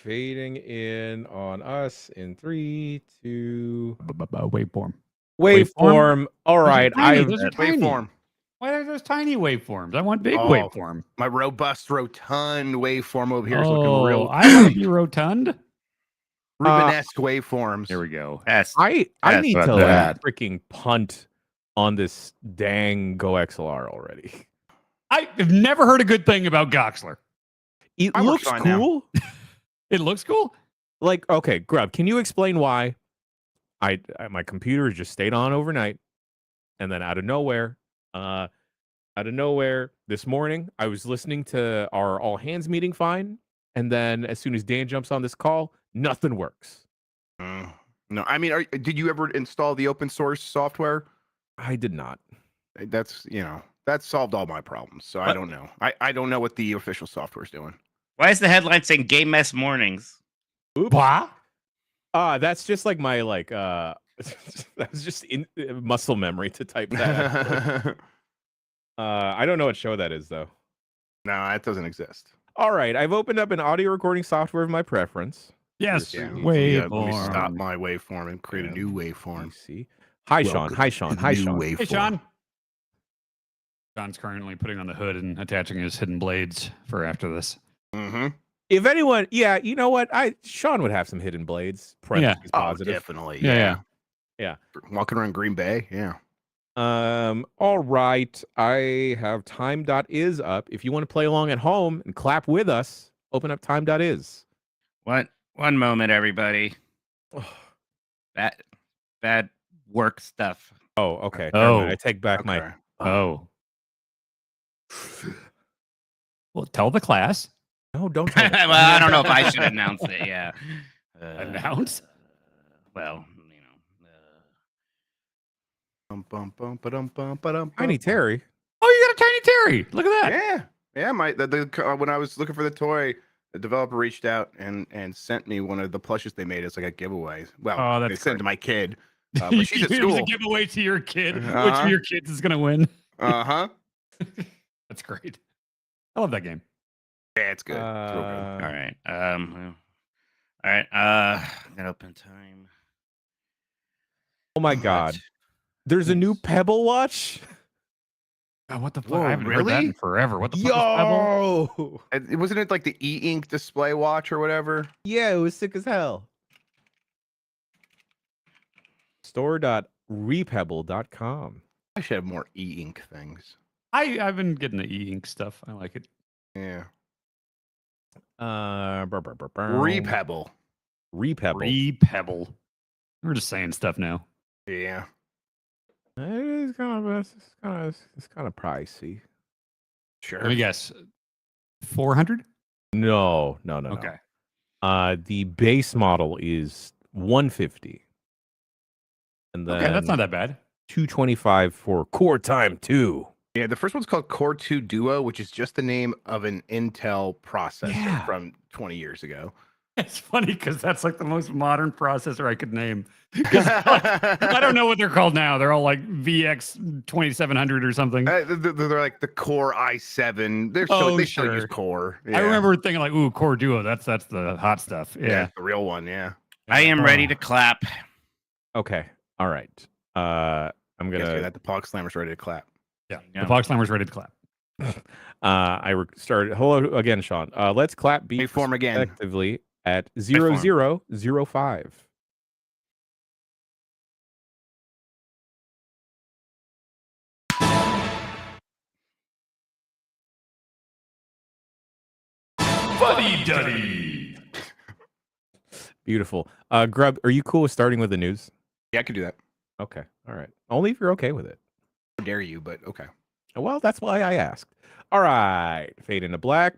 fading in on us in 3, 2. Waveform. Waveform. All right. Those are tiny. Waveform. Why are those tiny waveforms? I want big waveform. My robust, rotund waveform over here is looking real. I want to be rotund. Rubenesque waveforms. Here we go. I need to freaking punt on this dang Go XLR already. I've never heard a good thing about Goxler. It looks cool. It looks cool. Like, okay, Grub, can you explain why my computer just stayed on overnight, and then out of nowhere this morning, I was listening to our all hands meeting fine, and then as soon as Dan jumps on this call, nothing works. No, I mean, did you ever install the open source software? I did not. That solved all my problems. So I don't know. I don't know what the official software is doing. Why is the headline saying Game Mess Mornings? Oops. What? That's just like my that was just in muscle memory to type that. I don't know what show that is though. No, that doesn't exist. All right, I've opened up an audio recording software of my preference. Yes, waveform. Let me stop my waveform and create a new waveform. See. Hi, Sean. Hi, Sean. Hi, Sean. Hey, Sean. John's currently putting on the hood and attaching his hidden blades for after this. Mm-hmm. If anyone, you know what? Sean would have some hidden blades. Positive. Definitely. Yeah. Walking around Green Bay. Yeah. All right. I have time.is up. If you want to play along at home and clap with us, open up time.is. What? One moment, everybody. Bad work stuff. Oh, okay. Oh, I take back my. Oh. Well, tell the class. No, don't tell them. Well, I don't know if I should announce it. Yeah. Announce? Well, Tiny Terry. Oh, you got a Tiny Terry. Look at that. Yeah. When I was looking for the toy, the developer reached out and sent me one of the plushes they made as like a giveaway. Well, they sent it to my kid. But she's at school. It was a giveaway to your kid. Which of your kids is going to win? That's great. I love that game. Yeah, it's good. It's real good. All right. All right. I'm gonna open time. Oh my God. There's a new Pebble watch. God, what the fuck? I haven't heard that in forever. What the fuck is Pebble? Wasn't it like the e-ink display watch or whatever? Yeah, it was sick as hell. Store.repebble.com. I should have more e-ink things. I've been getting the e-ink stuff. I like it. Yeah. Repebble. Repebble. We're just saying stuff now. Yeah. It's kind of pricey. Sure. Let me guess. 400? No. Okay. The base model is 150. And then that's not that bad. 225 for Core Time 2. Yeah, the first one's called Core 2 Duo, which is just the name of an Intel processor from 20 years ago. It's funny because that's like the most modern processor I could name. I don't know what they're called now. They're all like VX 2700 or something. They're like the Core i7. They still use Core. Yeah. I remember thinking like, ooh, Core Duo. That's the hot stuff. Yeah, the real one. Yeah. I am ready to clap. Okay. All right. I'm gonna. The Pog Slammer's ready to clap. Yeah, the Pog Slammer's ready to clap. I started. Hello again, Sean. Let's clap beat form again. Effectively at 0005. Fuddy Duddy. Beautiful. Grub, are you cool with starting with the news? Yeah, I could do that. Okay. All right. Only if you're okay with it. How dare you, but okay. Well, that's why I asked. All right. Fade into black.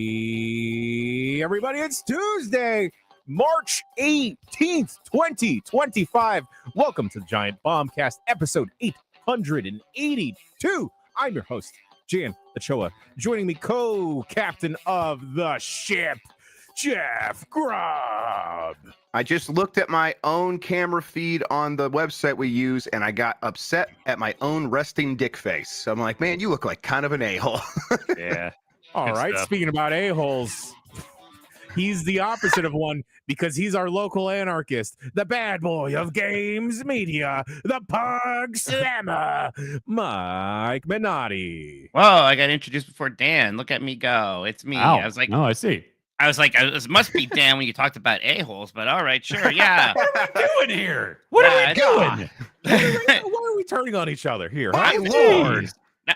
Hey, everybody, it's Tuesday, March 18th, 2025. Welcome to the Giant Bombcast, episode 882. I'm your host, Jan Ochoa. Joining me, co-captain of the ship, Jeff Grubb. I just looked at my own camera feed on the website we use, and I got upset at my own resting dick face. So I'm like, man, you look like kind of an a-hole. Yeah. All Good right, stuff. speaking about a-holes, he's the opposite of one because he's our local anarchist, the bad boy of games media, the pug slammer, Mike Minotti. Whoa, I got introduced before Dan. Look at me go. It's me. Wow. I was like, I see. it must be Dan when you talked about a-holes, but all right, sure, yeah. What are we doing here? What are we doing? Why are we turning on each other here? My Huh? lord.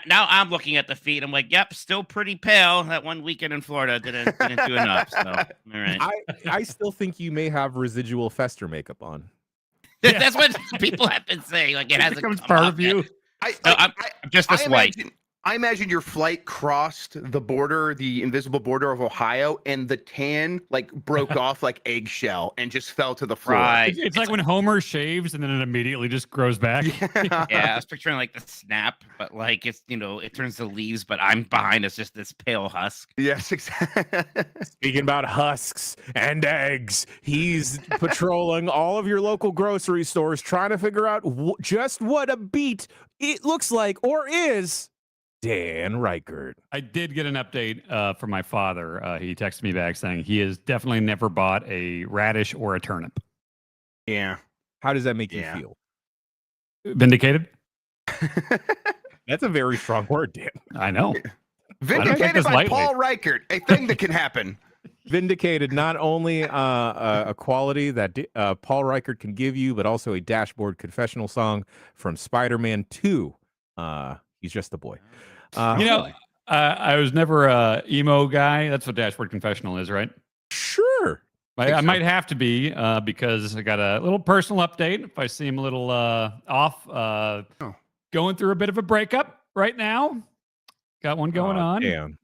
Now I'm looking at the feed. I'm like, yep, still pretty pale. That one weekend in Florida didn't do enough. So, all right. I still think you may have residual Fester makeup on. That's what people have been saying. Like, it hasn't becomes come part off of yet. you. I'm just this white. I imagine your flight crossed the border, the invisible border of Ohio, and the tan like broke off like eggshell and just fell to the floor. Right. It's like when Homer shaves and then it immediately just grows back. Yeah, I was picturing like the snap, but like it's, it turns to leaves, but I'm behind it's just this pale husk. Yes, exactly. Speaking about husks and eggs, he's patrolling all of your local grocery stores trying to figure out just what a beat it looks like or is Dan Reichert. I did get an update from my father. He texted me back saying he has definitely never bought a radish or a turnip. Yeah. How does that make you Yeah. feel? Vindicated? That's a very strong word, Dan. I know. take Vindicated this by lightly. Paul Reichert, a thing that can happen. Vindicated, not only a quality that Paul Reichert can give you, but also a dashboard confessional song from Spider-Man 2. He's just a boy. I was never a emo guy. That's what Dashboard Confessional is, right? Sure. I might have to be because I got a little personal update. If I seem a little off, going through a bit of a breakup right now. Got one going on. Damn.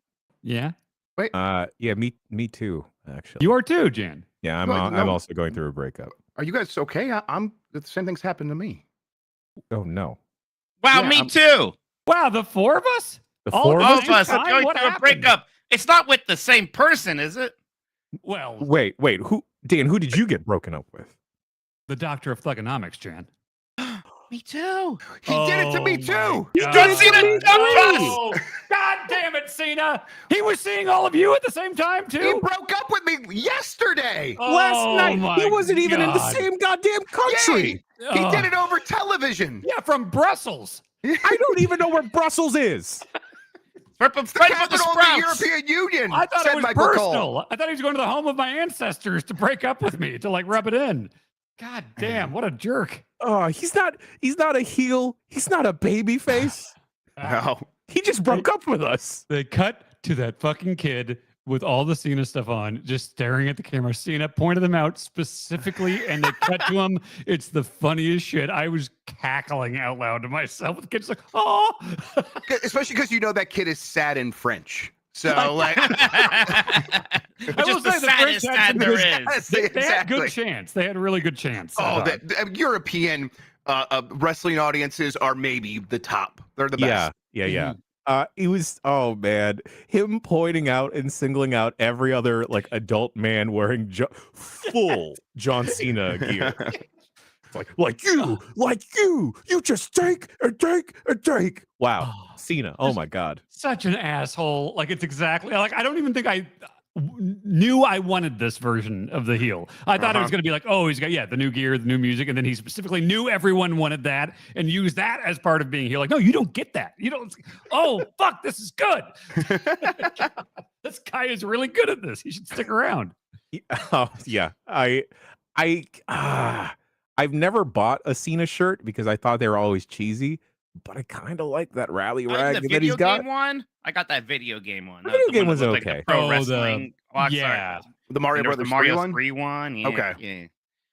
Yeah. Wait. Yeah, me too, actually. You are too, Jan. Yeah, Well, I'm no. also going through a breakup. Are you guys okay? I'm the same thing's happened to me. Oh no. Wow, Yeah, me I'm- too. Wow, the four of us? The All four of at All us? the of us same are time? going What through a happened? breakup. It's not with the same person, is it? Well, Wait, who did you get broken up with? the doctor of thugonomics, Jan. Me too. He did it to me Oh, too. my John God. Cena dumped us. No. God damn it, Cena. He was seeing all of you at the same time, He too. broke up with me yesterday. Last night, my he wasn't even in the God. same goddamn country. Yay! He did it over television. Yeah, from Brussels. I don't even know where Brussels is. Right The before the capital of the Sprouts. European Union. I thought said it was Michael personal. Cole. I thought he was going to the home of my ancestors to break up with me, to like rub it in. God damn, what a jerk. Oh, he's not a heel. He's not a baby face. No. He just broke up with us. They cut to that fucking kid with all the Cena stuff on, just staring at the camera. Cena pointed them out specifically, and they cut to him. It's the funniest shit. I was cackling out loud to myself. The kid's like, oh. Especially because you know that kid is sad in French. So like Which will is the say the French saddest had ad some there good- is. They had Exactly. good chance. They had a really good chance. I Oh, thought. the European wrestling audiences are maybe the top. They're the best. Yeah. It was, oh man, him pointing out and singling out every other like adult man wearing full John Cena gear. Like you just take and take and take. Wow, Oh, Cena. Oh my God. such an asshole. Like it's exactly like I don't even think I knew I wanted this version of the heel. I thought it was going to be like, oh, he's got the new gear, the new music, and then he specifically knew everyone wanted that and used that as part of being heel. Like, no, you don't get that. You don't. Oh, fuck, this is good. This guy is really good at this. He should stick around. Oh yeah. I've never bought a Cena shirt because I thought they were always cheesy, but I kind of like that rally Oh, rag the that he's video got. game one? I got that video game one. The video one game that was looked like the okay. pro Oh, the- wrestling. Sorry. yeah. The Mario There was the Brothers Mario 3 one? 3 one. Yeah, Okay.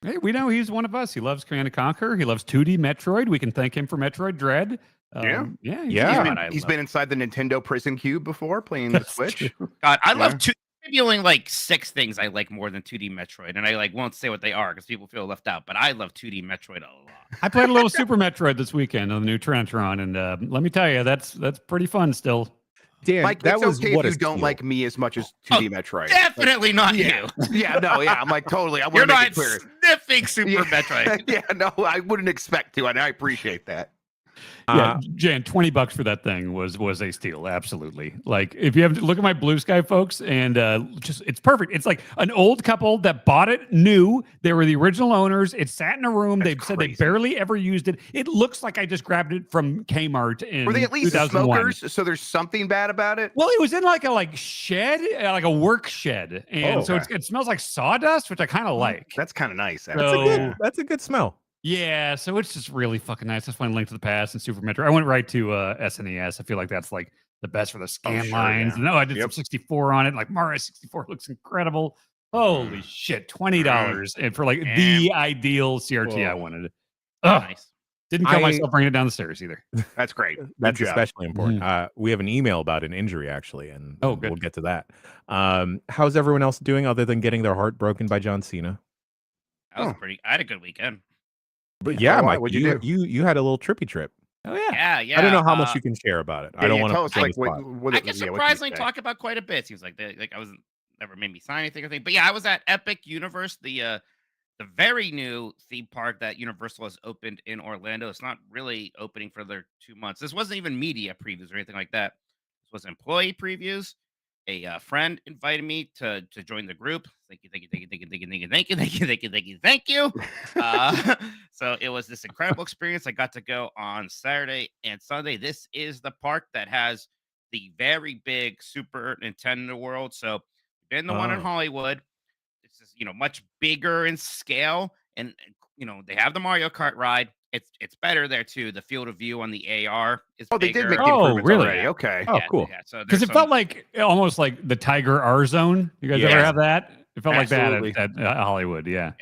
Yeah. Hey, we know he's one of us. He loves Command & Conquer. He loves 2D Metroid. We can thank him for Metroid Dread. He's been inside the Nintendo prison cube before playing the Switch. God, I love maybe only like 6 things I like more than 2D Metroid, and I like won't say what they are because people feel left out. But I love 2D Metroid a lot. I played a little Super Metroid this weekend on the new Trinitron, and let me tell you, that's pretty fun still. Dan, Mike, that it's was okay if you don't like me as much as 2D Metroid. Definitely not you. I'm like totally. I You're want to make not it clear. sniffing Super Metroid. I wouldn't expect to, and I appreciate that. Jan, $20 for that thing was a steal. Absolutely. Like, if you have to look at my Blue Sky folks, and it's perfect. It's like an old couple that bought it new. They were the original owners. It sat in a room. They've said they barely ever used it. It looks like I just grabbed it from Kmart in 2001. Were they at least smokers? So there's something bad about it? Well, it was in like a shed, like a work shed, and so it smells like sawdust, which I kind of like. That's kind of nice. That's a good smell. Yeah, so it's just really fucking nice. That's why Link to the Past and Super Metroid. I went right to SNES. I feel like that's like the best for the scan lines. Yeah. No, I did some 64 on it. Like Mario 64 looks incredible. Holy shit, $20 and for like the ideal CRT I wanted. Nice. Didn't kill myself bringing it down the stairs either. That's great. That's especially important. We have an email about an injury actually, and we'll get to that. How's everyone else doing other than getting their heart broken by John Cena? That was pretty. I had a good weekend. But Mike, you had a little trippy trip. Oh yeah. Yeah. I don't know how much you can share about it. I don't want to like I can surprisingly talk about quite a bit. Seems like I wasn't never made me sign anything or anything. But yeah, I was at Epic Universe, the very new theme park that Universal has opened in Orlando. It's not really opening for their 2 months. This wasn't even media previews or anything like that. This was employee previews. A friend invited me to join the group. Thank you. So it was this incredible experience. I got to go on Saturday and Sunday. This is the park that has the very big Super Nintendo World. So been the one in Hollywood. This is much bigger in scale, and they have the Mario Kart ride. It's better there too. The field of view on the AR is bigger. They did make the improvements already. Okay. Cool. Yeah, so because it felt like almost like the Tiger R Zone. You guys ever have that? It felt like that at Hollywood. Yeah.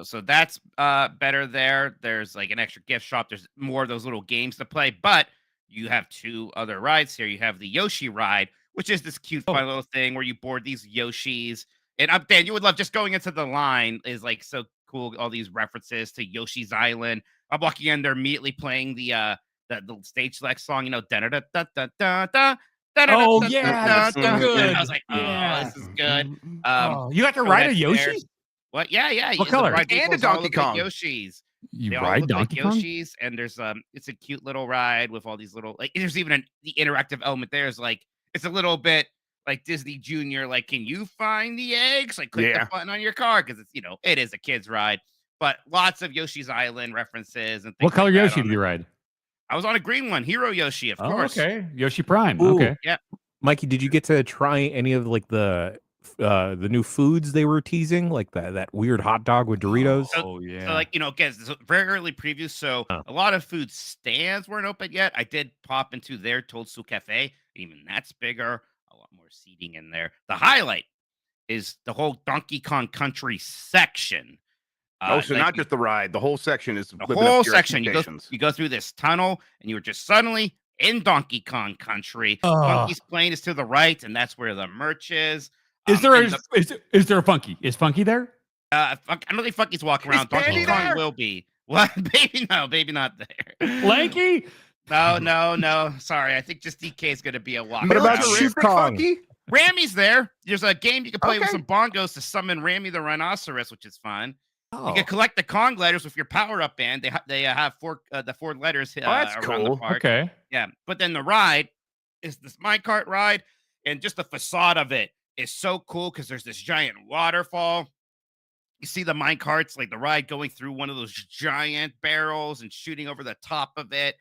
So that's better there. There's like an extra gift shop. There's more of those little games to play, but you have 2 other rides here. You have the Yoshi ride, which is this cute fun little thing where you board these Yoshis. And Dan, you would love just going into the line is like so cool. All these references to Yoshi's Island. I'm walking in, they're immediately playing the stage select song, da da da da da da da. Oh yeah, that's good. I was like, this is good. You got to ride a Yoshi? What? Yeah. What color? And a Donkey Kong. Yoshis. You ride Donkey Kong? Yoshis, and there's it's a cute little ride with all these little there's even the interactive element there is like it's a little bit like Disney Junior. Like, can you find the eggs? Like, click the button on your car because it's it is a kid's ride. But lots of Yoshi's Island references and things. What color like Yoshi did you ride? I was on a green one, Hero Yoshi, of course. Okay, Yoshi Prime. Ooh. Okay, yeah. Mikey, did you get to try any of like the new foods they were teasing, like that weird hot dog with Doritos? So like again, it's a very early preview, so a lot of food stands weren't open yet. I did pop into their Toadstool Cafe, even that's bigger, a lot more seating in there. The highlight is the whole Donkey Kong Country section. So not just the ride. The whole section is the whole section. You go through this tunnel, and you were just suddenly in Donkey Kong Country. Funky's plane is to the right, and that's where the merch is. Is there a Funky? Is Funky there? I don't think Funky's walking around. Donkey Kong will be. What? Baby not there. Lanky? No. Sorry, I think just DK is going to be a walk. What about Shoot Kong? Rammy's there. There's a game you can play with some bongos to summon Rammy the rhinoceros, which is fun. You can collect the Kong letters with your power-up band. They have the 4 letters that's around cool. the park. Okay. Yeah, but then the ride is this minecart ride, and just the facade of it is so cool because there's this giant waterfall. You see the minecarts, like the ride going through one of those giant barrels and shooting over the top of it.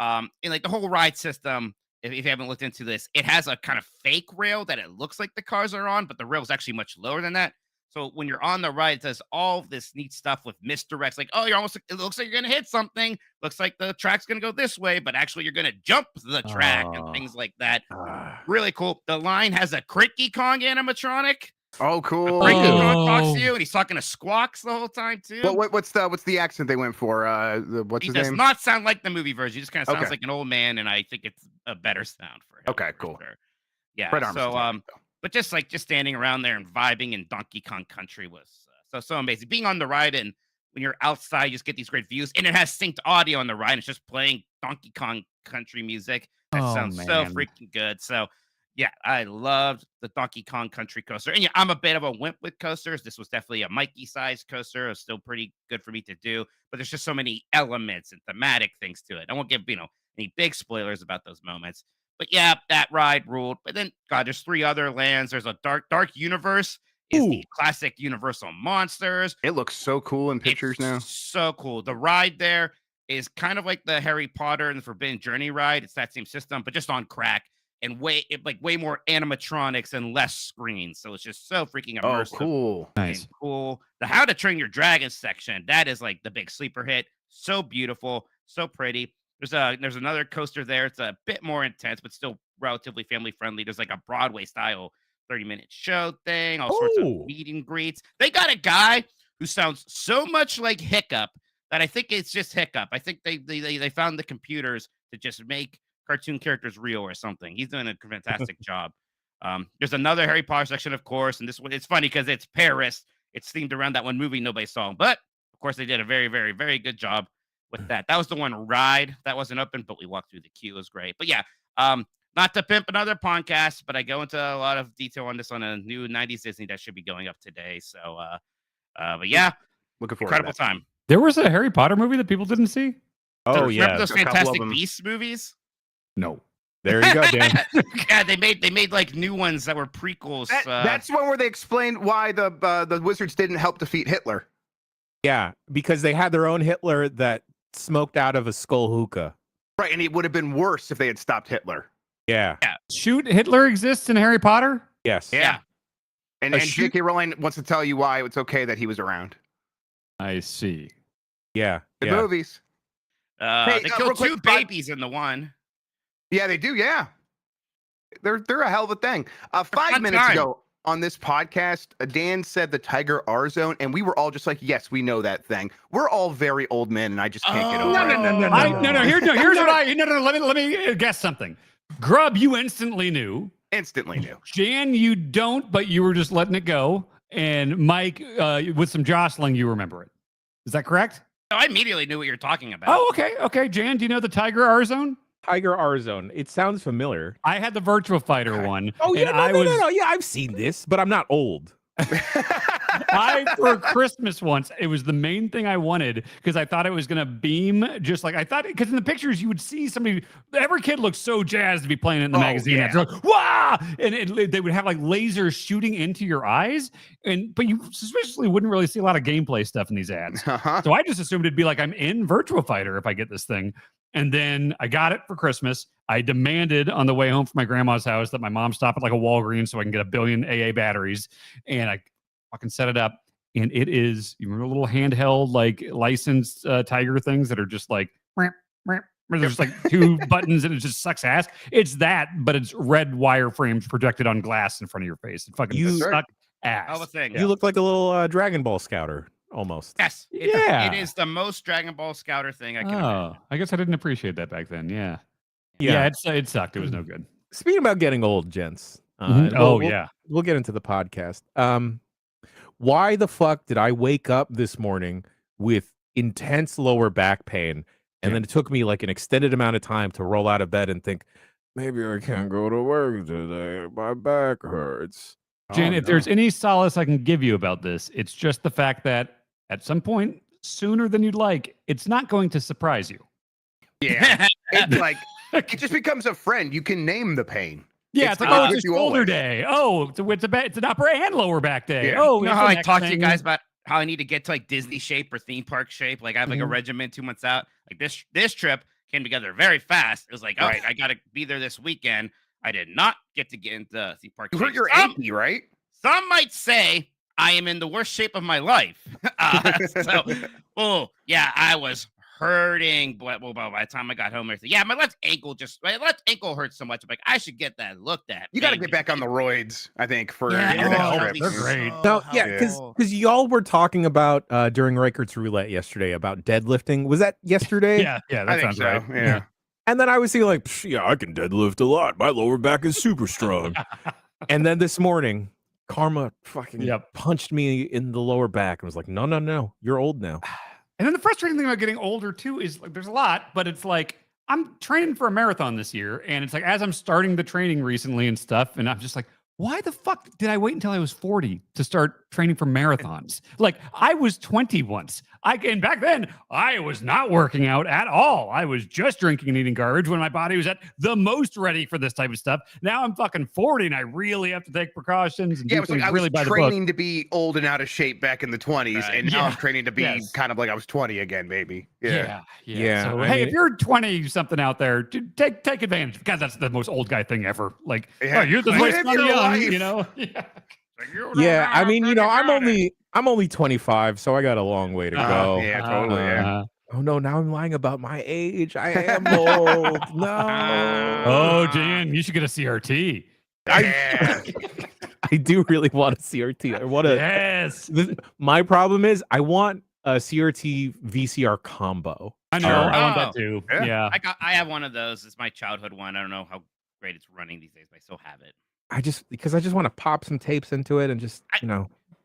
And like the whole ride system, if you haven't looked into this, it has a kind of fake rail that it looks like the cars are on, but the rail is actually much lower than that. So when you're on the ride, it does all this neat stuff with misdirects. Like, it looks like you're going to hit something. Looks like the track's going to go this way, but actually you're going to jump the track and things like that. Really cool. The line has a Cricky Kong animatronic. Oh, cool. Frankie Kong Oh. talks to you, and he's talking to Squawks the whole time too. What's the accent they went for? What's He his name? does not sound like the movie version. He just kind of sounds Okay. like an old man, and I think it's a better sound for him. Okay, for cool. sure. Yeah. Fred Armisen, But just standing around there and vibing in Donkey Kong Country was so amazing. Being on the ride, and when you're outside, you just get these great views, and it has synced audio on the ride. And it's just playing Donkey Kong Country music. That sounds so freaking good. So yeah, I loved the Donkey Kong Country coaster. And yeah, I'm a bit of a wimp with coasters. This was definitely a Mikey-sized coaster. It was still pretty good for me to do, but there's just so many elements and thematic things to it. I won't give any big spoilers about those moments. But yeah, that ride ruled. But then, God, there's 3 other lands. There's a Dark Universe. Is the classic Universal monsters. It looks so cool in pictures now. So cool. The ride there is kind of like the Harry Potter and the Forbidden Journey ride. It's that same system, but just on crack and way more animatronics and less screens. So it's just so freaking immersive. Oh, cool. Nice. Cool. The How to Train Your Dragon section, that is like the big sleeper hit. So beautiful, so pretty. There's another coaster there. It's a bit more intense, but still relatively family friendly. There's like a Broadway style 30-minute show thing, all sorts of meet and greets. They got a guy who sounds so much like Hiccup that I think it's just Hiccup. I think they found the computers to just make cartoon characters real or something. He's doing a fantastic job. There's another Harry Potter section, of course, and this one, it's funny because it's Paris. It's themed around that one movie nobody saw, but of course they did a very, very, very good job with that. That was the one ride that wasn't open, but we walked through the queue. It was great. But yeah, not to pimp another podcast, but I go into a lot of detail on this on a new 90s Disney that should be going up today. So, but yeah, looking forward incredible to that. time. There was a Harry Potter movie that people didn't see? Oh, Remember yeah. those A couple of Fantastic them. Beasts movies? No. There you go, Dan. Yeah, they made like new ones that were prequels. That's one where they explained why the wizards didn't help defeat Hitler. Yeah, because they had their own Hitler that smoked out of a skull hookah. Right, and it would have been worse if they had stopped Hitler. Yeah. Shoot, Hitler exists in Harry Potter? Yes. Yeah. And J.K. Rowling wants to tell you why it's okay that he was around. I see. Yeah. Good yeah. movies. They real killed quick, 2 babies in the one. Yeah, they do. Yeah, they're a hell of a thing. 5 fun minutes time. ago on this podcast, Dan said the Tiger R Zone, and we were all just like, "Yes, we know that thing." We're all very old men, and I just can't get over it. Here's what I let me guess something. Grub, you instantly knew. Instantly knew. Jan, you don't, but you were just letting it go. And Mike, with some jostling, you remember it. Is that correct? I immediately knew what you're talking about. Oh, okay. Okay. Jan, do you know the Tiger R Zone? Tiger R Zone. It sounds familiar. I had the Virtua Fighter one. Oh, yeah. and No. Yeah, I've seen this, but I'm not old. For Christmas once, it was the main thing I wanted because I thought it was going to beam just like I thought. Because in the pictures, you would see somebody, every kid looked so jazzed to be playing it in the magazine. Yeah. They're like, wow! And they would have like lasers shooting into your eyes. But you suspiciously wouldn't really see a lot of gameplay stuff in these ads. So I just assumed it'd be like I'm in Virtua Fighter if I get this thing. And then I got it for Christmas. I demanded on the way home from my grandma's house that my mom stop at like a Walgreens so I can get 1 billion AA batteries. And I fucking set it up. And it is, you remember little handheld, like licensed Tiger things that are just like, where there's just like 2 buttons and it just sucks ass. It's that, but it's red wireframes projected on glass in front of your face. It fucking suck ass. Hell of a thing. You look like a little Dragon Ball scouter almost. Yes. It is the most Dragon Ball Scouter thing I can imagine. I guess I didn't appreciate that back then. Yeah. It sucked. It was no good. Speaking about getting old, gents. We'll get into the podcast. Why the fuck did I wake up this morning with intense lower back pain? And then it took me like an extended amount of time to roll out of bed and think, maybe I can't go to work today. My back hurts. Jan, if there's any solace I can give you about this, it's just the fact that at some point, sooner than you'd like, it's not going to surprise you. Yeah. It's like, it just becomes a friend. You can name the pain. Yeah, it's like, oh, it's a shoulder day. Oh, it's an upper and lower back day. Yeah. Oh, You know how I talk to you guys about how I need to get to like Disney shape or theme park shape? Like I have like a regimen 2 months out. Like this trip came together very fast. It was like, all right, I got to be there this weekend. I did not get into theme park You shape. hurt your ankle, right? Some might say I am in the worst shape of my life. I was hurting. But well, by the time I got home, I said, "Yeah, my left ankle hurts so much. I'm like, I should get that looked at." You got to get back on the roids, I think, for Yeah, your next trip. they're great. Now, yeah, because y'all were talking about during Reichert's Roulette yesterday about deadlifting. Was that yesterday? Yeah, I that think sounds so. right. Yeah. And then I was thinking like, yeah, I can deadlift a lot. My lower back is super strong. And then this morning, Karma fucking punched me in the lower back and was like, no, you're old now. And then the frustrating thing about getting older too is like there's a lot, but it's like I'm training for a marathon this year, and it's like as I'm starting the training recently and stuff, and I'm just like, why the fuck did I wait until I was 40 to start training for marathons? Like I was 20 once. And back then I was not working out at all. I was just drinking and eating garbage when my body was at the most ready for this type of stuff. Now I'm fucking 40 and I really have to take precautions and do things I really was by the book. training to be old and out of shape back in the 20s, and now I'm training to be kind of like I was 20 again, maybe. Yeah. So, hey, if you're 20 something out there, take advantage, because that's the most old guy thing ever. Like, oh, you're the most young, you know? Yeah, I mean, you know, I'm only 25, so I got a long way to go. Yeah, totally. Oh no, now I'm lying about my age. I am old. No. Oh, Jan, you should get a CRT. I do really want a CRT. I want to. Yes. My problem is I want a CRT VCR combo. I know. I want that too. Yeah. I have one of those. It's my childhood one. I don't know how great it's running these days, but I still have it. Because I just want to pop some tapes into it and just,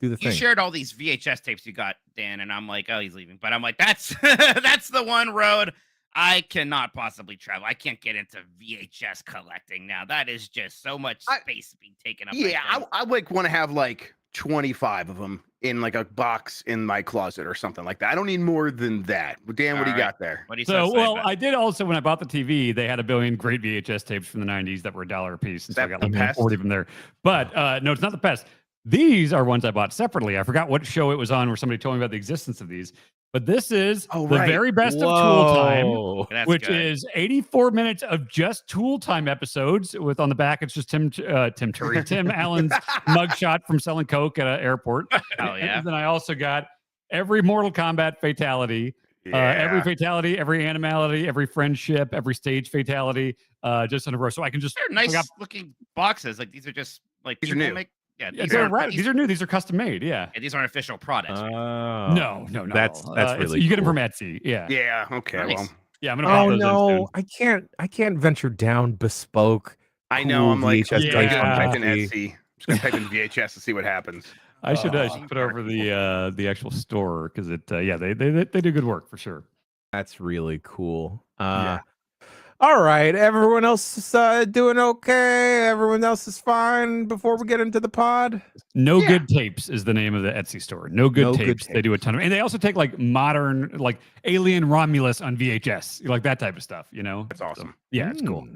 do the thing. You shared all these VHS tapes you got, Dan, and I'm like, oh, he's leaving. But I'm like, that's that's the one road I cannot possibly travel. I can't get into VHS collecting now. That is just so much space being taken up. Yeah, I like want to have like 25 of them in like a box in my closet or something like that. I don't need more than that. Dan, what do you got there? I did also, when I bought the TV, they had a billion great VHS tapes from the 90s that were $1 a piece. And so I got like 40 of them there. But no, it's not the best. These are ones I bought separately. I forgot what show it was on where somebody told me about the existence of these. But this is the very best of Tool Time, which is 84 minutes of just Tool Time episodes. With on the back, it's just Tim Allen's mugshot from selling coke at an airport. Oh yeah! And then I also got every Mortal Kombat fatality, every fatality, every animality, every friendship, every stage fatality, just in a row. So I can just they're nice looking boxes. Like these are just like these are new. These are new. These are custom made. Yeah. And these aren't official products. No. That's really you get them from Etsy. Yeah. Yeah. Okay. Nice. Well. Yeah. I'm gonna. No, I can't venture down bespoke. I know. I'm like, VHS type in Etsy. I'm just gonna type in VHS to see what happens. I should put over the actual store because it. They do good work for sure. That's really cool. All right, everyone else is doing okay. Everyone else is fine. Before we get into the pod, No Good Tapes is the name of the Etsy store. No Good Tapes. They do a ton of, and they also take like modern, like Alien Romulus on VHS, like that type of stuff. You know, that's awesome. So, yeah, it's cool.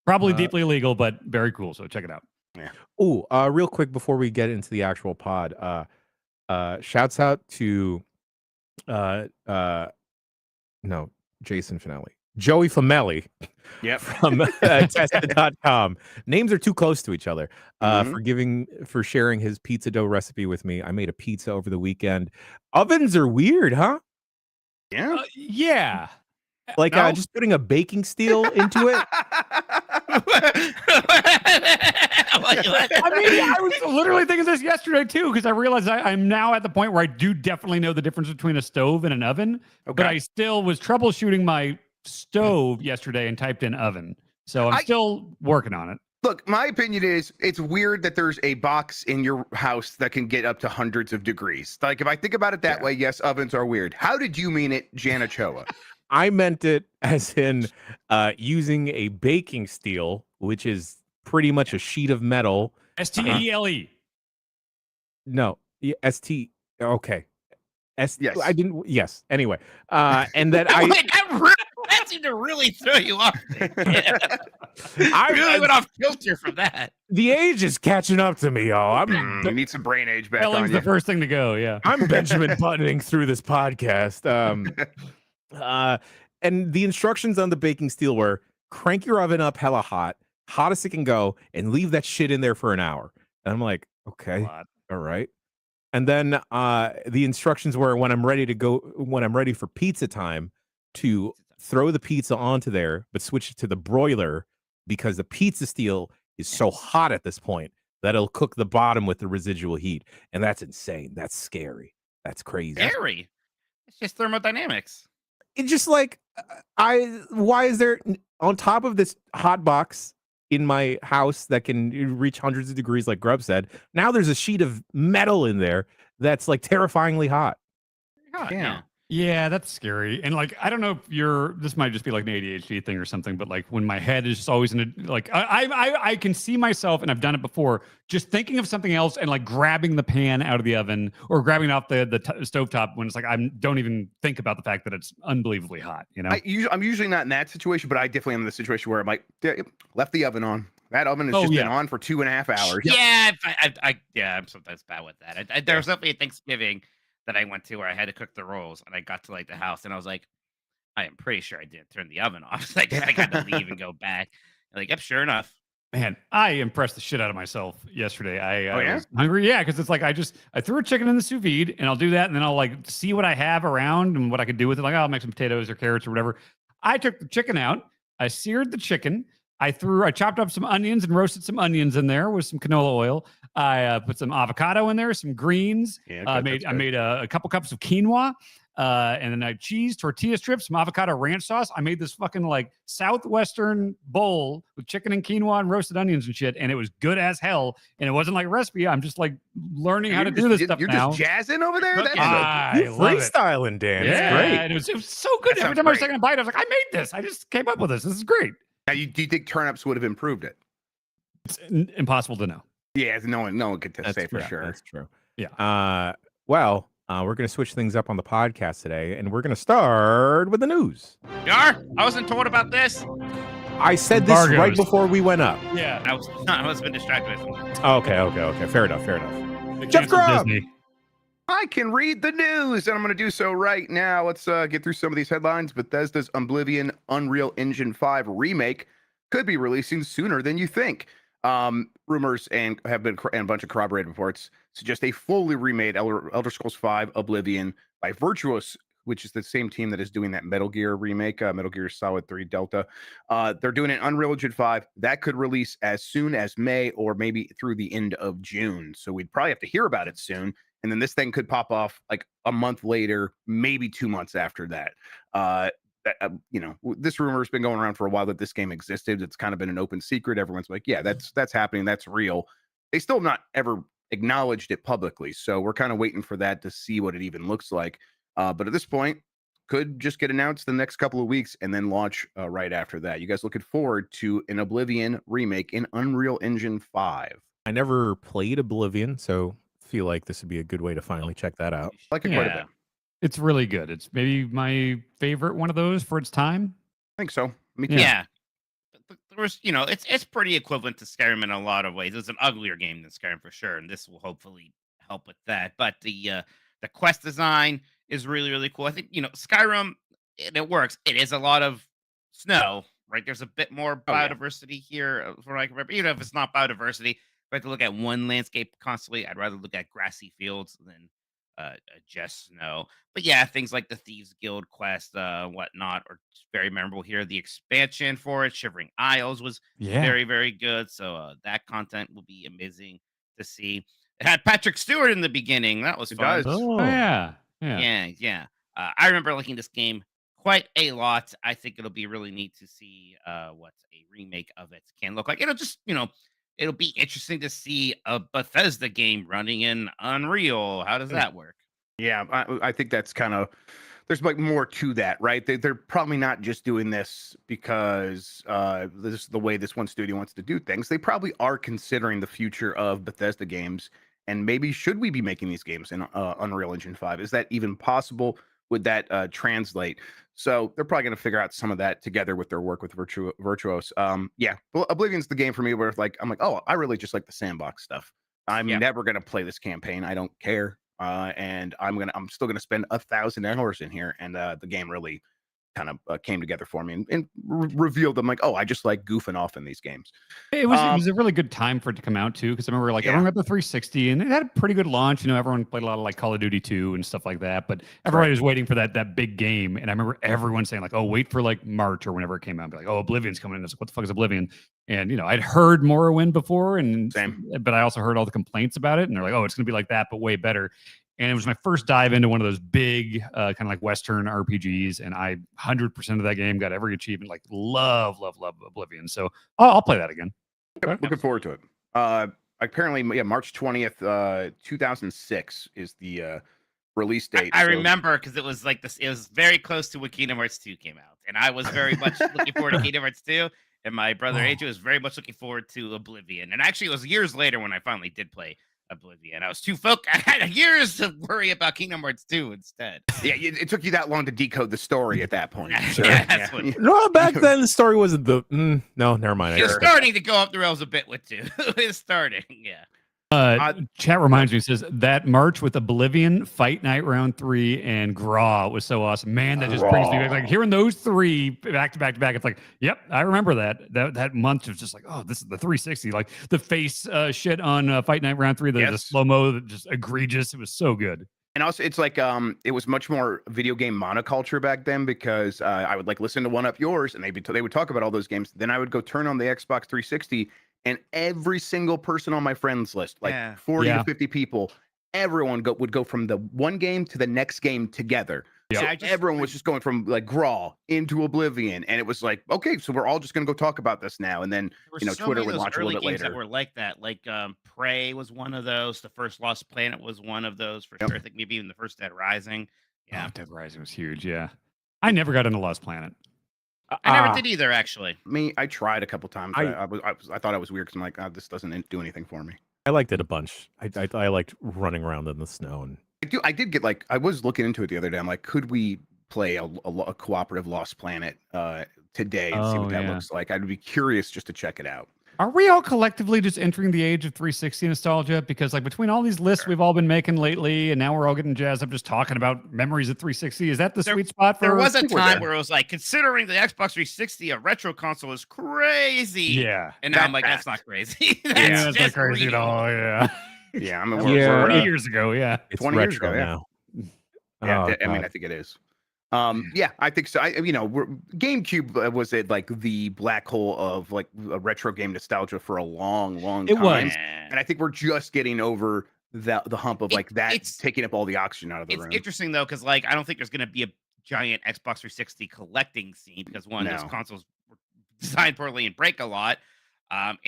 Probably deeply illegal, but very cool. So check it out. Yeah. Oh, real quick before we get into the actual pod, shouts out to Jason Finelli. Joey Famelli from Tested.com. Names are too close to each other. For sharing his pizza dough recipe with me. I made a pizza over the weekend. Ovens are weird, huh? Yeah. Yeah. Like just putting a baking steel into it. I mean, I was literally thinking this yesterday too, because I realized I'm now at the point where I do definitely know the difference between a stove and an oven. But I still was troubleshooting my stove yesterday and typed in oven. So I'm still working on it. Look, my opinion is it's weird that there's a box in your house that can get up to hundreds of degrees. Like, if I think about it that way, yes, ovens are weird. How did you mean it, Janichoa? I meant it as in using a baking steel, which is pretty much a sheet of metal. STELE. No, ST. Okay. Yes. I didn't. Yes. Anyway, and that that seemed to really throw you off. I really went off kilter from that. The age is catching up to me, y'all. You need some brain age back Spelling's on you. the first thing to go. Yeah. I'm Benjamin buttoning through this podcast. And the instructions on the baking steel were crank your oven up hella hot, hottest it can go, and leave that shit in there for an hour. And I'm like, okay, all right. And then the instructions were when I'm ready for pizza time, to throw the pizza onto there, but switch it to the broiler because the pizza steel is so hot at this point that it'll cook the bottom with the residual heat. And that's insane. That's scary. That's crazy. Scary. It's just thermodynamics. It's just like, why is there on top of this hot box in my house that can reach hundreds of degrees, like Grub said, now there's a sheet of metal in there that's like terrifyingly hot. Yeah. Yeah, that's scary. And like, I don't know if this might just be like an ADHD thing or something, but like when my head is just always in a, like, I can see myself, and I've done it before, just thinking of something else and like grabbing the pan out of the oven or grabbing it off the stovetop when it's like, I don't even think about the fact that it's unbelievably hot, you know? I'm usually not in that situation, but I definitely am in the situation where I'm like, left the oven on. That oven has been on for 2.5 hours. Yeah, I'm sometimes bad with that. There was definitely a Thanksgiving that I went to where I had to cook the rolls, and I got to like the house, and I was like, I am pretty sure I didn't turn the oven off. Like I got to leave and go back. Like, yep, sure enough. Man, I impressed the shit out of myself yesterday. I was hungry. Yeah, because it's like I threw a chicken in the sous vide, and I'll do that, and then I'll like see what I have around and what I could do with it. Like, I'll make some potatoes or carrots or whatever. I took the chicken out. I seared the chicken. I chopped up some onions and roasted some onions in there with some canola oil. I put some avocado in there, some greens. I made a couple cups of quinoa, and then I had cheese, tortilla strips, some avocado ranch sauce. I made this fucking like Southwestern bowl with chicken and quinoa and roasted onions and shit, and it was good as hell. And it wasn't like a recipe. I'm just like learning how to do this stuff now. You're just jazzing over there. That's you're freestyling, Dan. Yeah, it's great. And it was so good. Every time I was taking a bite, I was like, I made this. I just came up with this. This is great. Now, do you think turnips would have improved it? It's impossible to know. Yeah, no one could say for sure. That's true. Yeah. Well, we're going to switch things up on the podcast today, and we're going to start with the news. You are? I wasn't told about this. I said this right before we went up. Yeah. I was been distracted with something. Okay. Fair enough. Jeff Grubb! I can read the news, and I'm going to do so right now. Let's get through some of these headlines. Bethesda's Oblivion Unreal Engine 5 remake could be releasing sooner than you think. Rumors and a bunch of corroborated reports suggest a fully remade Elder Scrolls 5 Oblivion by Virtuos, which is the same team that is doing that Metal Gear remake, Metal Gear Solid 3 Delta. They're doing an Unreal Engine 5 that could release as soon as May or maybe through the end of June. So we'd probably have to hear about it soon. And then this thing could pop off like a month later, maybe 2 months after that. This rumor has been going around for a while that this game existed. It's kind of been an open secret. Everyone's like, yeah, that's happening. That's real. They still have not ever acknowledged it publicly. So we're kind of waiting for that to see what it even looks like. But at this point, could just get announced the next couple of weeks and then launch right after that. You guys looking forward to an Oblivion remake in Unreal Engine 5? I never played Oblivion, so feel like this would be a good way to finally check that out. I like it quite a bit. It's really good. It's maybe my favorite one of those for its time. I think so. Me too. Yeah. There was, it's pretty equivalent to Skyrim in a lot of ways. It's an uglier game than Skyrim for sure, and this will hopefully help with that. But the quest design is really, really cool. I think, Skyrim, it works. It is a lot of snow, right? There's a bit more biodiversity here, from what I can remember. Even if it's not biodiversity, if I have to look at one landscape constantly, I'd rather look at grassy fields than just snow. But yeah, things like the Thieves Guild quest, whatnot, are very memorable here. The expansion for it, Shivering Isles, was very, very good. So that content will be amazing to see. It had Patrick Stewart in the beginning. That was fun. Oh, yeah. I remember liking this game quite a lot. I think it'll be really neat to see what a remake of it can look like. It'll just, it'll be interesting to see a Bethesda game running in Unreal. How does that work? Yeah, I think that's kind of, there's like more to that, right? They're probably not just doing this because this is the way this one studio wants to do things. They probably are considering the future of Bethesda games, and maybe should we be making these games in Unreal Engine 5? Is that even possible? Would that translate? So they're probably going to figure out some of that together with their work with Virtuos. Well, Oblivion's the game for me where I'm like, oh, I really just like the sandbox stuff. I'm never going to play this campaign. I don't care. And I'm still going to spend 1,000 hours in here. And the game really kind of came together for me and revealed I'm like, oh, I just like goofing off in these games. It was a really good time for it to come out too, because I remember like everyone got the 360 and it had a pretty good launch. You know, everyone played a lot of like Call of Duty 2 and stuff like that, but everybody was waiting for that big game. And I remember everyone saying like, "Oh, wait for like March or whenever it came out." Be like, "Oh, Oblivion's coming in." It's like, "What the fuck is Oblivion?" And you know, I'd heard Morrowind before, but I also heard all the complaints about it, and they're like, "Oh, it's gonna be like that, but way better." And it was my first dive into one of those big kind of like Western RPGs. And I 100% of that game, got every achievement, like love Oblivion. So I'll play that again. Looking forward to it. Apparently, March 20th, 2006 is the release date. I remember because it was like this. It was very close to when Kingdom Hearts 2 came out. And I was very much looking forward to Kingdom Hearts 2. And my brother AJ was very much looking forward to Oblivion. And actually, it was years later when I finally did play Oblivion. I was too focused. I had years to worry about Kingdom Hearts 2 instead. Yeah, it took you that long to decode the story at that point. That's what No, back then the story wasn't the. No, never mind. it's starting to go off the rails a bit with 2. It's starting, yeah. Chat reminds me, says that March with Oblivion, Fight Night Round 3, and Graw was so awesome. Man, that just brings me back. Like hearing those 3 back to back to back. It's like, yep, I remember that month was just like, oh, this is the 360. Like the face shit on Fight Night Round 3, the slow mo, just egregious. It was so good. And also, it's like it was much more video game monoculture back then because I would like listen to One Up Yours, and they would talk about all those games. Then I would go turn on the Xbox 360. And every single person on my friends list, like 40 to 50 people, everyone would go from the one game to the next game together. Yeah, so everyone was just going from like Graw into Oblivion, and it was like, okay, so we're all just gonna go talk about this now. And then Twitter would launch a little bit later. That were like that, like Prey was one of those. The first Lost Planet was one of those for sure. I think maybe even the first Dead Rising. Yeah, Dead Rising was huge. Yeah, I never got into Lost Planet. I never did either, actually. I tried a couple times. I thought it was weird because I'm like, this doesn't do anything for me. I liked it a bunch. I liked running around in the snow. And I did get like, I was looking into it the other day. I'm like, could we play a cooperative Lost Planet today and see what that looks like? I'd be curious just to check it out. Are we all collectively just entering the age of 360 nostalgia? Because like between all these lists we've all been making lately, and now we're all getting jazzed up just talking about memories of 360. Is that the sweet spot for? There was a time where it was like, considering the Xbox 360 a retro console is crazy. Yeah, and now I'm like, that's not crazy. That's not crazy at all. Yeah, yeah. I mean, we're 20 years ago. Yeah, it's 20 years ago now. Yeah, I mean, I think it is. Yeah, I think so. GameCube was it like the black hole of like a retro game nostalgia for a long time. It was, and I think we're just getting over the hump of like that taking up all the oxygen out of the room. It's interesting though, because like I don't think there's going to be a giant Xbox 360 collecting scene because those consoles were designed poorly and break a lot. And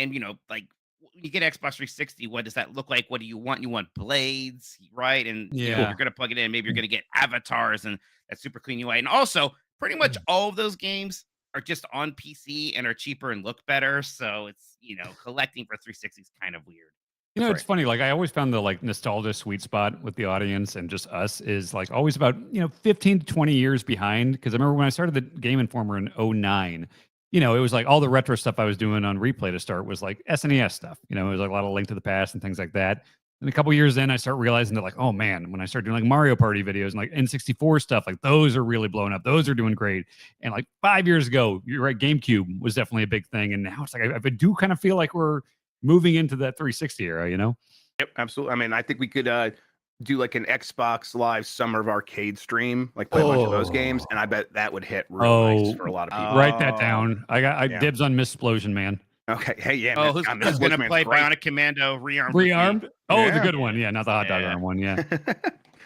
like when you get Xbox 360, what does that look like? What do you want? You want blades, right? And you're going to plug it in. Maybe you're going to get avatars and that super clean UI. And also, pretty much all of those games are just on PC and are cheaper and look better. So it's collecting for 360 is kind of weird. It's funny. Like I always found the like nostalgia sweet spot with the audience and just us is like always about 15 to 20 years behind. Because I remember when I started the Game Informer in 2009. It was like all the retro stuff I was doing on Replay to start was like SNES stuff. It was like a lot of Link to the Past and things like that. And a couple years in, I start realizing that like, oh man, when I start doing like Mario Party videos and like N64 stuff, like those are really blowing up. Those are doing great. And like 5 years ago, you're right, GameCube was definitely a big thing. And now it's like, I do kind of feel like we're moving into that 360 era, Yep, absolutely. I mean, I think we could do like an Xbox Live Summer of Arcade stream, like play a bunch of those games. And I bet that would hit real nice for a lot of people. Write that down. I dibs on Missplosion, man. Okay. Hey, yeah. Oh, who's going to play Bionic Commando Rearmed? Rearmed? Oh, the good one. Yeah, not the hot dog arm one. Yeah.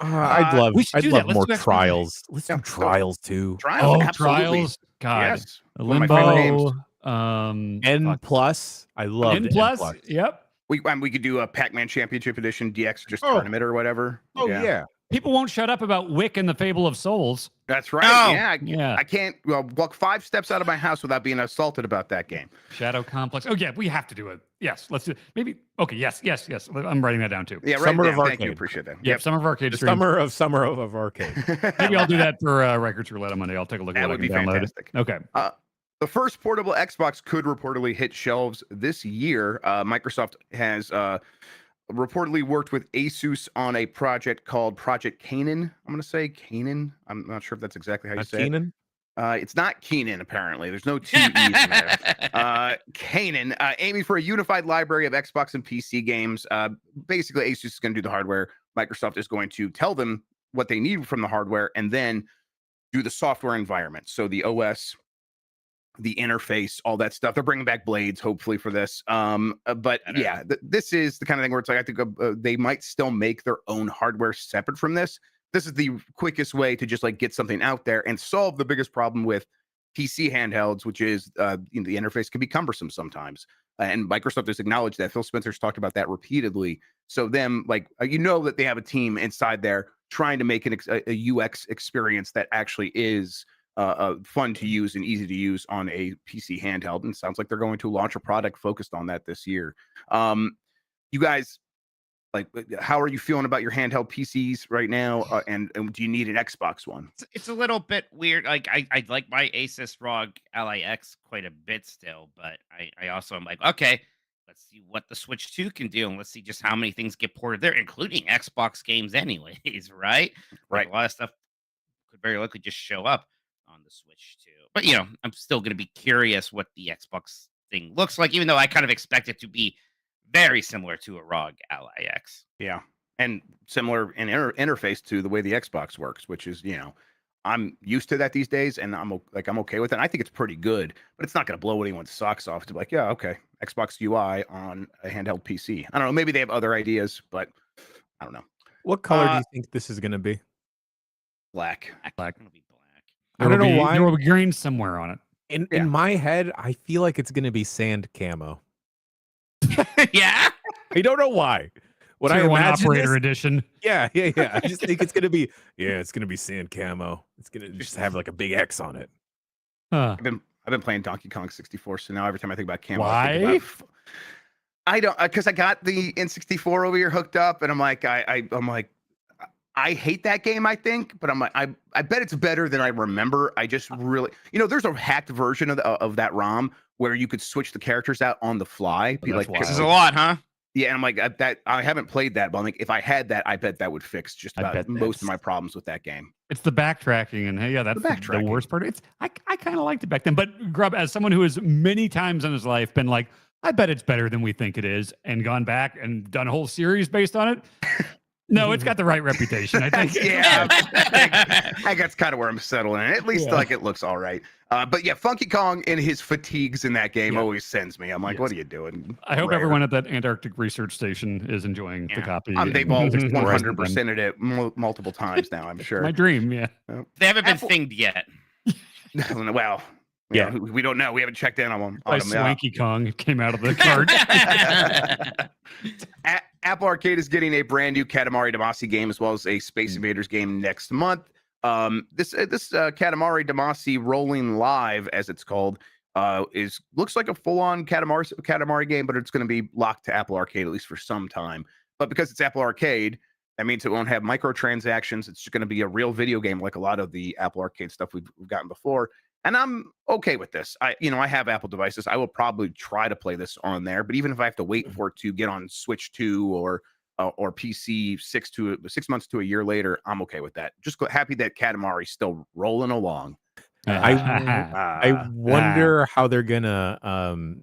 I'd love more Trials. Let's do Trials too. Trials. God. Yes. Limbo. N plus. I love N plus. Yep. We could do a Pac-Man Championship Edition DX just tournament or whatever. Oh yeah. People won't shut up about Wick and the Fable of Souls. That's right. Yeah. I can't walk 5 steps out of my house without being assaulted about that game. Shadow Complex. Oh yeah, we have to do it. Yes, let's do it. Maybe. Okay. Yes. I'm writing that down too. Yeah. Right. Summer of Arcade. Thank you. Appreciate that. Yep. Summer of Arcade. Summer of Arcade. Maybe I'll do that for Records Roulette on Monday. I'll take a look at what I can download. Fantastic. Okay. The first portable Xbox could reportedly hit shelves this year. Microsoft has reportedly worked with Asus on a project called Project Canaan. I'm going to say Canaan. I'm not sure if that's exactly how you say it. It's not Keenan, apparently. There's no two E's in there. Kanan, aiming for a unified library of Xbox and PC games. Basically, Asus is going to do the hardware. Microsoft is going to tell them what they need from the hardware and then do the software environment. So the OS, the interface, all that stuff. They're bringing back Blades, hopefully, for this. But yeah, this is the kind of thing where it's like, I think they might still make their own hardware separate from this. This is the quickest way to just like get something out there and solve the biggest problem with PC handhelds, which is the interface can be cumbersome sometimes. And Microsoft has acknowledged that. Phil Spencer's talked about that repeatedly. So them, like, that they have a team inside there trying to make a UX experience that actually is fun to use and easy to use on a PC handheld. And it sounds like they're going to launch a product focused on that this year. You guys, like, how are you feeling about your handheld PCs right now? And do you need an Xbox One? It's a little bit weird. Like I like my Asus ROG Ally X quite a bit still, but I also am like, okay, let's see what the Switch 2 can do, and let's see just how many things get ported there, including Xbox games anyways, right? Right. Like, a lot of stuff could very likely just show up on the Switch 2. But I'm still gonna be curious what the Xbox thing looks like, even though I kind of expect it to be very similar to a ROG Ally X. Yeah. And similar in interface to the way the Xbox works, which is, I'm used to that these days, and I'm okay with it. I think it's pretty good, but it's not going to blow anyone's socks off to be like, yeah, okay, Xbox UI on a handheld PC. I don't know. Maybe they have other ideas, but I don't know. What color do you think this is going to be? Black. Black. Gonna be black. I don't know why. There will be green somewhere on it. In my head, I feel like it's going to be sand camo. Yeah. I don't know why. When Tier I 1 imagine operator this, edition. yeah. I just think it's gonna be, it's gonna be sand camo. It's gonna just have like a big X on it. Huh. I've been playing Donkey Kong 64, so now every time I think about camo, Why? I don't, because I got the N64 over here hooked up, and I'm like, I'm like, I hate that game, I think, but I'm like, I bet it's better than I remember. I just really, there's a hacked version of that ROM where you could switch the characters out on the fly. Be like, This is a lot, huh? Yeah, and I'm like, I haven't played that, but I'm like, if I had that, I bet that would fix just about most of my problems with that game. It's the backtracking, and hey, yeah, that's the worst part. I kind of liked it back then, but Grub, as someone who has many times in his life been like, I bet it's better than we think it is, and gone back and done a whole series based on it. No, it's got the right reputation, I think. Yeah, I think that's kind of where I'm settling. At least like it looks all right. But yeah, Funky Kong and his fatigues in that game always sends me. I'm like, what are you doing? I hope everyone at that Antarctic research station is enjoying the copy. They've all 100%ed it multiple times now, I'm sure. My dream, yeah. They haven't been thinged yet. Well, we don't know. We haven't checked in on them. Swanky Kong came out of the cart. Apple Arcade is getting a brand new Katamari Damacy game as well as a Space Invaders game next month. This Katamari Damacy Rolling Live, as it's called, looks like a full-on Katamari game, but it's going to be locked to Apple Arcade at least for some time. But because it's Apple Arcade, that means it won't have microtransactions. It's just going to be a real video game like a lot of the Apple Arcade stuff we've gotten before. And I'm okay with this. I have Apple devices. I will probably try to play this on there. But even if I have to wait for it to get on Switch 2 or PC 6 months to a year later, I'm okay with that. Just happy that Katamari's still rolling along. I wonder how they're gonna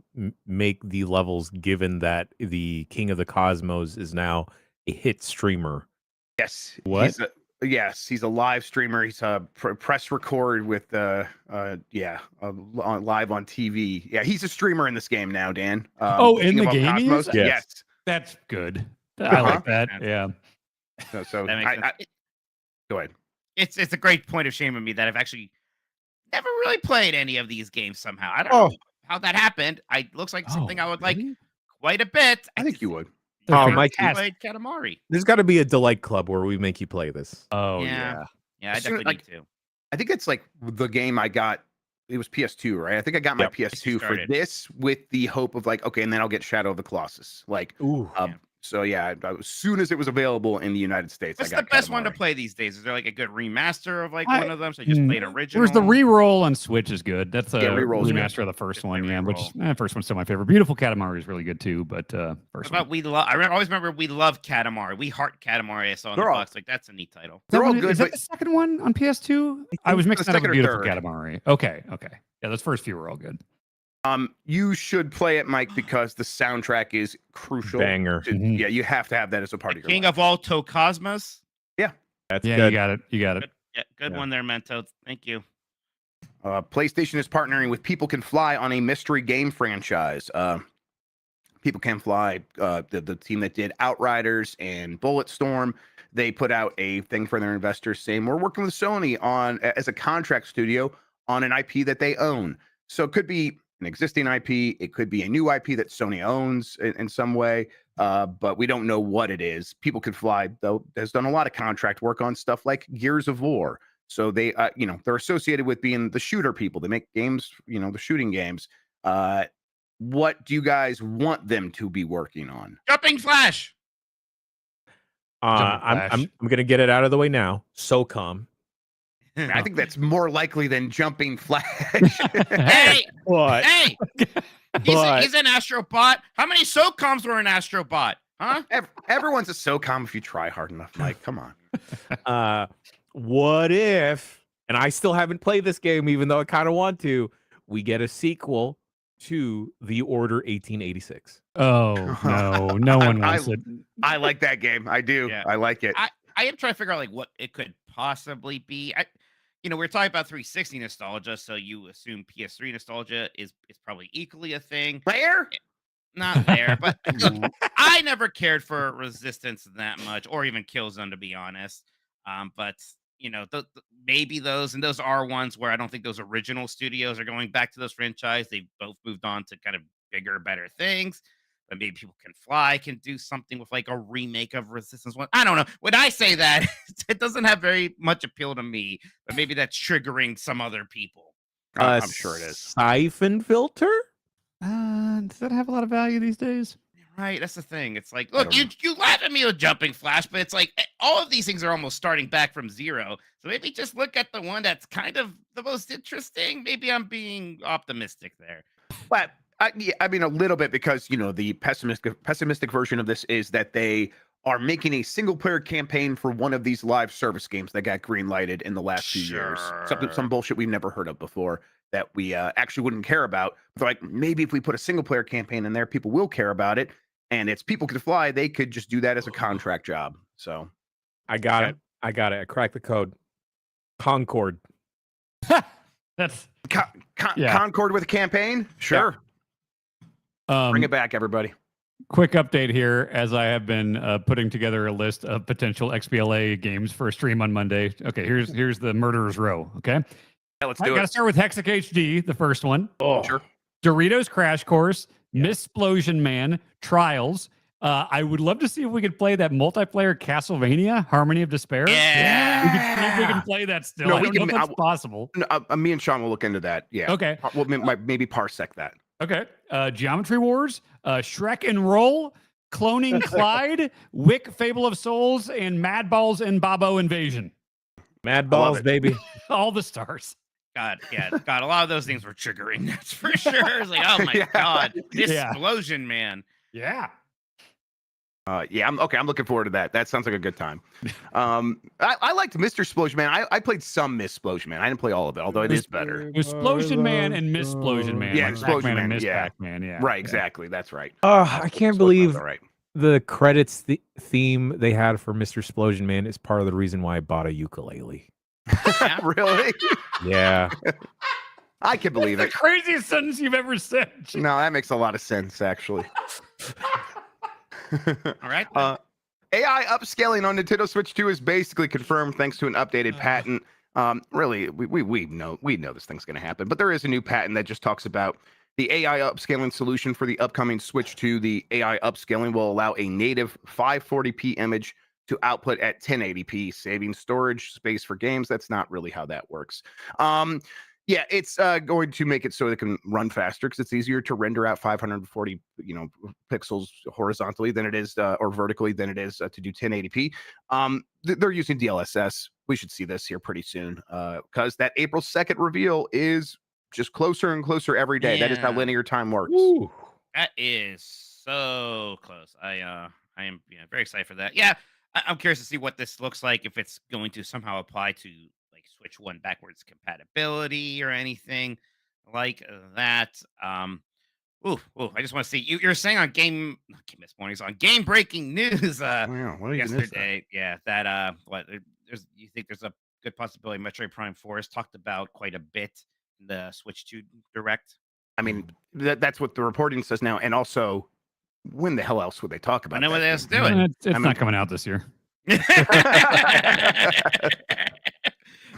make the levels, given that the King of the Cosmos is now a hit streamer. Yes. What? He's a live streamer. He's a press record with live on TV. Yeah, he's a streamer in this game now, Dan. In the game, Cosmos. Yes, that's good. I like that. Yeah. So that makes sense. Go ahead. It's a great point of shame of me that I've actually never really played any of these games somehow. I don't know how that happened. It looks like something I would like quite a bit. I think you would. Mike, played Katamari. There's got to be a Delight Club where we make you play this. Oh yeah, I definitely need to. I think it's like the game I got. It was PS2, right? I think I got my PS2 for this with the hope of like, okay, and then I'll get Shadow of the Colossus. Like, So yeah, as soon as it was available in the United States, What's I got the best one to Katamari. play these days? Is there like a good remaster of like I- one of them? So you just play an original. Where's the re-roll on Switch is good. That's a re-roll's good. remaster of the first Just play one, yeah. Which re-roll. first one's still my favorite. Beautiful Katamari is really good too, but What first about one. I always remember We Love Katamari. We Heart Katamari. I saw in the They're all- box. Like that's a neat title. They're all Is good, that but the second one on PS2? I was the mixing that up second with or Beautiful third. Katamari. Okay. Yeah, those first few were all good. You should play it, Mike, because the soundtrack is crucial. Banger. Mhm. Yeah, you have to have that as a part The of your King life. of all Cosmos. That's Yeah, good. you got it. Good, good Yeah. one there, Mento. Thank you. PlayStation is partnering with People Can Fly on a mystery game franchise. People Can Fly, the team that did Outriders and Bulletstorm, they put out a thing for their investors saying we're working with Sony on as a contract studio on an IP that they own. So it could be an existing IP, it could be a new IP that Sony owns in some way, but we don't know what it is. People Can Fly, though, has done a lot of contract work on stuff like Gears of War. So they, they're associated with being the shooter people. They make games, the shooting games. What do you guys want them to be working on? Jumping Flash. Jumping I'm Flash. gonna get it out of the way now. SOCOM. I think that's more likely than Jumping Flash. Hey, What? hey. But- He's an Astrobot. How many SOCOMs were an Astrobot? Huh? Everyone's a SOCOM if you try hard enough, Mike. Come on. What if? And I still haven't played this game, even though I kind of want to. We get a sequel to The Order 1886. Oh no one wants it. I like that game. I do. Yeah. I like it. I am trying to figure out like what it could possibly be. We're talking about 360 nostalgia, so you assume PS3 nostalgia is probably equally a thing. Player? Not there, but look, I never cared for Resistance that much, or even Killzone, to be honest. But maybe those are ones where I don't think those original studios are going back to those franchise. They both moved on to kind of bigger, better things. But maybe People Can Fly can do something with like a remake of Resistance 1. I don't know. When I say that, it doesn't have very much appeal to me, but maybe that's triggering some other people. I'm sure it is. Siphon filter? Does that have a lot of value these days? Right, that's the thing. It's like, I look, don't you laugh at me with Jumping Flash, but it's like all of these things are almost starting back from zero. So maybe just look at the one that's kind of the most interesting. Maybe I'm being optimistic there. But I mean, a little bit because, the pessimistic version of this is that they are making a single player campaign for one of these live service games that got green lighted in the last few years. Sure. Some bullshit we've never heard of before that we actually wouldn't care about. But like maybe if we put a single player campaign in there, people will care about it. And it's People Can Fly. They could just do that as a contract job. So I got Yeah. it. I cracked the code. Concord. That's Concord with a campaign. Sure. Bring it back, everybody. Quick update here as I have been putting together a list of potential XBLA games for a stream on Monday. Okay, here's the Murderer's Row. Okay, Yeah, let's I do got to it. start with Hexic HD, the first one. Oh, Sure. Doritos Crash Course, Missplosion Man, Trials. I would love to see if we could play that multiplayer Castlevania, Harmony of Despair. Yeah. We can see if we can play that still. No, I we don't know can- if that's possible. No, me and Sean will look into that. Yeah. Okay. We'll maybe parsec that. Okay. Geometry Wars, Shrek and Roll, Cloning Clyde, Wick Fable of Souls, and Mad Balls and Bobo Invasion. Mad love balls, it. baby. All the stars. God, a lot of those things were triggering. That's for sure. It's like, oh my Yeah. God, this Yeah. explosion, man. Yeah. I'm looking forward to that. That sounds like a good time. I liked Mr. Splosion Man. I played some Missplosion Man. I didn't play all of it, although it is better. Explosion Man and Missplosion Man. Yeah, like Explosion Pac-Man and Man, Miss yeah. Pac-Man. Yeah. Right, yeah. exactly. That's right. I can't Explosion believe Man's all right. the credits theme they had for Mr. Explosion Man is part of the reason why I bought a ukulele. Yeah. Really? Yeah. I can believe The it. craziest sentence you've ever said. No, that makes a lot of sense, actually. All right. AI upscaling on Nintendo Switch 2 is basically confirmed thanks to an updated patent. Really, we know this thing's going to happen, but there is a new patent that just talks about the AI upscaling solution for the upcoming Switch 2. The AI upscaling will allow a native 540p image to output at 1080p, saving storage space for games. That's not really how that works. Yeah, it's going to make it so it can run faster because it's easier to render out 540, pixels horizontally than it is, or vertically than it is to do 1080p. They're using DLSS. We should see this here pretty soon because that April 2nd reveal is just closer and closer every day. That is how Yeah. linear time works. Ooh. That is so close. I am very excited for that. Yeah, I'm curious to see what this looks like, if it's going to somehow apply to like Switch One backwards compatibility or anything like that. I just want to see you're saying on not Game This Morning's on game breaking news Oh, yeah, what even is that? yesterday. Yeah, that you think there's a good possibility Metroid Prime 4 is talked about quite a bit in the Switch 2 Direct. I mean, that's what the reporting says now. And also, when the hell else would they talk about I know what that else game? do it. It's not coming out this year.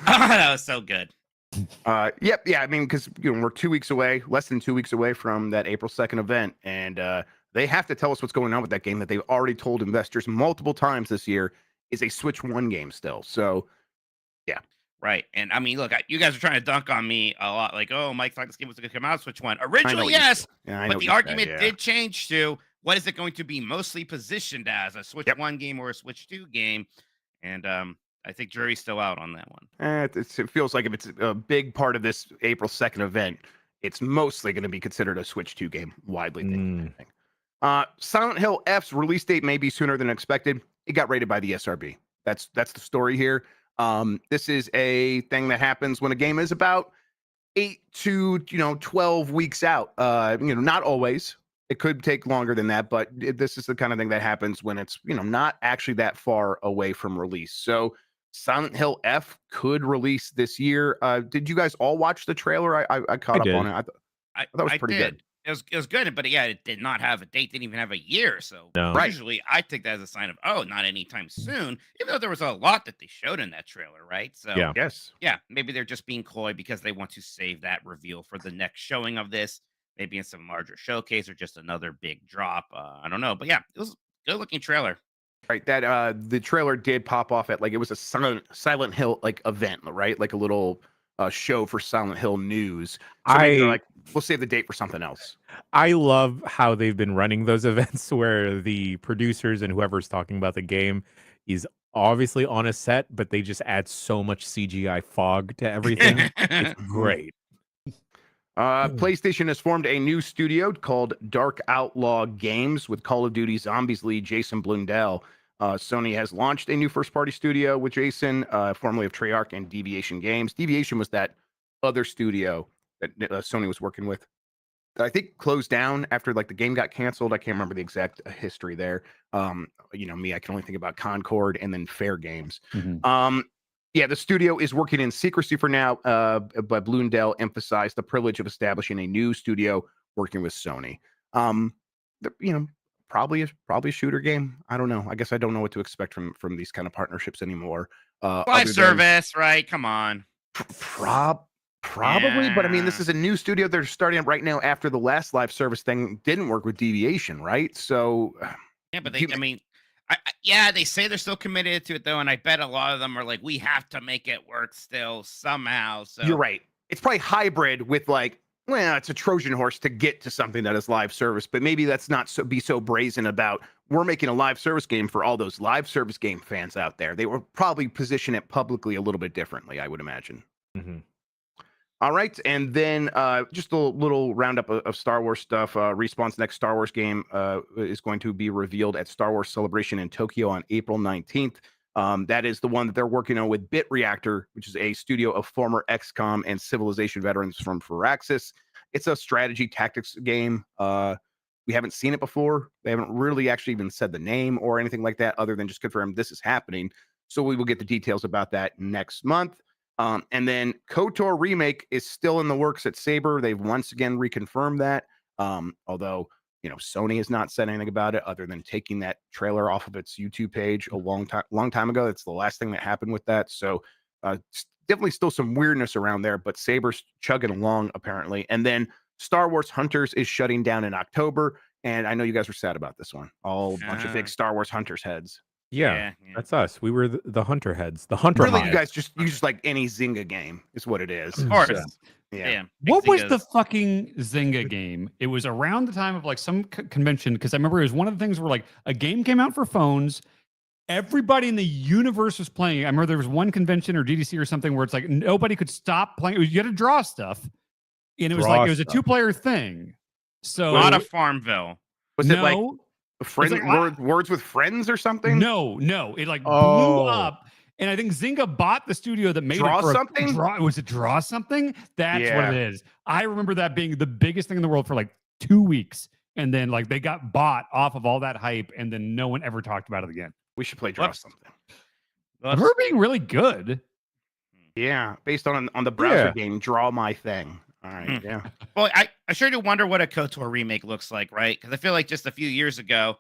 Oh, that was so good. Yep, yeah. I mean, because we're 2 weeks away, less than 2 weeks away from that April 2nd event, and they have to tell us what's going on with that game that they've already told investors multiple times this year is a Switch One game still. So, yeah, Right. And I mean, look, you guys are trying to dunk on me a lot. Like, oh, Mike thought this game was going to come out Switch One. I know Originally, what you yes, said. Yeah, I know but what the you said, argument yeah. did change to what is it going to be mostly positioned as, a Switch Yep. 1 game or a Switch 2 game? And I think jury's still out on that one. It feels like if it's a big part of this April 2nd event, it's mostly going to be considered a Switch 2 game, widely thinking. Silent Hill F's release date may be sooner than expected. It got rated by the SRB. That's the story here. This is a thing that happens when a game is about 8 to 12 weeks out. Not always. It could take longer than that, but this is the kind of thing that happens when it's not actually that far away from release. So Silent Hill F could release this year. Did you guys all watch the trailer? I caught up on it. I thought it was pretty good. It was good, but yeah, it did not have a date, didn't even have a year. So No. Right. usually I take that as a sign of, not anytime soon, even though there was a lot that they showed in that trailer, right? So Yeah. Yes. yeah, maybe they're just being coy because they want to save that reveal for the next showing of this, maybe in some larger showcase or just another big drop. I don't know. But yeah, it was a good looking trailer. Right. That the trailer did pop off at it was a Silent Hill event, right? Like a little show for Silent Hill news. So maybe they're like, we'll save the date for something else. I love how they've been running those events where the producers and whoever's talking about the game is obviously on a set, but they just add so much CGI fog to everything. It's great. PlayStation has formed a new studio called Dark Outlaw Games with Call of Duty Zombies lead Jason Blundell. Sony has launched a new first-party studio with Jason, formerly of Treyarch and Deviation Games. Deviation was that other studio that Sony was working with that I think closed down after the game got canceled. I can't remember the exact history there. Me, I can only think about Concord and then Fair Games. Yeah, the studio is working in secrecy for now, but Blundell emphasized the privilege of establishing a new studio working with Sony. Probably a shooter game. I don't know. I guess I don't know what to expect from these kind of partnerships anymore. Live service, right? Come on. Probably, but I mean, this Yeah. is a new studio they're starting up right now after the last live service thing didn't work with Deviation, right? So Yeah, but they say they're still committed to it though, and I bet a lot of them are like, we have to make it work still somehow. So you're right. It's probably hybrid with it's a Trojan horse to get to something that is live service, but maybe that's not so brazen about we're making a live service game for all those live service game fans out there. They will probably position it publicly a little bit differently, I would imagine. All right, and then just a little roundup of Star Wars stuff. Respawn's next Star Wars game is going to be revealed at Star Wars Celebration in Tokyo on April 19th. That is the one that they're working on with Bit Reactor, which is a studio of former XCOM and Civilization veterans from Firaxis. It's a strategy tactics game. We haven't seen it before. They haven't really actually even said the name or anything like that, other than just confirm this is happening. So we will get the details about that next month. And then KOTOR remake is still in the works at Saber. They've once again reconfirmed that. Although Sony has not said anything about it other than taking that trailer off of its YouTube page a long time ago. That's the last thing that happened with that. So definitely still some weirdness around there, but Saber's chugging along apparently. And then Star Wars Hunters is shutting down in October. And I know you guys were sad about this one. A bunch of big Star Wars Hunters heads. Yeah, that's us. We were the hunter heads, the hunter Really, hive. you just like any Zynga game is what it is. Of course. So, Yeah. Damn. What was Zynga's- the fucking Zynga game? It was around the time of like some convention because I remember it was one of the things where like a game came out for phones. Everybody in the universe was playing. I remember there was one convention or GDC or something where it's like nobody could stop playing. You had to draw stuff, and it was like it was a 2-player thing. So Not a Farmville. Was it like friend like, words with friends or something? No, it like blew up. And I think Zynga bought the studio that made Draw it for something. Was it Draw Something? That's what Yeah. it is. I remember that being the biggest thing in the world for like 2 weeks, and then like they got bought off of all that hype, and then no one ever talked about it again. We should play Draw Whoops. Something. I remember being really good. Yeah, based on the browser game, Draw My Thing. All right, yeah. Well, I sure do wonder what a KOTOR remake looks like, right? Because I feel like just a few years ago,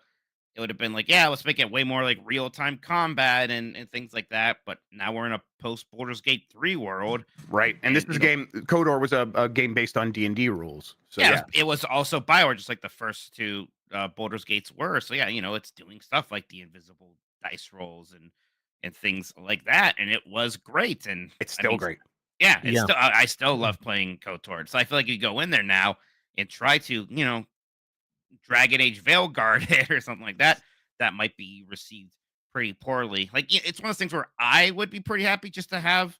it would have been like, yeah, let's make it way more like real-time combat and things like that. But now we're in a post-Baldur's Gate 3 world. Right, and this was a game. KOTOR was a game based on D&D rules. So Yeah, it was also Bioware, just like the first two Baldur's Gates were. So yeah, it's doing stuff like the invisible dice rolls and things like that, and it was great. And it's still great. Yeah, I still love playing KOTOR. So I feel like you go in there now and try to, Dragon Age Veilguard it or something like that. That might be received pretty poorly. Like it's one of those things where I would be pretty happy just to have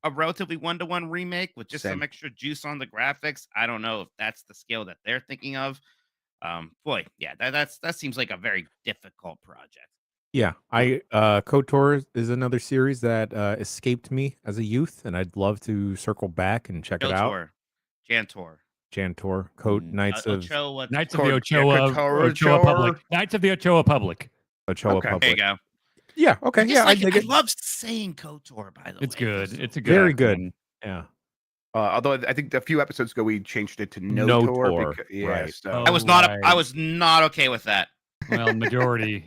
a relatively 1-to-1 remake with just some extra juice on the graphics. I don't know if that's the scale that they're thinking of. Boy, yeah, that seems like a very difficult project. Yeah, KOTOR is another series that escaped me as a youth, and I'd love to circle back and check it out. Jantor. Knights of Ochoa. Knights of the Ochoa Public. Knights of the Ochoa Public. Public. There you go. Yeah, okay. Yeah, I love saying KOTOR, by the way. It's good. It's a good very acronym. good. Yeah. Although I think a few episodes ago we changed it to NOTOR. Right. So. I was not okay with that. Well, majority,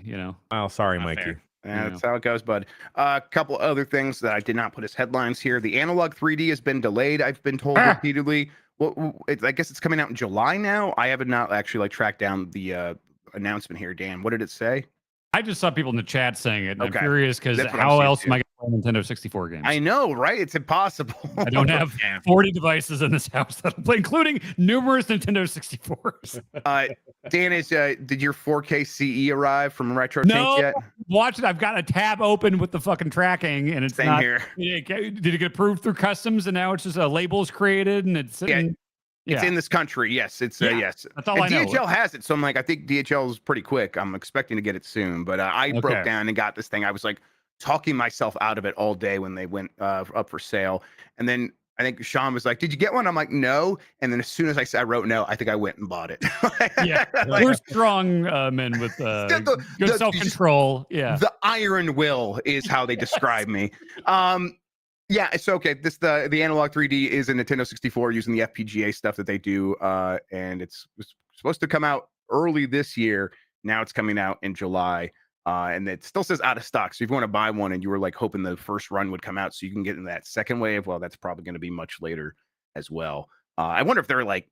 Oh, sorry, Not Mikey. fair. Yeah, that's how it goes, bud. A couple other things that I did not put as headlines here. The Analog 3D has been delayed. I've been told repeatedly. Well, I guess it's coming out in July now. I have not actually tracked down the announcement here. Dan, what did it say? I just saw people in the chat saying it. And Okay. I'm curious because That's what how I'm else seeing, am I going to play Nintendo 64 games? I know, right? It's impossible. I don't have 40 devices in this house that I'll play, including numerous Nintendo 64s. Dan, did your 4K CE arrive from Retro No, yet? watch it. I've got a tab open with the fucking tracking, and it's Same not. here. Did it get approved through customs, and now it's just a label's created, and it's sitting. It's in this country. Yes, it's yes. That's all I know. DHL has it, so I'm like, I think DHL is pretty quick. I'm expecting to get it soon, but I broke down and got this thing. I was like talking myself out of it all day when they went up for sale, and then I think Sean was like, "Did you get one?" I'm like, "No," and then as soon as I wrote no, I think I went and bought it. Yeah, we're strong men with good self-control. Yeah, the iron will is how they describe me. Yeah, it's okay. The Analog 3D is a Nintendo 64 using the FPGA stuff that they do, and it's supposed to come out early this year. Now it's coming out in July, and it still says out of stock. So if you want to buy one and you were like hoping the first run would come out so you can get in that second wave, well, that's probably going to be much later as well. I wonder if they're like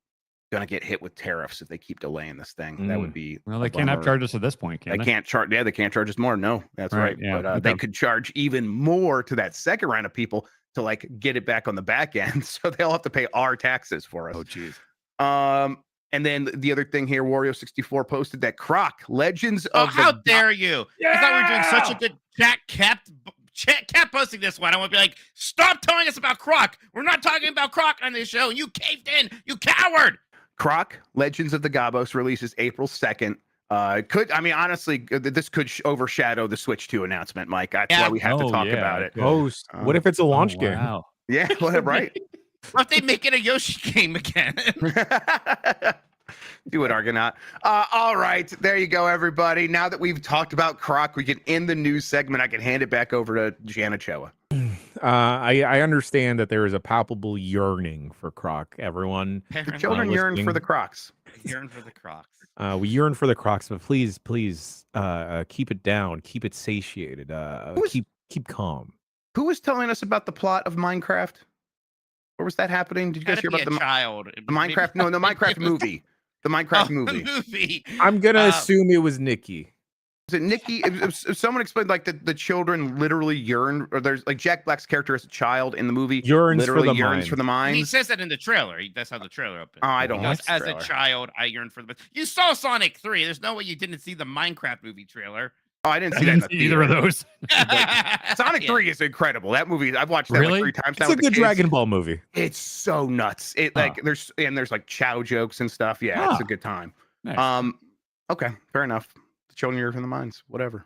going to get hit with tariffs if they keep delaying this thing. That would be well. They can't have charges at this point. Can they? Can't charge. Yeah, they can't charge us more. No, that's right. Yeah, But they could charge even more to that second round of people to like get it back on the back end. So they'll have to pay our taxes for us. Oh, geez. And then the other thing here, Wario64 posted that Croc Legends of how dare you? I thought we were doing such a good chat kept posting this one. I want to be like, stop telling us about Croc. We're not talking about Croc on this show. You caved in, you coward. Croc Legends of the Gabos releases April 2nd. Honestly, this could overshadow the Switch 2 announcement, Mike. That's why we have to talk about it. Host. What if it's a launch game? Wow. Yeah, right. What if they make it a Yoshi game again? Do it, Argonaut. All right, there you go, everybody. Now that we've talked about Croc, we can end the news segment. I can hand it back over to Jana Choa. I understand that there is a palpable yearning for Croc. Everyone, the children yearn for the Crocs. Yearn for the Crocs. We yearn for the Crocs, but please, keep it down, keep it satiated, keep calm. Who was telling us about the plot of Minecraft? Where was that happening? Did you guys hear about the Minecraft? No, the Minecraft movie. The Minecraft movie. The movie. I'm gonna assume it was Nikki. Is it Nikki? If someone explained like the children literally yearn, or there's like Jack Black's character as a child in the movie Yearns for literally the yearns mines. for the He mines. says that in the trailer. That's how the trailer opens. Oh, I He don't goes, watch the as trailer. a child, I yearned for the. You saw Sonic 3. There's no way you didn't see the Minecraft movie trailer. Oh, I didn't I see that in didn't the see either of theater. those. Sonic Yeah. 3 is incredible. That movie, I've watched that like Really? 3 times now It's a with the good kids. Dragon Ball movie. It's so nuts. It Huh. like there's like Chow jokes and stuff. Yeah, it's Huh. a good time. Nice. Okay, fair enough. The children yearn for the mines. Whatever.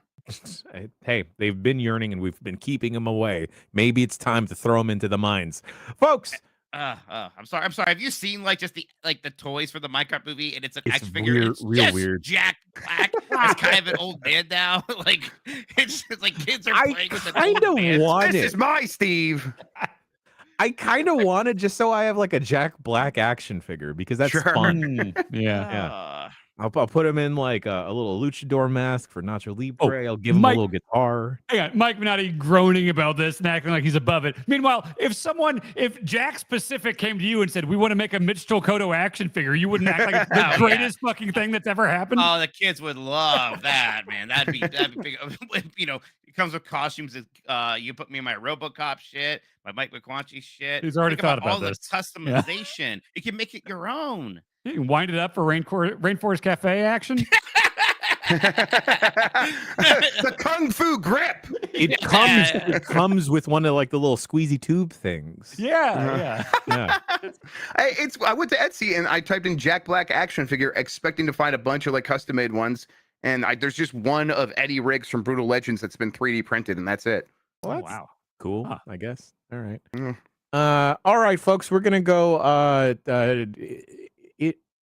Hey, they've been yearning and we've been keeping them away. Maybe it's time to throw them into the mines, folks. I'm sorry. Have you seen like just the toys for the Minecraft movie? And it's an It's action figure. weird, It's real just weird. Jack Black is kind of an old man now. Like it's like kids are I playing with an kind old of man. want This it. is my Steve. I kind of want it just so I have like a Jack Black action figure because that's Sure. fun. Yeah. Uh, I'll put him in like a little luchador mask for Nacho Libre. I'll give him Mike- a little guitar. Hang on, Mike Minotti groaning about this and acting like he's above it. Meanwhile, if Jack Pacific came to you and said, "We want to make a Mitch Tolkoto action figure," you wouldn't act like it's the Oh, yeah. greatest fucking thing that's ever happened. Oh, the kids would love that, man. That'd be big. You know, it comes with costumes. You put me in my RoboCop shit, my Mike McQuanchy shit. He's already Think thought about all this. the customization. You can make it your own. You can wind it up for Rainforest Cafe action. The Kung Fu grip. It comes with one of like the little squeezy tube things. Yeah. Yeah. I went to Etsy and I typed in Jack Black action figure, expecting to find a bunch of like custom made ones. And there's just one of Eddie Riggs from Brutal Legends that's been 3D printed, and that's it. Oh, What? wow. Cool, Huh. I guess. All right. Mm. All right, folks, we're gonna go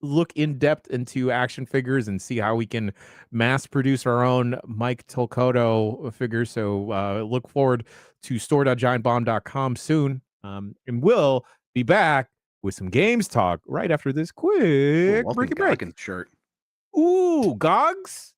look in depth into action figures and see how we can mass produce our own Mike Tolkoto figures. So look forward to store.giantbomb.com soon. And we'll be back with some games talk right after this quick breaky break. Shirt. Ooh, Gogs.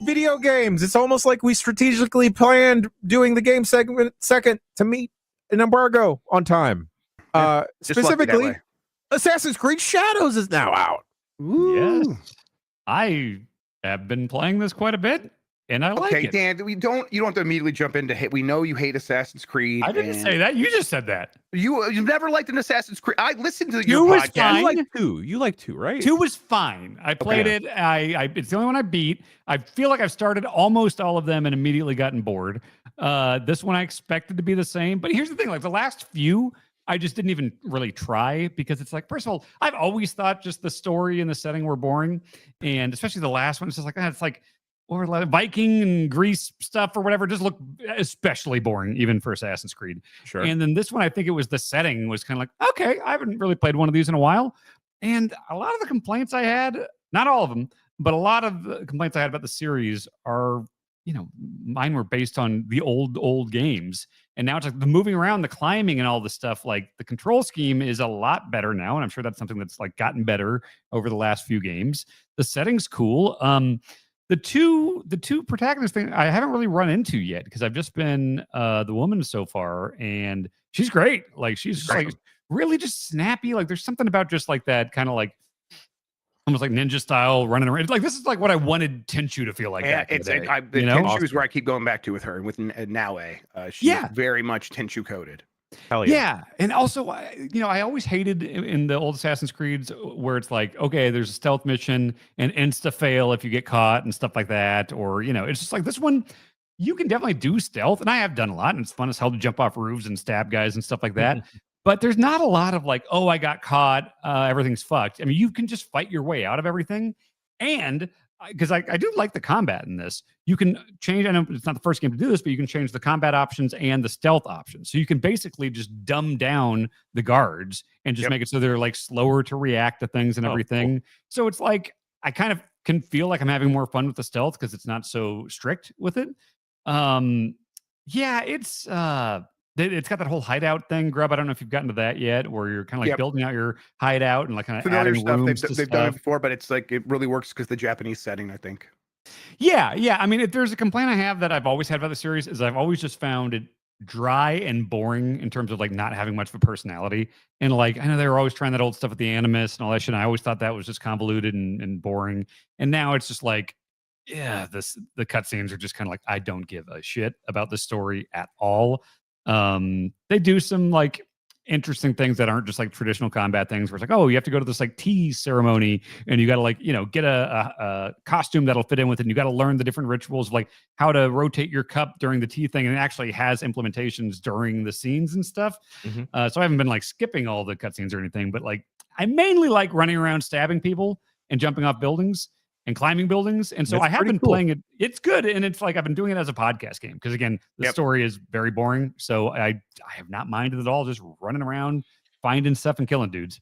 Video games. It's almost like we strategically planned doing the game segment second to meet an embargo on time. Yeah, just lucky that Specifically, way. Assassin's Creed Shadows is now out. Yes. Ooh. I have been playing this quite a bit, and I like Okay, it. Dan, you don't have to immediately jump into hate. We know you hate Assassin's Creed. I didn't and say that. You just said that. you've never liked an Assassin's Creed. I listened to Two your was podcast. fine. You like two, right? 2 was fine. I played it. It's the only one I beat. I feel like I've started almost all of them and immediately gotten bored. This one I expected to be the same. But here's the thing: like the last few, I just didn't even really try because it's like, first of all, I've always thought just the story and the setting were boring, and especially the last one, it's just like it's like or like Viking and Greece stuff or whatever. Just look especially boring, even for Assassin's Creed. Sure. And then this one, I think it was the setting was kind of like, okay, I haven't really played one of these in a while. And a lot of the complaints I had, not all of them, but a lot of the complaints I had about the series are, mine were based on the old games. And now it's like the moving around, the climbing and all this stuff, like the control scheme is a lot better now. And I'm sure that's something that's like gotten better over the last few games. The setting's cool. The two protagonists thing I haven't really run into yet because I've just been the woman so far, and she's great. Like she's just like really just snappy. Like there's something about just like that kind of like almost like ninja style running around. Like this is like what I wanted Tenchu to feel like. Yeah, back in the day, Tenchu is where I keep going back to with her with Naue. She's Yeah. very much Tenchu coded. Hell Yeah, and also, I always hated in the old Assassin's Creeds where it's like, okay, there's a stealth mission and insta fail if you get caught and stuff like that, or it's just like this one. You can definitely do stealth, and I have done a lot, and it's fun as hell to jump off roofs and stab guys and stuff like that. But there's not a lot of like, oh, I got caught, everything's fucked. I mean, you can just fight your way out of everything, and because I do like the combat in this. You can change, I know it's not the first game to do this, but you can change the combat options and the stealth options. So you can basically just dumb down the guards and just make it so they're like slower to react to things and everything. Cool. So it's like, I kind of can feel like I'm having more fun with the stealth because it's not so strict with it. Yeah, it's got that whole hideout thing, Grub. I don't know if you've gotten to that yet, where you're kind of like building out your hideout and like kind of familiar adding stuff. rooms They've done it before, but it's like it really works because the Japanese setting, I think. Yeah. I mean, if there's a complaint I have that I've always had about the series is I've always just found it dry and boring in terms of like not having much of a personality. And like I know they were always trying that old stuff with the Animus and all that shit. And I always thought that was just convoluted and boring. And now it's just like, yeah, the cutscenes are just kind of like I don't give a shit about the story at all. They do some like interesting things that aren't just like traditional combat things where it's like, oh, you have to go to this like tea ceremony and you got to like, get a costume that'll fit in with it. And you got to learn the different rituals of like how to rotate your cup during the tea thing. And it actually has implementations during the scenes and stuff. So I haven't been like skipping all the cutscenes or anything, but like I mainly like running around stabbing people and jumping off buildings and climbing buildings. And so I have been playing it. It's good. And it's like, I've been doing it as a podcast game. Cause again, the story is very boring. So I have not minded at all. Just running around, finding stuff and killing dudes.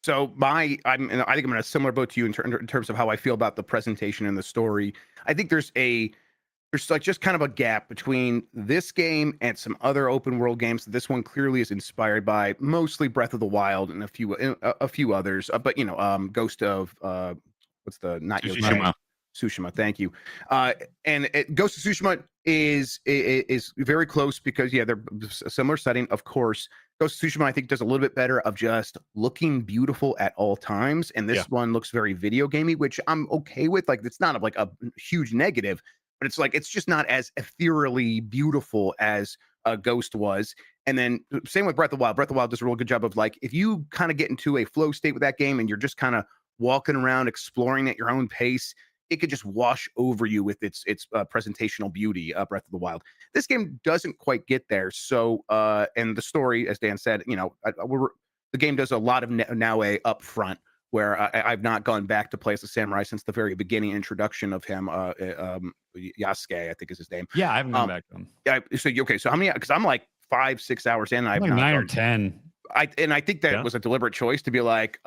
So I think I'm in a similar boat to you in terms of how I feel about the presentation and the story. I think there's like just kind of a gap between this game and some other open world games. This one clearly is inspired by mostly Breath of the Wild and a few others. But Ghost of what's the not Tsushima. Thank you. And Ghost of Tsushima is very close because they're a similar setting, of course. Ghost of Tsushima, I think, does a little bit better of just looking beautiful at all times, and this one looks very video gamey, which I'm okay with. Like, it's not like a huge negative, but it's like it's just not as ethereally beautiful as Ghost was. And then same with Breath of the Wild. Breath of the Wild does a real good job of like if you kind of get into a flow state with that game and you're just kind of walking around exploring at your own pace, it could just wash over you with its presentational beauty. Breath of the Wild. This game doesn't quite get there. So and the story, as Dan said, the game does a lot of Naue up front, where I've not gone back to play as a samurai since the very beginning introduction of him. Yasuke, I think is his name. Yeah, I haven't gone back to him. Yeah. So how many? Because I'm like 5-6 hours in. Like 9 or 10. I think that was a deliberate choice to be like,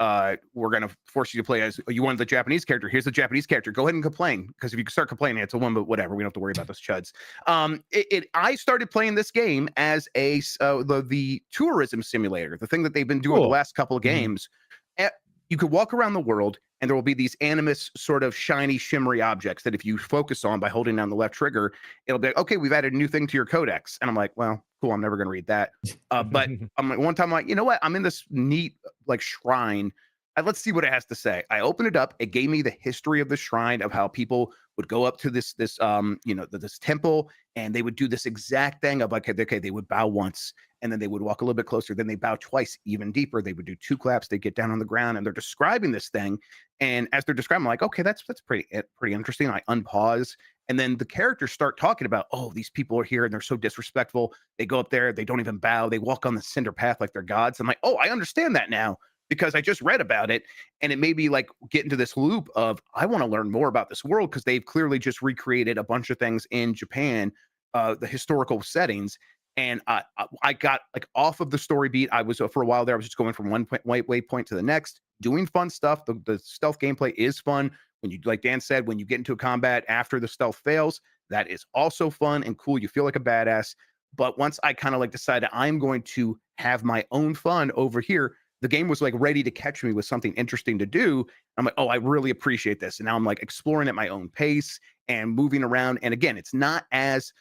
we're gonna force you to play as you wanted the Japanese character. Here's the Japanese character. Go ahead and complain, because if you start complaining, it's a one, but whatever. We don't have to worry about those chuds. I started playing this game as the tourism simulator, the thing that they've been doing the last couple of games. You could walk around the world, and there will be these animus sort of shiny, shimmery objects that if you focus on by holding down the left trigger, it'll be like, okay, we've added a new thing to your codex. And I'm like, well, cool, I'm never going to read that. But I'm like, one time, I'm like, you know what? I'm in this neat like shrine. Let's see what it has to say. I opened it up. It gave me the history of the shrine, of how people would go up to this temple, and they would do this exact thing of like, okay, they would bow once, and then they would walk a little bit closer. Then they bow twice, even deeper. They would do 2 claps. They get down on the ground, and they're describing this thing. And as they're describing, I'm like, okay, that's pretty interesting. I unpause, and then the characters start talking about, oh, these people are here and they're so disrespectful. They go up there, they don't even bow. They walk on the cinder path like they're gods. I'm like, oh, I understand that now, because I just read about it, and it made me like get into this loop of, I want to learn more about this world, because they've clearly just recreated a bunch of things in Japan, the historical settings. And I got like off of the story beat. I was for a while there, I was just going from one waypoint to the next, doing fun stuff. The stealth gameplay is fun. When you, like Dan said, when you get into a combat after the stealth fails, that is also fun and cool. You feel like a badass. But once I kind of like decided I'm going to have my own fun over here, the game was like ready to catch me with something interesting to do. I'm like, oh, I really appreciate this. And now I'm like exploring at my own pace and moving around. And again, it's not as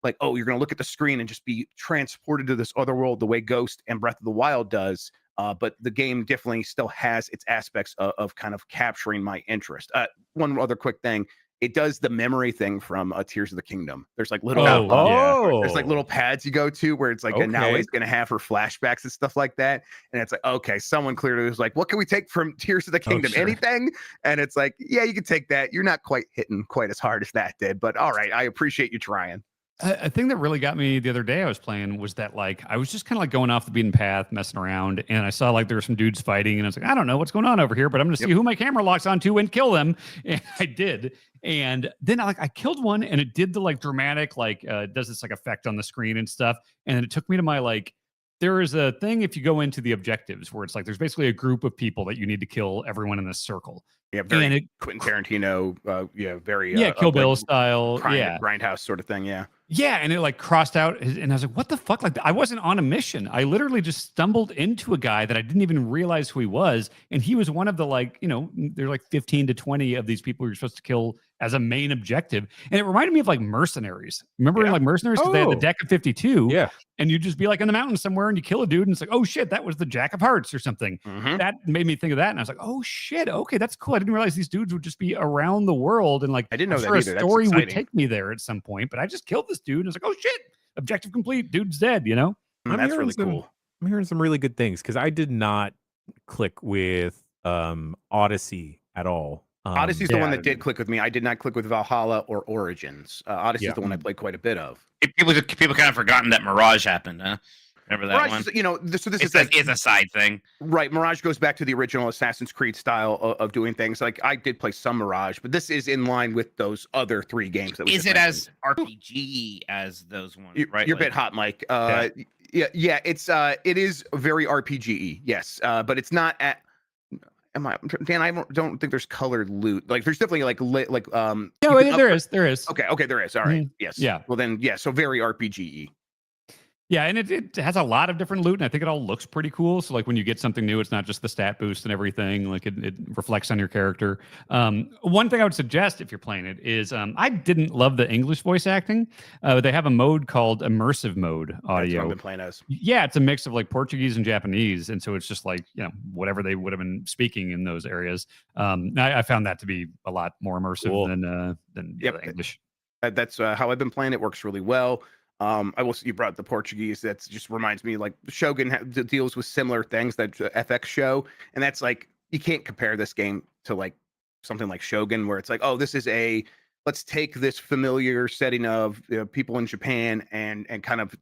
like, oh, you're going to look at the screen and just be transported to this other world the way Ghost and Breath of the Wild does. But the game definitely still has its aspects of kind of capturing my interest. One other quick thing. It does the memory thing from Tears of the Kingdom. There's like little there's like little pads you go to where it's like, and now he's going to have her flashbacks and stuff like that. And it's like, okay, someone clearly was like, what can we take from Tears of the Kingdom? Sure. Anything? And it's like, yeah, you can take that. You're not quite hitting quite as hard as that did, but all right, I appreciate you trying. A thing that really got me the other day I was playing was that like I was just kind of like going off the beaten path, messing around, and I saw like there were some dudes fighting, and I was like, I don't know what's going on over here, but I'm gonna see who my camera locks onto and kill them. And I did. And then I killed one, and it did the like dramatic like does this like effect on the screen and stuff. And then it took me to my like, there is a thing if you go into the objectives where it's like there's basically a group of people that you need to kill everyone in this circle. Yeah, very Quentin Tarantino, very Kill Bill style, grindhouse sort of thing, Yeah, and it like crossed out, and I was like, what the fuck? Like, I wasn't on a mission. I literally just stumbled into a guy that I didn't even realize who he was. And he was one of the like, there's like 15 to 20 of these people you're supposed to kill as a main objective. And it reminded me of like Mercenaries. Remember in like Mercenaries? Because they had the deck of 52. Yeah. And you just be like in the mountains somewhere and you kill a dude and it's like, oh shit, that was the Jack of Hearts or something. Mm-hmm. That made me think of that. And I was like, oh shit, okay, that's cool. I didn't realize these dudes would just be around the world. And like, I didn't know that either. A story would take me there at some point, but I just killed this dude. And I was like, oh shit, objective complete. Dude's dead, That's really cool. I'm hearing some really good things because I did not click with Odyssey at all. Odyssey's the one that did click with me. I did not click with Valhalla or Origins. Odyssey's the one I played quite a bit of. People kind of forgotten that Mirage happened, huh? Remember that Mirage one? Is, so this is a side thing. Right. Mirage goes back to the original Assassin's Creed style of doing things. Like I did play some Mirage, but this is in line with those other 3 games that we Is it mentioned. as RPG as those ones? Right. You're a bit hot, Mike. Yeah. It is very RPG-y, yes. But it's not at. Dan, I don't think there's colored loot. Like there's definitely there is. Okay, there is. All right. Yes. Yeah. Well then, yeah. So very RPG-y. Yeah, and it has a lot of different loot, and I think it all looks pretty cool. So like when you get something new, it's not just the stat boost and everything. Like it reflects on your character. One thing I would suggest if you're playing it is I didn't love the English voice acting. They have a mode called immersive mode audio. That's what I've been playing as. Yeah, it's a mix of like Portuguese and Japanese, and so it's just like whatever they would have been speaking in those areas. I found that to be a lot more immersive than the English. That's how I've been playing. It works really well. I will. You brought the Portuguese. That just reminds me, like Shogun deals with similar things that FX show, and that's like you can't compare this game to like something like Shogun, where it's like, oh, this is let's take this familiar setting of people in Japan and kind of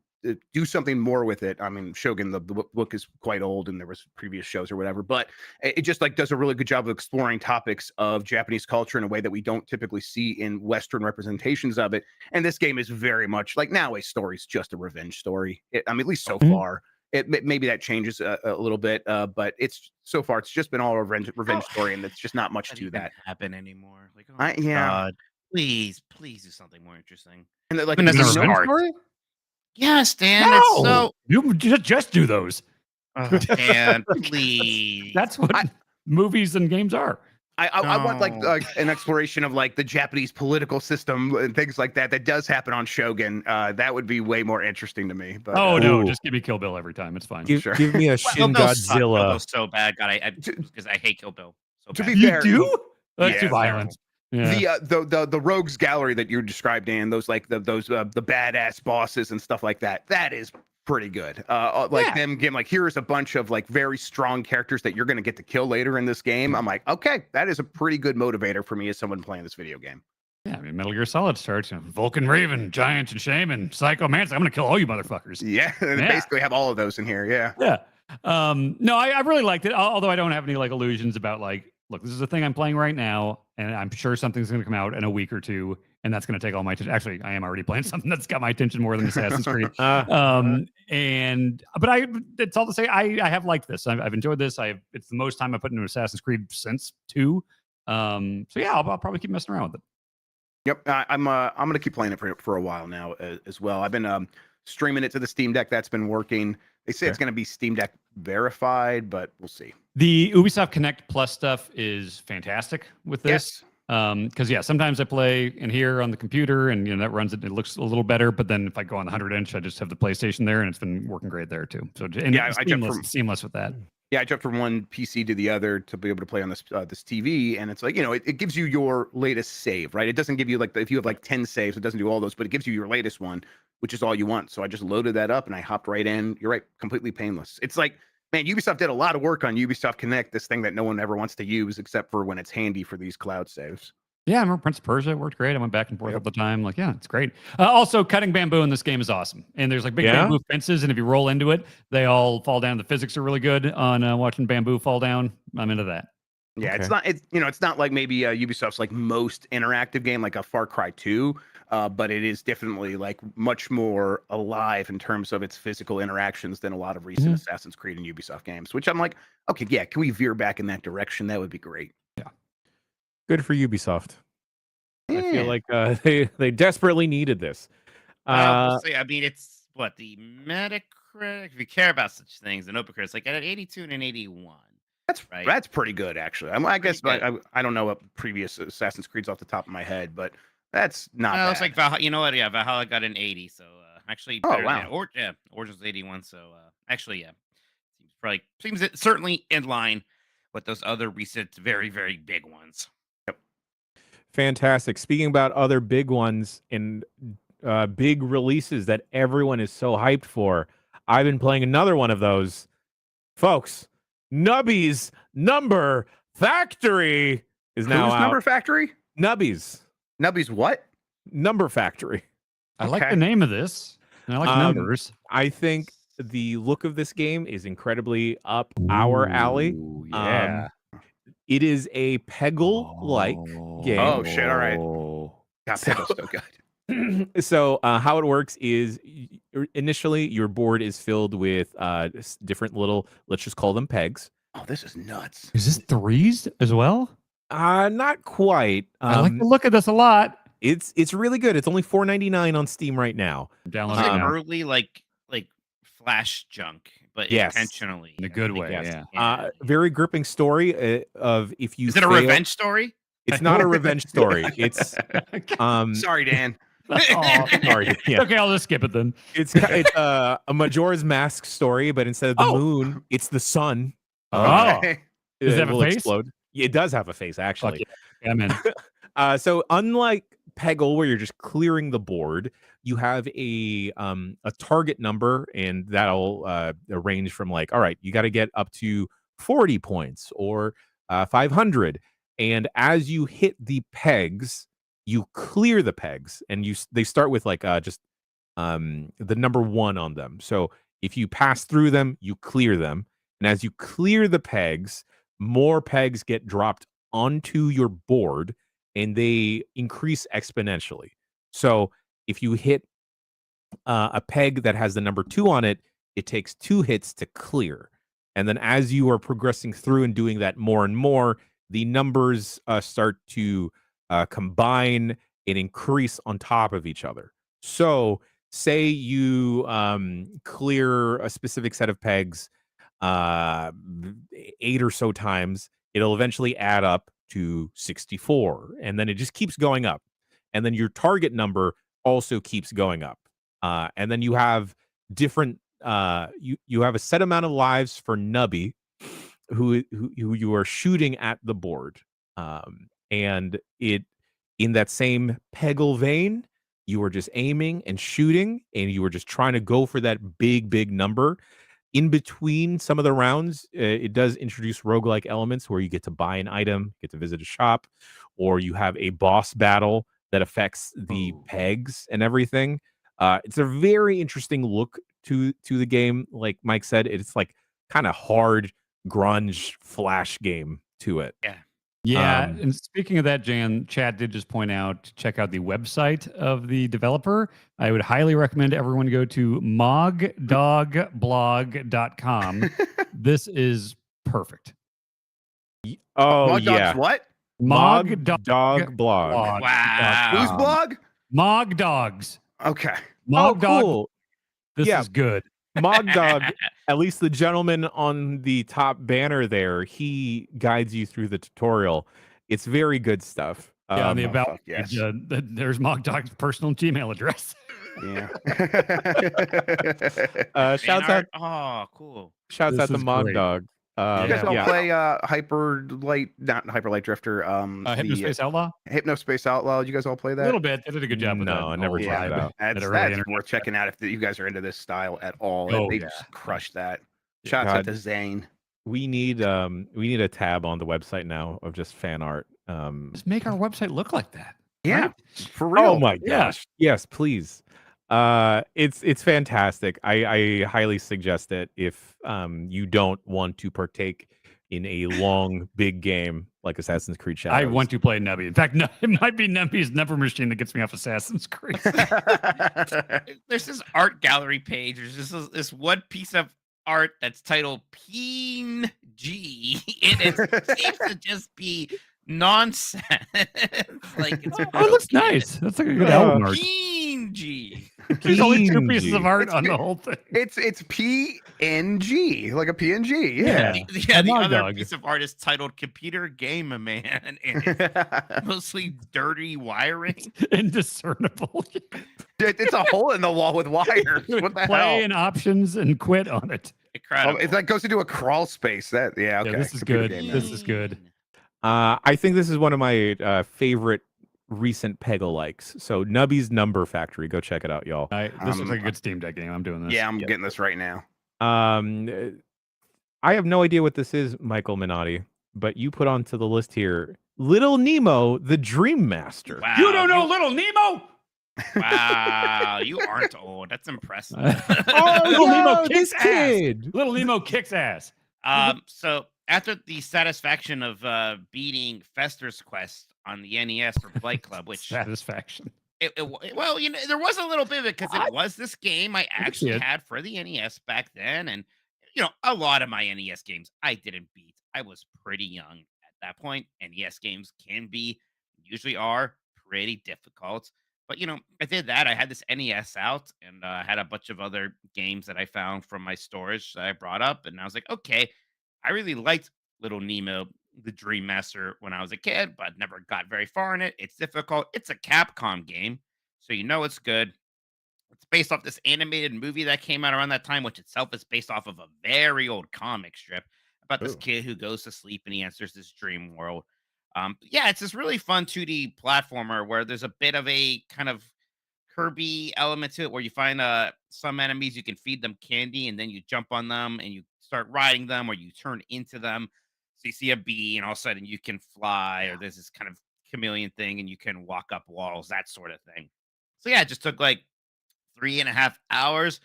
do something more with it. I mean, Shogun, the book is quite old, and there was previous shows or whatever, but it just like does a really good job of exploring topics of Japanese culture in a way that we don't typically see in Western representations of it. And this game is very much like now a story's just a revenge story. At least so far. Maybe that changes a little bit, but it's so far it's just been all a revenge story, and it's just not much to Even that. happen anymore. Like, oh I my yeah, God. Please do something more interesting. and then, like, Even as Even a a revenge start. story? Yes, Dan. It's No, so you just do those. Dan, please. That's what I- movies and games are. I want like No. an exploration of like the Japanese political system and things like that. That does happen on Shogun. That would be way more interesting to me. But Oh no, Ooh. just give me Kill Bill every time. It's fine. Give, Sure. give me a Kill Shin Bill sucked. Kill Godzilla. Bill's so bad. God, To- because I hate Kill Bill so to bad. be You fair, do? That's Yeah, too it's violent. Yeah. the rogues gallery that you described, Dan, those like the badass bosses and stuff like that, that is pretty good. Like Yeah. them getting like, here's a bunch of like very strong characters that you're going to get to kill later in this game. I'm like, okay, that is a pretty good motivator for me as someone playing this video game. Yeah, I mean, Metal Gear Solid starts, Vulcan Raven, Giant and Shaman, Psycho Mantis. I'm gonna kill all you motherfuckers. Yeah, they Yeah. basically have all of those in here. Yeah. Yeah. No, I really liked it. Although I don't have any like illusions about like, look, this is a thing I'm playing right now, and I'm sure something's gonna come out in a week or two, and that's gonna take all my attention. Actually, I am already playing something that's got my attention more than Assassin's Creed. But it's all to say I have liked this. I've enjoyed this. It's the most time I put into Assassin's Creed since 2. So yeah, I'll probably keep messing around with it. Yep, I'm gonna keep playing it for a while now as well. I've been streaming it to the Steam Deck. That's been working. They say it's gonna be Steam Deck verified, but we'll see. The Ubisoft Connect Plus stuff is fantastic with this. Because yeah, sometimes I play in here on the computer, and that runs it. It looks a little better, but then if I go on the 100-inch, I just have the PlayStation there, and it's been working great there too. So and Yeah, it's I jumped seamless with that. Yeah, I jumped from one PC to the other to be able to play on this TV, and it's like, it gives you your latest save, right? It doesn't give you like if you have like 10 saves, it doesn't do all those, but it gives you your latest one, which is all you want. So I just loaded that up and I hopped right in. You're right, completely painless. It's like, man, Ubisoft did a lot of work on Ubisoft Connect, this thing that no one ever wants to use except for when it's handy for these cloud saves. Yeah, I remember Prince of Persia worked great. I went back and forth all the time. Like, yeah, it's great. Also, cutting bamboo in this game is awesome. And there's like big bamboo fences, and if you roll into it, they all fall down. The physics are really good on watching bamboo fall down. I'm into that. Yeah, it's not like maybe Ubisoft's like most interactive game like a Far Cry 2, but it is definitely like much more alive in terms of its physical interactions than a lot of recent Assassin's Creed and Ubisoft games. Which I'm like, okay, yeah, can we veer back in that direction? That would be great. Good for Ubisoft. I feel like they desperately needed this. We'll see. I mean, it's what the Metacritic. If you care about such things, and OpenCritic, it's like at an 82 and an 81. That's pretty good, actually. I guess good. I don't know what previous Assassin's Creed's off the top of my head, but that's not bad. It's like Valhalla. You know what? Yeah, Valhalla got an 80. So actually, Oh, better wow. than Origin's 81. So actually, yeah, seems it certainly in line with those other recent, very very big ones. Fantastic. Speaking about other big ones and big releases that everyone is so hyped for, I've been playing another one of those. Folks, Nubby's Number Factory is now Who's out. Number Factory? Nubby's what? Number Factory. I like Okay. the name of this. And I like numbers. I think the look of this game is incredibly up our alley. Ooh, yeah. It is a Peggle-like game. Oh, shit, all right. God, So- Peggle's so good. So how it works is initially your board is filled with different little, let's just call them pegs. Oh, this is nuts. Is this threes as well? Not quite. I like the look of this a lot. It's really good. It's only $4.99 on Steam right now. I'm It's downloading like it now. early, like flash junk, but Yes. intentionally In a good I think way, that's- yeah. Very gripping story of if you Is it a fail- revenge story? It's not a revenge story. It's Sorry, Dan. Aw. sorry. Yeah. Okay, I'll just skip it then. It's a Majora's Mask story, but instead of the moon, it's the sun. Oh. Okay. Does it have a will face? explode. Yeah, it does have a face, actually. Yeah, I'm in. So unlike Peggle, where you're just clearing the board, you have a target number, and that'll range from like, all right, you got to get up to 40 points or 500. And as you hit the pegs, you clear the pegs, and they start with like just the number 1 on them. So if you pass through them, you clear them, and as you clear the pegs, more pegs get dropped onto your board, and they increase exponentially. So if you hit a peg that has the number 2 on it, it takes 2 hits to clear. And then as you are progressing through and doing that more and more, the numbers start to combine and increase on top of each other. So, say you clear a specific set of pegs uh, 8 or so times, it'll eventually add up to 64. And then it just keeps going up. And then your target number also keeps going up. And then you have different, you have a set amount of lives for Nubby, who you are shooting at the board. And it, in that same Peggle vein, you are just aiming and shooting, and you are just trying to go for that big number. In between some of the rounds, it does introduce roguelike elements where you get to buy an item, get to visit a shop, or you have a boss battle that affects the pegs and everything. It's a very interesting look to the game. Like Mike said, it's like kind of hard grunge flash game to it. Yeah. Yeah, and speaking of that, Jan, Chad did just point out to check out the website of the developer. I would highly recommend everyone go to mogdogblog.com. This is perfect. Oh Mog yeah, Dogs what? Mog Dog Blog. Wow. Whose blog? Mog Dogs. Okay. Mog Dog. Cool. This Yeah. is good. Mog Dog, at least the gentleman on the top banner there, he guides you through the tutorial. It's very good stuff. Yeah, on the about fuck yes. page, there's Mog Dog's personal Gmail address. Yeah. Shouts Fan out, art? Oh, cool. shouts This out to is Mog great. Dog. You guys all Yeah. play Hyper Light, not Hyper Light Drifter. Hypnospace Outlaw? Hypnospace Outlaw. Did you guys all play A that? little bit. They did a good job with that. No, I never old checked it vibe, out. that That's early internet. worth checking out if you guys are into this style at all. Oh, They yeah. just crushed that. Shouts out God. to Zane. We need a tab on the website now of just fan art. Just make our website look like that. Yeah, Right? for real. Oh my Yeah. gosh. Yes, please. It's fantastic. I highly suggest it if you don't want to partake in a long big game like Assassin's Creed Shadows. I want to play Nubby. In fact, no, it might be Nubby's Never Machine that gets me off Assassin's Creed. There's this art gallery page. There's just this one piece of art that's titled PNG, and it seems to just be nonsense. Like it's Oh, it looks nice. That's like a good album art. PNG. There's only 2 pieces PNG. of art It's on the good. whole thing. It's PNG, like a PNG. Yeah. The Mog other Dog. piece of art is titled Computer Game Man, and it's mostly dirty wiring. Indiscernible. It's a hole in the wall with wires. What the Play hell? and options and quit on it. Oh, Incredible. that goes into a crawl space. That okay. Yeah, this is Computer good. Game Man. This is good. I think this is one of my favorite recent Peggle likes. So Nubby's Number Factory, go check it out, y'all. This looks like a good Steam Deck game. I'm doing this. Yeah, I'm getting this right now. I have no idea what this is, Michael Minotti, but you put onto the list here Little Nemo, the Dream Master. Wow, You don't know Little Nemo? Wow, you aren't old. That's impressive. Little Nemo kicks this ass. kid. Little Nemo kicks ass. So after the satisfaction of beating Fester's Quest on the NES for Flight Club, which Satisfaction. well, there was a little bit of it because it was this game I actually it. had for the NES back then, and a lot of my NES games I didn't beat. I was pretty young at that point. NES games usually are pretty difficult. But I did that. I had this NES out, and I had a bunch of other games that I found from my storage that I brought up, and I was like, okay, I really liked Little Nemo, the Dream Master, when I was a kid, but never got very far in it. It's difficult. It's a Capcom game, so it's good. It's based off this animated movie that came out around that time, which itself is based off of a very old comic strip about this kid who goes to sleep and he enters this dream world. Yeah, it's this really fun 2D platformer where there's a bit of a kind of Kirby element to it where you find some enemies, you can feed them candy and then you jump on them and you start riding them or you turn into them. So you see a bee and all of a sudden you can fly, or there's this kind of chameleon thing and you can walk up walls, that sort of thing. So yeah, it just took like 3.5 hours.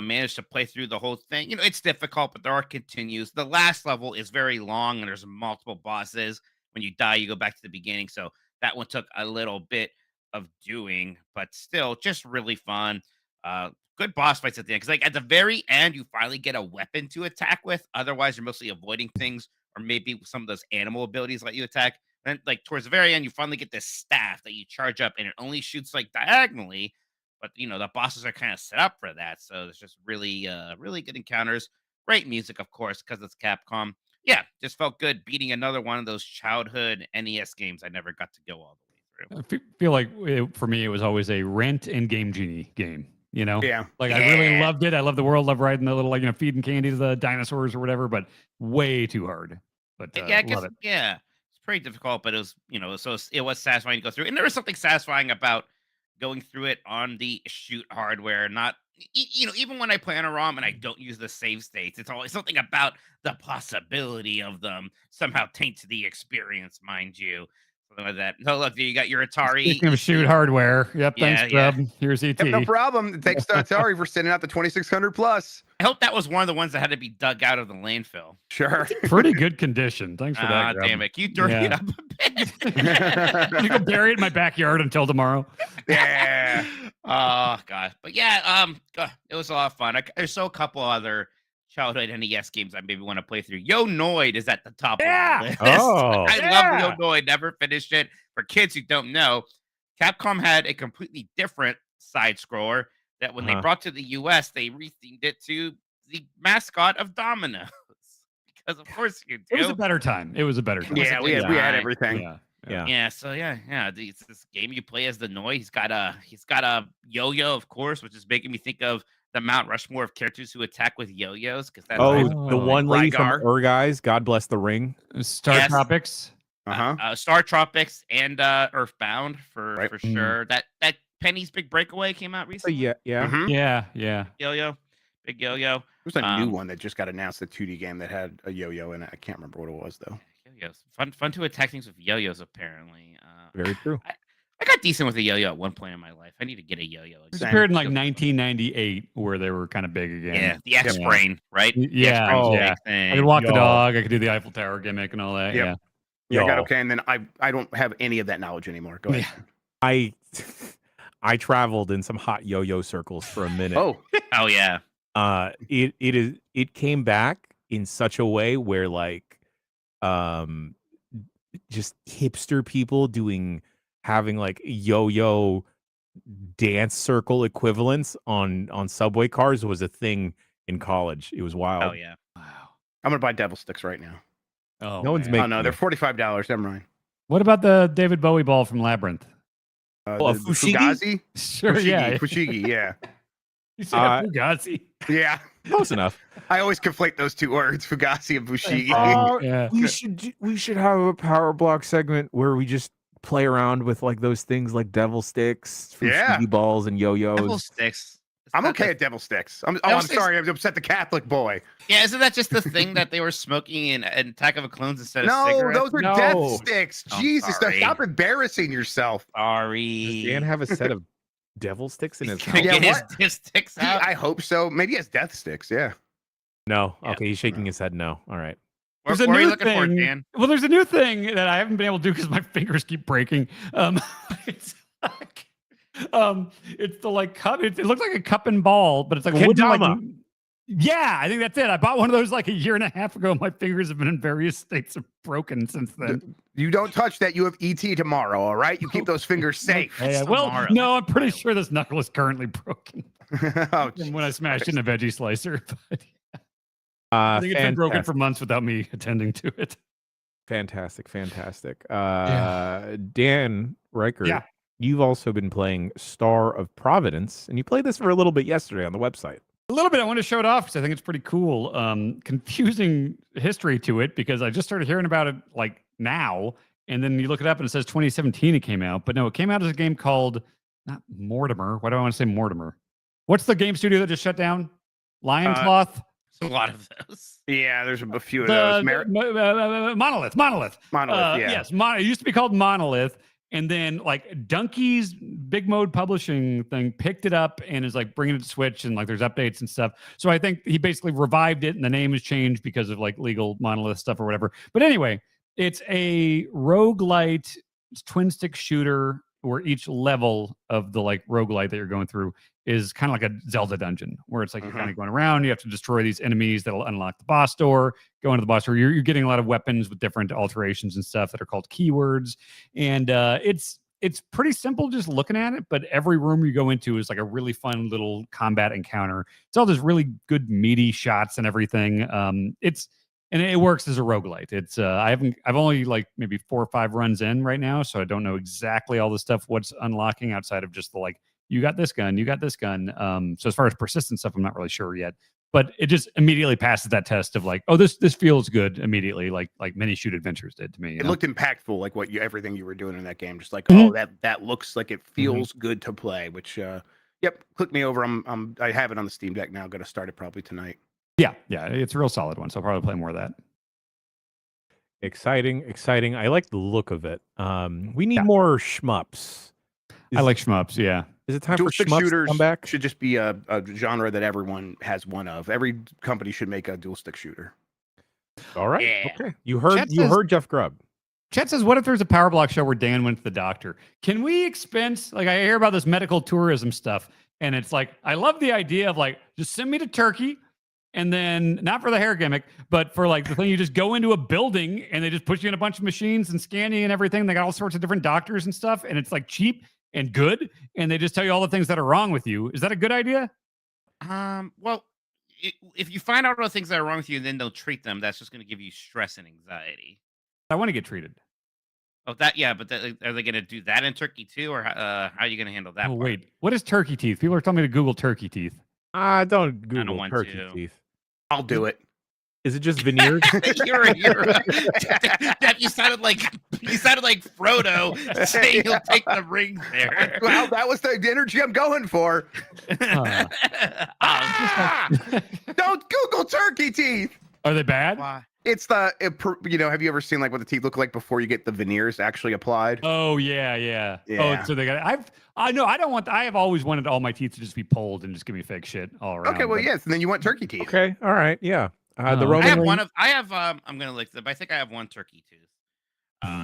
Managed to play through the whole thing. It's difficult, but there are continues. The last level is very long and there's multiple bosses. When you die, you go back to the beginning. So that one took a little bit of doing, but still just really fun. good boss fights at the end. Because like at the very end, you finally get a weapon to attack with. Otherwise, you're mostly avoiding things, or maybe some of those animal abilities let you attack. And like towards the very end, you finally get this staff that you charge up, and it only shoots like diagonally. But the bosses are kind of set up for that, so there's just really, really good encounters. Great music, of course, because it's Capcom. Yeah, just felt good beating another one of those childhood NES games I never got to go all the way through. I feel like for me, it was always a Rent and Game Genie game. Yeah. Like I really loved it. I love the world, love riding the little feeding candy to the dinosaurs or whatever, but way too hard. But love it. Yeah, it's pretty difficult, but it was so it was satisfying to go through, and there was something satisfying about going through it on the shoot hardware. Not even when I play on a ROM and I don't use the save states, it's always something about the possibility of them somehow taint the experience, mind you. Something like that. No, look, you got your Atari. Speaking of shoot hardware. Yep, Yeah, thanks, yeah. Grub. Here's ET. Yep, no problem. Thanks to Atari for sending out the 2600 plus. I hope that was one of the ones that had to be dug out of the landfill. Sure. Pretty good condition. Thanks for that. Grub. Damn it. Can you dirty it Yeah. up a bit? You go bury it in my backyard until tomorrow. Yeah. Oh god, but yeah, it was a lot of fun. There's a couple other childhood NES games I maybe want to play through. Yo Noid is at the top. Yeah. Of the list. Oh, I love Yo Noid. Never finished it. For kids who don't know, Capcom had a completely different side scroller that when they brought to the US, they rethemed it to the mascot of Domino's. Because of course you do. It was a better time. It was a better time. Yeah, we had everything. Yeah. Yeah, so yeah. It's this game you play as the Noid. He's got a yo-yo, of course, which is making me think of the Mount Rushmore of characters who attack with yo-yos. Because that's the one lady from Rygar. Guys, God bless the ring. Star Yes. Tropics. Star Tropics and Earthbound for Right. sure. That Penny's Big Breakaway came out recently. Yeah. Mhm. Yeah. Yo-yo, big yo-yo. There's a new one that just got announced, a 2D game that had a yo-yo in it. I can't remember what it was though. Yo-yos, fun to attack things with yo-yos. Apparently, Very true. I got decent with a yo-yo at one point in my life. I need to get a yo-yo. It appeared in like 1998 where they were kind of big again. Yeah, the X-Brain, right? The Yeah, X-Brain's a big yeah. thing. I could walk the Yo. dog. I could do the Eiffel Tower gimmick and all that. Yep. Yeah. Yeah, I got Yo. okay, and then I don't have any of that knowledge anymore. Go ahead. I traveled in some hot yo-yo circles for a minute. Oh yeah. It came back in such a way where like just hipster people having like yo-yo dance circle equivalents on subway cars was a thing in college. It was wild. Oh yeah. Wow. I'm gonna buy devil sticks right now. Oh, No one's man. making Oh no, they're $45. Never mind. What about the David Bowie ball from Labyrinth? Oh, The Fushigi? Fugazi? Sure, Fushigi, yeah. Fushigi, yeah. You said Fugazi. Yeah. Close enough. I always conflate those two words, Fugazi and Fushigi. Yeah. We should have a power block segment where we just play around with like those things like devil sticks, Yeah. Fushigi balls, and yo-yos. Devil sticks. I'm okay at devil sticks. I'm Devil sticks- sorry. I'm upset the Catholic boy. Yeah, isn't that just the thing that they were smoking in Attack of the Clones instead of No, cigarettes? those were No. death sticks. Oh, Jesus, sorry. stop embarrassing yourself. Sorry. Does Dan have a set of devil sticks in his He's gonna house? Yeah, get his sticks Yeah, out. I hope so. Maybe he has death sticks. Yeah. No. Yeah. Okay, he's shaking his head no. All right. What, There's a what are you new looking for, thing. Dan? Well, there's a new thing that I haven't been able to do because my fingers keep breaking. It's like, it's the like cup. It looks like a cup and ball, but it's like a wooden like. Kendama. Yeah, I think that's it. I bought one of those like a year and a half ago. My fingers have been in various states of broken since then. You don't touch that. You have ET tomorrow. All right. You keep those fingers safe. Yeah, well, tomorrow. no, I'm pretty sure this knuckle is currently broken Oh, from when I smashed in a veggie slicer. But I Uh, think it's been broken fantastic. for months without me attending to it. Fantastic. Dan Riker, Yeah. you've also been playing Star of Providence, and you played this for a little bit yesterday on the website. A little bit. I want to show it off because I think it's pretty cool. Confusing history to it because I just started hearing about it like now, and then you look it up and it says 2017 it came out, but no, it came out as a game called not Mortimer. Why do I want to say Mortimer? What's the game studio that just shut down? Lion Cloth. A lot of those. yeah. There's a few of those. Monolith. Monolith. Yeah. Yes, it used to be called Monolith, and then like Donkey's Big Mode Publishing thing picked it up and is like bringing it to Switch, and like there's updates and stuff. So I think he basically revived it, and the name has changed because of like legal Monolith stuff or whatever. But anyway, it's a roguelite twin stick shooter where each level of the like roguelite that you're going through is kind of like a Zelda dungeon, where it's like you're kind of going around. You have to destroy these enemies that'll unlock the boss door. Go into the boss door. You're getting a lot of weapons with different alterations and stuff that are called keywords, and it's pretty simple just looking at it, but every room you go into is like a really fun little combat encounter. It's all just really good meaty shots and everything. And it works as a roguelite. It's I've only like maybe 4 or 5 runs in right now, so I don't know exactly all the stuff what's unlocking outside of just the like you got this gun, you got this gun. So as far as persistent stuff, I'm not really sure yet. But it just immediately passes that test of like, oh, this feels good immediately, like mini shoot adventures did to me. It looked impactful, like everything you were doing in that game. Just like, oh, that looks like it feels good to play. Which, yep, click me over. I have it on the Steam Deck now. Going to start it probably tonight. Yeah, it's a real solid one. So I'll probably play more of that. Exciting. I like the look of it. We need more shmups. I like shmups. Yeah. Is it time Dual for stick shmups shooters to come back? should just be a genre that everyone has one of. Every company should make a dual stick shooter. All right. Yeah. Okay. You heard Jeff Grubb. Chet says, what if there's a Power Block show where Dan went to the doctor? Can we expense, like I hear about this medical tourism stuff, and it's like, I love the idea of like, just send me to Turkey, and then not for the hair gimmick, but for like the thing, you just go into a building and they just put you in a bunch of machines and scan you and everything. They got all sorts of different doctors and stuff, and it's like cheap and good, and they just tell you all the things that are wrong with you. Is that a good idea? Well, if you find out all the things that are wrong with you and then they'll treat them, that's just going to give you stress and anxiety. I want to get treated. Oh, that, yeah, but are they going to do that in Turkey too, or how are you going to handle that? Oh, part? wait. What is turkey teeth? People are telling me to Google turkey teeth. Don't Google want turkey to. teeth. I'll do it. Is it just veneers? You sounded like Frodo saying he'll take the ring there. Well, that was the energy I'm going for. Don't Google turkey teeth. Are they bad? Why? It's have you ever seen like what the teeth look like before you get the veneers actually applied? Oh yeah. Yeah. Oh, so they got. I have always wanted all my teeth to just be pulled and just give me fake shit all around. Okay, well, yes, and then you want turkey teeth. Okay. All right. Yeah. The I Roman I have reign- one of. I have. I'm gonna look them. I think I have one turkey tooth.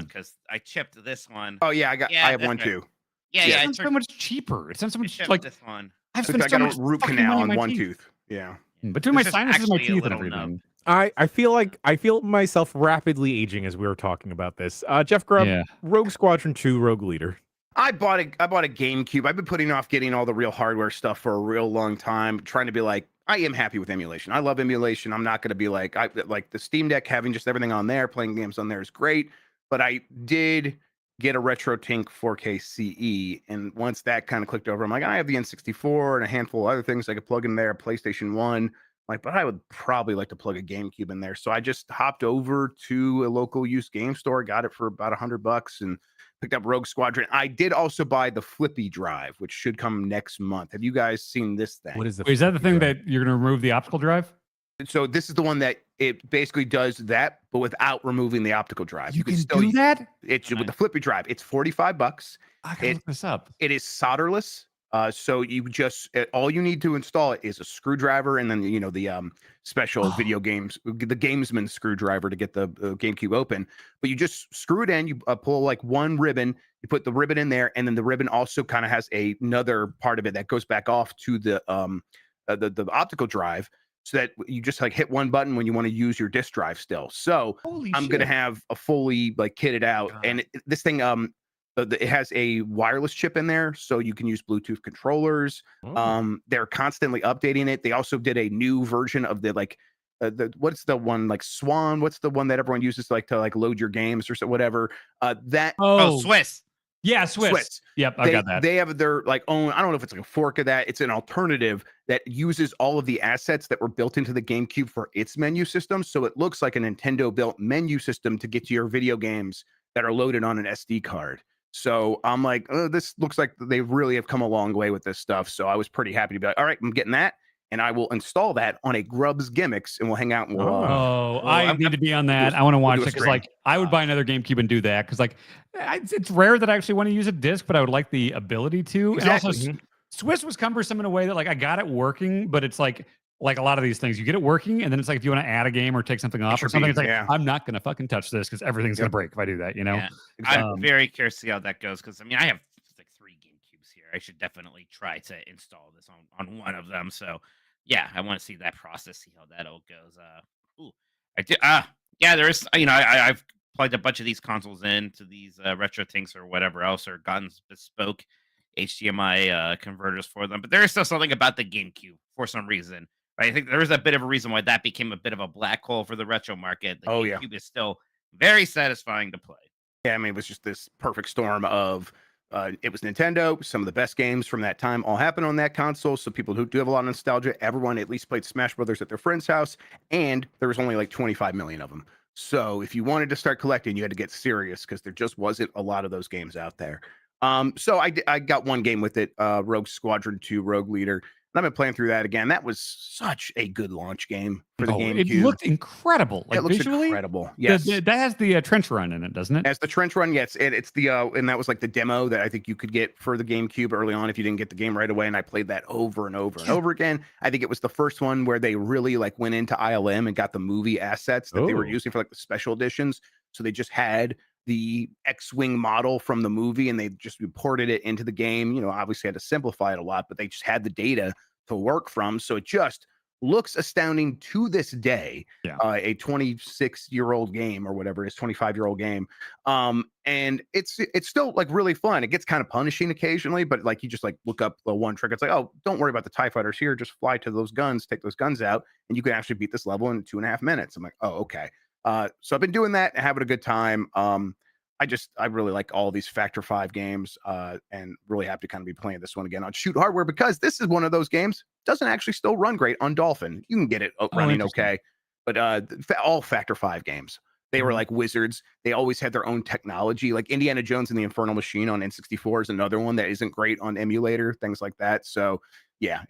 Because I chipped this one. Oh yeah, I have that's one right. too. Yeah. It I sounds so much cheaper. It sounds so I much chipped like this one. I've I spent so got much a root fucking canal money on my one teeth. tooth. Yeah. Between my This is sinuses and my actually a teeth and little everything. I feel myself rapidly aging as we were talking about this. Jeff Grubb, Yeah. Rogue Squadron 2 Rogue Leader. I bought a GameCube. I've been putting off getting all the real hardware stuff for a real long time, trying to be like, I am happy with emulation. I love emulation. I'm not going to be like the Steam Deck, having just everything on there, playing games on there is great. But I did get a RetroTink 4K CE, and once that kind of clicked over, I'm like, I have the N64 and a handful of other things I could plug in there, PlayStation 1. Like, but I would probably like to plug a GameCube in there. So I just hopped over to a local used game store, got it for about $100, and picked up Rogue Squadron. I did also buy the Flippy Drive, which should come next month. Have you guys seen this thing? What is the? Wait, is that the thing drive? that you're going to remove the optical drive? So this is the one that it basically does that, but without removing the optical drive. You can still do that? It's with the Flippy Drive. It's $45. I gotta look this up. It is solderless. So you just all you need to install it is a screwdriver, and then the special video games, the Gamesman screwdriver to get the GameCube open. But you just screw it in. You pull like one ribbon. You put the ribbon in there, and then the ribbon also kind of has another part of it that goes back off to the optical drive. So that you just like hit one button when you want to use your disk drive still. So I'm gonna have a fully like kitted out, and this thing it has a wireless chip in there, so you can use Bluetooth controllers. They're constantly updating it. They also did a new version of the what's the one like Swan? What's the one that everyone uses to load your games or so whatever? Swiss. Yeah, Swiss. Yep, I got that. They have their own. I don't know if it's like a fork of that. It's an alternative that uses all of the assets that were built into the GameCube for its menu system. So it looks like a Nintendo built menu system to get to your video games that are loaded on an SD card. So I'm like, oh, this looks like they really have come a long way with this stuff. So I was pretty happy to be like, all right, I'm getting that. And I will install that on a Grubbs Gimmicks, and we'll hang out. And I need to be on that. I want to watch it because, I would buy another GameCube and do that because, it's rare that I actually want to use a disc, but I would like the ability to. Exactly. And also, Swiss was cumbersome in a way that, I got it working, but it's like a lot of these things, you get it working, and then it's like if you want to add a game or take something off or something, it's like I'm not going to fucking touch this because everything is going to break if I do that. Yeah. I'm very curious to see how that goes because I have I should definitely try to install this on one of them. So yeah, I want to see that process, see how that all goes. Ooh, I did. Yeah, there's. I've plugged a bunch of these consoles into these retro tinks or whatever else, or gotten bespoke HDMI converters for them. But there is still something about the GameCube for some reason. Right? I think there is a bit of a reason why that became a bit of a black hole for the retro market. The Oh yeah. GameCube is still very satisfying to play. Yeah, I mean, it was just this perfect storm of it was Nintendo. Some of the best games from that time all happened on that console. So people who do have a lot of nostalgia, everyone at least played Smash Brothers at their friend's house, and there was only like 25 million of them. So if you wanted to start collecting, you had to get serious because there just wasn't a lot of those games out there. So I got one game with it, Rogue Squadron 2, Rogue Leader. And I've been playing through that again. That was such a good launch game for the GameCube. It looked incredible. Like it looks visually, incredible. Yes, that has the trench run in it, doesn't it? as the trench run, yes, it's the and that was like the demo that I think you could get for the GameCube early on if you didn't get the game right away. And I played that over and over and over again. I think it was the first one where they really like went into ILM and got the movie assets that they were using for like the special editions. So they just had the X-wing model from the movie and they just ported it into the game. Obviously had to simplify it a lot, but they just had the data to work from. So it just looks astounding to this day. Yeah. A 26-year-old game or whatever it is, 25-year-old game. And it's still like really fun. It gets kind of punishing occasionally, but like you just like look up the one trick. It's like, oh, don't worry about the TIE fighters here. Just fly to those guns, take those guns out, and you can actually beat this level in 2.5 minutes. I'm like, oh, okay. So I've been doing that and having a good time. I really like all these Factor 5 games and really happy to kind of be playing this one again on Shoot Hardware because this is one of those games doesn't actually still run great on Dolphin. You can get it running okay, but all Factor 5 games, they were like wizards. They always had their own technology. Like Indiana Jones and the Infernal Machine on N64 is another one that isn't great on emulator, things like that. So yeah,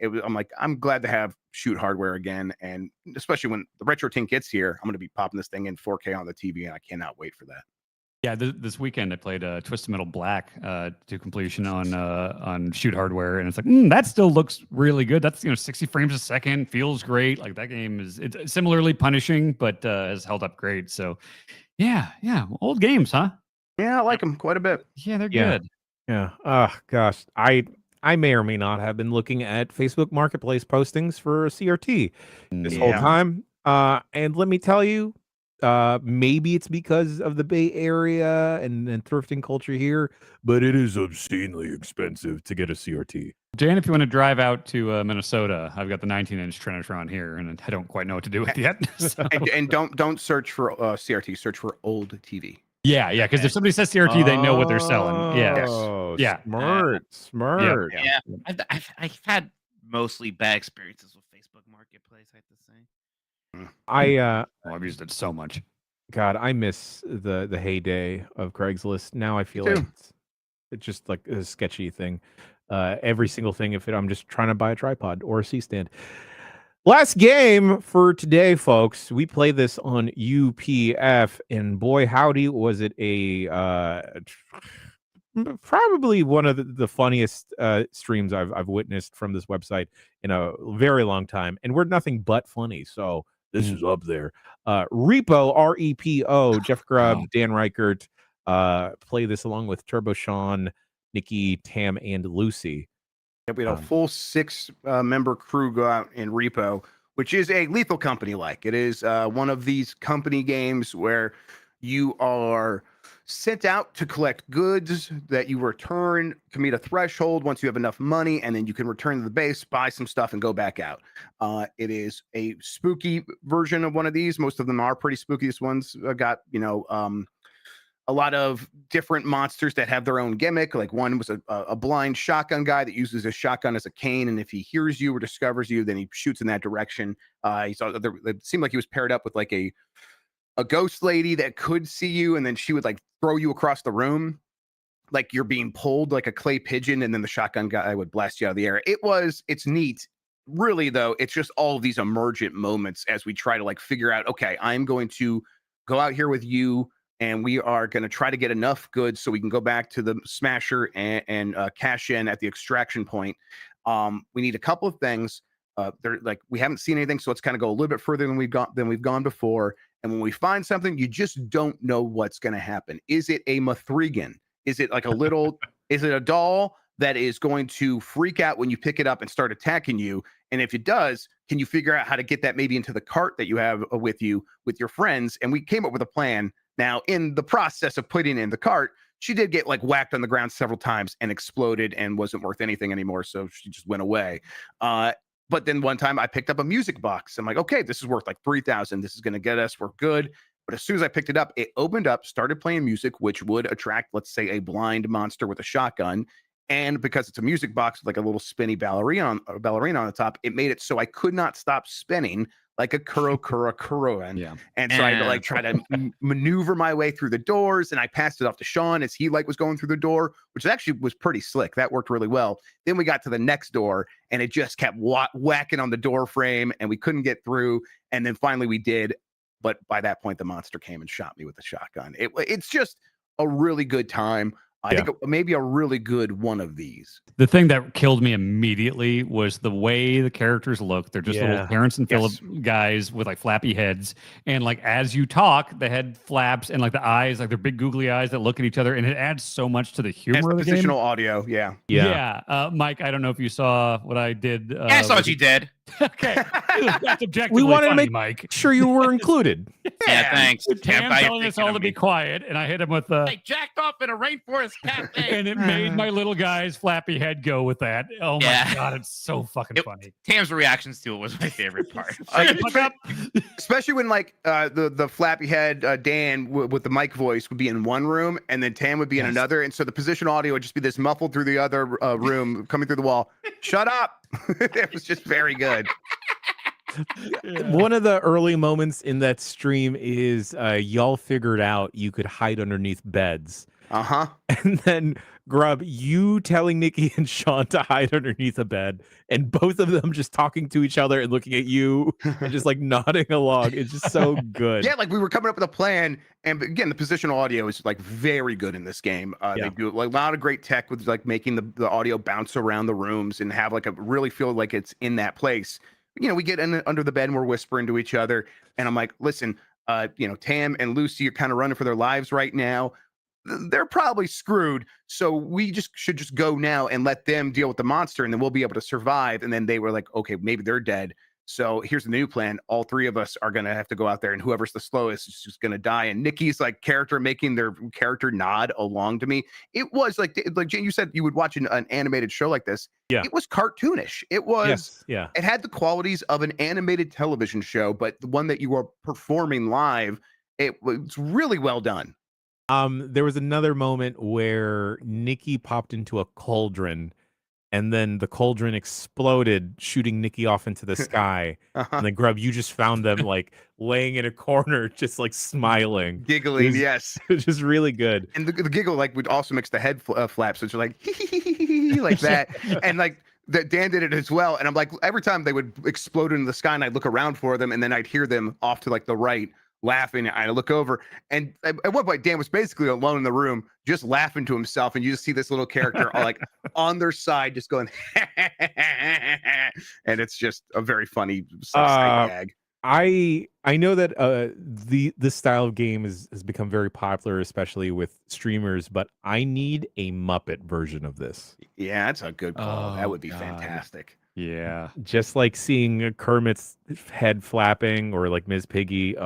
I'm glad to have Shoot Hardware again, and especially when the Retro Tink gets here, I'm going to be popping this thing in 4K on the TV, and I cannot wait for that. Yeah, this weekend I played Twisted Metal Black to completion on Shoot Hardware, and it's like that still looks really good. That's 60 frames a second, feels great. Like that game it's similarly punishing, but has held up great. So yeah, old games, huh? Yeah, I like them quite a bit. Yeah, they're good. Yeah. Oh gosh, I may or may not have been looking at Facebook Marketplace postings for CRT this whole time. And let me tell you, maybe it's because of the Bay Area and thrifting culture here, but it is obscenely expensive to get a CRT. Jan, if you want to drive out to Minnesota, I've got the 19-inch Trinitron here, and I don't quite know what to do with it yet. So. And don't search for CRT, search for old TV. Yeah, because if somebody says CRT, they know what they're selling. Yeah, Smart. Yeah. I've had mostly bad experiences with Facebook Marketplace, I have to say. I've used it so much. God, I miss the heyday of Craigslist. Now I feel like it's just like a sketchy thing. Every single thing, I'm just trying to buy a tripod or a C-stand. Last game for today, folks. We play this on UPF, and boy, howdy, was it probably one of the funniest streams I've witnessed from this website in a very long time. And we're nothing but funny, so this is up there. Repo, REPO, Jeff Grubb, Dan Reichert play this along with Turbo Sean, Nikki, Tam, and Lucy. We had a full 6-member crew go out in Repo, which is a Lethal Company like. It is one of these company games where you are sent out to collect goods that you return to meet a threshold once you have enough money, and then you can return to the base, buy some stuff, and go back out. It is a spooky version of one of these. Most of them are pretty spooky. This one's got, a lot of different monsters that have their own gimmick. Like one was a blind shotgun guy that uses a shotgun as a cane, and if he hears you or discovers you, then he shoots in that direction. It seemed like he was paired up with like a ghost lady that could see you, and then she would like throw you across the room like you're being pulled like a clay pigeon, and then the shotgun guy would blast you out of the air. It's neat. Really, though, it's just all of these emergent moments as we try to like figure out, okay, I'm going to go out here with you, and we are going to try to get enough goods so we can go back to the smasher and cash in at the extraction point. We need a couple of things. We haven't seen anything, so let's kind of go a little bit further than we've gone before. And when we find something, you just don't know what's going to happen. Is it a Mithrigan? Is it like a little? Is it a doll that is going to freak out when you pick it up and start attacking you. And if it does, can you figure out how to get that maybe into the cart that you have with you with your friends? And we came up with a plan. Now, in the process of putting it in the cart, she did get like whacked on the ground several times and exploded and wasn't worth anything anymore. So she just went away. But then one time I picked up a music box. I'm like, okay, this is worth like 3,000. This is going to get us. We're good. But as soon as I picked it up, it opened up, started playing music, which would attract, let's say, a blind monster with a shotgun. And because it's a music box with like a little spinny ballerina on the top, it made it so I could not stop spinning like a kuro. And so I had to like try to maneuver my way through the doors, and I passed it off to Sean as he like was going through the door, which actually was pretty slick. That worked really well. Then we got to the next door, and it just kept whacking on the door frame, and we couldn't get through. And then finally we did. But by that point, the monster came and shot me with a shotgun. It's just a really good time. I think maybe a really good one of these. The thing that killed me immediately was the way the characters look. They're just little Terrence and Phillip guys with like flappy heads. And like as you talk, the head flaps and like the eyes, like they're big googly eyes that look at each other. And it adds so much to the humor of the game. Positional audio, Yeah. Mike, I don't know if you saw what I did. I saw what you did. Okay. That's objectively We wanted to funny, make Mike. sure you were included. Yeah, thanks. Tam telling us all to be quiet, and I hit him with I jacked off in a rainforest cafe. and it made my little guy's flappy head go with that. Oh my god, it's so fucking funny. Tam's reactions to it was my favorite part. Especially when like the flappy head Dan with the mic voice would be in one room, and then Tam would be in another, and so the position audio would just be this muffled through the other room coming through the wall. Shut up. It was just very good. One of the early moments in that stream is y'all figured out you could hide underneath beds. And then Grub, you telling Nikki and Sean to hide underneath a bed, and both of them just talking to each other and looking at you and just like nodding along. It's just so good. Yeah, like we were coming up with a plan, and again, the positional audio is like very good in this game. They do like a lot of great tech with like making the audio bounce around the rooms and have like a really feel like it's in that place. You know, we get in under the bed and we're whispering to each other, and I'm like, listen, Tam and Lucy are kind of running for their lives right now. They're probably screwed, so we should just go now and let them deal with the monster, and then we'll be able to survive. And then they were like, okay, maybe they're dead. So here's the new plan. All three of us are going to have to go out there, and whoever's the slowest is just going to die. And Nikki's like character making their character nod along to me. It was like Jane, you said you would watch an animated show like this. Yeah. It was cartoonish. It was, it had the qualities of an animated television show, but the one that you are performing live, it was really well done. There was another moment where Nikki popped into a cauldron, and then the cauldron exploded, shooting Nikki off into the sky. And then Grub, you just found them like laying in a corner, just like smiling, giggling. Yes, it's just really good. And the giggle like would also mix the head flaps, so it's like like that, and like Dan did it as well. And I'm like, every time they would explode into the sky, and I'd look around for them, and then I'd hear them off to like the right, laughing. I look over, and at one point Dan was basically alone in the room just laughing to himself, and you just see this little character like on their side just going and it's just a very funny gag. I know that this style of game has become very popular, especially with streamers, but I need a Muppet version of this. Yeah, that's a good call. That would be fantastic. Yeah, just like seeing Kermit's head flapping or like Ms. Piggy.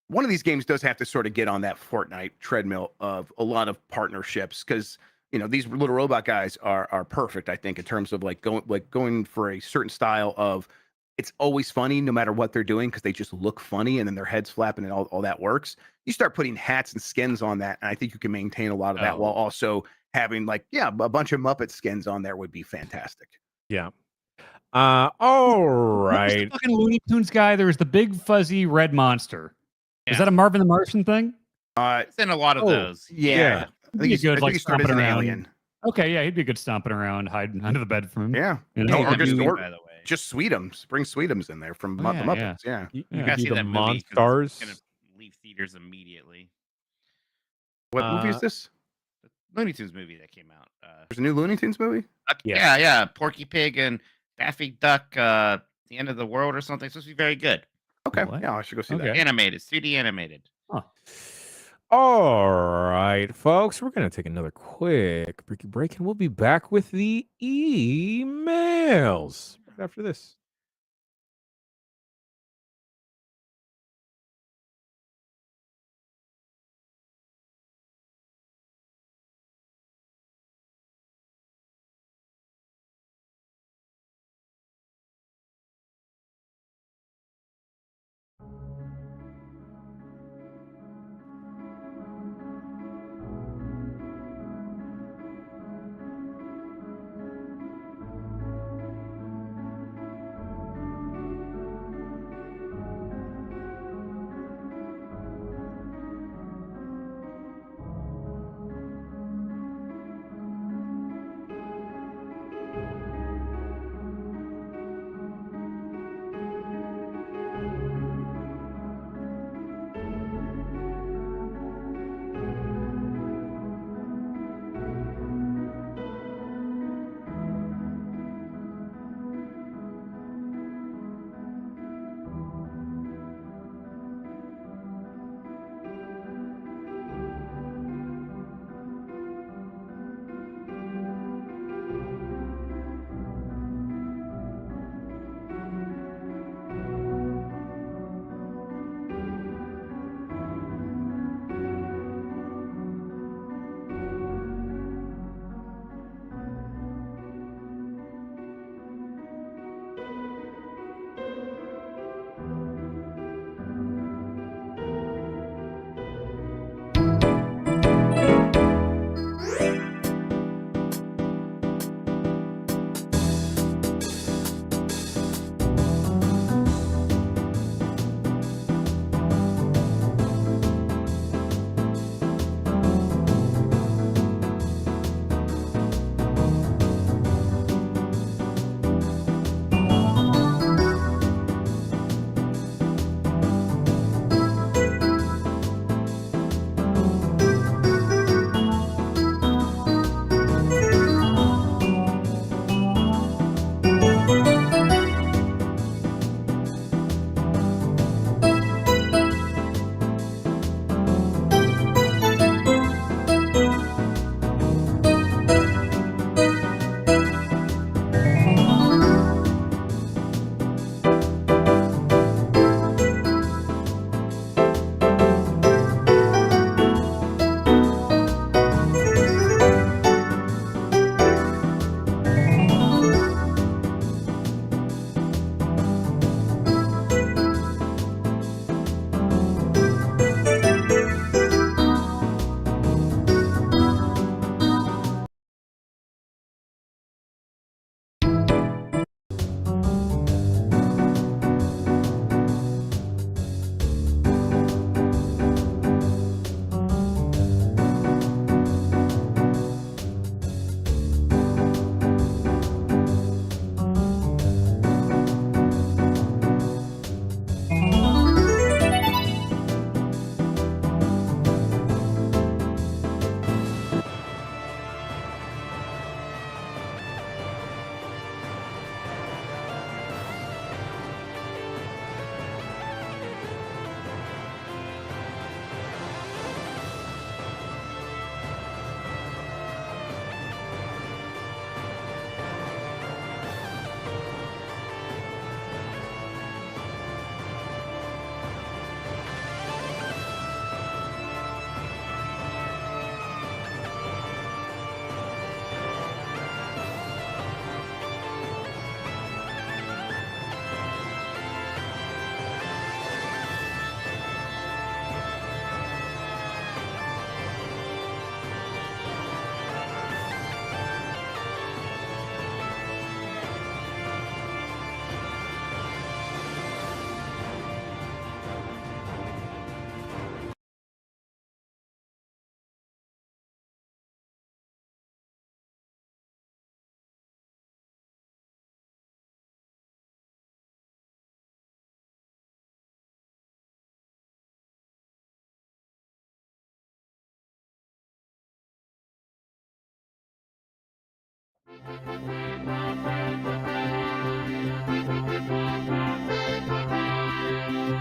One of these games does have to sort of get on that Fortnite treadmill of a lot of partnerships, because these little robot guys are perfect, I think, in terms of going for a certain style of it's always funny no matter what they're doing, because they just look funny, and then their heads flapping and all that works. You start putting hats and skins on that, and I think you can maintain a lot of that while also having a bunch of Muppet skins on there would be fantastic. Yeah. All right. The fucking Looney Tunes guy. There was the big fuzzy red monster. Is that a Marvin the Martian thing? It's in a lot of those. Yeah. I think he's good, like stomping around. Alien. Okay, yeah, he'd be good stomping around, hiding under the bed from him. Yeah. Or just Sweetums. Bring Sweetums in there from the Muppets. Yeah. You gotta see that movie. Monstars. Gonna leave theaters immediately. What movie is this? The Looney Tunes movie that came out. There's a new Looney Tunes movie? Yeah. Porky Pig and Daffy Duck, The End of the World or something. It's supposed to be very good. Okay. What? Yeah, I should go see that. Animated, 3D animated. Huh. All right, folks, we're going to take another quick break, and we'll be back with the emails right after this.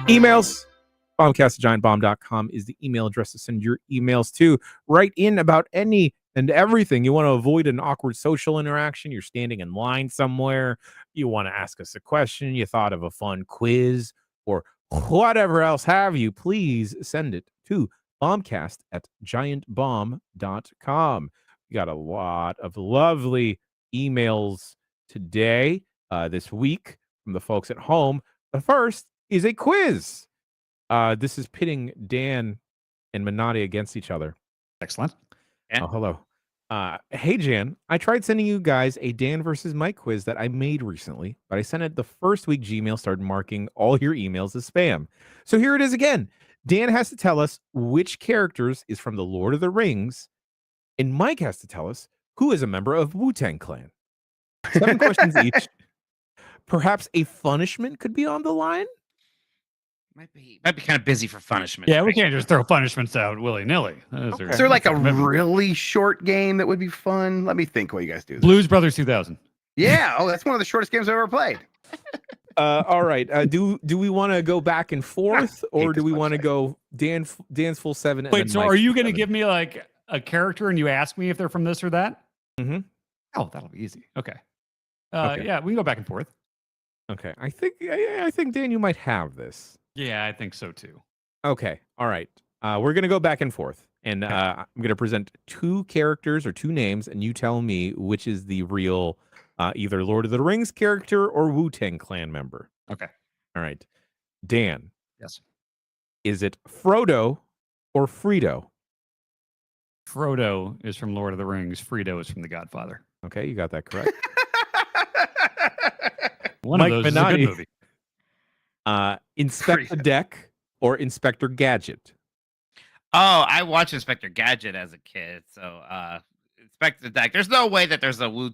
Emails. Bombcast@giantbomb.com is the email address to send your emails to. Write in about any and everything. You want to avoid an awkward social interaction. You're standing in line somewhere. You want to ask us a question. You thought of a fun quiz or whatever else have you. Please send it to bombcast@giantbomb.com. We got a lot of lovely emails today, this week from the folks at home. The first is a quiz. This is pitting Dan and Minotti against each other. Excellent. Yeah. Oh, hello. Hey, Jan. I tried sending you guys a Dan versus Mike quiz that I made recently, but I sent it the first week Gmail started marking all your emails as spam. So here it is again. Dan has to tell us which characters is from the Lord of the Rings, and Mike has to tell us who is a member of Wu-Tang Clan. 7 questions each. Perhaps a punishment could be on the line? Might be kind of busy for punishment. Yeah, we can't just throw punishments out willy-nilly. Is there like a really short game that would be fun? Let me think while you guys do this. Blues Brothers 2000. Yeah. Oh, that's one of the shortest games I've ever played. All right. Do we want to go back and forth, or do we this want to website. go Dan's full 7? Wait, so are you going to give me like a character and you ask me if they're from this or that? Mm-hmm. Oh, that'll be easy. Okay. Okay. Yeah, we can go back and forth. Okay. I think Dan, you might have this. Yeah, I think so too. Okay. All right. We're gonna go back and forth, and I'm gonna present 2 characters or 2 names, and you tell me which is the real, either Lord of the Rings character or Wu-Tang Clan member. Okay. All right. Dan, Yes. is it Frodo or Frito? Frodo is from Lord of the Rings. Frito is from The Godfather. Okay, you got that correct. One Mike of those Minotti. is a good movie. Inspector Deck or Inspector Gadget? Oh, I watched Inspector Gadget as a kid, so Inspector Deck. There's no way that there's a Wu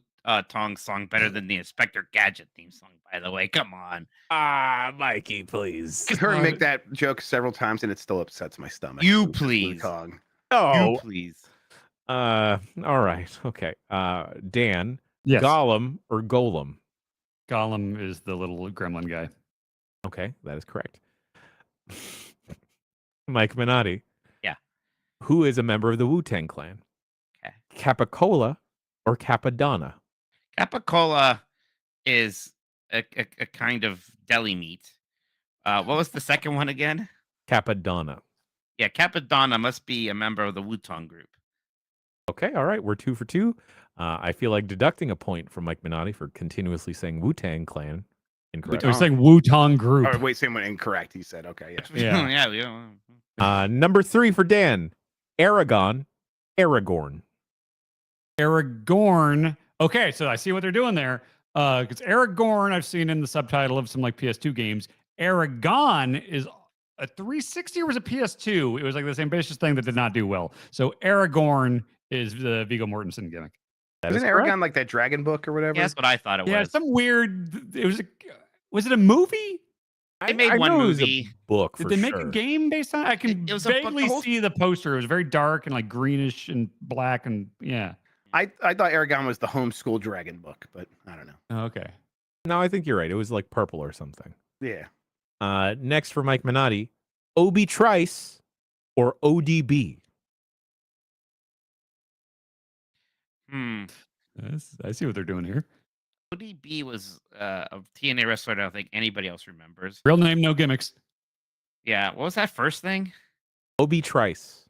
Tong song better than the Inspector Gadget theme song. By the way, come on. Mikey, please. I've heard him make that joke several times, and it still upsets my stomach. You Wu please. Tong. Oh, You please. all right. Okay. Dan, Yes. Gollum or Golem? Gollum is the little gremlin guy. Okay, that is correct. Mike Minotti. Yeah. Who is a member of the Wu-Tang Clan? Okay. Capicola or Capadonna? Capicola is a kind of deli meat. What was the second one again? Capadonna. Yeah, Capadonna must be a member of the Wu-Tang group. Okay, all right. We're 2 for 2. I feel like deducting a point from Mike Minotti for continuously saying Wu-Tang Clan. Incorrect. I was saying Wu-Tang group. Oh, wait, same one incorrect. He said, okay, yeah. Yeah. Number 3 for Dan. Aragorn. Aragorn. Okay, so I see what they're doing there. Because Aragorn, I've seen in the subtitle of some like PS2 games. Aragon is a 360 or was it PS2? It was like this ambitious thing that did not do well. So Aragorn is the Viggo Mortensen gimmick. That Isn't is correct. Aragon like that dragon book or whatever? Yeah, that's what I thought it Yeah, was. some weird. It was it a movie? They made one know it was a movie. book Did for they make sure. a game based on it? I can It was a book, the vaguely whole- see the poster. It was very dark and like greenish and black and yeah. I thought Aragon was the homeschool dragon book, but I don't know. Okay. No, I think you're right. It was like purple or something. Yeah. Next for Mike Minotti. Obi Trice or ODB? I see what they're doing here. ODB was a TNA wrestler I don't think anybody else remembers. Real name, no gimmicks. Yeah, what was that first thing? Obi Trice.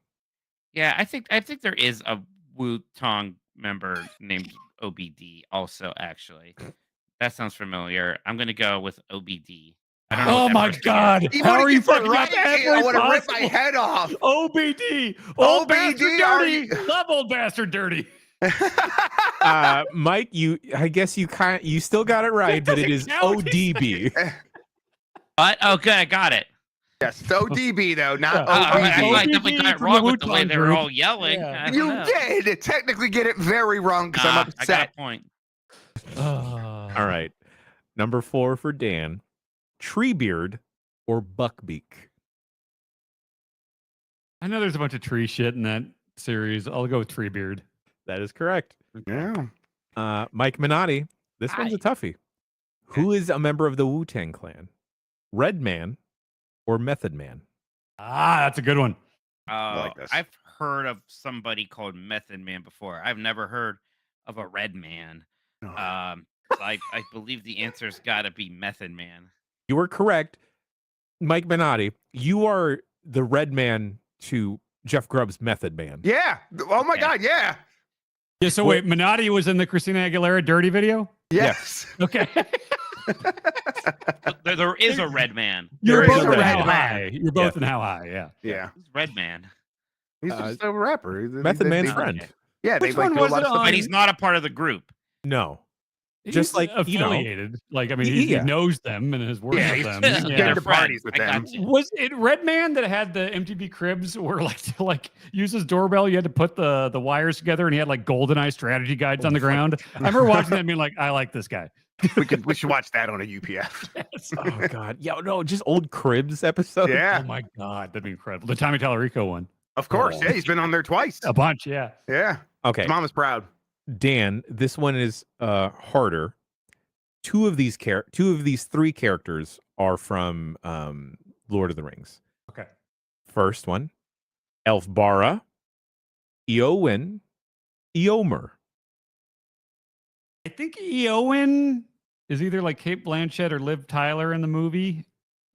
Yeah, I think there is a Wu Tong member named OBD also, actually. That sounds familiar. I'm gonna go with OBD. I don't know Oh what that my first name is. God! He How wanted are to you get that fucking right. up I every want to rip my possible? head off. OBD, old bastard OBD, are dirty, you- love old bastard dirty. Mike, I guess you still got it right, but it doesn't is count. ODB. What? Okay, I got it. Yes, it's ODB though, not Yeah. I OBD. definitely got it from wrong the with the way Wu-Tang they were group. all yelling. Yeah. I don't You know. did technically get it very wrong because I'm Nah, I got upset. a point. All right. Number 4 for Dan. Treebeard or Buckbeak? I know there's a bunch of tree shit in that series. I'll go with Treebeard. That is correct. Yeah. Mike Minotti. This one's a toughie. Who is a member of the Wu-Tang Clan? Redman or Method Man? That's a good one. like this. I've heard of somebody called Method Man before. I've never heard of a Red Man. No. I believe the answer's got to be Method Man. You were correct. Mike Minotti, you are the red man to Jeff Grubb's Method Man. Yeah. Oh my Okay. God. Yeah. Yeah. So wait, Minotti was in the Christina Aguilera Dirty video. Yes. Okay. There is a Red Man. You're There is both a in Red how Man. high. You're both in how high. Yeah. Yeah. Who's Red Man? He's just a rapper. Method Man's friend. Okay. Yeah. Which they like one do a was lot it of stuff. on? But he's not a part of the group. No. He's Just like, you know. affiliated. Like, I mean, Yeah. he knows them and has worked Yeah, with he's them. just Yeah. good They're to parties friends. with I them. got you. Was it Red Man that had the MTV Cribs where like to like use his doorbell, you had to put the wires together and he had like GoldenEye strategy guides on the ground? I remember watching that and being like, I like this guy. We should watch that on a UPF. Oh God. Yeah, no, just old Cribs episode. Yeah. Oh my God, that'd be incredible. The Tommy Tallarico one. Of course. Oh. Yeah. He's been on there twice. A bunch, yeah. Yeah. Okay. His mom is proud. Dan, this one is harder. Two of these three characters are from Lord of the Rings. Okay. First one, Elfbara, Eowyn, Eomer. I think Eowyn is either like Kate Blanchett or Liv Tyler in the movie.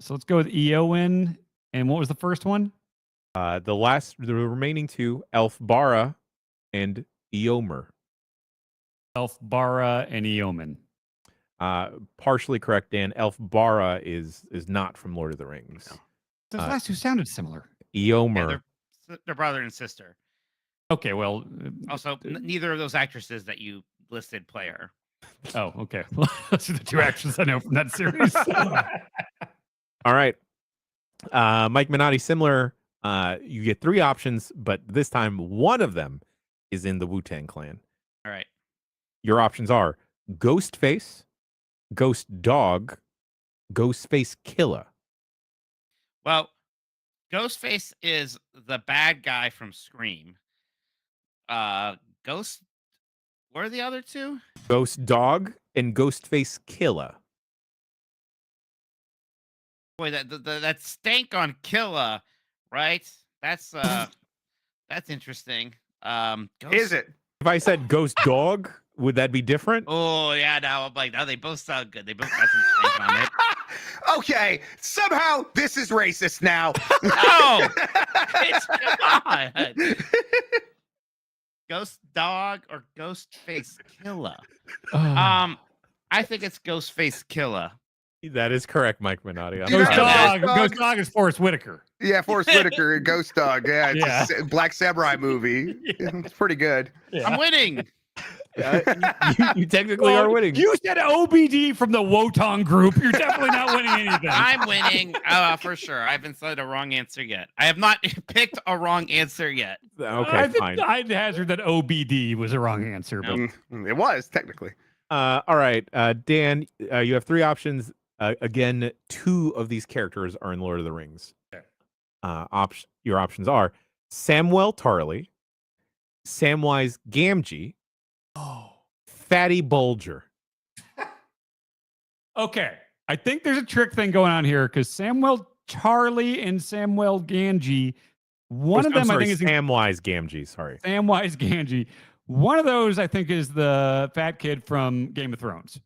So let's go with Eowyn. And what was the first one? The remaining two, Elfbara and Eomer. Elfbara and Eomen. Partially correct, Dan. Elfbara is not from Lord of the Rings. Those last two sounded similar. Eomer. Yeah, they're brother and sister. Okay, well, Also, neither of those actresses that you listed play her. oh, okay. Well, those are the two actions I know from that series. All right. Mike Minotti, similar. You get three options, but this time one of them is in the Wu-Tang Clan. All right. Your options are Ghostface, Ghost Dog, Ghostface Killer. Well, Ghostface is the bad guy from Scream. Ghost. What are the other two? Ghost Dog and Ghostface Killer. Boy, that stank on Killa, right? That's interesting. Is it? If I said Ghost Dog, would that be different? Oh yeah, now I'm like, no, they both sound good. They both got some stank on it. Okay. Somehow this is racist now. No, come on. Ghost Dog or Ghostface Killa? I think it's Ghostface Killa. That is correct, Mike Minotti. I'm You Ghost got sorry. it. Dog. Ghost Dog is Forrest Whitaker. Yeah, Forrest Whitaker, Ghost Dog. Yeah, it's Yeah. a Black Samurai movie. It's pretty good. I'm winning. You technically are winning. You said OBD from the Wotong group. You're definitely not winning anything. I'm winning for sure. I haven't said a wrong answer yet. I have not picked a wrong answer yet. Okay, I think fine. I'd hazard that OBD was a wrong answer. But It was technically. All right, Dan, you have three options. Again, two of these characters are in Lord of the Rings. Okay. Your options are Samwell Tarly, Samwise Gamgee, Fatty Bulger. okay, I think there's a trick thing going on here because Samuel Charlie and Samuel Ganji, one of them I think is Samwise Gamgee. Sorry, Samwise Ganji. One of those I think is the fat kid from Game of Thrones.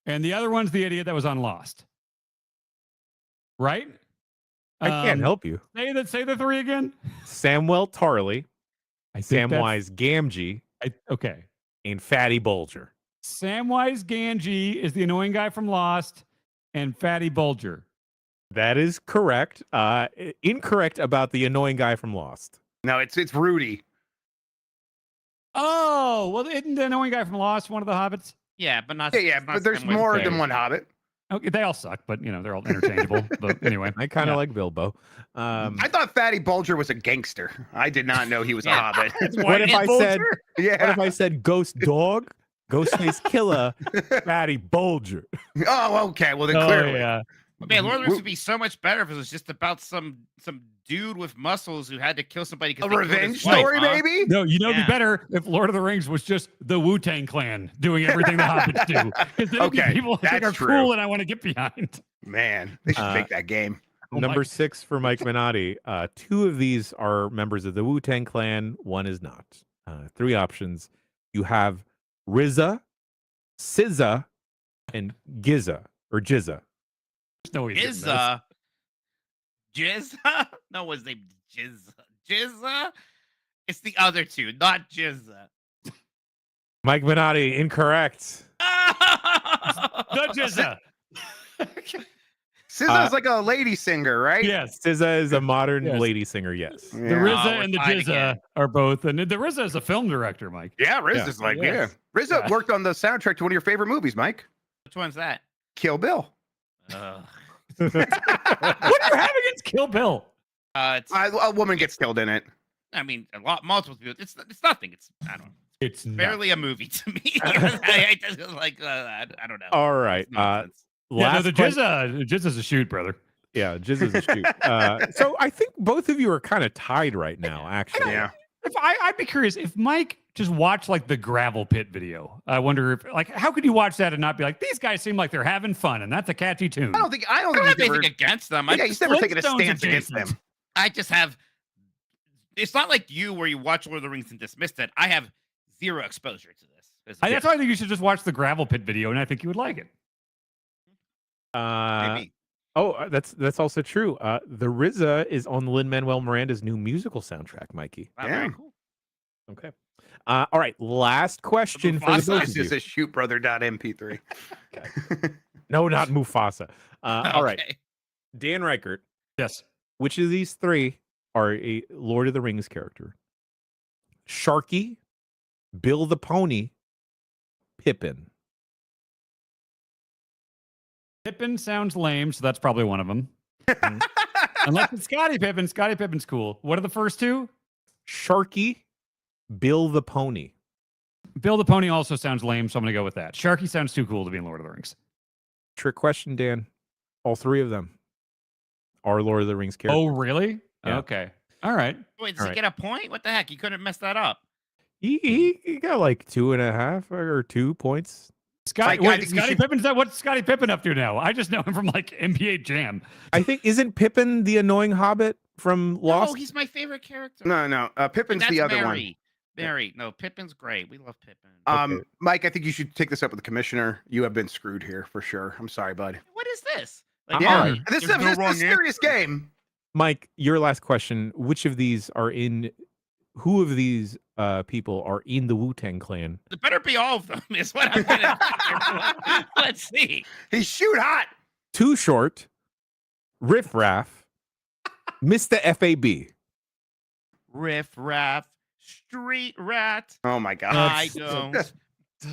And the other one's the idiot that was on Lost. Right? I can't help you. Say the three again. Samwell Tarly, I think Samwise Gamgee, okay. and Fatty Bulger. Samwise Ganji is the annoying guy from Lost, and Fatty Bulger. That is correct. Incorrect about the annoying guy from Lost. No, it's Rudy. Oh, well, isn't the annoying guy from Lost one of the hobbits? Yeah, but not. Yeah, not but there's Samwise more Gamgee. than one Hobbit. Okay, they all suck, but they're all interchangeable. But anyway, I kind of yeah. like Bilbo. I thought Fatty Bulger was a gangster. I did not know he was a Yeah. Hobbit. What if I said? What Yeah. if I said Ghost Dog, Ghostface Killer, Fatty Bulger? Oh, okay. Well, then Oh, clearly. yeah. Man, Lord of the Rings would be so much better if it was just about some dude with muscles who had to kill somebody. A 'cause they killed revenge his wife, story, huh? maybe? No, it'd Yeah. be better if Lord of the Rings was just the Wu-Tang Clan doing everything the hobbits do. Because then it'd be Okay, people I think that's are true. cool and I want to get behind. Man, they should Uh, make that game. Number Mike. 6 for Mike Minotti. 2 of these are members of the Wu-Tang Clan. 1 is not. 3 options. You have RZA, SZA, and GZA or Jizza. No, he's in this. Jizza? No, was named Jizza. Jizza? It's the other two, not Jizza. Mike Minotti, incorrect. The Jizza. SZA's like a lady singer, right? Yes. SZA is a modern Yes. lady singer, yes. The Yeah. RZA we're and the tied Jizza again. are both. And the RZA is a film director, Mike. Yeah, Riz Yeah. is like, Yes. yeah. RZA Yeah. worked on the soundtrack to one of your favorite movies, Mike. Which one's that? Kill Bill. Ugh. What do you have against Kill Bill? It's, A woman gets killed in it. I mean, multiple people. It's nothing. It's I don't know. It's Barely a movie to me. I don't know. All right. It's nonsense. Yeah, no, Last the Jizza's a shoot, brother. Yeah, Jizz is a shoot. So I think both of you are kind of tied right now, actually. Yeah. If I'd be curious if Mike just watched like the gravel pit video. I wonder if like how could you watch that and not be like these guys seem like they're having fun and that's a catchy tune. I don't think I don't he's have ever, anything against them. yeah, he's never taken a Flintstones stance against adjacent. them. I just have. It's not like you where you watch Lord of the Rings and dismiss it. I have zero exposure to this. That's why I think you should just watch the gravel pit video and I think you would like it. Maybe. Oh, that's also true. The RZA is on Lin-Manuel Miranda's new musical soundtrack, Mikey. Wow, Yeah. very cool. Okay. All right. Last question for the Mufasa? both This of you. is a shootbrother.mp3. No, not Mufasa. All right. Okay. Dan Reichert, Yes. which of these 3 are a Lord of the Rings character? Sharky, Bill the Pony, Pippin. Pippin sounds lame, so that's probably one of them. Unless it's Scottie Pippen. Scottie Pippen's cool. What are the first 2? Sharky, Bill the Pony. Bill the Pony also sounds lame, so I'm going to go with that. Sharky sounds too cool to be in Lord of the Rings. Trick question, Dan. All 3 of them are Lord of the Rings characters. Oh, really? Yeah. Okay. All right. Wait, does All he right. get a point? What the heck? You couldn't mess that up. He got like 2.5 or 2 points. Scotty, Like, I wait, think you Scottie should- Pippen's that? What's Scottie Pippen up to now? I just know him from like NBA Jam. I think isn't Pippin the annoying hobbit from Lost? No, he's my favorite character. No. Pippin's That's the other Mary. Mary. No, Pippin's great. We love Pippin. one. Okay. Mike, I think you should take this up with the commissioner. You have been screwed here for sure. I'm sorry, bud. What is this? Yeah. All right. This is There's no a wrong serious game. Mike, your last question. Which of these are in who of these people are in the Wu-Tang Clan? It better be all of them, is what I'm gonna. Let's see. He's shoot hot. Too Short, Riff Raff, Mr. FAB. Riff Raff, Street Rat. Oh my god. I don't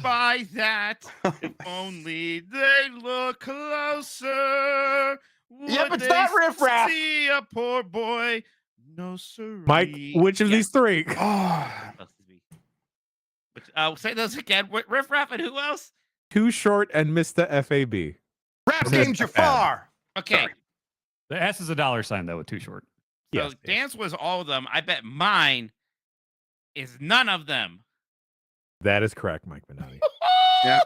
buy that. If only they look closer. Yep, would it's not they Riff Raff. See a poor boy. No, sir. Mike, which of these 3? Oh, Say those again. Riff Raff and who else? Too Short and Mr. FAB. Rap Mr. game Jafar. Okay. Sorry. The S is a dollar sign though, with Too Short. So Yes. Dance was all of them. I bet mine is none of them. That is correct, Mike Minotti. Yeah.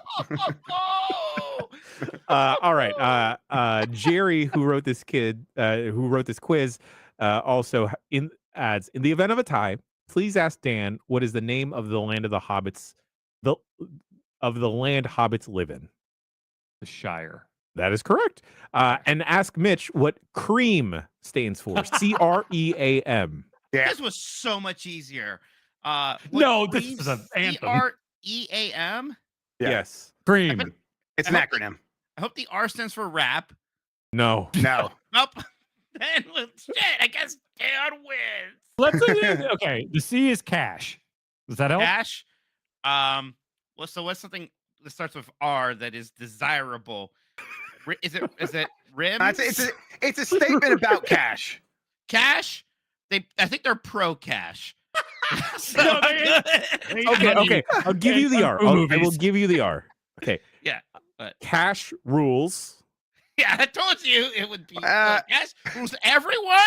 All right. Jerry, who wrote this quiz, also adds, in the event of a tie, please ask Dan what is the name of the land of the hobbits, the land hobbits live in. The Shire. That is correct. And ask Mitch what CREAM stands for. CREAM. Yeah. This was so much easier. No, this is an anthem. CREAM. Yeah. Yes. Cream. It's an acronym. I hope the R stands for rap. No. No. Nope. Then shit, I guess Dan wins. Let's okay. The C is cash. Does that help? Cash. Well, so what's something that starts with R that is desirable? Is it rims? It's a statement about cash. Cash? I think they're pro cash. So No, Okay. I'll give you the R. I will give you the R. Okay. Yeah, but- Cash rules. yeah, I told you it would be cash rules everyone.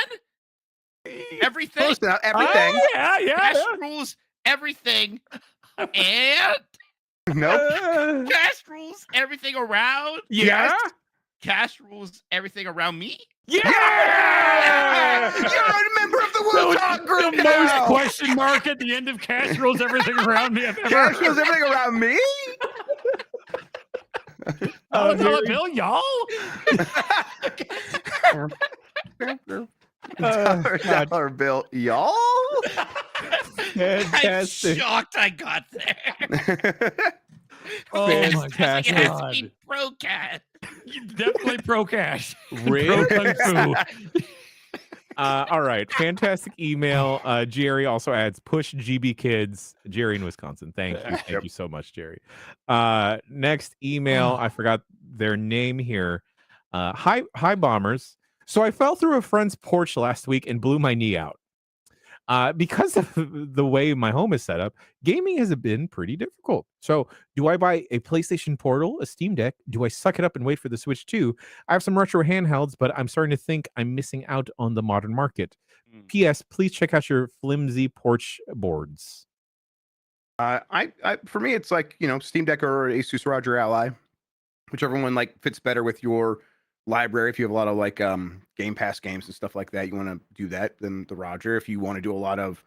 Everything. Close enough. Everything. Yeah. Cash rules everything. And Nope. cash rules everything around. Yeah. Cash rules everything around me. Yeah! You're a member of the That was Wu-Tang group the most now! question mark at the end of Cash Rules Everything Around Me I've ever Cash heard. was everything around me? $1 bill, y'all. Dollar bill, y'all? I'm Fantastic. shocked I got there. Oh my Fantastic. It has to God. be pro cat. Definitely pro cash. Rick. Pro kung fu. All right. Fantastic email. Jerry also adds push GB kids. Jerry in Wisconsin. Thank you. Thank you so much, Jerry. Next email. I forgot their name here. Hi bombers. So I fell through a friend's porch last week and blew my knee out. Because of the way my home is set up, gaming has been pretty difficult. So, do I buy a PlayStation Portal, a Steam Deck? Do I suck it up and wait for the Switch 2? I have some retro handhelds, but I'm starting to think I'm missing out on the modern market. P.S. Please check out your flimsy porch boards. I for me, it's like, Steam Deck or Asus ROG Ally, whichever one like fits better with your library. If you have a lot of like Game Pass games and stuff like that, you want to do that, then the Roger. If you want to do a lot of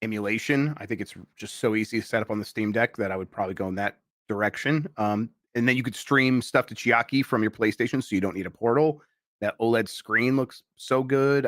emulation, I think it's just so easy to set up on the Steam Deck that I would probably go in that direction. And then you could stream stuff to Chiaki from your PlayStation, so you don't need a portal. That OLED screen looks so good.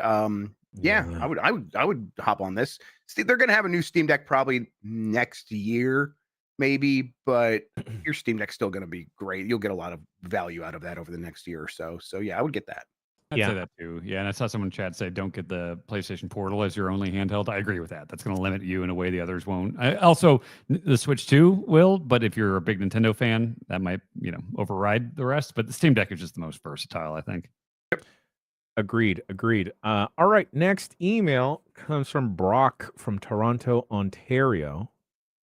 Yeah, I would hop on this. They're gonna have a new Steam Deck probably next year, maybe, but your Steam Deck's still gonna be great. You'll get a lot of value out of that over the next year or so. So yeah, I would get that. I'd say that too. Yeah, and I saw someone in chat say, "Don't get the PlayStation Portal as your only handheld." I agree with that. That's going to limit you in a way the others won't. Also, the Switch 2 will, but if you're a big Nintendo fan, that might override the rest. But the Steam Deck is just the most versatile, I think. Agreed. All right. Next email comes from Brock from Toronto, Ontario.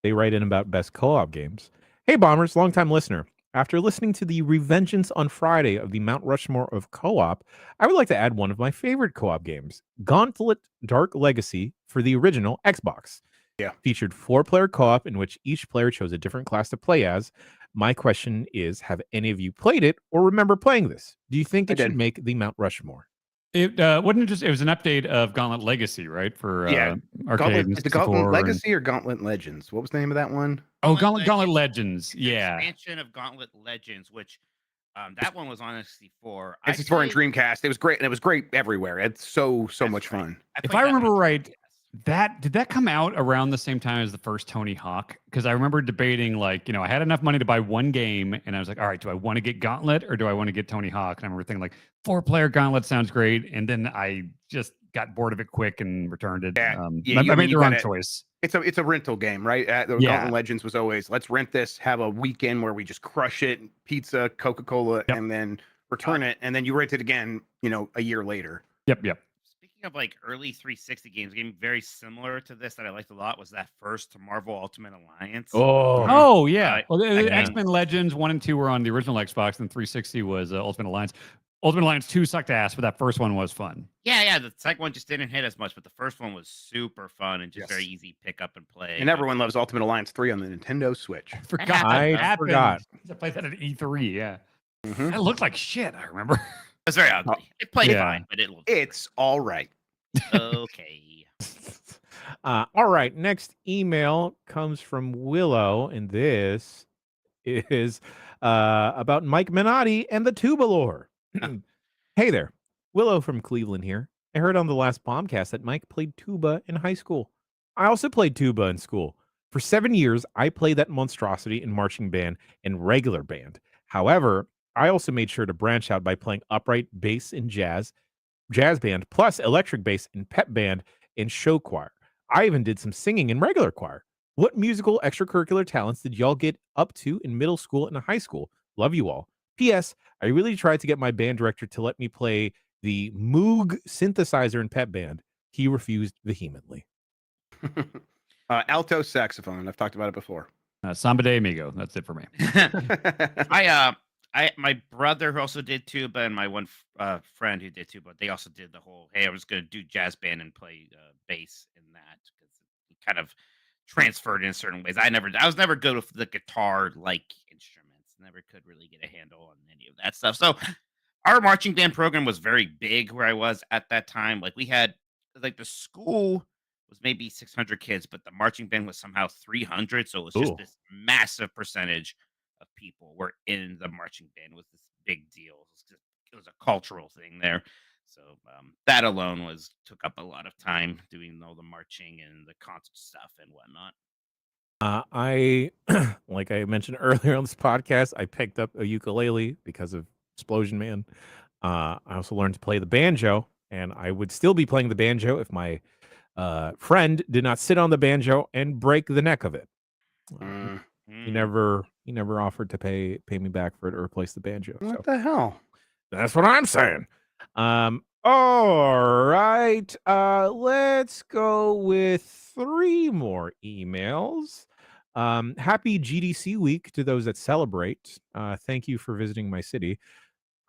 They write in about best co-op games. Hey, Bombers, longtime listener. After listening to the Revengeance on Friday of the Mount Rushmore of co-op, I would like to add one of my favorite co-op games, Gauntlet Dark Legacy for the original Xbox. Yeah. Featured 4-player co-op in which each player chose a different class to play as. My question is, have any of you played it or remember playing this? Do you think it should make the Mount Rushmore? It wasn't just. It was an update of Gauntlet Legacy, right? For arcade. Is the Gauntlet Legacy or Gauntlet Legends? What was the name of that one? Oh, Gauntlet Legends. Yeah, expansion of Gauntlet Legends, which that one was on N64. N64 and Dreamcast. It was great, and it was great everywhere. It's so much fun. If I remember right, did that come out around the same time as the first Tony Hawk? Because I remember debating, like, I had enough money to buy one game, and I was like, all right, do I want to get Gauntlet or do I want to get Tony Hawk? And I remember thinking, like, 4-player Gauntlet sounds great, and then I just got bored of it quick and returned it. I made the wrong choice. It's a rental game, right? The Gauntlet Legends was always, let's rent this, have a weekend where we just crush it, pizza, Coca-Cola, and then return it, and then you rent it again, a year later. Yep. Speaking of like early 360 games, a game very similar to this that I liked a lot was that first Marvel Ultimate Alliance. Oh yeah. Well, the X-Men Legends 1 and 2 were on the original Xbox, and 360 was Ultimate Alliance. Ultimate Alliance 2 sucked ass, but that first one was fun. Yeah. The second one just didn't hit as much, but the first one was super fun and just very easy pick up and play. And everyone loves Ultimate Alliance 3 on the Nintendo Switch. I forgot. I played that at E3. Yeah. Mm-hmm. It looked like shit. I remember. It was very ugly. It played fine, but it's all right. Okay. All right. Next email comes from Willow, and this is about Mike Minotti and the Tuba lore. Hey there, Willow from Cleveland here. I heard on the last Bombcast that Mike played tuba in high school. I also played tuba in school. For 7 years, I played that monstrosity in marching band and regular band. However, I also made sure to branch out by playing upright bass in jazz band, plus electric bass in pep band and show choir. I even did some singing in regular choir. What musical extracurricular talents did y'all get up to in middle school and high school? Love you all. P.S. I really tried to get my band director to let me play the Moog synthesizer in pep band. He refused vehemently. Alto saxophone. I've talked about it before. Samba de Amigo. That's it for me. My brother who also did tuba and my one friend who did tuba, they also did the whole, hey, I was going to do jazz band and play bass in that, because it kind of transferred in certain ways. I was never good with the guitar like instruments. Never could really get a handle on any of that stuff. So our marching band program was very big where I was at that time. Like we had like the school was maybe 600 kids, but the marching band was somehow 300. So it was just Ooh. this massive percentage of people were in the marching band. It was this big deal. It was a cultural thing there. So that alone took up a lot of time doing all the marching and the concert stuff and whatnot. I like I mentioned earlier on this podcast, I picked up a ukulele because of Explosion Man. I also learned to play the banjo, and I would still be playing the banjo if my friend did not sit on the banjo and break the neck of it. Mm, He never offered to pay me back for it or replace the banjo. So what the hell? that's what I'm saying. All right. Let's go with 3 more emails. Happy GDC week to those that celebrate. Thank you for visiting my city.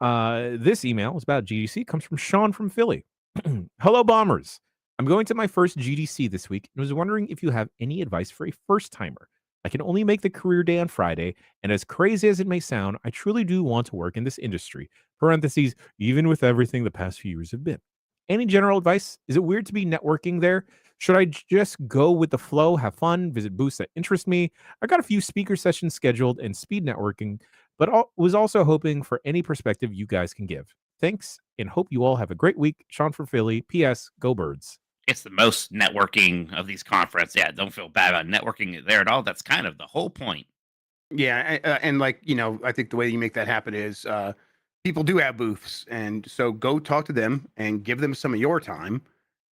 This email is about GDC. Comes from Sean from Philly. Hello, bombers. I'm going to my first GDC this week and was wondering if you have any advice for a first timer. I can only make the career day on Friday, and as crazy as it may sound, I truly do want to work in this industry. Parentheses, even with everything the past few years have been. Any general advice? Is it weird to be networking there? Should I just go with the flow, have fun, visit booths that interest me? I got a few speaker sessions scheduled and speed networking, but was also hoping for any perspective you guys can give. Thanks, and hope you all have a great week. Sean from Philly. P.S. Go Birds. It's the most networking of these conferences. Yeah, don't feel bad about networking there at all. That's kind of the whole point. Yeah, and like I think the way you make that happen is people do have booths, and so go talk to them and give them some of your time,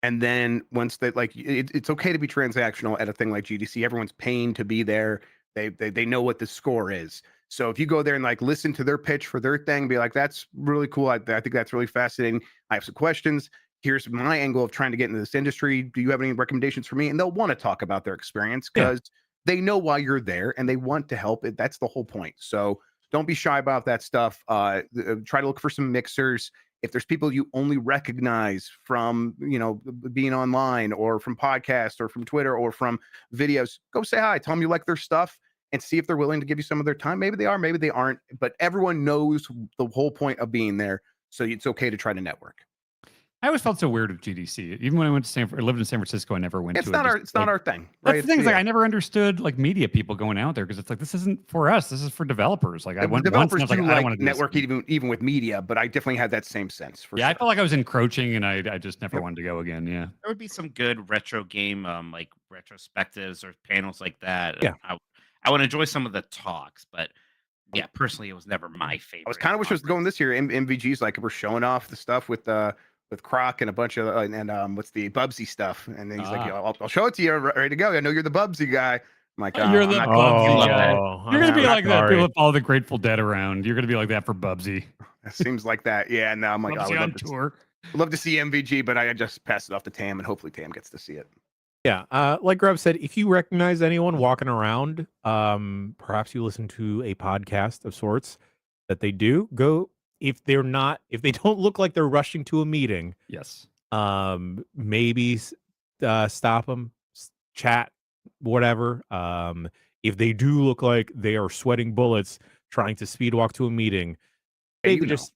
and then once they it's okay to be transactional at a thing like GDC. Everyone's paying to be there. They know what the score is. So if you go there and listen to their pitch for their thing, be like, that's really cool. I think that's really fascinating. I have some questions. Here's my angle of trying to get into this industry. Do you have any recommendations for me? And they'll want to talk about their experience because they know why you're there and they want to help. That's the whole point. So don't be shy about that stuff. Try to look for some mixers. If there's people you only recognize from, being online or from podcasts or from Twitter or from videos, go say hi. Tell them you like their stuff and see if they're willing to give you some of their time. Maybe they are, maybe they aren't. But everyone knows the whole point of being there. So it's okay to try to network. I always felt so weird with GDC. Even when I went to lived in San Francisco, I never went it's to not it. our, it's not our thing. Right? That's the thing. I never understood media people going out there because it's like, this isn't for us. This is for developers. Like I went once and I was like, I don't want to network even with media, but I definitely had that same sense. For sure. I felt like I was encroaching and I just never wanted to go again. Yeah. There would be some good retro game, like retrospectives or panels like that. Yeah. I would enjoy some of the talks, but yeah, personally, it was never my favorite. I was kind of wish I was going this year. MVG's like we're showing off the stuff with Croc and a bunch of and what's the Bubsy stuff, and then he's like, I'll show it to you, ready to go. I know you're the Bubsy guy. I'm like, you're the Bubsy guy. You're gonna be like that with all the Grateful Dead around. You're gonna be like that for Bubsy. It seems like that, yeah. And now I'm like, Bubsy on tour. Love to see MVG, but I just passed it off to Tam, and hopefully Tam gets to see it. Yeah, like Grubb said, if you recognize anyone walking around, perhaps you listen to a podcast of sorts that they do, go. If they don't look like they're rushing to a meeting, yes, maybe stop them, chat, whatever. If they do look like they are sweating bullets trying to speed walk to a meeting, maybe just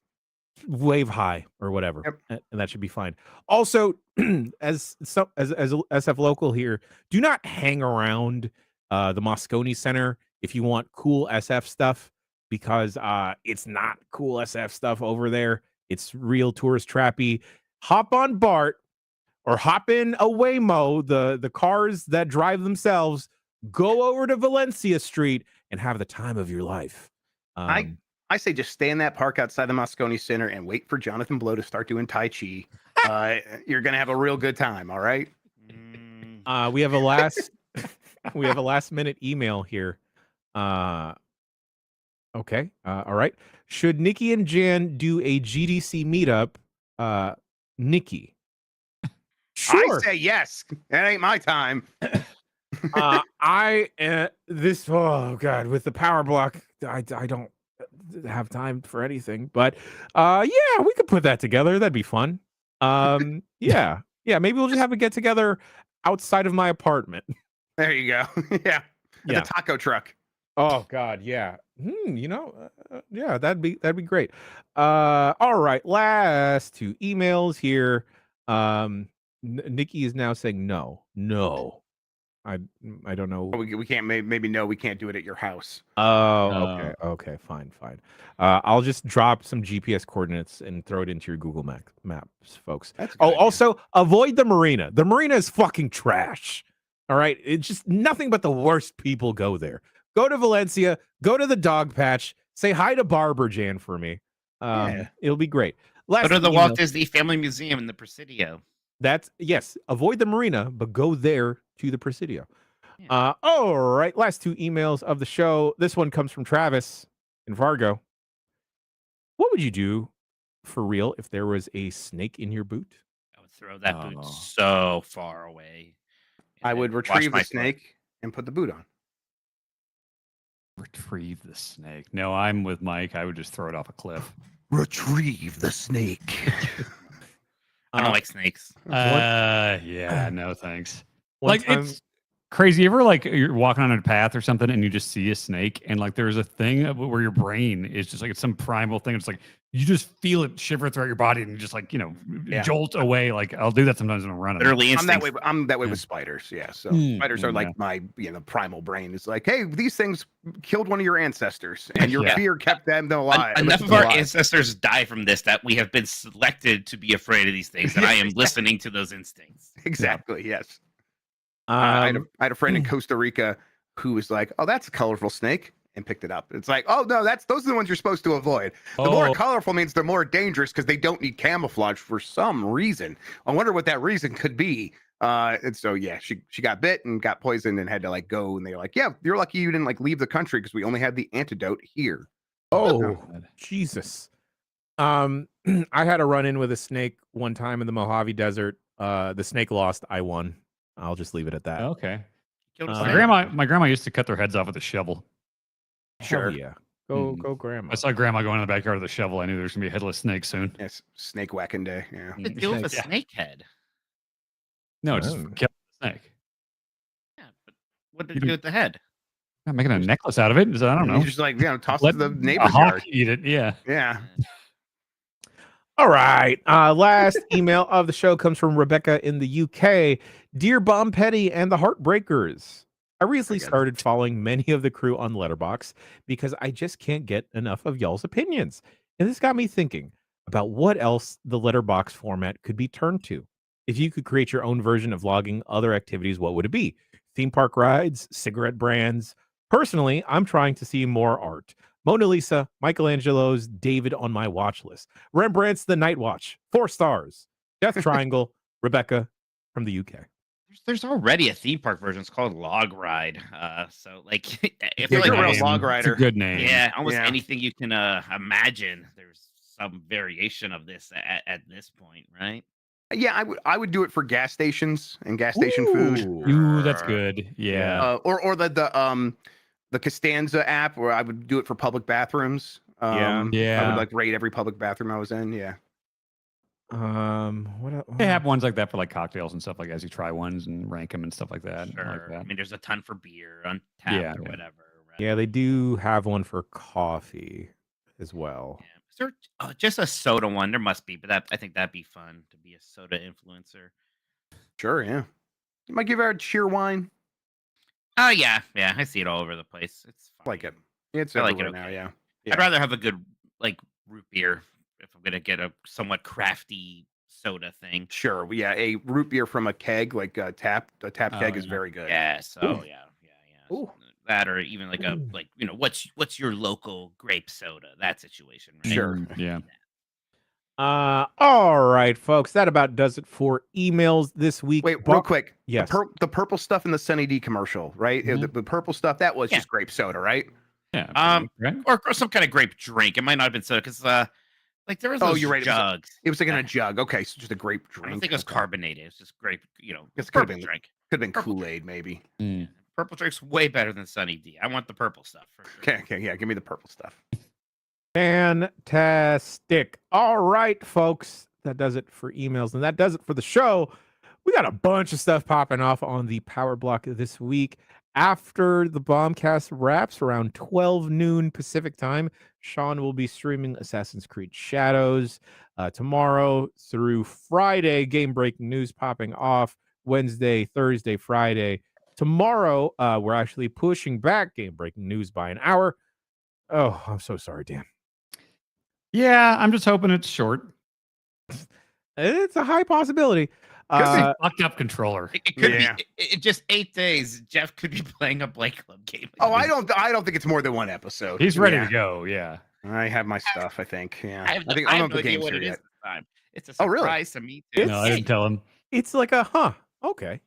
wave hi or whatever, and that should be fine. Also, as SF local here, do not hang around the Moscone Center if you want cool SF stuff, because it's not cool SF stuff over there. It's real tourist trappy. Hop on BART or hop in a Waymo, the cars that drive themselves. Go over to Valencia Street and have the time of your life. I say just stay in that park outside the Moscone Center and wait for Jonathan Blow to start doing Tai Chi. You're gonna have a real good time. All right. We have a last minute email here. Okay. All right. Should Nikki and Jan do a GDC meetup? Nikki. Sure. I say yes. That ain't my time. Oh God, with the power block, I don't have time for anything. But yeah, we could put that together. That'd be fun. Yeah. Maybe we'll just have a get together outside of my apartment. There you go. Yeah. The taco truck. Oh God, yeah. Yeah, that'd be great. All right, last two emails here. Nikki is now saying no. I don't know. We can't, maybe no, we can't do it at your house. Oh, okay, fine. I'll just drop some GPS coordinates and throw it into your Google Maps, folks. That's a good idea. Also avoid the marina. The marina is fucking trash. All right, it's just nothing but the worst people go there. Go to Valencia. Go to the dog patch. Say hi to Barber Jan for me. It'll be great. Go to the Walt Disney Family Museum in the Presidio. Yes. Avoid the marina, but go there to the Presidio. Yeah. All right. Last two emails of the show. This one comes from Travis in Fargo. What would you do for real if there was a snake in your boot? I would throw that boot so far away. I would retrieve the snake and put the boot on. Retrieve the snake. No, I'm with Mike. I would just throw it off a cliff. Retrieve the snake. I don't like snakes. Yeah, no thanks. It's crazy. You ever you're walking on a path or something and you just see a snake and there's a thing where your brain is just it's some primal thing. It's you just feel it shiver throughout your body and you just jolt away. I'll do that sometimes when I'm running. Literally, I'm that way with spiders. Yeah, so spiders are my primal brain is hey, these things killed one of your ancestors and your fear kept them alive. Enough of our ancestors die from this that we have been selected to be afraid of these things, and I am listening to those instincts. Exactly. Yes. I had a friend in Costa Rica who was oh, that's a colorful snake, and picked it up. It's oh no, those are the ones you're supposed to avoid. The more colorful means they're more dangerous because they don't need camouflage for some reason. I wonder what that reason could be. And so yeah, she got bit and got poisoned and had to go. And they're yeah, you're lucky you didn't leave the country because we only had the antidote here. Oh Jesus. I had a run in with a snake one time in the Mojave Desert. The snake lost. I won. I'll just leave it at that. Okay. My grandma used to cut their heads off with a shovel. Sure. Yeah. Go grandma. I saw grandma going in the backyard with a shovel. I knew there was gonna be a headless snake soon. Yes, snake whacking day. Yeah. What did it do with a snake head? No, just kill the snake. Yeah, but what did it do with the head? I'm making a necklace out of it. I don't know. You just toss it to the neighbor's yard. Eat it. Yeah. Yeah. All right. Last email of the show comes from Rebecca in the UK. Dear Bomb Petty and the Heartbreakers, I recently started following many of the crew on Letterboxd because I just can't get enough of y'all's opinions. And this got me thinking about what else the Letterboxd format could be turned to. If you could create your own version of logging other activities, what would it be? Theme park rides, cigarette brands? Personally, I'm trying to see more art. Mona Lisa, Michelangelo's David on my watch list. Rembrandt's The Night Watch, 4 stars. Death Triangle, Rebecca from the UK. There's already a theme park version. It's called Log Ride. So if you're you're a log rider, it's a good name. Yeah, almost anything you can imagine. There's some variation of this at this point, right? Yeah, I would do it for gas stations and gas station food. Ooh, that's good. Yeah. Or the Costanza app, where I would do it for public bathrooms. Yeah. I would rate every public bathroom I was in. Yeah. What they have ones like that for cocktails and stuff as you try ones and rank them and stuff like that. Sure. I mean, there's a ton for beer on tap or whatever. Right? Yeah, they do have one for coffee as well. Yeah. Is there just a soda one? There must be, but I think that'd be fun to be a soda influencer. Sure. Yeah. You might give her a cheer wine. Oh yeah, I see it all over the place. It's fine. Like it. It's I like it now. okay. Yeah. I'd rather have a good root beer if I'm gonna get a somewhat crafty soda thing. Sure. Yeah, a root beer from a keg, a tap keg is very good. Yeah. So yeah. Ooh. That or even what's your local grape soda? That situation, right? Sure. Yeah. All right, folks. That about does it for emails this week. Wait, real quick. Yes. The purple stuff in the Sunny D commercial, right? Mm-hmm. The purple stuff, that was just grape soda, right? Yeah. Right? Or some kind of grape drink. It might not have been soda because there was those you're right. jugs. It was in a jug. Okay, so just a grape drink. I don't think it was carbonated. It was just grape. It's purple drink. Could have been Kool-Aid, maybe. Mm. Purple drink's way better than Sunny D. I want the purple stuff for sure. Okay, yeah, give me the purple stuff. Fantastic. All right, folks. That does it for emails, and that does it for the show. We got a bunch of stuff popping off on the Power Block this week. after the Bombcast wraps around 12 noon Pacific time, Sean will be streaming Assassin's Creed Shadows tomorrow through Friday. Game breaking news popping off Wednesday, Thursday, Friday. Tomorrow, we're actually pushing back game breaking news by an hour. Oh, I'm so sorry, Dan. Yeah, I'm just hoping it's short. It's a high possibility. Fucked up controller. It could Yeah. be in just 8 days. Jeff could be playing a Blake Club game. Oh, I don't think it's more than one episode. He's ready Yeah. to go. Yeah. I have my stuff, I think. Yeah. I think have I'm no the idea games what here it is yet. this time. It's a Oh, really? surprise to me too. No, I didn't tell him. It's like a okay.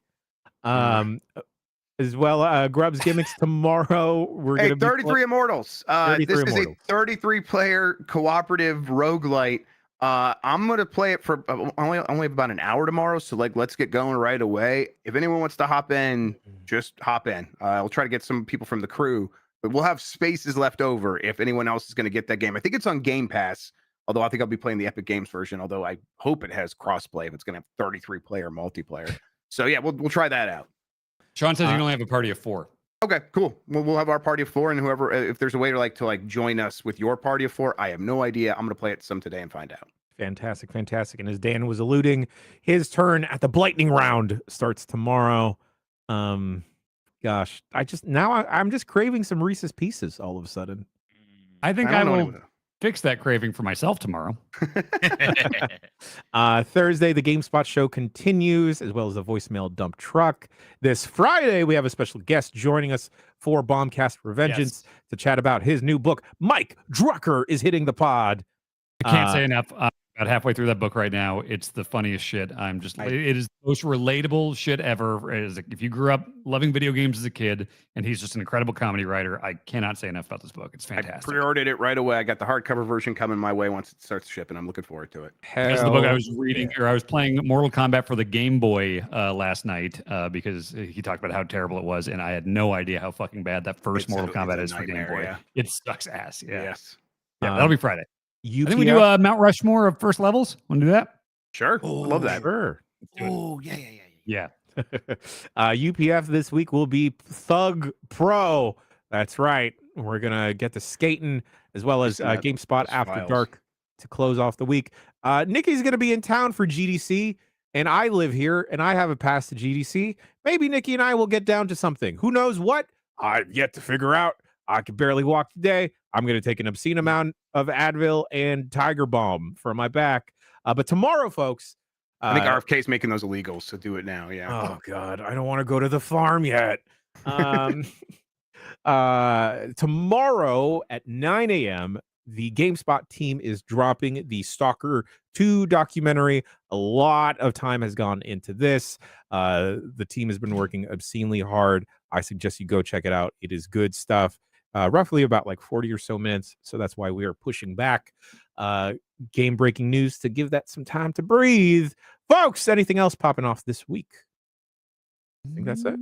As well, Grub's gimmicks tomorrow. We're Hey, gonna be 33 Immortals. 33 This is Immortals. a 33 player cooperative roguelite. I'm gonna play it for only have about an hour tomorrow, so let's get going right away. If anyone wants to hop in, just hop in. I'll try to get some people from the crew, but we'll have spaces left over if anyone else is gonna get that game. I think it's on Game Pass, although I think I'll be playing the Epic Games version. Although I hope it has crossplay if it's gonna have 33 player multiplayer. So yeah, we'll try that out. Sean says you can only have a party of 4. Okay, cool. We'll have our party of 4, and whoever, if there's a way to join us with your party of 4, I have no idea. I'm gonna play it some today and find out. Fantastic. And as Dan was alluding, his turn at the Blightning round starts tomorrow. Gosh, I'm just craving some Reese's Pieces all of a sudden. I think don't I know will fix that craving for myself tomorrow. Thursday, the GameSpot show continues, as well as the voicemail dump truck. This Friday, we have a special guest joining us for Bombcast Revengeance to chat about his new book. Mike Drucker is hitting the pod. I can't say enough. I'm about halfway through that book right now. It's the funniest shit. It is the most relatable shit ever. If you grew up loving video games as a kid, and he's just an incredible comedy writer, I cannot say enough about this book. It's fantastic. I pre-ordered it right away. I got the hardcover version coming my way once it starts shipping. I'm looking forward to it. That's the book I was reading, or I was playing Mortal Kombat for the Game Boy last night because he talked about how terrible it was, and I had no idea how fucking bad that first Mortal Kombat is for Game Boy. Yeah. It sucks ass. Yeah, Yes. yeah, that'll be Friday. UPF? I think we do Mount Rushmore of first levels. Want to do that? Sure. I love that. Sure. Oh, yeah. UPF this week will be Thug Pro. That's right. We're gonna get to skating as well as GameSpot After files. Dark to close off the week. Nikki's gonna be in town for GDC, and I live here, and I have a pass to GDC. Maybe Nikki and I will get down to something. Who knows what? I've yet to figure out. I can barely walk today. I'm going to take an obscene amount of Advil and Tiger Balm for my back. But tomorrow, folks. I think RFK's making those illegals, so do it now. Yeah. Oh, God. I don't want to go to the farm yet. Tomorrow at 9 a.m., the GameSpot team is dropping the Stalker 2 documentary. A lot of time has gone into this. The team has been working obscenely hard. I suggest you go check it out. It is good stuff. Roughly about 40 or so minutes. So that's why we are pushing back game breaking news to give that some time to breathe. Folks, anything else popping off this week? I think that's it.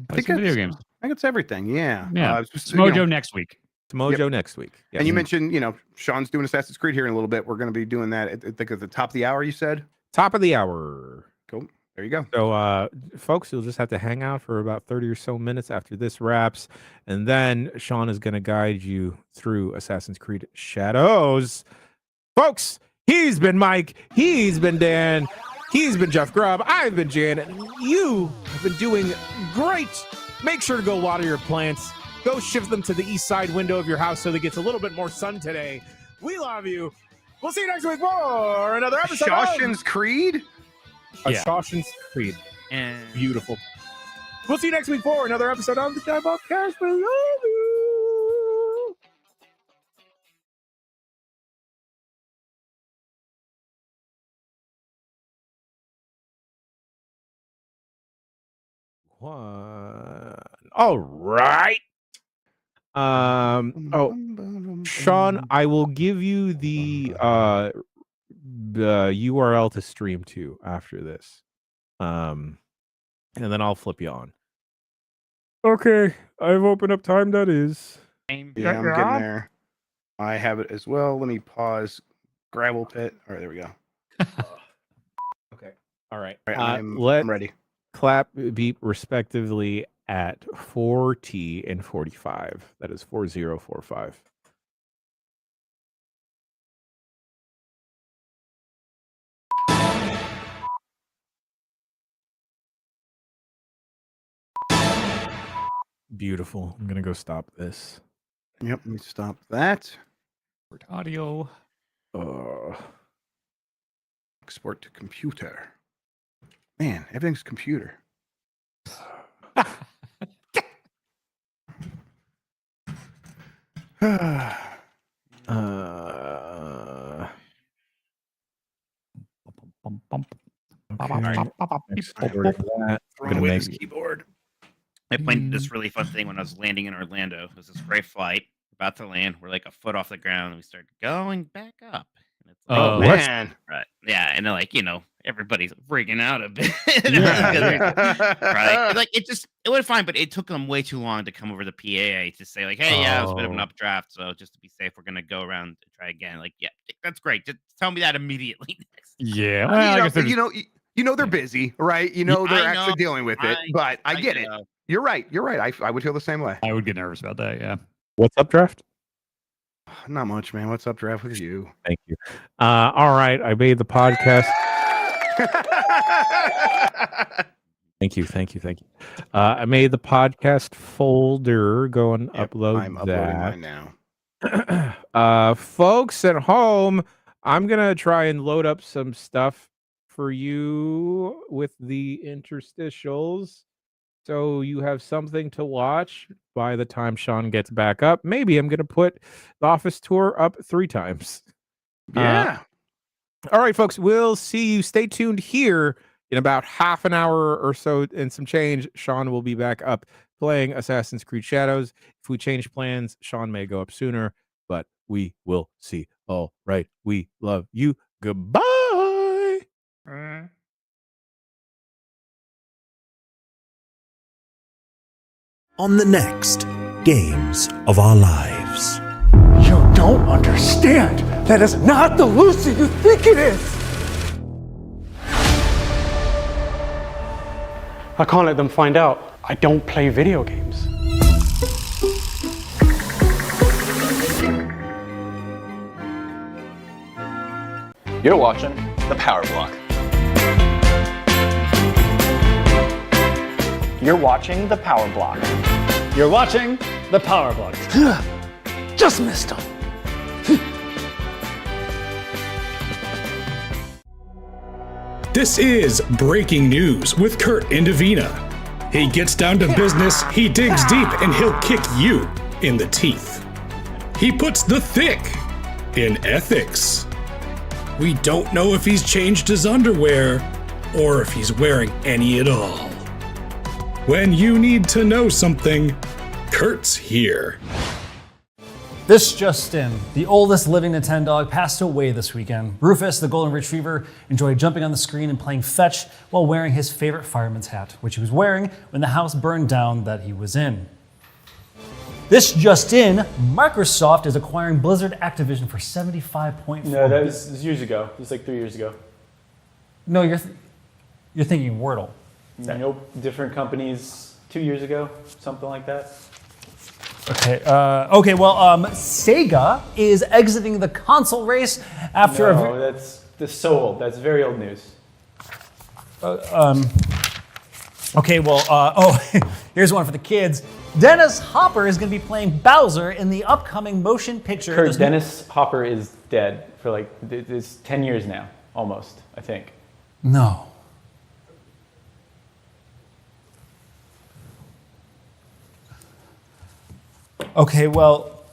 I think video games. I think it's everything. Yeah. Yeah. Just, Mojo next week. Mojo next week. Yeah. And you mentioned, Sean's doing Assassin's Creed here in a little bit. We're going to be doing that. I think at the top of the hour, you said? Top of the hour. Cool. There you go. So, folks, you'll just have to hang out for about 30 or so minutes after this wraps. And then Sean is going to guide you through Assassin's Creed Shadows. Folks, he's been Mike. He's been Dan. He's been Jeff Grubb. I've been Jan. And you have been doing great. Make sure to go water your plants. Go shift them to the east side window of your house so that it gets a little bit more sun today. We love you. We'll see you next week for another episode Shawshan's Creed? Shawshan's Creed. And Beautiful. We'll see you next week for another episode of the Giant Bombcast. We love you. All right. Sean, I will give you the URL to stream to after this. And then I'll flip you on. Okay, I've opened up time that is. Yeah, I'm getting there. I have it as well. Let me pause. Gravel pit. All right, there we go. Okay. All right. All right, I'm Let ready. clap, beep, respectively at 4T and 45. That is 4045. Beautiful. I'm gonna go stop this. Yep, let me stop that. Audio. Export to computer. Man, everything's computer. Gonna make this keyboard. I played this really fun thing when I was landing in Orlando. It was this great flight, about to land. We're like a foot off the ground, and we start going back up. And it's like, Oh, man. right, yeah, and then like everybody's freaking out a bit. Yeah. Right, like it went fine, but it took them way too long to come over the PAA to say like, hey, yeah, it was a bit of an updraft, so just to be safe, we're gonna go around and try again. Like, yeah, that's great. Just tell me that immediately next. Yeah. Well, I guess they're just- they're busy, right? They're actually dealing with it. But I get it. You're right. I would feel the same way. I would get nervous about that. Yeah. What's up, Draft? Not much, man. What's up, Draft? With you? Thank you. All right. I made the podcast. Thank you. I made the podcast folder. Go and upload I'm uploading mine now. Folks at home, I'm gonna try and load up some stuff for you with the interstitials, so you have something to watch by the time Sean gets back up. Maybe I'm gonna put the office tour up 3 times. Yeah. All right, folks, we'll see you. Stay tuned here in about half an hour or so and some change. Sean will be back up playing Assassin's Creed Shadows. If we change plans, Sean may go up sooner, but we will see. All right. We love you. Goodbye. On the next Games of Our Lives. You don't understand. That is not the Lucy you think it is. I can't let them find out I don't play video games. You're watching The Power Block. You're watching The Power Block. You're watching The Power Block. Just missed him. This is Breaking News with Kurt and Davina. He gets down to business, he digs deep, and he'll kick you in the teeth. He puts the thick in ethics. We don't know if he's changed his underwear or if he's wearing any at all. When you need to know something, Kurt's here. This just in. The oldest living Nintendog passed away this weekend. Rufus, the golden retriever, enjoyed jumping on the screen and playing fetch while wearing his favorite fireman's hat, which he was wearing when the house burned down that he was in. This just in, Microsoft is acquiring Blizzard Activision for $75.4 No, that was years ago. It was like 3 years ago. No, you're thinking Wordle. Nope, different companies 2 years ago, something like that. Okay. Well, Sega is exiting the console race after That's so old. That's very old news. Okay, well, here's one for the kids. Dennis Hopper is going to be playing Bowser in the upcoming motion picture. Kurt, Dennis Hopper is dead for it's 10 years now, almost, I think. No. Okay, well,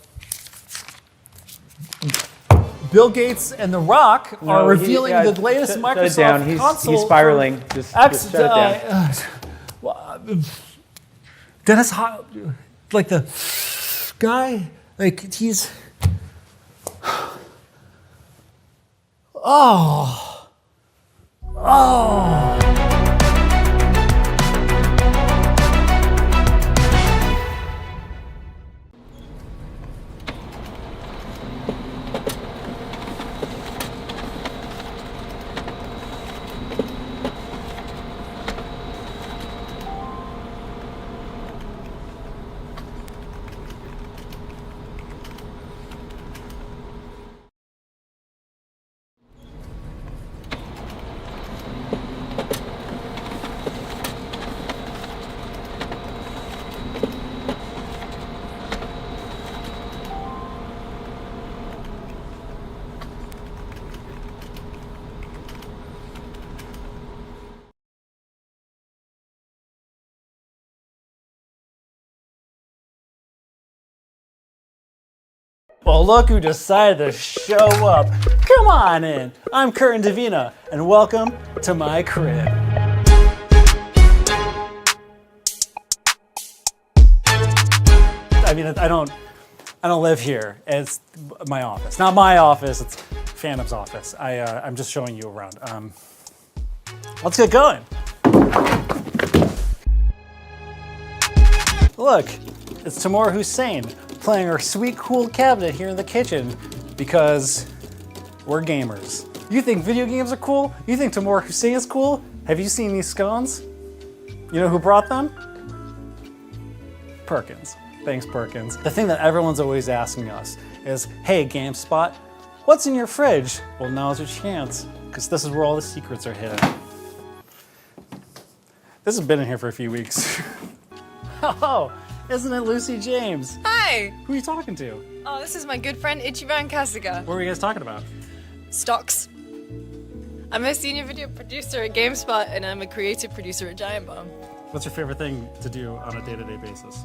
Bill Gates and The Rock are revealing the latest Microsoft console. He's spiraling. Just shut it down. Dennis Hopper, like the guy, like he's. Oh. Well, look who decided to show up. Come on in. I'm Kurt Davina, and welcome to my crib. I mean, I don't live here. It's my office. Not my office, it's Phantom's office. I'm just showing you around. Let's get going. Look, it's Tamor Hussein playing our sweet, cool cabinet here in the kitchen because we're gamers. You think video games are cool? You think Tamor Hussein is cool? Have you seen these scones? You know who brought them? Perkins. Thanks, Perkins. The thing that everyone's always asking us is, hey, GameSpot, what's in your fridge? Well, now's your chance, because this is where all the secrets are hidden. This has been in here for a few weeks. Oh, isn't it Lucy James? Hi! Who are you talking to? Oh, this is my good friend Ichiban Kasuga. What were you guys talking about? Stocks. I'm a senior video producer at GameSpot, and I'm a creative producer at Giant Bomb. What's your favorite thing to do on a day-to-day basis?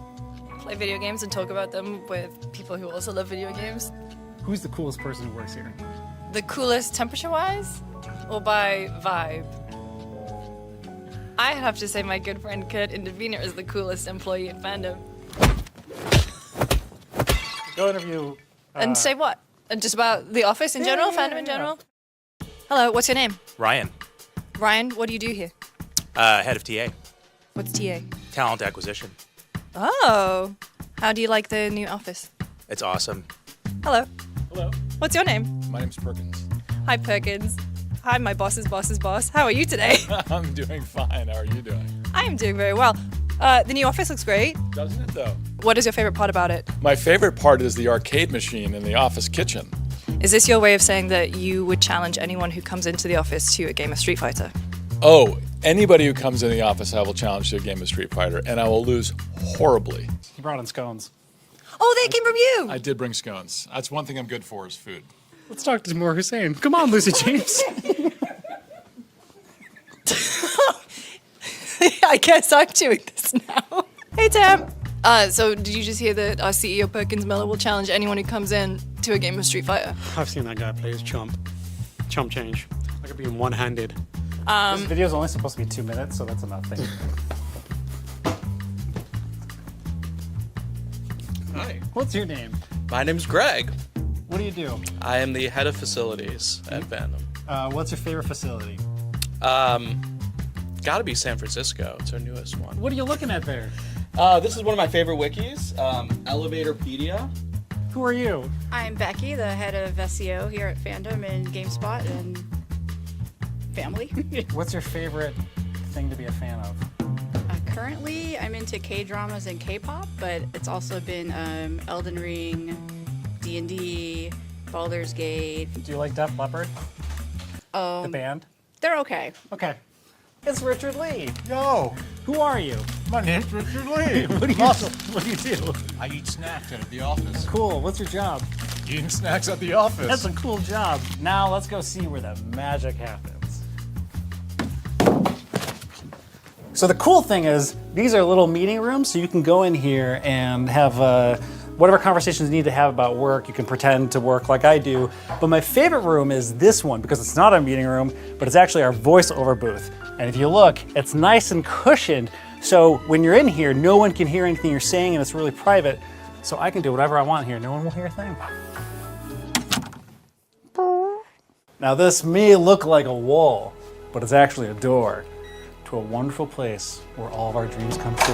Play video games and talk about them with people who also love video games. Who's the coolest person who works here? The coolest temperature-wise, or by vibe? I have to say my good friend Kurt Indavina is the coolest employee at Fandom. Go interview. And say what? And just about the office in general, Fandom in general? Hello, what's your name? Ryan, Ryan, what do you do here? head of TA, What's TA? talent acquisition. Oh, how do you like the new office? It's awesome. Hello. Hello. What's your name? My name's Perkins. Hi, Perkins. Hi, my boss's boss's boss. How are you today? I'm doing fine. How are you doing? I am doing very well. The new office looks great. Doesn't it, though? What is your favorite part about it? My favorite part is the arcade machine in the office kitchen. Is this your way of saying that you would challenge anyone who comes into the office to a game of Street Fighter? Oh, anybody who comes in the office, I will challenge to a game of Street Fighter, and I will lose horribly. He brought in scones. Oh, they came from you! I did bring scones. That's one thing I'm good for is food. Let's talk to Tamor Hussein. Come on, Lucy James. I guess I'm doing this now. Hey, Tam. So did you just hear that our CEO Perkins Miller will challenge anyone who comes in to a game of Street Fighter? I've seen that guy play his chump. Chump change. I could be one-handed. This video's only supposed to be 2 minutes, so that's enough. Thank you. Hi. What's your name? My name's Greg. What do you do? I am the head of facilities at Fandom. What's your favorite facility? Gotta be San Francisco. It's our newest one. What are you looking at there? This is one of my favorite wikis, Elevatorpedia. Who are you? I'm Becky, the head of SEO here at Fandom and GameSpot and family. What's your favorite thing to be a fan of? Currently, I'm into K-dramas and K-pop, but it's also been Elden Ring, D&D, Baldur's Gate. Do you like Def Leppard? The band? They're okay. Okay. It's Richard Lee. Yo. Who are you? My name's Richard Lee. What do you do? I eat snacks at the office. Cool. What's your job? Eating snacks at the office. That's a cool job. Now let's go see where the magic happens. So the cool thing is, these are little meeting rooms, so you can go in here and have whatever conversations you need to have about work. You can pretend to work like I do. But my favorite room is this one, because it's not a meeting room, but it's actually our voiceover booth. And if you look, it's nice and cushioned, so when you're in here, no one can hear anything you're saying, and it's really private. So I can do whatever I want here. No one will hear a thing. Now this may look like a wall, but it's actually a door to a wonderful place where all of our dreams come true.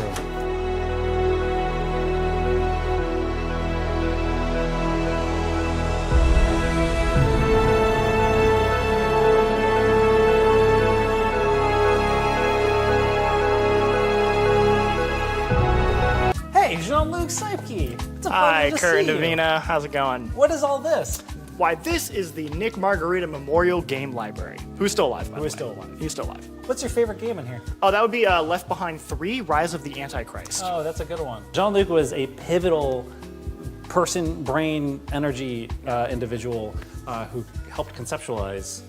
Hey, Jean-Luc Seipke. It's a Hi, pleasure to Kurt and see you. Davina. How's it going? What is all this? Why, this is the Nick Margarita Memorial Game Library. Who's still alive, by the way? Who is still alive? He's still alive. What's your favorite game in here? Oh, that would be Left Behind 3, Rise of the Antichrist. Oh, that's a good one. Jean-Luc was a pivotal person, brain, energy individual who helped conceptualize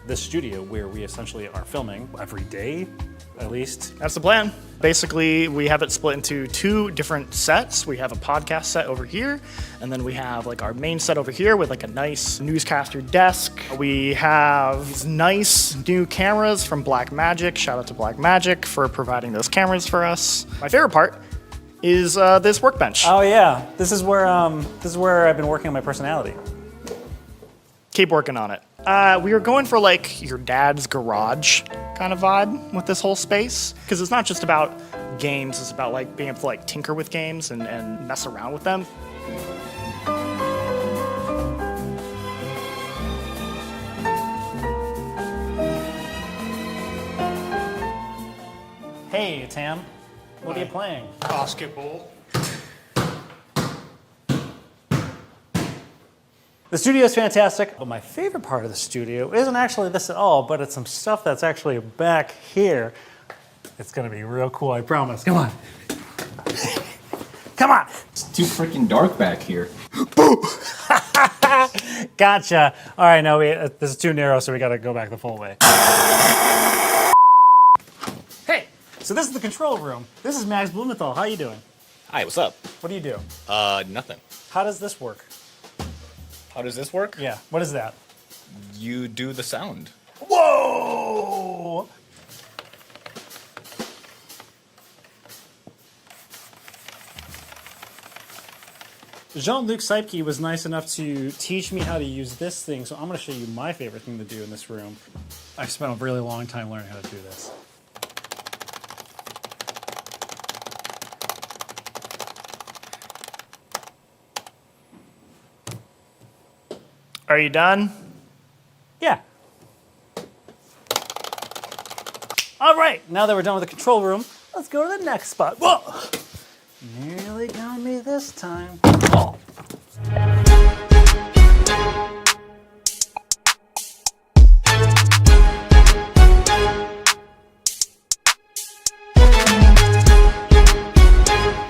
this studio where we essentially are filming every day, at least. That's the plan. Basically, we have it split into 2 different sets. We have a podcast set over here, and then we have like our main set over here with like a nice newscaster desk. We have these nice new cameras from Blackmagic. Shout out to Blackmagic for providing those cameras for us. My favorite part is this workbench. Oh yeah, this is where I've been working on my personality. Keep working on it. We were going for like your dad's garage kind of vibe with this whole space, because it's not just about games, it's about like being able to like tinker with games and mess around with them. Hey Tam, what are you playing? Basketball. The studio is fantastic, but my favorite part of the studio isn't actually this at all, but it's some stuff that's actually back here. It's gonna be real cool, I promise. Come on. Come on. It's too freaking dark back here. Gotcha. All right, no, this is too narrow, so we gotta go back the full way. Hey, so this is the control room. This is Max Blumenthal. How you doing? Hi, what's up? What do you do? Nothing. How does this work? How does this work? Yeah, what is that? You do the sound. Whoa! Jean-Luc Seipke was nice enough to teach me how to use this thing, so I'm going to show you my favorite thing to do in this room. I spent a really long time learning how to do this. Are you done? Yeah. All right, now that we're done with the control room, let's go to the next spot. Whoa! Nearly got me this time. Oh.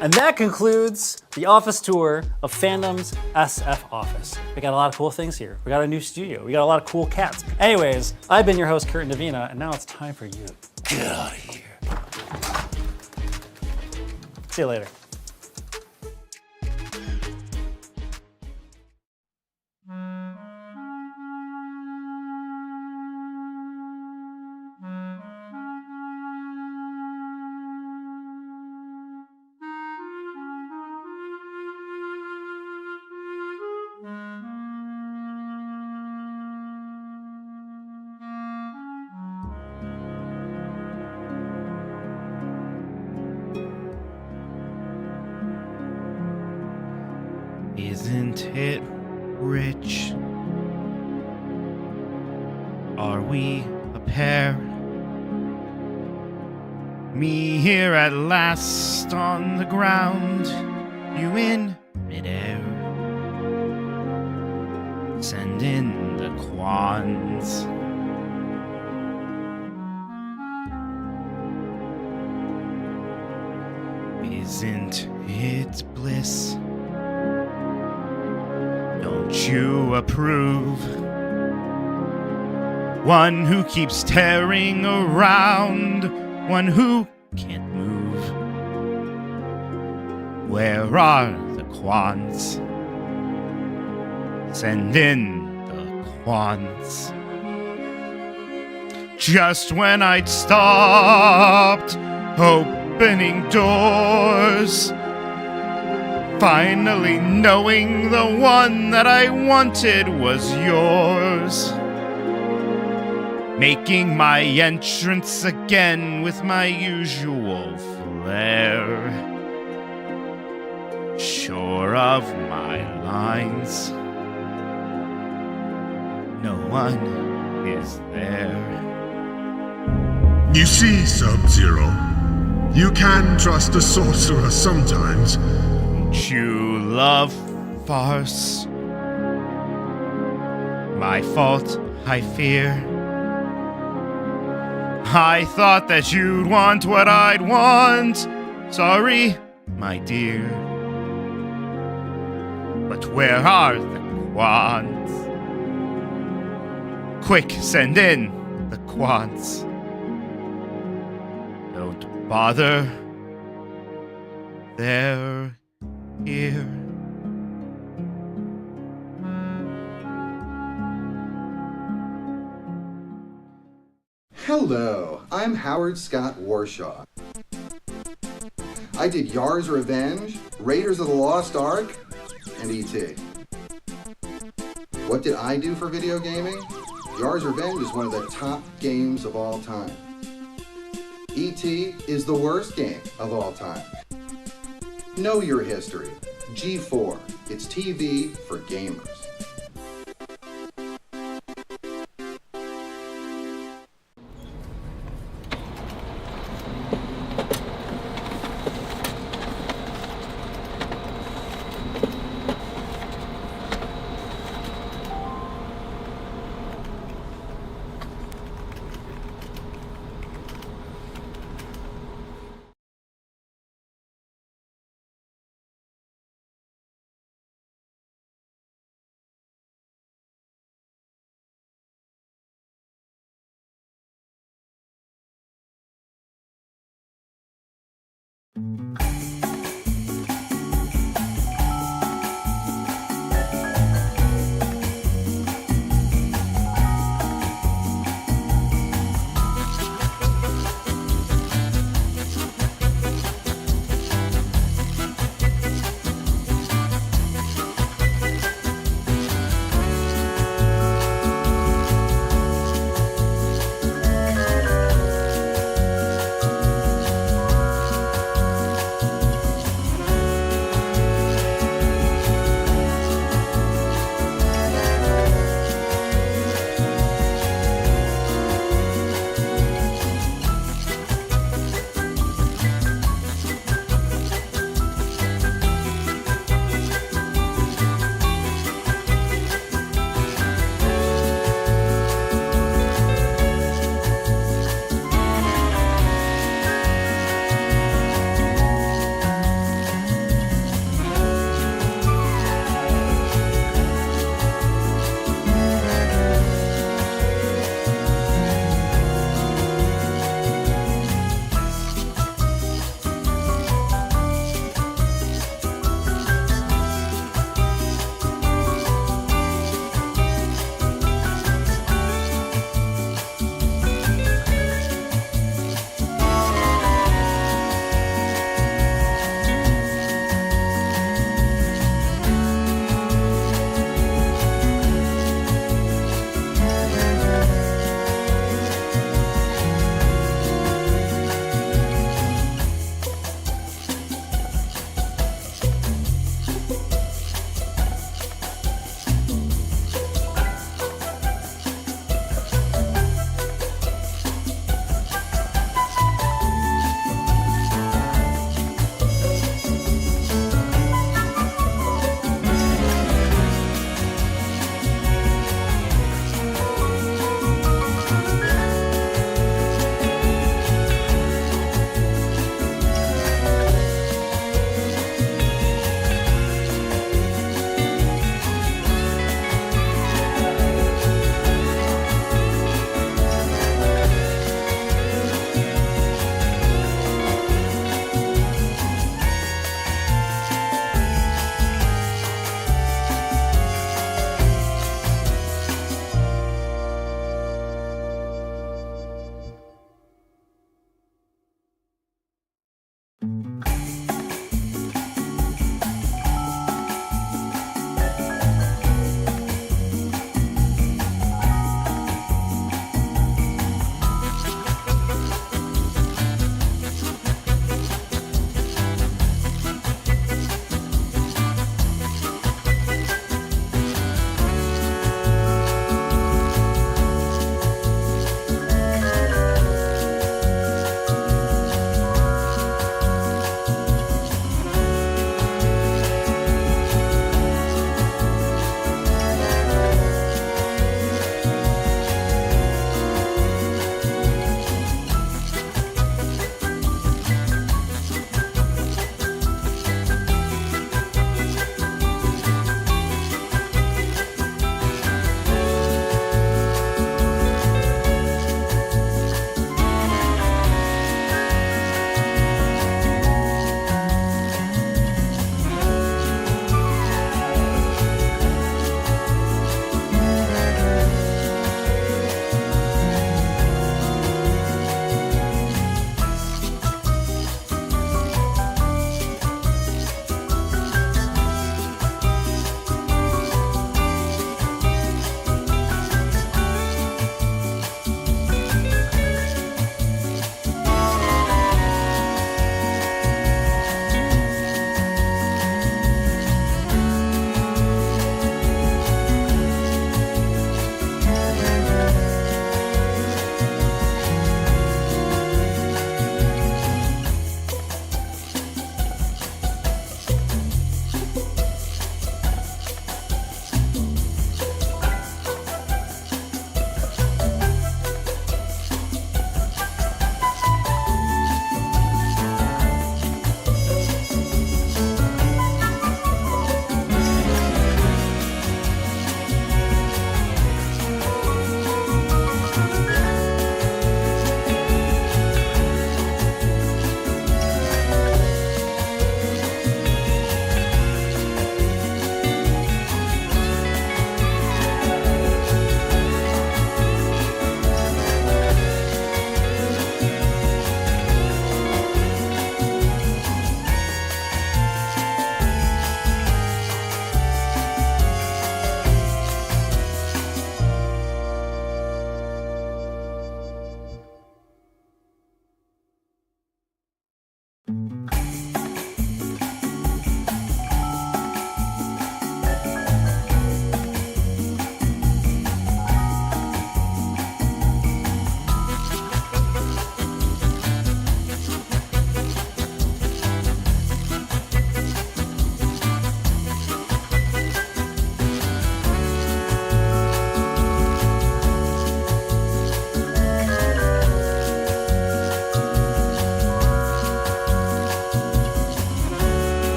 And that concludes the office tour of Fandom's SF office. We got a lot of cool things here. We got a new studio. We got a lot of cool cats. Anyways, I've been your host, Kurt Indovina, and now it's time for you. Get out of here. See you later. Isn't it rich? Are we a pair? Me here at last on the ground, you in midair. Send in the quans. Isn't it bliss? Don't you approve? One who keeps tearing around, one who can't move. Where are the quants? Send in the quants. Just when I'd stopped opening doors, finally knowing the one that I wanted was yours. Making my entrance again with my usual flair. Sure of my lines, no one is there. You see, Sub-Zero, you can trust a sorcerer sometimes. You love farce. My fault, I fear. I thought that you'd want what I'd want. Sorry, my dear. But where are the quants? Quick, send in the quants. Don't bother. They're here. Hello, I'm Howard Scott Warshaw. I did Yar's Revenge, Raiders of the Lost Ark, and E.T. What did I do for video gaming? Yar's Revenge is one of the top games of all time. E.T. is the worst game of all time. Know your history. G4. It's TV for gamers.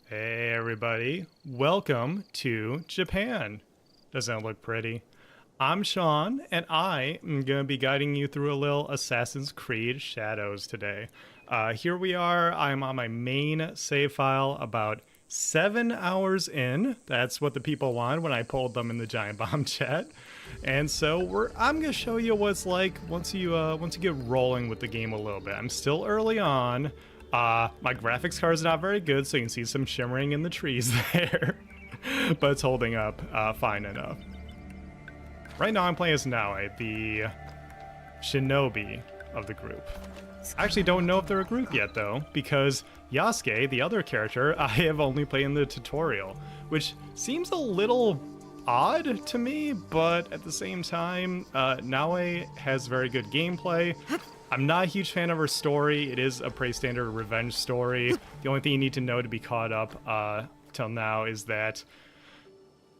Hey everybody, welcome to Japan. Doesn't that look pretty? I'm Sean, and I am going to be guiding you through a little Assassin's Creed Shadows today. Here we are, I'm on my main save file about 7 hours in. That's what the people wanted when I pulled them in the Giant Bomb chat. And so I'm going to show you what it's like once you get rolling with the game a little bit. I'm still early on. My graphics card is not very good, so you can see some shimmering in the trees there, but it's holding up fine enough. Right now I'm playing as Naoe, the shinobi of the group. I actually don't know if they're a group yet though, because Yasuke, the other character, I have only played in the tutorial, which seems a little odd to me, but at the same time, Naoe has very good gameplay. I'm not a huge fan of her story. It is a pretty standard revenge story. The only thing you need to know to be caught up till now is that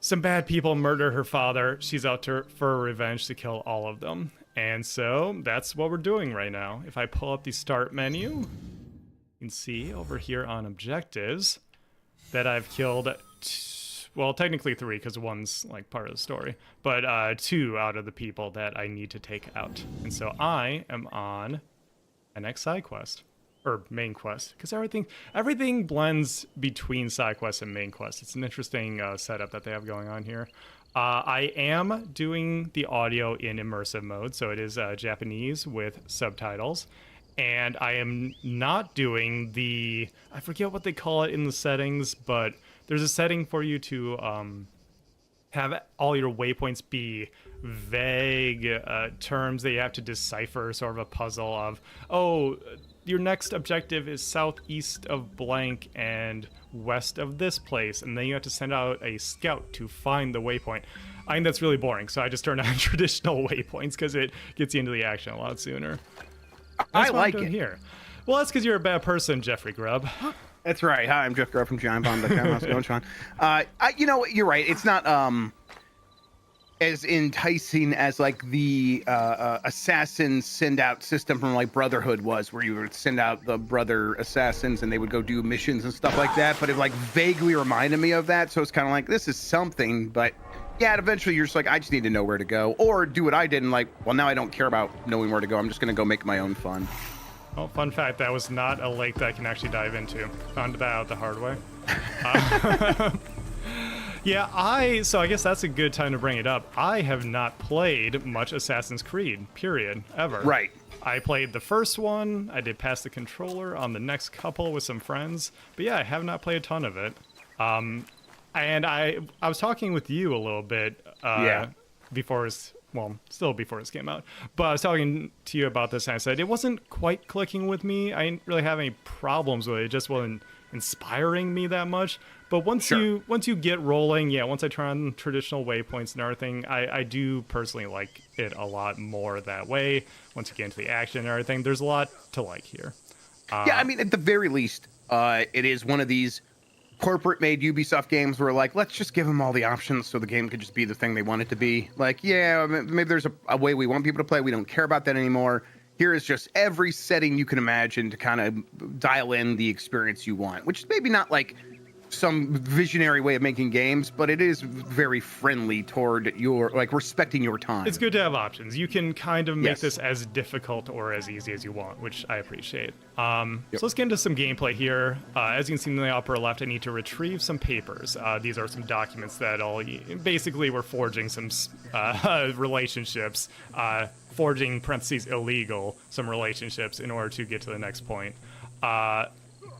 some bad people murder her father. She's out for revenge to kill all of them. And so that's what we're doing right now. If I pull up the start menu, you can see over here on objectives that I've killed well, technically 3 because one's like part of the story, but 2 out of the people that I need to take out. And so I am on an next side quest, or main quest, because everything blends between side quest and main quest. It's an interesting setup that they have going on here. I am doing the audio in immersive mode, so it is Japanese with subtitles. And I am not doing I forget what they call it in the settings, but there's a setting for you to have all your waypoints be vague terms that you have to decipher, sort of a puzzle of, oh, your next objective is southeast of blank and west of this place, and then you have to send out a scout to find the waypoint. I think that's really boring, so I just turned on traditional waypoints because it gets you into the action a lot sooner. That's I like it here. Well, that's because you're a bad person, Jeffrey Grubb. That's right. Hi, I'm Jeff Grubb from GiantBomb.com. How's it going, Sean? You're right. It's not as enticing as like the assassin send out system from like Brotherhood was, where you would send out the brother assassins and they would go do missions and stuff like that. But it like vaguely reminded me of that. So it's kind of like, this is something, but yeah, eventually you're just like, I just need to know where to go, or do what I did and like, well, now I don't care about knowing where to go. I'm just going to go make my own fun. Well, fun fact, that was not a lake that I can actually dive into. Found that out the hard way. Yeah, so I guess that's a good time to bring it up. I have not played much Assassin's Creed, period, ever. Right. I played the first one. I did pass the controller on the next couple with some friends. But yeah, I have not played a ton of it. And I was talking with you a little bit before still before this came out. But I was talking to you about this and I said it wasn't quite clicking with me. I didn't really have any problems with it. It just wasn't inspiring me that much. But once you get rolling, once I turn on traditional waypoints and everything, I do personally like it a lot more that way. Once you get into the action and everything, there's a lot to like here. Yeah, I mean, at the very least, it is one of these corporate-made Ubisoft games where, like, let's just give them all the options so the game could just be the thing they want it to be. Like, yeah, maybe there's a way we want people to play. We don't care about that anymore. Here is just every setting you can imagine to kind of dial in the experience you want, which is maybe not like some visionary way of making games, but it is very friendly toward your, like, respecting your time. It's good to have options. You can kind of make this as difficult or as easy as you want, which I appreciate. So let's get into some gameplay here. As you can see in the upper left, I need to retrieve some papers. These are some documents that basically we're forging some relationships, forging parentheses illegal, some relationships in order to get to the next point.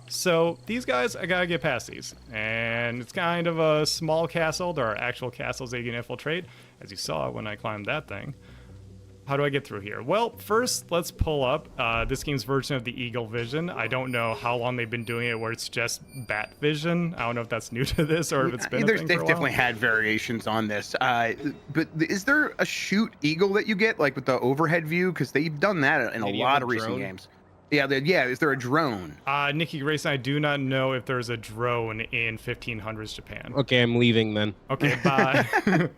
So these guys, I gotta get past these. And it's kind of a small castle. There are actual castles that you can infiltrate, as you saw when I climbed that thing. How do I get through here? Well, first, let's pull up this game's version of the Eagle Vision. I don't know how long they've been doing it where it's just Bat Vision. I don't know if that's new to this or if it's been a thing for a while. They've definitely had variations on this. But is there a shoot Eagle that you get, like with the overhead view? Because they've done that in a lot of recent games. Yeah, is there a drone? Nikki Grayson, I do not know if there's a drone in 1500s Japan. Okay, I'm leaving then. Okay, bye.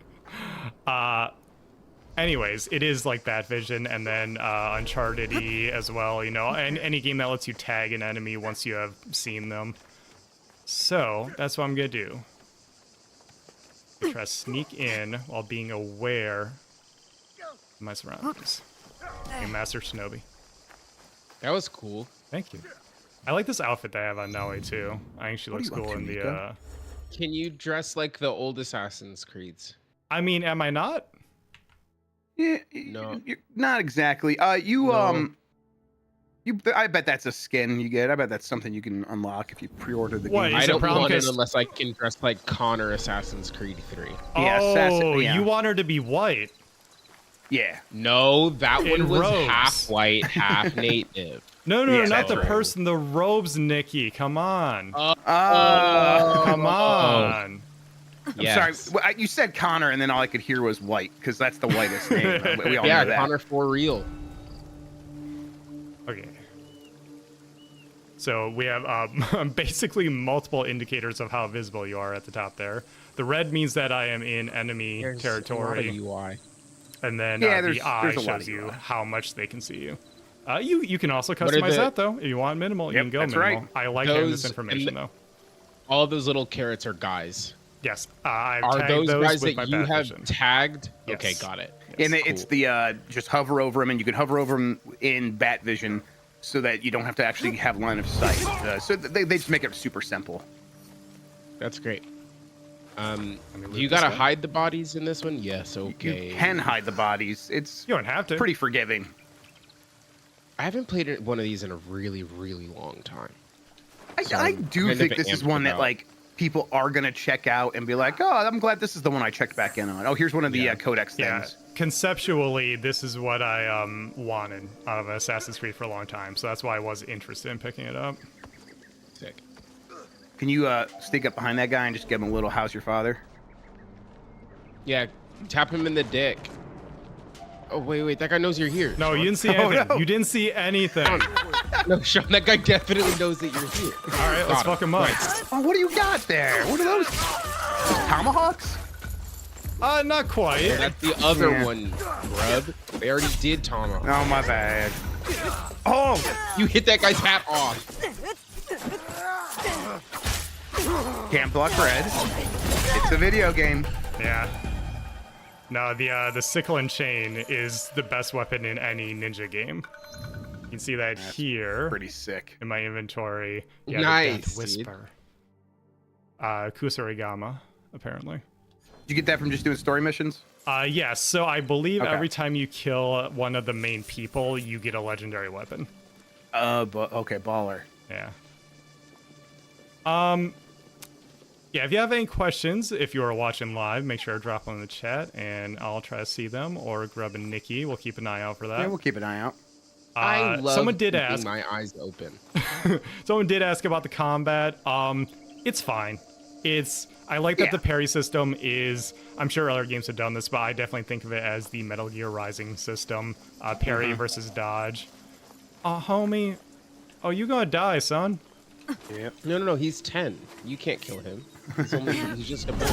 Anyways, it is like Bat Vision and then Uncharted-y as well, and any game that lets you tag an enemy once you have seen them. So that's what I'm gonna do. Try to sneak in while being aware of my surroundings. Hey, Master Shinobi. That was cool. Thank you. I like this outfit that I have on Nelly too. I think she looks cool in the. Can you dress like the old Assassin's Creeds? I mean, am I not? Yeah, No, you're not exactly. I bet that's a skin you get. I bet that's something you can unlock if you pre-order the game. I don't want it unless I can dress like Connor Assassin's Creed 3. Oh, you want her to be white? Yeah. No, that In one was robes. half white, half native. No, Yeah, not the that's right. person. The robes, Nikki. Come on. Oh. Come on. I'm sorry. You said Connor, and then all I could hear was white, because that's the whitest name. We all know that. Connor for real. Okay. So we have basically multiple indicators of how visible you are at the top there. The red means that I am in enemy territory. A lot of UI. And then there's the eye a lot shows of you UI. how much they can see you. You can also What are customize the- that though. If you want minimal, you can go that's minimal. right. I like having this Those- information and though. All those little carrots are guys. Yes, I've Are tagged those guys with that my you bat have vision. tagged? Yes. Okay, got it. And it's the just hover over them, and you can hover over them in bat vision, so that you don't have to actually have line of sight. So they just make it super simple. That's great. Do loot you this gotta guy? hide the bodies in this one? Yes. Okay. You can hide the bodies. It's You don't have to. pretty forgiving. I haven't played one of these in a really, really long time. So I I'm do kind think of this is amped one that about- like people are gonna check out and be like, oh, I'm glad this is the one I checked back in on. Oh, here's one of the codex Yeah, things. conceptually, this is what I wanted out of Assassin's Creed for a long time, so that's why I was interested in picking it up. Sick. Can you sneak up behind that guy and just give him a little "How's your father"? Yeah, tap him in the dick. Oh wait, that guy knows you're here. No, you didn't see Oh, anything. no. You didn't see anything. No, Sean, that guy definitely knows that you're here. All right, let's fuck him up. Oh, what do you got there? What are those? Those tomahawks? Not quite. That's the other Yeah. one, grub. They already did Tomahawk. Oh, my bad. Oh, You hit that guy's hat off. can't block red. It's a video game. Yeah. No, the sickle and chain is the best weapon in any ninja game. You can see that here Pretty sick. in my inventory. Yeah, Nice, the Death dude. Whisper. Kusarigama, apparently. Did you get that from just doing story missions? Yes, so I believe Okay. every time you kill one of the main people, you get a legendary weapon. Okay, baller. Yeah. Yeah, if you have any questions, if you are watching live, make sure to drop them in the chat, and I'll try to see them, or grab a Nikki. We'll keep an eye out for that. Yeah, we'll keep an eye out. I love someone did keeping ask. my eyes open. Someone did ask about the combat. It's fine. I like that the parry system is. I'm sure other games have done this, but I definitely think of it as the Metal Gear Rising system. Parry versus dodge. Oh, homie. Oh, you gonna die, son? Yep. No, he's 10. You can't kill him. He's just a boy.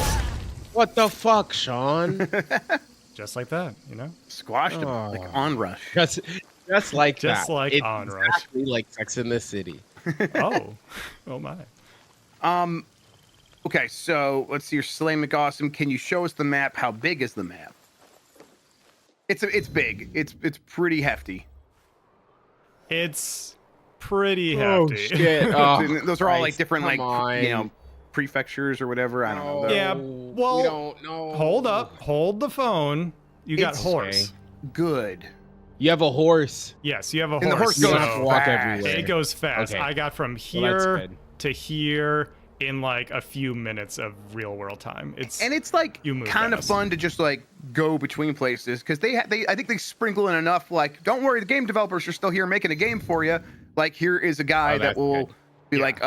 What the fuck, Sean? Just like that, you know? Squashed him like Onrush. Just like Just that. like it's Onrush. exactly like Sex in the City. Oh my. Okay, so let's see. You're Slay McAwesome. Can you show us the map? How big is the map? It's big. It's pretty hefty. It's pretty hefty. Oh, shit. Oh, Those are all like Christ, different, come like on. prefectures or whatever. I don't know. Yeah, we well, don't know. hold up. Hold the phone. You got It's horse. Good. You have a horse. Yes, you have a And the horse You goes don't have to walk fast. everywhere. It goes fast. Okay. I got from Well, that's here good. to here in like a few minutes of real world time. And it's like You move kind of fast. fun to just like go between places because I think they sprinkle in enough like, don't worry, the game developers are still here making a game for you. Like here is a guy Oh, that that's will good. be like,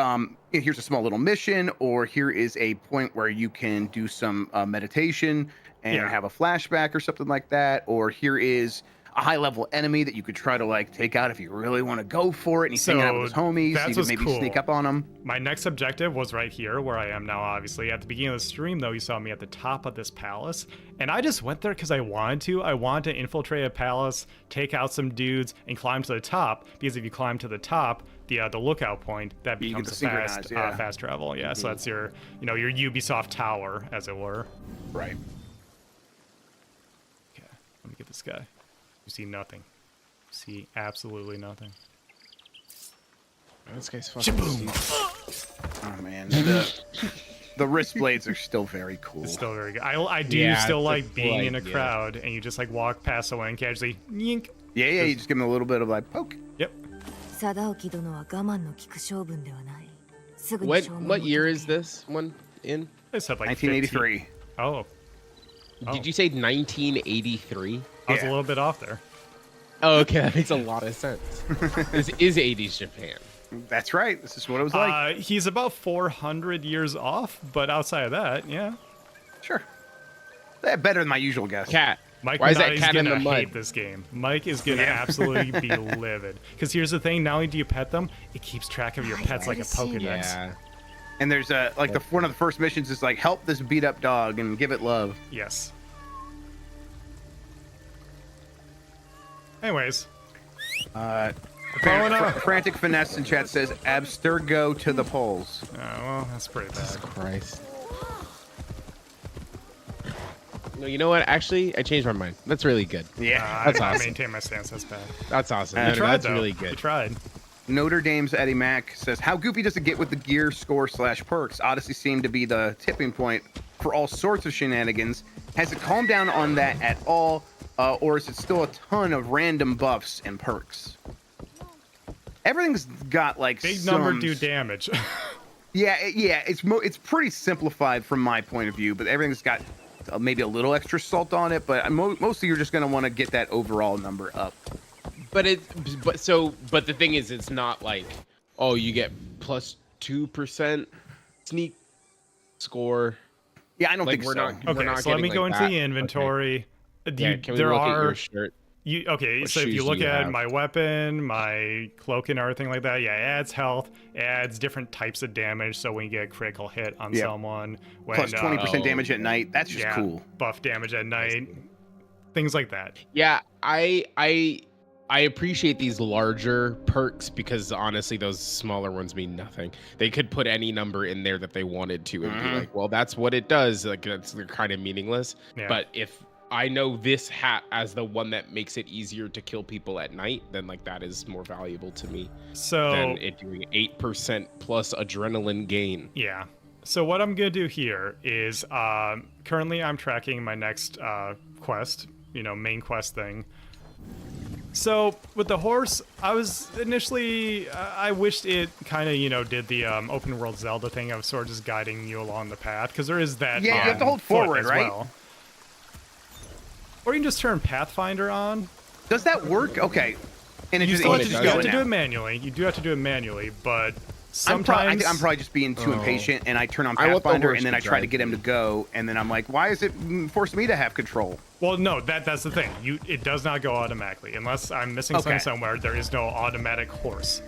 here's a small little mission, or here is a point where you can do some meditation and Yeah. have a flashback or something like that, or here is a high level enemy that you could try to like take out if you really want to go for it. And he's hanging out with his homies. that's So you what's can maybe sneak cool. up on him. My next objective was right here where I am now, obviously. At the beginning of the stream, though, you saw me at the top of this palace. And I just went there because I wanted to. I wanted to infiltrate a palace, take out some dudes, and climb to the top. Because if you climb to the top, the lookout point, that You get becomes to a fast synchronize, yeah. fast travel. Yeah, so that's your your Ubisoft tower, as it were. Right. Okay, let me get this guy. You see nothing. See absolutely nothing. Oh, this guy's fucking. Oh man, the wrist blades are still very cool. It's still very good. I do still it's a like being cool in a idea. crowd and you just like walk past someone and casually yink. Yeah, you just give them a little bit of like poke. Yep. What year is this one in? It said like 1983. 15. Oh. Did you say 1983? I was a little bit off there. Oh, okay, that makes a lot of sense. This is 80s Japan. That's right. This is what it was like. He's about 400 years off, but outside of that, yeah. Sure. Better than my usual guess. Cat. Mike Why is that is cat in gonna the mud? hate this game. Mike is gonna absolutely be livid. Because here's the thing: not only do you pet them, it keeps track of your pets like a Pokedex. Yeah. And there's one of the first missions is like help this beat up dog and give it love. Yes. Anyways. Frantic Finesse in chat says Abstergo to the polls. Oh, well, that's pretty bad. Jesus Christ. No, you know what? Actually, I changed my mind. That's really good. Yeah, that's I awesome. maintain my stance. That's bad. That's awesome. You tried, that's though. really good. You tried. Notre Dame's Eddie Mack says, how goofy does it get with the gear score / perks? Odyssey seemed to be the tipping point for all sorts of shenanigans. Has it calmed down on that at all? Or is it still a ton of random buffs and perks? Everything's got like Big number do damage. Yeah, it's pretty simplified from my point of view, but everything's got maybe a little extra salt on it, but mostly you're just going to want to get that overall number up. But the thing is, it's not like, oh, you get plus 2% sneak score. Yeah, I don't think we're so. Not, we're Okay, not so let me getting go like into that. the inventory. Okay. Yeah, can we look at your shirt? Okay, What so if you shoes look do you at have? my weapon, my cloak and everything like that, yeah, it adds health, it adds different types of damage, so when you get a critical hit on someone, when, Plus 20% damage at night, that's just cool. Buff damage at night, things like that. Yeah, I appreciate these larger perks because honestly, those smaller ones mean nothing. They could put any number in there that they wanted to and be like, well, that's what it does. Like, they're kind of meaningless. Yeah. But if I know this hat as the one that makes it easier to kill people at night, then like that is more valuable to me than it doing 8% plus adrenaline gain. Yeah. So what I'm gonna do here is currently I'm tracking my next quest, main quest thing. So with the horse, I was initially I wished it kind of did the open world Zelda thing of sort of just guiding you along the path, because there is that. Yeah, you have to hold foot forward, as right? well. Or you can just turn Pathfinder on. Does that work? Okay. And You still have to do it manually. You do have to do it manually, but sometimes I'm probably just being too impatient, and I turn on I want the Pathfinder, horse and then to I try to drive get him to go, and then I'm like, why is it forced me to have control? Well, no, that's the thing. It does not go automatically unless I'm missing something somewhere. There is no automatic horse.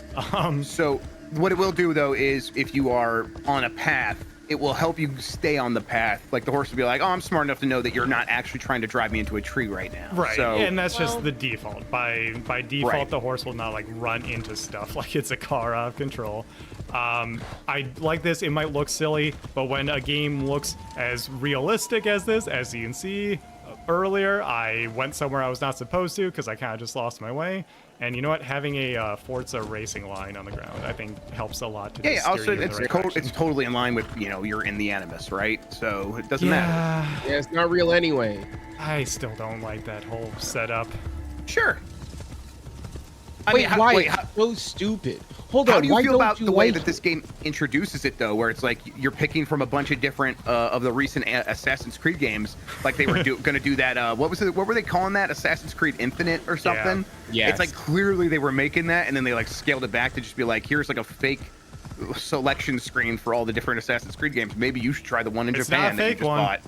So what it will do though is if you are on a path, it will help you stay on the path. Like the horse will be like, oh, I'm smart enough to know that you're not actually trying to drive me into a tree right now. Right, So, and that's just the default. By default, Right. the horse will not like run into stuff like it's a car out of control. I like this. It might look silly, but when a game looks as realistic as this, as you can see earlier, I went somewhere I was not supposed to because I kind of just lost my way. And you know what? Having a Forza racing line on the ground, I think, helps a lot to just steer also you in the right direction. it's totally in line with you're in the Animus, right? So it doesn't matter. Yeah, it's not real anyway. I still don't like that whole setup. Sure. Wait, why? So stupid. Hold on. How do you why feel don't about you the way like that this game introduces it, though, where it's like you're picking from a bunch of different of the recent Assassin's Creed games, like they were going to do that? What was it? What were they calling that? Assassin's Creed Infinite or something? Yeah. It's like clearly they were making that, and then they like scaled it back to just be like, here's like a fake selection screen for all the different Assassin's Creed games. Maybe you should try the one in It's Japan not a that you fake just one. bought.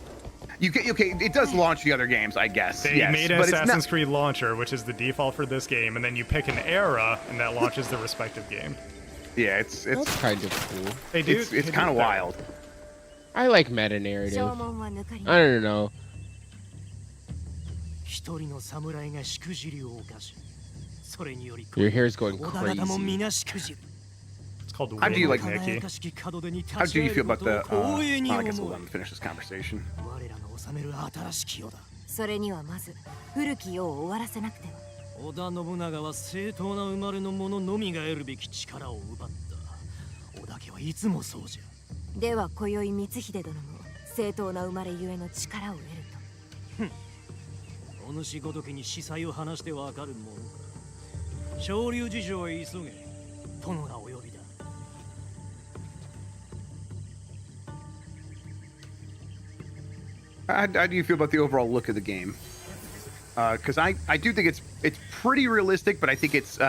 Okay, it does launch the other games, I guess. They yes, made an but it's Assassin's not- Creed launcher, which is the default for this game, and then you pick an era, and that launches the respective game. Yeah, it's That's kind of cool. They do. It's they do kind of that. wild. I like meta narrative. I don't know. Your hair's going crazy. called How do you like Nikki. How do you feel about the? I guess we'll let me finish this conversation. それにはまず古き世を終わらせなくては。織田信長は正当な生まれの者のみが得るべき力を奪った。織田家はいつもそうじゃ。では今宵光秀殿も正当な生まれゆえの力を得ると。お主ごときに司祭を話してわかるものか。昇竜事情へ急げ。殿がお呼びだ。How do you feel about the overall look of the game? Because I do think it's pretty realistic, but I think it's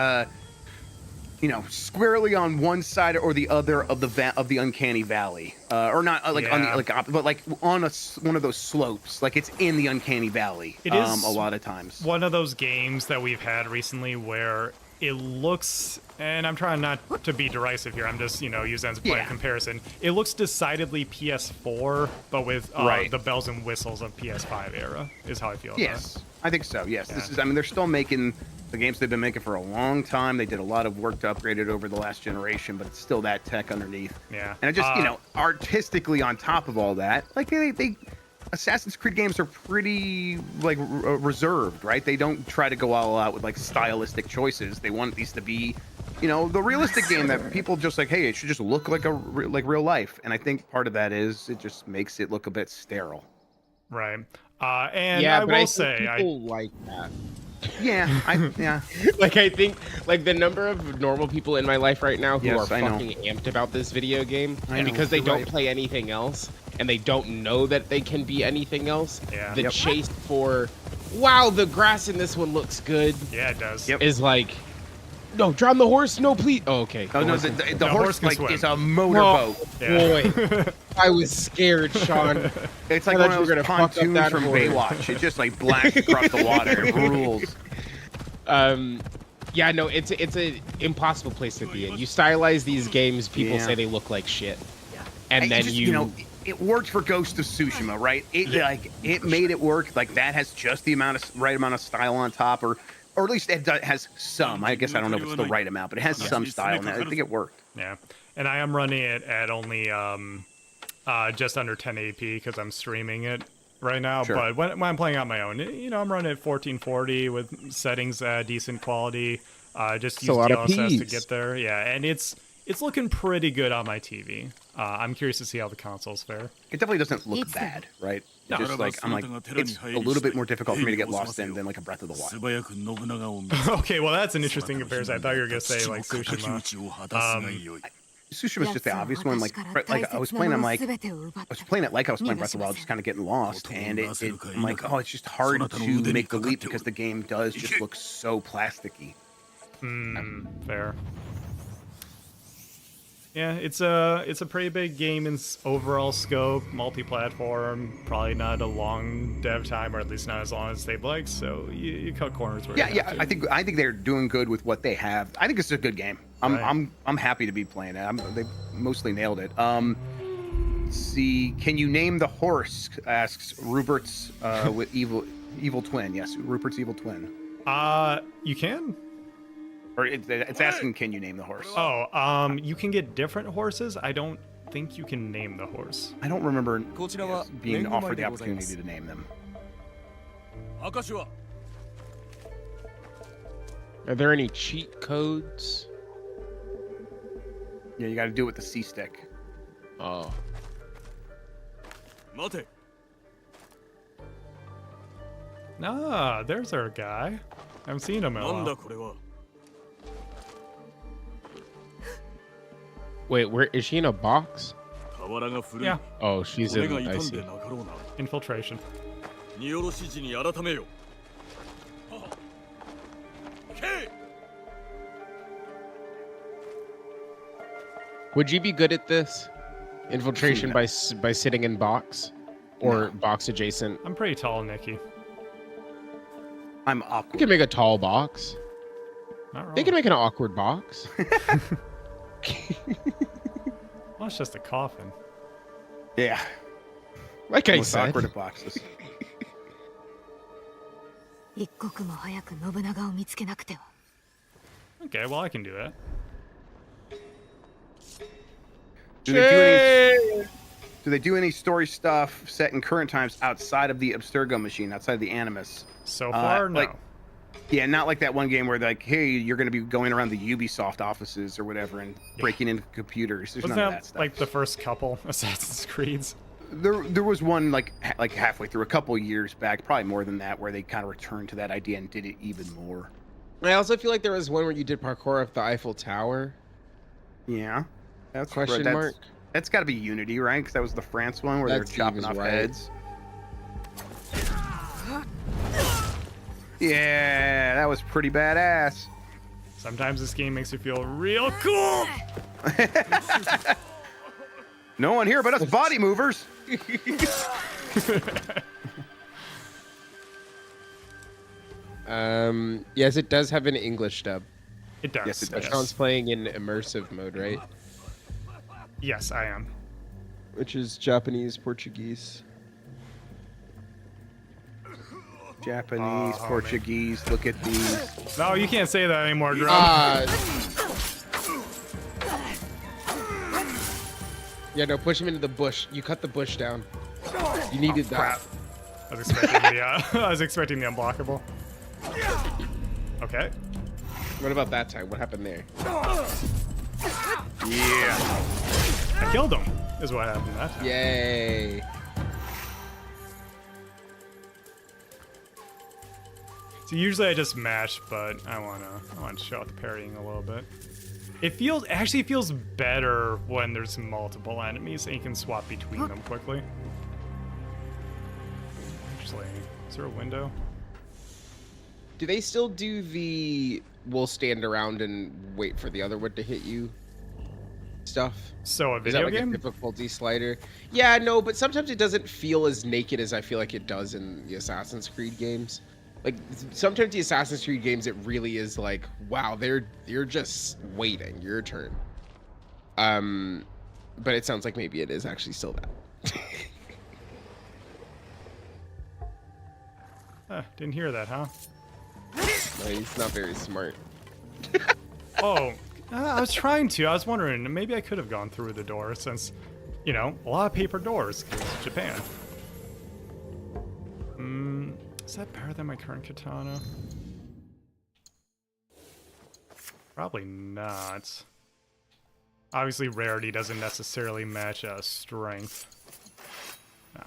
squarely on one side or the other of the uncanny valley, or not but like on one of those slopes. Like it's in the uncanny valley. It is a lot of times one of those games that we've had recently where it looks, and I'm trying not to be derisive here, I'm just, using as a point of comparison. It looks decidedly PS4, but with the bells and whistles of PS5 era, is how I feel about it. I think so, yes. Yeah. They're still making the games they've been making for a long time. They did a lot of work to upgrade it over the last generation, but it's still that tech underneath. Yeah. And it just, artistically on top of all that, like they Assassin's Creed games are pretty reserved, right? They don't try to go all out with like stylistic choices. They want these to be, the realistic game that people just like, hey, it should just look like real life. And I think part of that is it just makes it look a bit sterile. Right. And I will say, people like that. Yeah, I think the number of normal people in my life right now who are fucking amped about this video game, and because they don't play anything else, and they don't know that they can be anything else, the chase for, wow, the grass in this one looks good. Yeah, it does. Is like, no, drown the horse, no, please. Oh, okay. Oh, no, the horse is a motorboat. Boy, I was scared, Sean. It's like one of those pontoons from Baywatch. It just like blacks across the water. It rules. Yeah, no, it's an impossible place to be in. You stylize these games, people say they look like shit, and then it worked for Ghost of Tsushima, right? It made it work. Like that has just the right amount of style on top, or at least it has some. I guess I don't know if it's the right amount, but it has some style in it. I think it worked. Yeah, and I am running it at only just under 1080p because I'm streaming it right now. Sure. But when I'm playing on my own, I'm running at 1440 with settings decent quality. Just use DLSS to get there. Yeah, and it's looking pretty good on my TV. I'm curious to see how the consoles fare. It definitely doesn't look bad, right? No. Just it's a little bit more difficult for me to get lost in than like a Breath of the Wild. Okay, well that's an interesting comparison. I thought you were gonna say like Tsushima. Tsushima's just the obvious one. Like I was playing, I was playing it like I was playing Breath of the Wild, just kind of getting lost. And I'm like, oh, it's just hard to make the leap because the game does just look so plasticky. Fair. Yeah, it's a pretty big game in overall scope, multi-platform, probably not a long dev time, or at least not as long as they'd like. So you cut corners. Where I think they're doing good with what they have. I think it's a good game. I'm happy to be playing it. They mostly nailed it. Let's see, can you name the horse? Asks Rupert's with evil twin. Yes, Rupert's evil twin. You can. Or it's asking, can you name the horse? Oh, you can get different horses. I don't think you can name the horse. I don't remember being offered the opportunity to name them. Are there any cheat codes? Yeah, you got to do it with the C stick. Oh. Ah, there's our guy. I haven't seen him in a while. Wait, where is she in a box? Yeah. Oh, she's in. I see. Infiltration. Would you be good at this? Infiltration by sitting in box, or box adjacent? I'm pretty tall, Nikki. I'm awkward. You can make a tall box. They can make an awkward box. Well, it's just a coffin. Yeah. Like I said. Awkward boxes. Okay, well I can do that. Do they do any story stuff set in current times outside of the Abstergo machine, outside of the Animus? So far, no. Yeah, not like that one game where like, hey, you're going to be going around the Ubisoft offices or whatever and breaking into computers. There's Wasn't none of that that stuff. like the first couple Assassin's Creeds? There was one like halfway through, a couple years back, probably more than that, where they kind of returned to that idea and did it even more. I also feel like there was one where you did parkour up the Eiffel Tower. Yeah, that's Question mark. That's got to be Unity, right? Because that was the France one where they were chopping off heads. Yeah, that was pretty badass. Sometimes this game makes you feel real cool. No one here but us body movers. Yes, it does have an English dub. It does. Yes, it does. Sean's playing in immersive mode, right? Yes, I am. Which is Japanese, Portuguese. Japanese, Portuguese. Look at these. No, you can't say that anymore, Drum. Yeah, no, push him into the bush. You cut the bush down. You needed that. Crap. I was expecting the unblockable. Okay. What about that time? What happened there? Yeah. I killed him, is what happened that time. Yay. So usually I just mash, but I wanna show out the parrying a little bit. It actually feels better when there's multiple enemies and you can swap between them quickly. Actually, is there a window? Do they still do the we'll stand around and wait for the other one to hit you stuff? So a Is video that like game? a difficulty slider? Yeah, no, but sometimes it doesn't feel as naked as I feel like it does in the Assassin's Creed games. Like sometimes the Assassin's Creed games, it really is like, wow, you're just waiting your turn. But it sounds like maybe it is actually still that. Didn't hear that, huh? No, he's not very smart. Oh, I was trying to. I was wondering, maybe I could have gone through the door since, you know, a lot of paper doors, 'cause it's Japan. Is that better than my current katana? Probably not. Obviously, rarity doesn't necessarily match strength. No.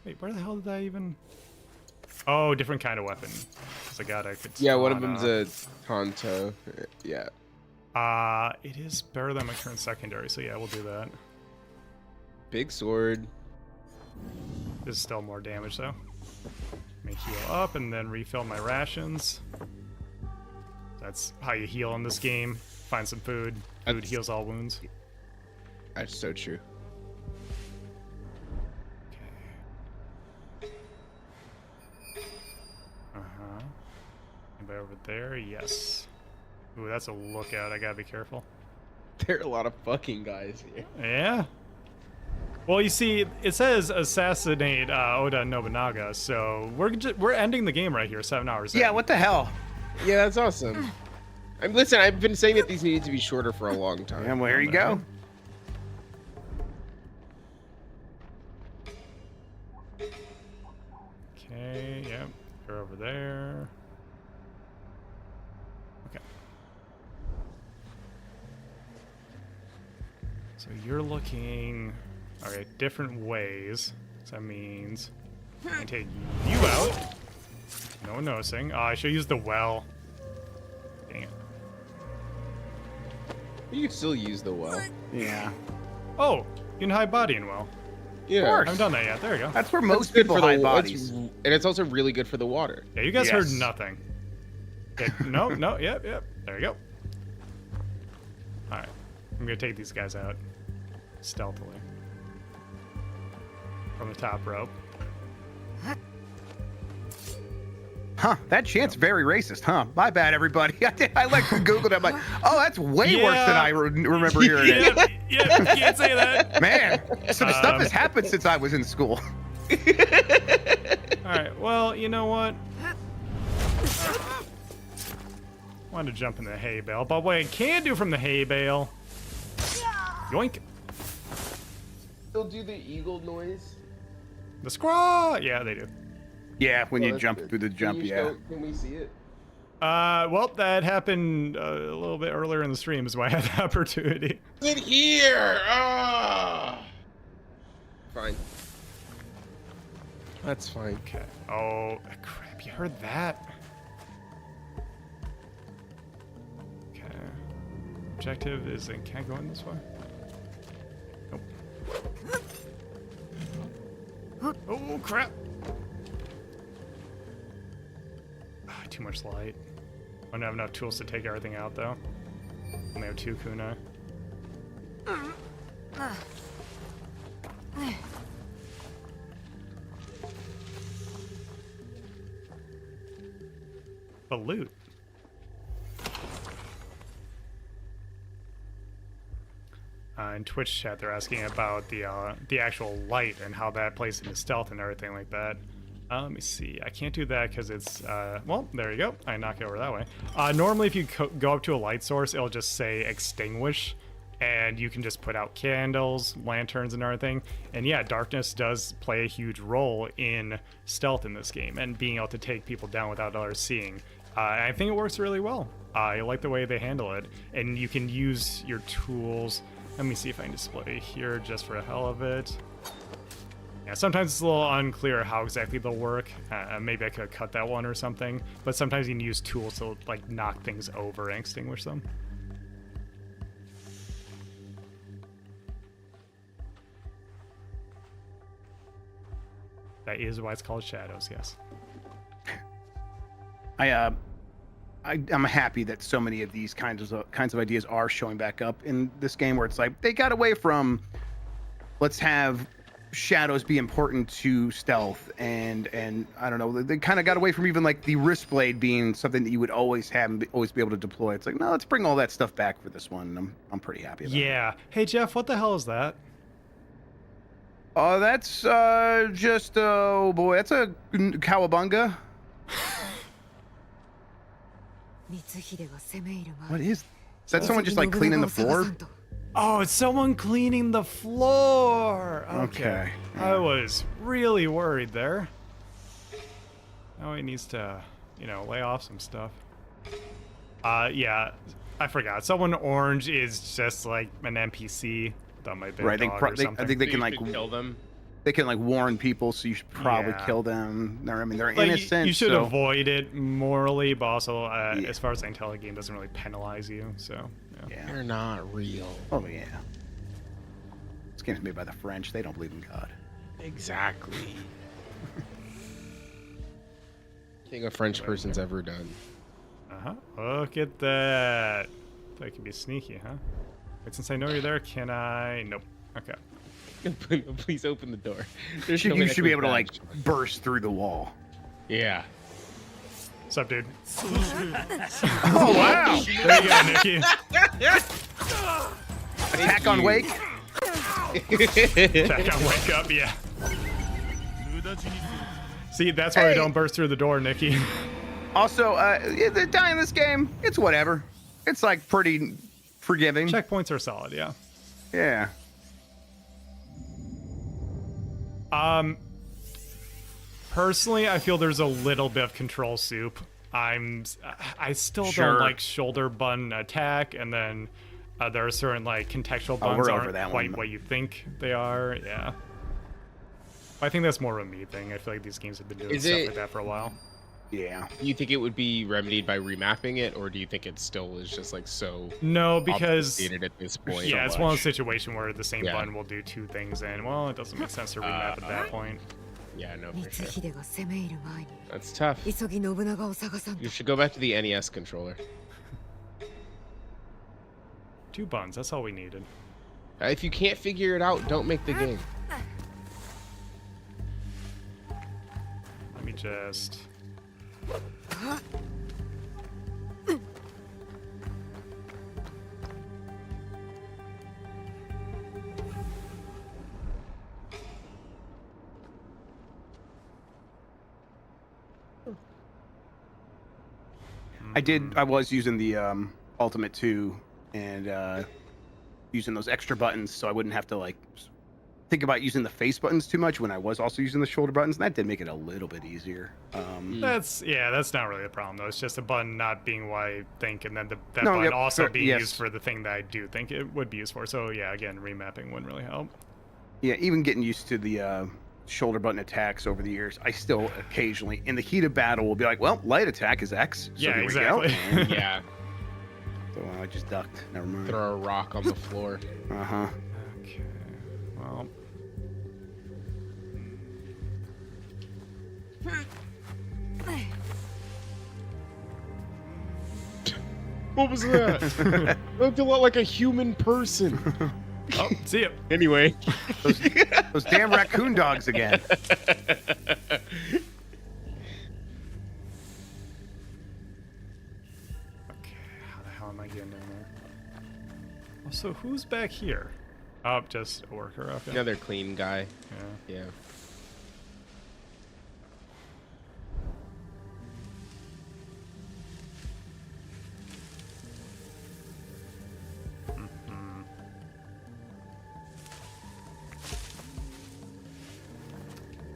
Wait, where the hell did I even... Oh, different kind of weapon. Because I got a katana. Yeah, one of them's a Tonto. Yeah. It is better than my current secondary, so yeah, we'll do that. Big sword. This is still more damage, though. Let me heal up and then refill my rations. That's how you heal in this game. Find some food. Food heals all wounds. That's so true. Anybody over there? Yes. Ooh, that's a lookout. I gotta be careful. There are a lot of fucking guys here. Yeah. Well, you see, it says assassinate Oda Nobunaga, so we're ending the game right here, 7 hours in. Yeah, what the hell? Yeah, that's awesome. Listen, I've been saying that these needed to be shorter for a long time. And well, here you go. Okay, yep. You're over there. Okay. So you're looking... Okay, different ways. So that means I can take you out. No one noticing. I should use the well. Dang it. You can still use the well. Yeah. Oh, you can hide body in well. Yeah. I haven't done that yet. There you go. That's where most people hide bodies. And it's also really good for the water. Yeah, you guys heard nothing. Okay, no, yep. There you go. Alright. I'm gonna take these guys out stealthily. From the top rope. Huh, that chant's very racist, huh? My bad, everybody. I like Googled it. I'm like, oh, that's way worse than I remember hearing it. Yeah, can't say that. Man, some stuff has happened since I was in school. Alright, well, you know what? Wanted to jump in the hay bale, but what I can do from the hay bale... Yoink. still do the eagle noise? The squaw. Yeah, they do. Yeah, when you that's jump good. through the jump, yeah. Can we see it? Well, that happened a little bit earlier in the stream, is why I had the opportunity. Get here! Ah! Fine. That's fine. Okay. Oh, crap. You heard that? Okay. Objective is in. Can I go in this way? Nope. Oh, crap. Too much light. I don't have enough tools to take everything out, though. Only have 2 kunai. The loot. In Twitch chat, they're asking about the actual light and how that plays into stealth and everything like that. Let me see. I can't do that because it's, well, there you go. I knock it over that way. Normally, if you go up to a light source, it'll just say extinguish, and you can just put out candles, lanterns, and everything. And yeah, darkness does play a huge role in stealth in this game and being able to take people down without others seeing. I think it works really well. I like the way they handle it, and you can use your tools. Let me see if I can display here just for the hell of it. Yeah, sometimes it's a little unclear how exactly they'll work. Maybe I could cut that one or something. But sometimes you can use tools to like knock things over and extinguish them. That is why it's called Shadows, yes. I'm happy that so many of these kinds of ideas are showing back up in this game, where it's like they got away from let's have shadows be important to stealth, and I don't know, they kind of got away from even like the wrist blade being something that you would always have and always be able to deploy. It's like, no, let's bring all that stuff back for this one. I'm pretty happy about it. Yeah. Hey Jeff, what the hell is that? Oh, that's just oh boy, that's a cowabunga. What is that? Someone just like cleaning the floor? Oh, it's someone cleaning the floor. Okay. I was really worried there. Now he needs to, lay off some stuff. Yeah, I forgot. Someone orange is just like an NPC. That might be right. I think they can like kill them. They can like warn people, so you should probably kill them. They're like, innocent. You should avoid it morally, but also, as far as I can tell, the game doesn't really penalize you. So yeah, they're not real. Oh yeah, this game's made by the French. They don't believe in God. Exactly. Thing a French person's ever done. Look at that. That can be sneaky, huh? Wait, since I know you're there, can I? Nope. Okay. Please open the door. You should be able to like burst through the wall. Yeah. What's up, dude? Oh wow! There you go, Nikki. Attack on wake. Attack on wake up, yeah. See, that's why we don't burst through the door, Nikki. Also, the dying in this game, it's whatever. It's like pretty forgiving. Checkpoints are solid, yeah. Yeah. Personally, I feel there's a little bit of control soup. I still don't like shoulder button attack, and then there are certain like contextual buttons aren't quite what you think they are. Yeah. I think that's more of a me thing. I feel like these games have been doing stuff like that for a while. Yeah. Do you think it would be remedied by remapping it, or do you think it still is just like so? No, because at this point. Yeah, it's one of those situations where the same button will do two things, and well, it doesn't make sense to remap at that point. Yeah, no, for sure. That's tough. You should go back to the NES controller. 2 buttons, that's all we needed. If you can't figure it out, don't make the game. Let me just... I was using the Ultimate 2 and using those extra buttons so I wouldn't have to like think about using the face buttons too much when I was also using the shoulder buttons, and that did make it a little bit easier. That's not really the problem though. It's just a button not being what I think, and then that No, button yep, also sure, being yes. used for the thing that I do think it would be used for. So yeah, again, remapping wouldn't really help. Yeah, even getting used to the shoulder button attacks over the years, I still occasionally, in the heat of battle, will be like, well, light attack is X. So Yeah, here exactly. We go. And Yeah. so I just ducked. Never mind. Throw a rock on the floor. Uh-huh. Okay. Well. What was that? Looked a lot like a human person. Oh, see ya. Anyway. Those damn raccoon dogs again. How the hell am I getting down there? Oh, so who's back here? Oh, just a worker. Okay. Another clean guy. Yeah. Yeah.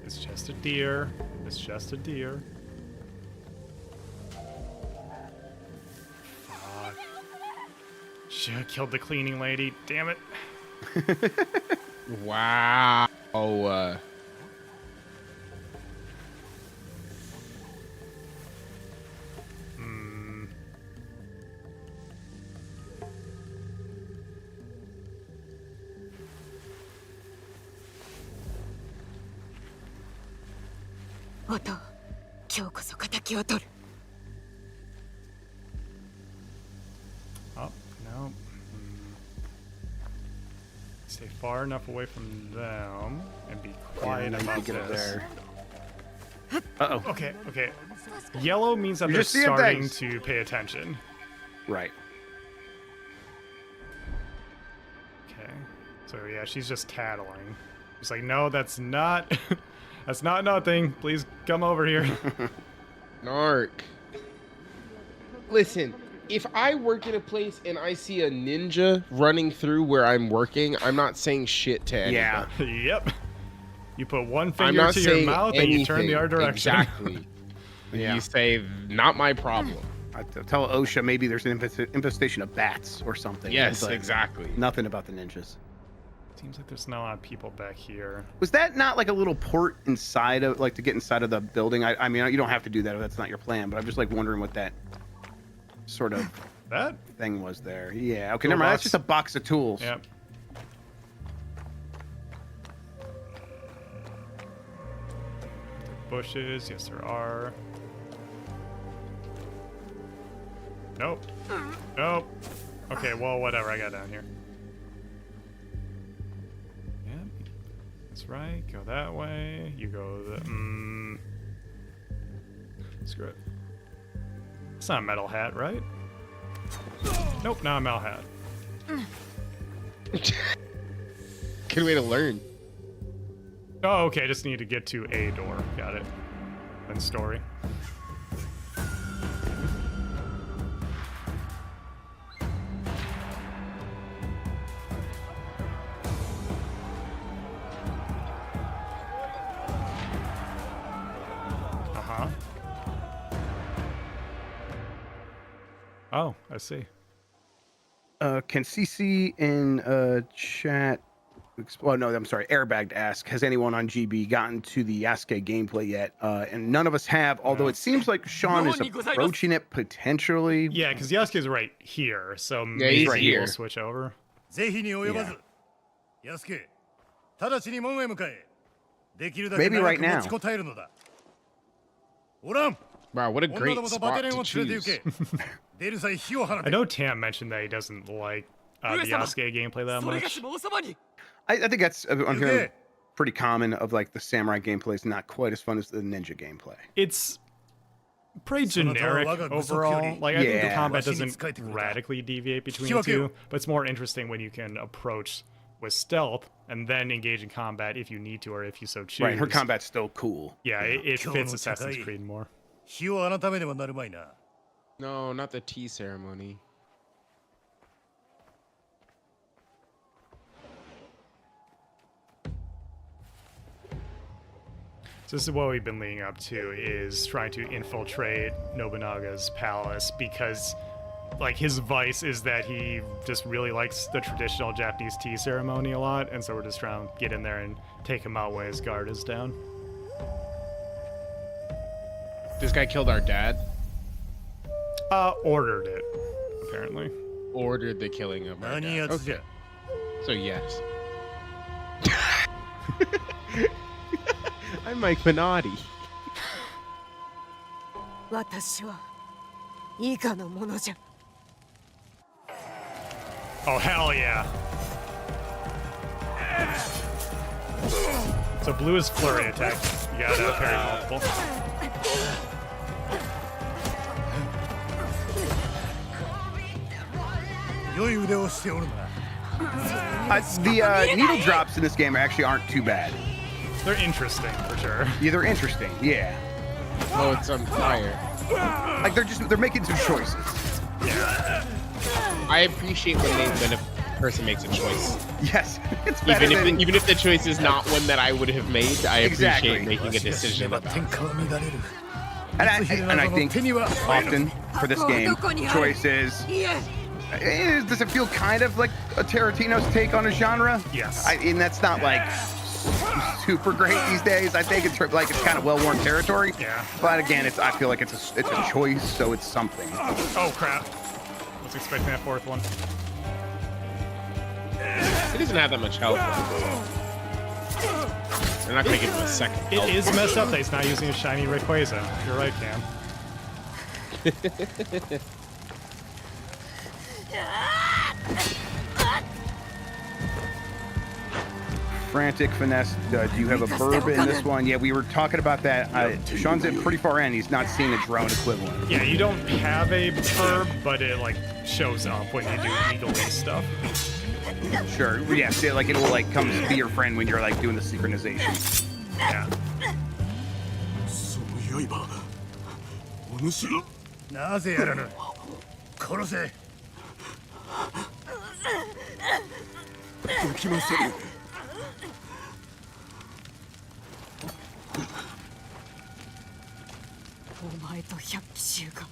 It's just a deer. It's just a deer. Fuck. Should have killed the cleaning lady. Damn it. Wow. Otto, 今日こそ敵を取る。 Oh, no. Stay far enough away from them and be quiet about get up this. there. Uh-oh. Okay, okay. Yellow means that You're they're just seeing starting things. to pay attention. Right. Okay. So yeah, she's just tattling. She's like, no, that's not that's not nothing. Please come over here. Narc. Listen, if I work in a place and I see a ninja running through where I'm working, I'm not saying shit to anybody. Yeah. Yep. You put one I'm finger not to your saying mouth anything. and you turn the other direction. Exactly. Yeah. You say, not my problem. I tell OSHA maybe there's an infestation of bats or something. Yes, but exactly. Nothing about the ninjas. Seems like there's not a lot of people back here. Was that not like a little port inside of, like, to get inside of the building? I mean, you don't have to do that if that's not your plan, but I'm just like wondering what that sort of that thing was there. Yeah. Okay, never mind. That's just a box of tools. Yep. Bushes, yes there are. Nope. Nope. Okay, well, whatever, I got down here. Yep. That's right, go that way. You go the, screw it. It's not a metal hat, right? Nope, not a metal hat. Good way to learn. Oh, okay, I just need to get to a door. Got it. Then story. Uh-huh. Oh, I see. Can CC in chat? Oh no, I'm sorry. Airbag to ask: has anyone on GB gotten to the Yasuke gameplay yet? And none of us have. Although it seems like Sean is approaching it potentially. Yeah, because Yasuke's right here, so he's maybe right here. we'll switch over. ぜひに及ばず、安家、直ちに門へ向かえ。できるだけ Maybe 長 right く持 now. ちこたえるのだ。おらん。 Wow, what a 女 great どもと spot バテレン to を連れて choose. 行け。出る際火を放 I て。 know Tam mentioned that he doesn't like the Yasuke gameplay that much. I think that's I'm Okay. hearing pretty common of like the samurai gameplay is not quite as fun as the ninja gameplay. It's pretty generic overall. Like, I think the Yeah. combat doesn't radically deviate between the two, but it's more interesting when you can approach with stealth and then engage in combat if you need to or if you so choose. Right, her combat's still cool. Yeah, it fits Assassin's Creed more. 火を改めねばなるまいな。 No, not the tea ceremony. So this is what we've been leading up to, is trying to infiltrate Nobunaga's palace because, like, his vice is that he just really likes the traditional Japanese tea ceremony a lot, and so we're just trying to get in there and take him out when his guard is down. This guy killed our dad? Ordered it, apparently. Ordered the killing of our dad. Okay. So yes. I'm Mike Minotti. 私は以下のものじゃ。 Oh, hell yeah. So blue is flurry attack. You gotta parry multiple. The needle drops in this game actually aren't too bad. They're interesting, for sure. Yeah, they're interesting. Yeah. Oh, it's on fire. Like they're making some choices. Yeah. I appreciate when a person makes a choice. Yes, it's better even if the choice is not one that I would have made, I appreciate Exactly. making a decision about it. And I think often for this game, choices. Does it feel kind of like a Tarantino's take on a genre? Yes. And that's not like super great these days. I think it's like it's kind of well-worn territory. Yeah. But again, I feel like it's a choice, so it's something. Oh crap! Was expecting that fourth one. He doesn't have that much health. They're not gonna give him a second. It is messed up that he's not using a shiny Rayquaza. You're right, Cam. Frantic finesse. Do you have a burb in this one? Yeah, we were talking about that. Sean's at pretty far in. He's not seeing a drone equivalent. Yeah, you don't have a verb, but it like shows up when you do legally stuff. Sure. Yeah. So, like it'll like come be your friend when you're like doing the synchronization. Yeah. なぜやらぬ殺せできませんお前と百騎衆が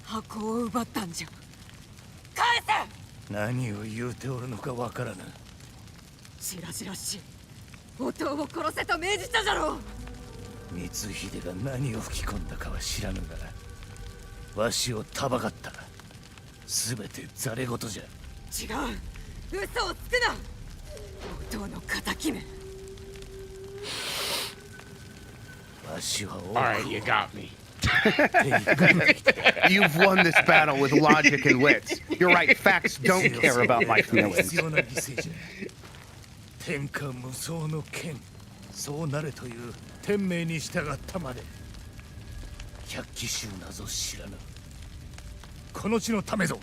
箱を奪ったんじゃ。返せ。何を言うておるのかわからぬしらじらしい。弟を殺せと命じたじゃろう。光秀が何を吹き込んだかは知らぬがわしをたばかったすべてざれ言じゃ違う。嘘をつくな。弟の敵め。わしは Alright, you got me. You've won this battle with logic and wits. You're right. Facts don't care about my feelings. 天下無双の剣そうなれという天命に従ったまで百騎衆なぞ知らぬこの地のためぞ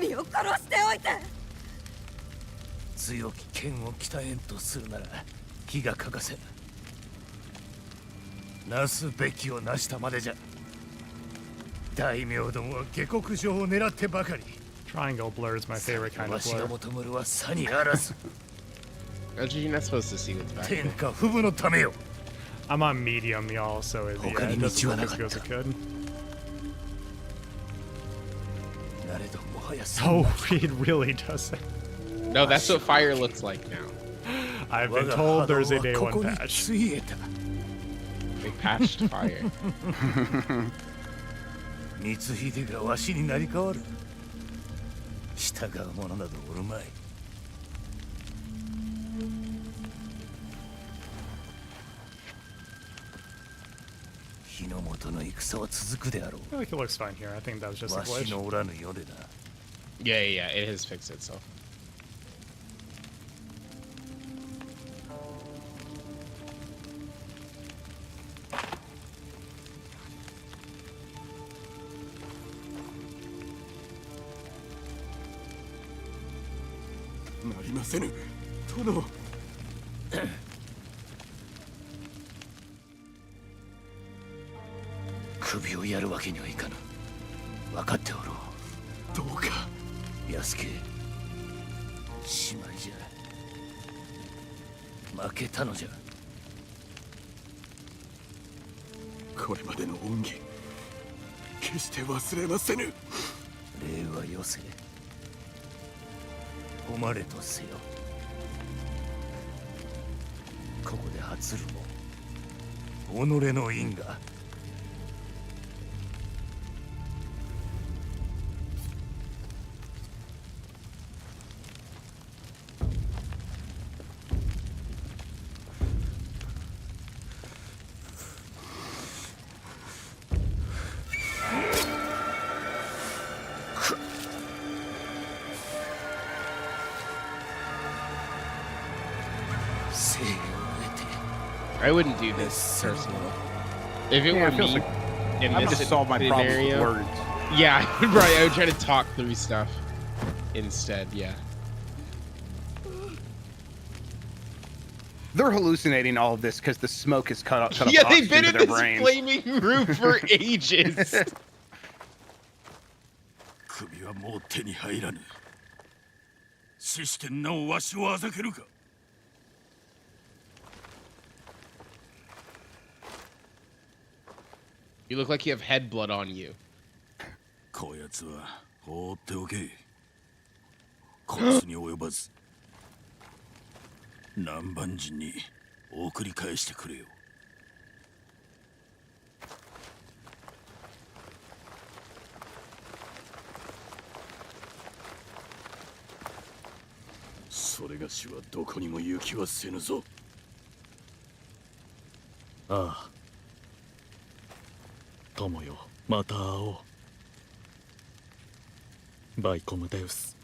民を殺しておいて。強き剣を鍛えんとするなら気が欠かせんなすべきをなしたまでじゃ大名どもは下克上を狙ってばかり Triangle blur is my favorite kind of わしが blur. 求めるは差にあらず You're not supposed to see what's back 天 there. 下不武のためよ I'm on medium, y'all, so it, yeah, it doesn't look as good as it could. なれどもはや Oh, it really doesn't. No, that's what fire looks like now. I've been told there's a day one patch. They patched fire. 光秀がわしになり変わる従う者などおるまい日の本の戦は続くであろう I think it looks fine here. I think that was just a わし glitch. のおらぬ世でな Yeah, yeah, yeah. It has fixed itself.殿首をやるわけにはいかぬ分かっておろうどうか安家しまいじゃ負けたのじゃこれまでの恩義決して忘れませぬ。礼はよせ、誉れとせよ。ここで発るも己の因果。I wouldn't do this personally. If it were me in I would this just solve my problems with scenario, words. yeah, right. I would try to talk through stuff instead. Yeah. They're hallucinating all of this because the smoke has cut up Yeah, they've been into in their this brains. flaming roof for ages. 首はもう手に入らぬ。死してなおわしをあざけるか。You look like you have head blood on you. こやつは放っておけ。殺すに及ばず。南蛮人に送り返してくれよ。それがしはどこにも行きはせぬぞ。ああ。友よ、また会おう。バイコムデウス。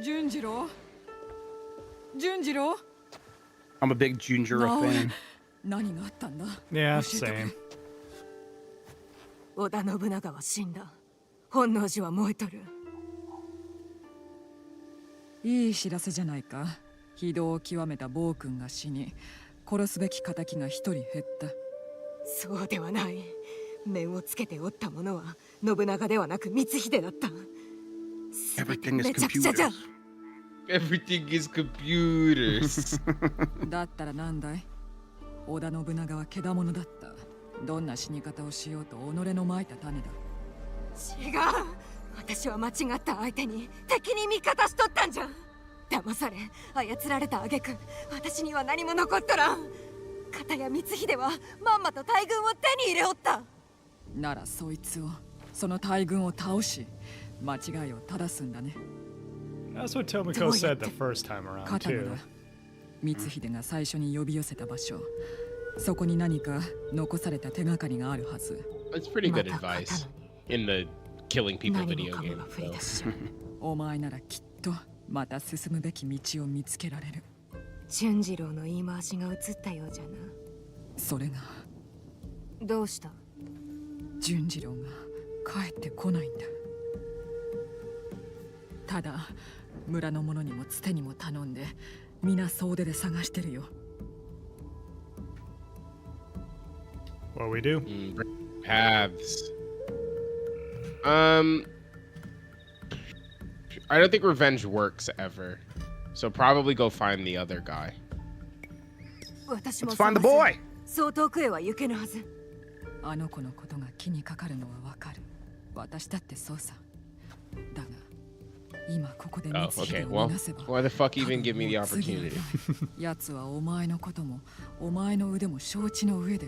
純次郎純次郎 I'm a big Junjiro fan. 何があったんだ Yeah, same. 織田信長は死んだ。本能寺は燃えとる。いい知らせじゃないか。非道を極めた暴君が死に、殺すべき仇が一人減った。そうではない。面をつけておった者は信長ではなく光秀だった。Everything is めちゃくちゃじゃ。 Everything is computers. だったらなんだい。織田信長は獣だった。どんな死に方をしようと己のまいた種だ。違う。私は間違った相手に敵に味方しとったんじゃ。騙され操られた挙句、私には何も残っとらん。片や光秀はまんまと大軍を手に入れおった。ならそいつを、その大軍を倒し、間違いを正すんだね。 That's what Tomoko said the first time around, 刀 too. だ。光秀が最初に呼び寄せた場所。そこに何か残された手がかりがあるはず。 That's pretty good advice in the killing people 何 video もかも game. が降り出し、お前ならきっとまた進むべき道を見つけられる。純次郎の言い回しが映ったようじゃな。それがどうした？純次郎が帰ってこないんだ。ただ村の者にもつてにも頼んで、皆総出で探してるよ。 What we do? Paths. I don't think revenge works ever. So probably go find the other guy. Let's find the boy. そう遠くへは行けぬはず。あの子のことが気にかかるのはわかる。私だってそうさ。だが、今ここで Oh, 光秀 okay. を Well, 逃せば、 why the fuck even give me the 次は opportunity? 奴はお前のこともお前の腕も承知の上で、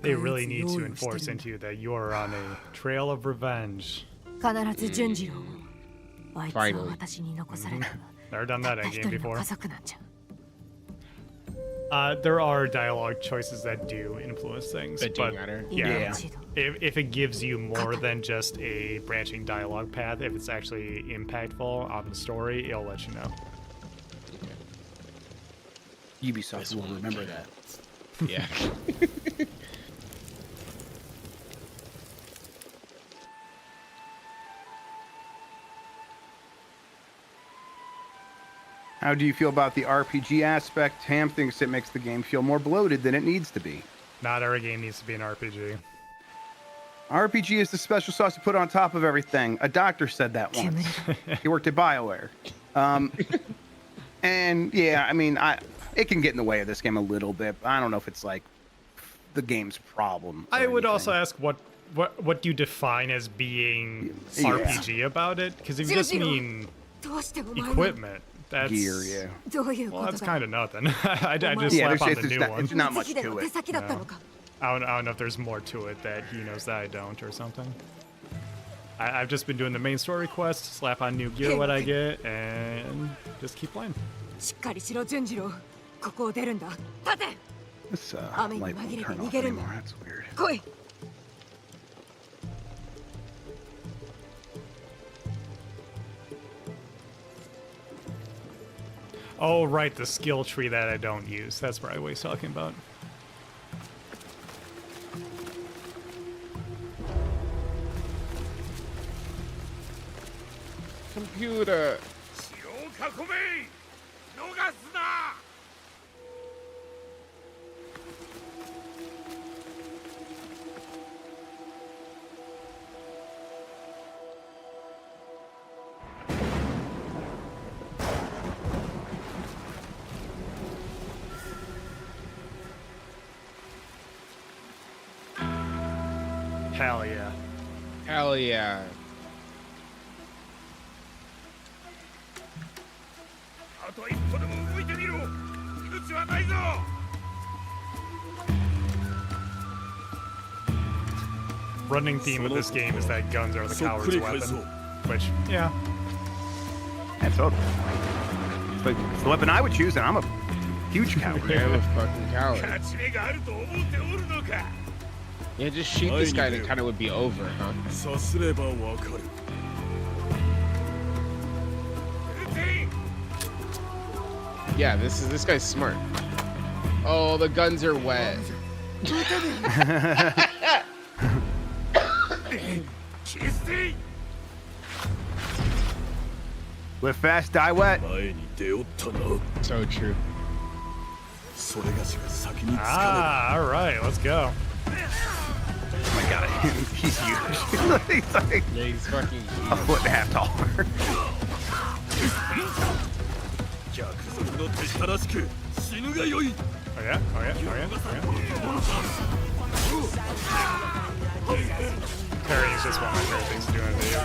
They really need to enforce into you that you're on a trail of revenge. 必ず純次郎を。あいつは私に残された。 Never done that た in った a 一 game 人の before. 家族なんじゃ。 There are dialogue choices that do influence things, That do but matter? yeah, if it gives you more than just a branching dialogue path, if it's actually impactful on the story, it'll let you know. Ubisoft will remember that. Yeah. How do you feel about the RPG aspect? Ham thinks it makes the game feel more bloated than it needs to be. Not every game needs to be an RPG. RPG is the special sauce you put on top of everything. A doctor said that once. He worked at BioWare. And yeah, I mean, it can get in the way of this game a little bit. But I don't know if it's like the game's problem. I would also ask what do you define as being RPG about it? Because if you just mean equipment, that's gear, yeah. Well, that's kind of nothing. I just slap on the new one. There's not much to it. No. I don't know if there's more to it that he knows that I don't or something. I've just been doing the main story quest, slap on new gear what I get, and just keep playing. This light won't turn off anymore. That's weird. Oh, right, the skill tree that I don't use. That's probably what he's talking about. Computer. Hell yeah. Hell yeah. Running theme of this game is that guns are the coward's weapon. Which, yeah. Yeah, totally. It's the weapon I would choose, and I'm a huge coward. Yeah, I'm a fucking coward. Yeah, just shoot this guy, that kind of would be over, huh? Yeah, this guy's smart. Oh, the guns are wet. Live fast, die wet. So true. All right, let's go. Oh my god, he's huge. He's like, yeah, he's fucking huge. a foot and a half taller. Oh yeah? Oh yeah? Oh yeah? Parrying is just one of my favorite things to do in a video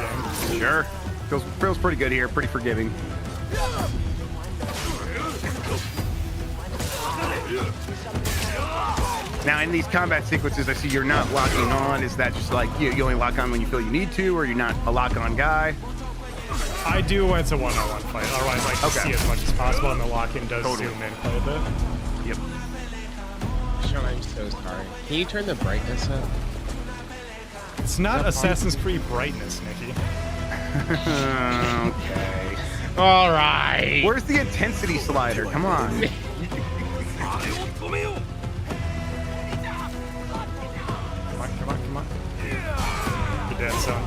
game. Sure. Feels pretty good here, pretty forgiving. Now, in these combat sequences, I see you're not locking on. Is that just like you only lock on when you feel you need to, or you're not a lock-on guy? I do when it's a one-on-one fight. Otherwise, I like to see as much as possible, and the lock-in does zoom in quite a bit. Yep. Sean, I'm so sorry. Can you turn the brightness up? It's not Assassin's Creed brightness, Nikki. Okay. All right. Where's the intensity slider? Come on. Come on. You're dead, son.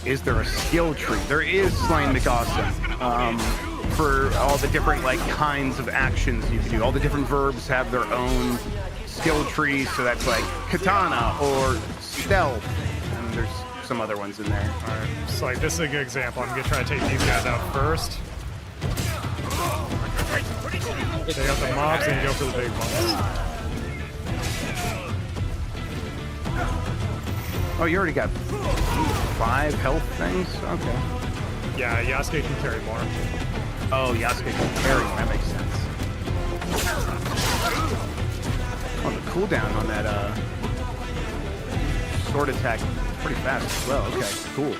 Is there a skill tree? There is, Slain McAwesome. For all the different kinds of actions you can do. All the different verbs have their own skill trees. So that's like katana or stealth. And there's some other ones in there. All right. So this is a good example. I'm gonna try to take these guys out first. Take out the mobs and go for the big ones. Oh, you already got 5 health things? Okay. Yeah, Yasuke can carry more. Oh, Yasuke can carry more. That makes sense. Oh, the cooldown on that sword attack pretty fast as well. Okay, cool.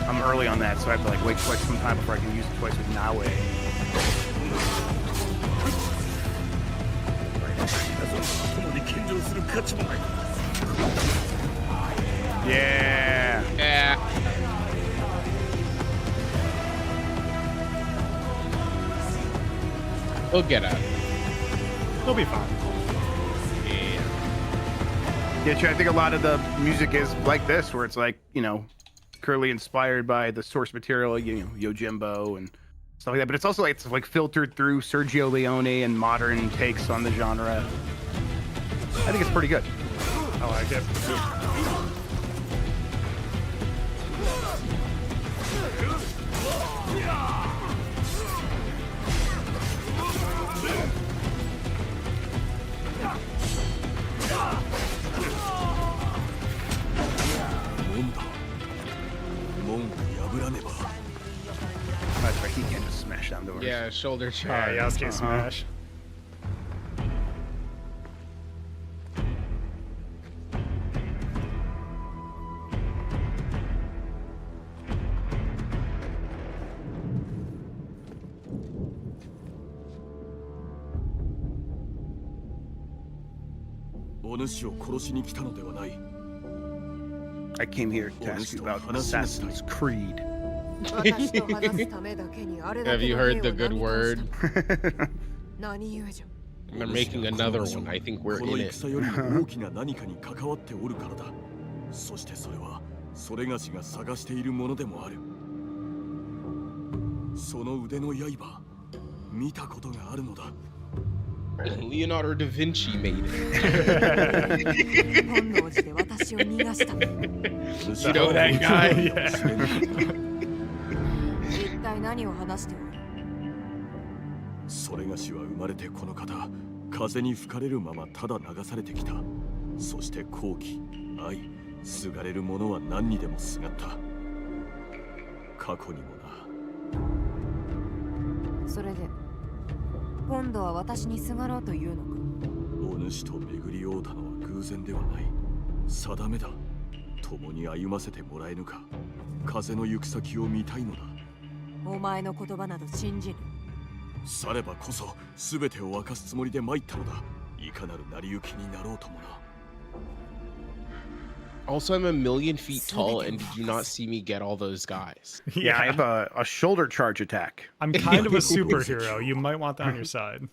I'm early on that, so I have to like wait quite some time before I can use it twice with Naue. Yeah. Yeah. We'll get out. He'll be fine. Yeah, I think a lot of the music is like this, where it's like, you know, clearly inspired by the source material, you know, Yojimbo and stuff like that. But it's also like it's like filtered through Sergio Leone and modern takes on the genre. I think it's pretty good. I like it. That's right, he can't just smash down doors. Yeah, shoulder charge. Yasuke smash. I came here to ask you about Assassin's Creed. Have you heard the good word? They're making another one. I think we're in it. それはそれがしが探しているものでもある。その腕の刃、見たことがあるのだ。Leonardo da Vinci made it. You know that guy? Yeah. それがしは生まれてこの方、風に吹かれるままただ流されてきた。そして好奇、愛、すがれるものは何にでもすがった。過去にもな。それで今度は私にすがろうというのか。お主と巡り合うたのは偶然ではない。定めだ。共に歩ませてもらえぬか。風の行く先を見たいのだ。お前の言葉など信じぬ。さればこそ全てを明かすつもりで参ったのだ。いかなる成り行きになろうともな。Also, I'm a million feet tall, and did you not see me get all those guys? Yeah, I have a shoulder charge attack. I'm kind of a superhero. You might want that on your side.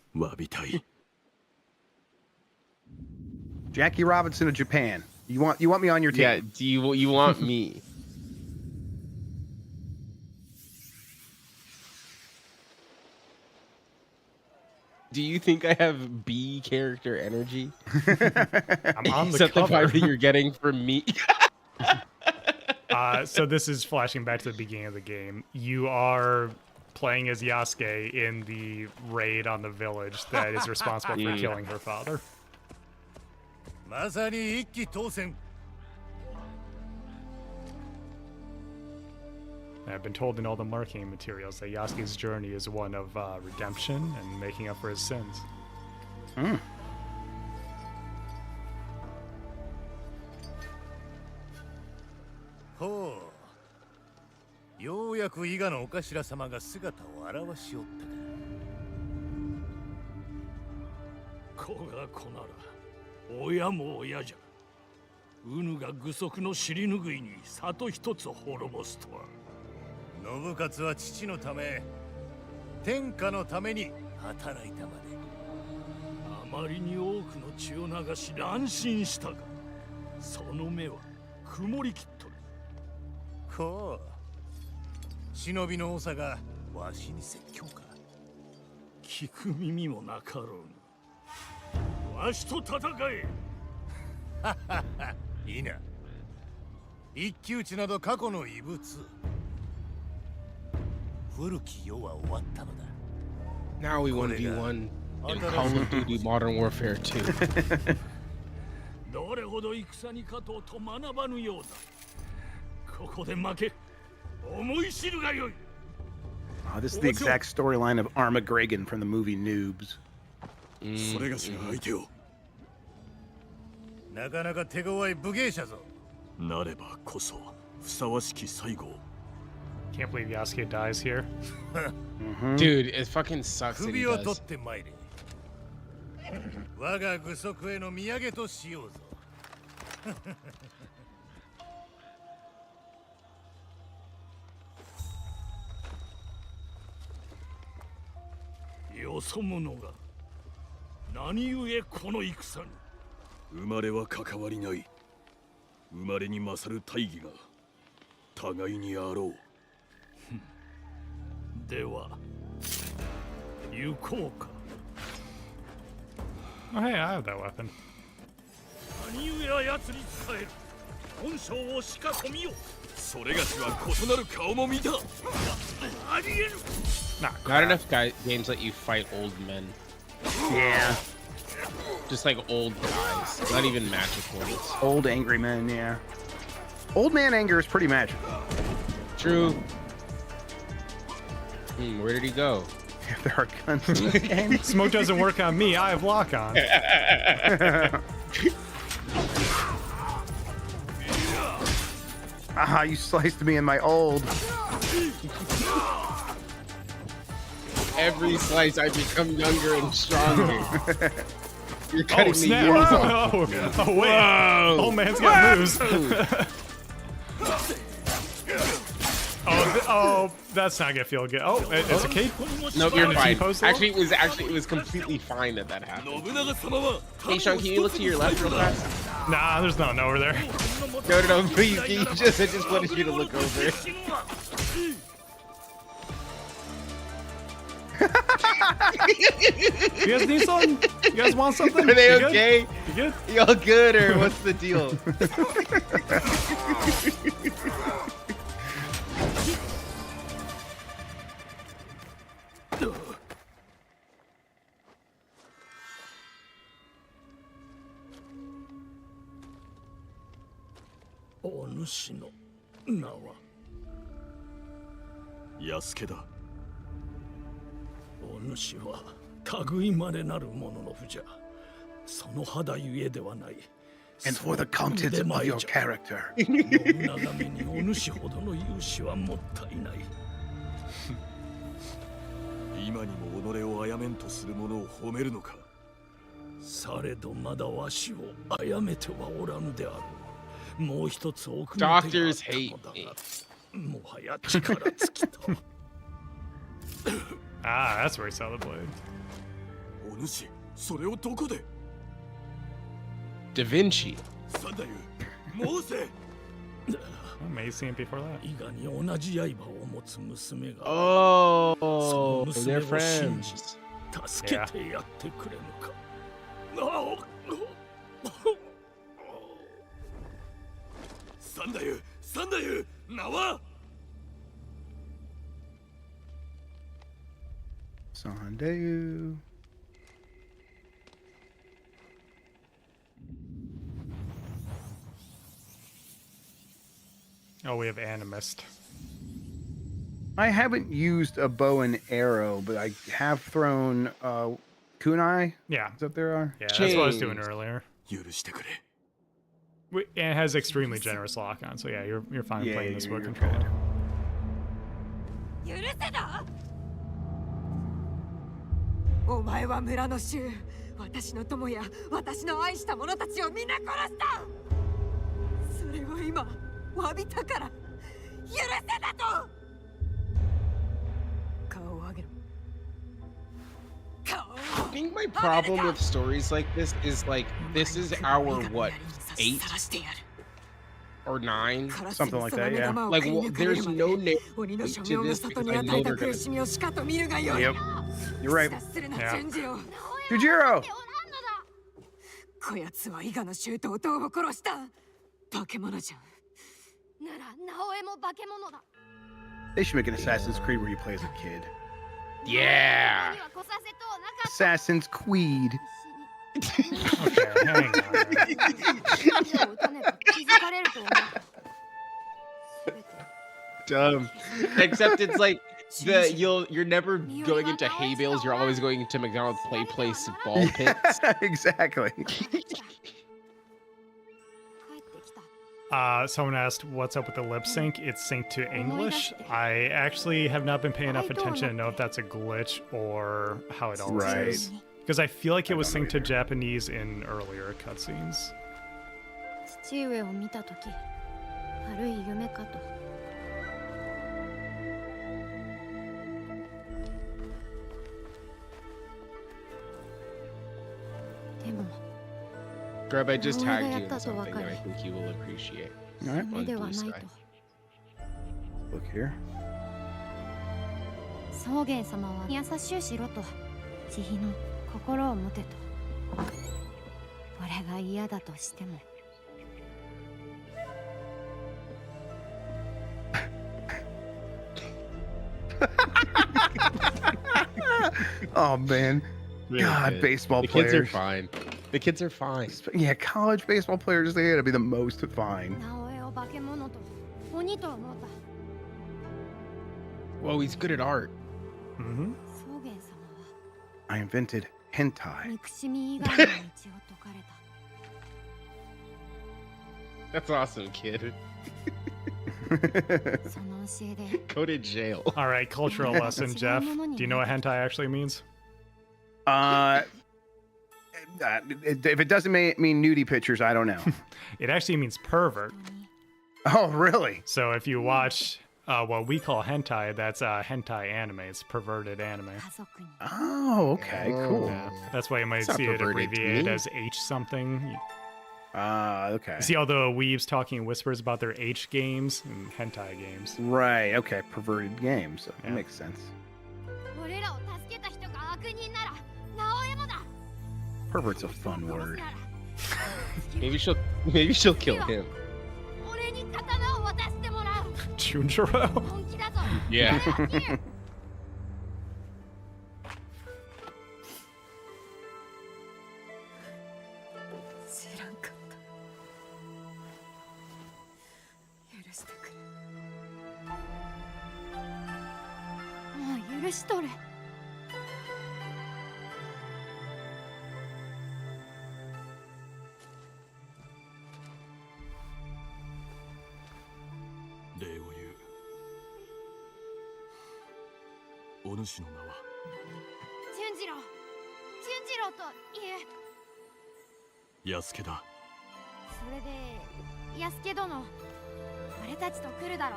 Jackie Robinson of Japan. You want me on your team? Yeah, do you want me? Do you think I have B character energy? I'm on the Except cover. the vibe that you're getting from me. So this is flashing back to the beginning of the game. You are playing as Yasuke in the raid on the village that is responsible for killing her father. まさに一騎当選。 I've been told in all the marketing materials that Yasuke's journey is one of redemption and making up for his sins. Hmm. ほう。ようやく伊賀のお頭様が姿を現しおったか。子が子なら親も親じゃ。うぬが具足の尻拭いに里一つ滅ぼすとは。信勝は父のため、天下のために働いたまで。あまりに多くの血を流し乱心したが、その目は曇りきっとる。ほう。忍びの長がわしに説教か。聞く耳もなかろうに。わしと戦え。ははは、いいな。一騎打ちなど過去の遺物。古き世は終わったのだ。 Now we 1v1 in Call of Duty Modern Warfare 2. どれほど戦に勝とうと学ばぬようだ。ここで負け、思い知るがよい。 This is the exact storyline of Armageddon from the movie Noobs. それがしが相手を。なかなか手強い武芸者ぞ。なればこそふさわしき最後。Can't believe Yasuke dies here. Dude, it fucking sucks that he 首を取っ does. てまいれ。我が具足への土産としようぞ。よそ者が何故この戦に。生まれは関わりない。生まれに勝る大義が互いにあろう。では行こうか。 Oh, hey, I have that weapon. 何故奴に使える。本性をしか込みよ。それがしは異なる顔も見た。ありえる。 Not enough games let you fight old men. Yeah. Just like old guys, not even magic ones. Old angry men, yeah. Old man anger is pretty magical. True. Where did he go? There are guns in this game. Smoke doesn't work on me. I have lock on. Aha, you sliced me in my old. Every slice, I become younger and stronger. You're cutting me snap. years Oh, off. oh, wait. Old man's got moves. Oh, that's not gonna feel good. Oh, it's a cape. Nope, you're fine. Post Actually, it was completely fine that happened. Hey, Sean, can you look to your left real fast? Nah, there's nothing over there. No, please. I just wanted you to look over. You guys need something? You guys want something? Are they You good? okay? You good? Y'all good, or what's the deal? O 主の名は安家だ。お主は類まれなるものの不じゃ。その肌ゆえではない。 And for the contents of your character. 信長めにお主ほどの勇姿はもったいない。今にも己を殺めんとする者を褒めるのか。されどまだわしを殺めてはおらぬであろう。もう一つ奥の手があったのだが、もはや力尽きた。Ah, that's where he saw the blade. お主、それをどこで Da Vinci. サンダユ、申せ I may have seen it before that. 伊賀に同じ刃を持つ娘が、 Oh, その娘 they're を信じ friends. 助けてやってくれぬか。サンダユ、サンダユ、名は Sandayu. Oh, we have Animist. I haven't used a bow and arrow, but I have thrown kunai. Yeah. Is that there are? Yeah, that's what I was doing earlier. And it has extremely generous lock on, so yeah, you're fine playing this with controller. 許せだ。お前は村の衆、私の友や私の愛した者たちを皆殺した。それを今詫びたから許せだと。顔を上げろ。 I think my problem with stories like this is like this is our what 8 or 9 something like that, yeah. Like there's no name to this because I know they're gonna. Yep, you're right. Yeah. Yujiro. こやつは伊賀の衆と弟を殺した化け物じゃ。なら直江も化け物だ。 They should make an Assassin's Creed where you play as a kid. Yeah. Assassin's Creed. Okay, hang on. Dumb. Except it's like you're never going into hay bales. You're always going into McDonald's play place ball pits. Exactly. Someone asked, what's up with the lip sync? It's synced to English. I actually have not been paying enough attention to know if that's a glitch or how it always is. Because I feel like it was synced to Japanese in earlier cutscenes. 父上を見たとき、悪い夢かと。でも、 Grub, I just tagged you in something that I think you will appreciate. All right. On Blue Sky. Look here. 草原様は優しゅうしろと、慈悲の心を持てと。俺が嫌だとしても。 Oh man, Really God, good. baseball the players. kids are fine. The kids are fine. Yeah, college baseball players, they gotta be the most fine. 直江を化け物と鬼と思った。 Whoa, he's good at art. Mm-hmm. 草原様は I invented hentai. 憎しみ以外の道を解かれた。 That's awesome, kid. その教えで。 Go to jail. All right, cultural lesson, Jeff. Do you know what hentai actually means? If it doesn't mean nudie pictures, I don't know. It actually means pervert. Oh, really? So if you watch what we call hentai, that's hentai anime. It's perverted anime. Oh, okay, cool. Yeah. That's why you might It's not see it perverted to abbreviated me. as H something. Okay. See all the weebs talking in whispers about their H games and hentai games. Right, okay, perverted games. That Yeah. makes sense. 俺らを助けた人が悪人なら、直江もだ。 Pervert's a fun word. Maybe she'll kill him. 俺に刀を渡してもらう。 Junjiro? 本気だぞ。 Yeah. 知らんかった。許してくれ。もう許しとれ。 礼を言う。お主の名は。純次郎。純次郎と言え。安家だ。それで、安家殿。俺たちと来るだろ。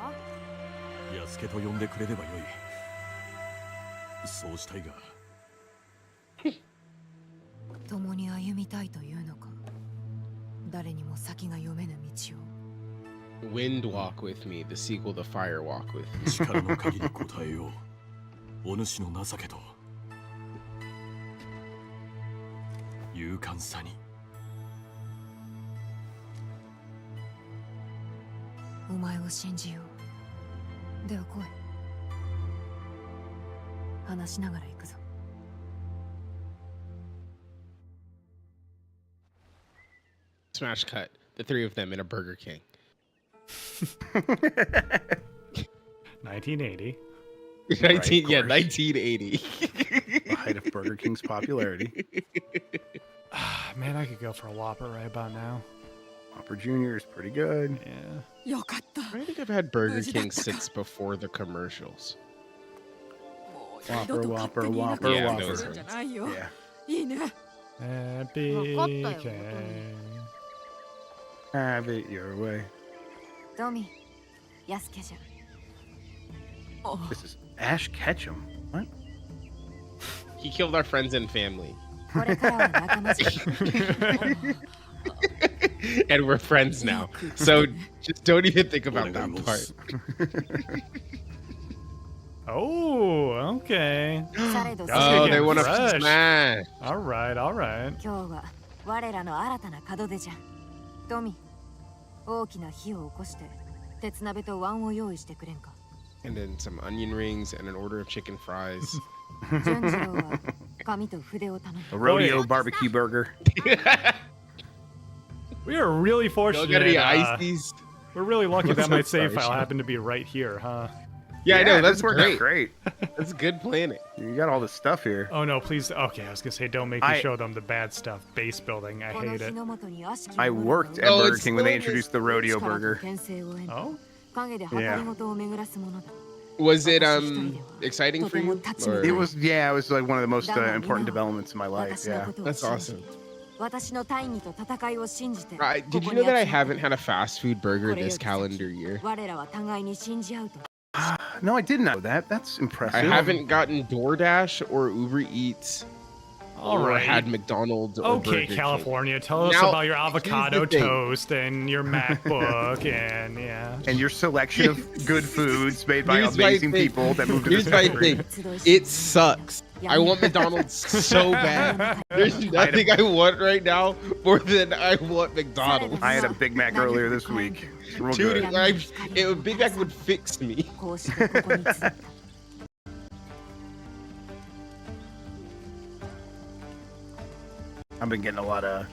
安家と呼んでくれればよい。そうしたいが。共に歩みたいというのか。誰にも先が読めぬ道を。 Wind Walk with Me, the sequel to Fire Walk with Me. 力の限り答えよう。お主の情けと。勇敢さに。お前を信じよう。では来い。話しながら行くぞ。 Smash cut. The three of them in a Burger King. 1980. 1980. The height of Burger King's popularity. Man, I could go for a Whopper right about now. Whopper Jr. is pretty good. Yeah. I think I've had Burger King since before the commercials. Whopper, Whopper, Whopper, Yeah, Whopper. those ones. Yeah. いいね。 Happy わかったよ。 King. Have it your way. トミー、安家じゃ。 This is Ash Ketchum. What? He killed our friends and family. これからは仲間じゃ。 And we're friends now. So just don't even think about that part. Oh, okay. Oh, they want to fresh. smash. All right, all right. 今日は我らの新たな門出じゃ。トミー、大きな火を起こして鉄鍋と碗を用意してくれんか。 And then some onion rings and an order of chicken fries. 純次郎は紙と筆を頼む。 A rodeo barbecue burger. We are really fortunate. Y'all got any ices? We're really lucky that I'm my so save sorry, file Sean. happened to be right here, huh? Yeah, I know. That's this worked out great. That's good planning. You got all this stuff here. Oh no, please. Okay, I was gonna say, don't make me show them the bad stuff. Base building, I hate it. I worked at Burger King when they introduced the rodeo burger. Oh? Yeah. Was it exciting for you? Or- It was like one of the most important developments in my life. Yeah. That's awesome. Did you know that I haven't had a fast food burger this calendar year? No, I didn't know that. That's impressive. I haven't gotten DoorDash or Uber Eats. All or right. had McDonald's. Or Okay, Burger California. King. Tell us Now, about your here's the avocado thing. toast and your MacBook and yeah. And your selection of good foods made by Here's my amazing thing. people that moved to Here's this my country. thing. It sucks. I want McDonald's so bad. There's nothing I want right now more than I want McDonald's. I had a Big Mac earlier this week. It's real Dude, good. Big Mac would fix me. I've been getting a lot of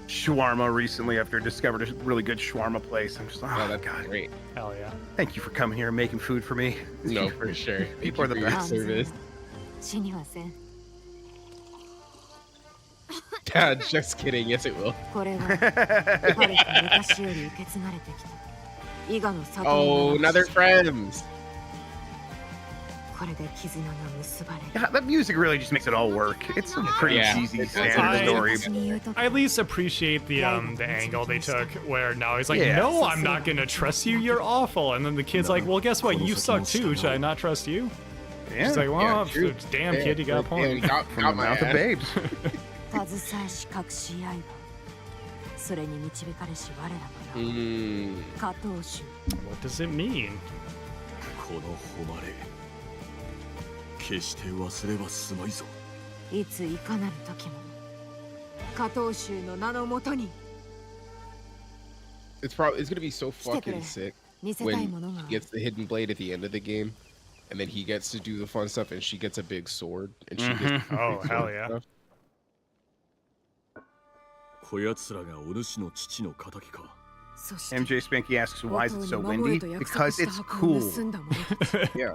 shawarma recently after I discovered a really good shawarma place. I'm just like, oh, that's God. great. Hell yeah. Thank you for coming here and making food for me. No, for sure. People are the best. Service. Dad, just kidding. Yes, it will. Oh, another friends. Yeah, that music really just makes it all work. It's a pretty cheesy standard story. I at least appreciate the angle they took where now he's like, Yeah. no, I'm not gonna trust you, you're awful. And then the kid's like, well, guess what? You suck too. Should I not trust you? Yeah. She's like, well, Yeah, true. damn kid, you got a point. Got From the mouth of ass. babes. What does it mean? この誉れ決して忘れはすまいぞいついかなる時も加藤衆の名のもとに It's gonna be so fucking sick when he gets the hidden blade at the end of the game, and then he gets to do the fun stuff, and she gets a big sword, and she gets to do Oh, the hell fun yeah. stuff. こやつらがお主の父の仇か MJ Spanky asks, why is it so windy? Because it's cool. Yeah.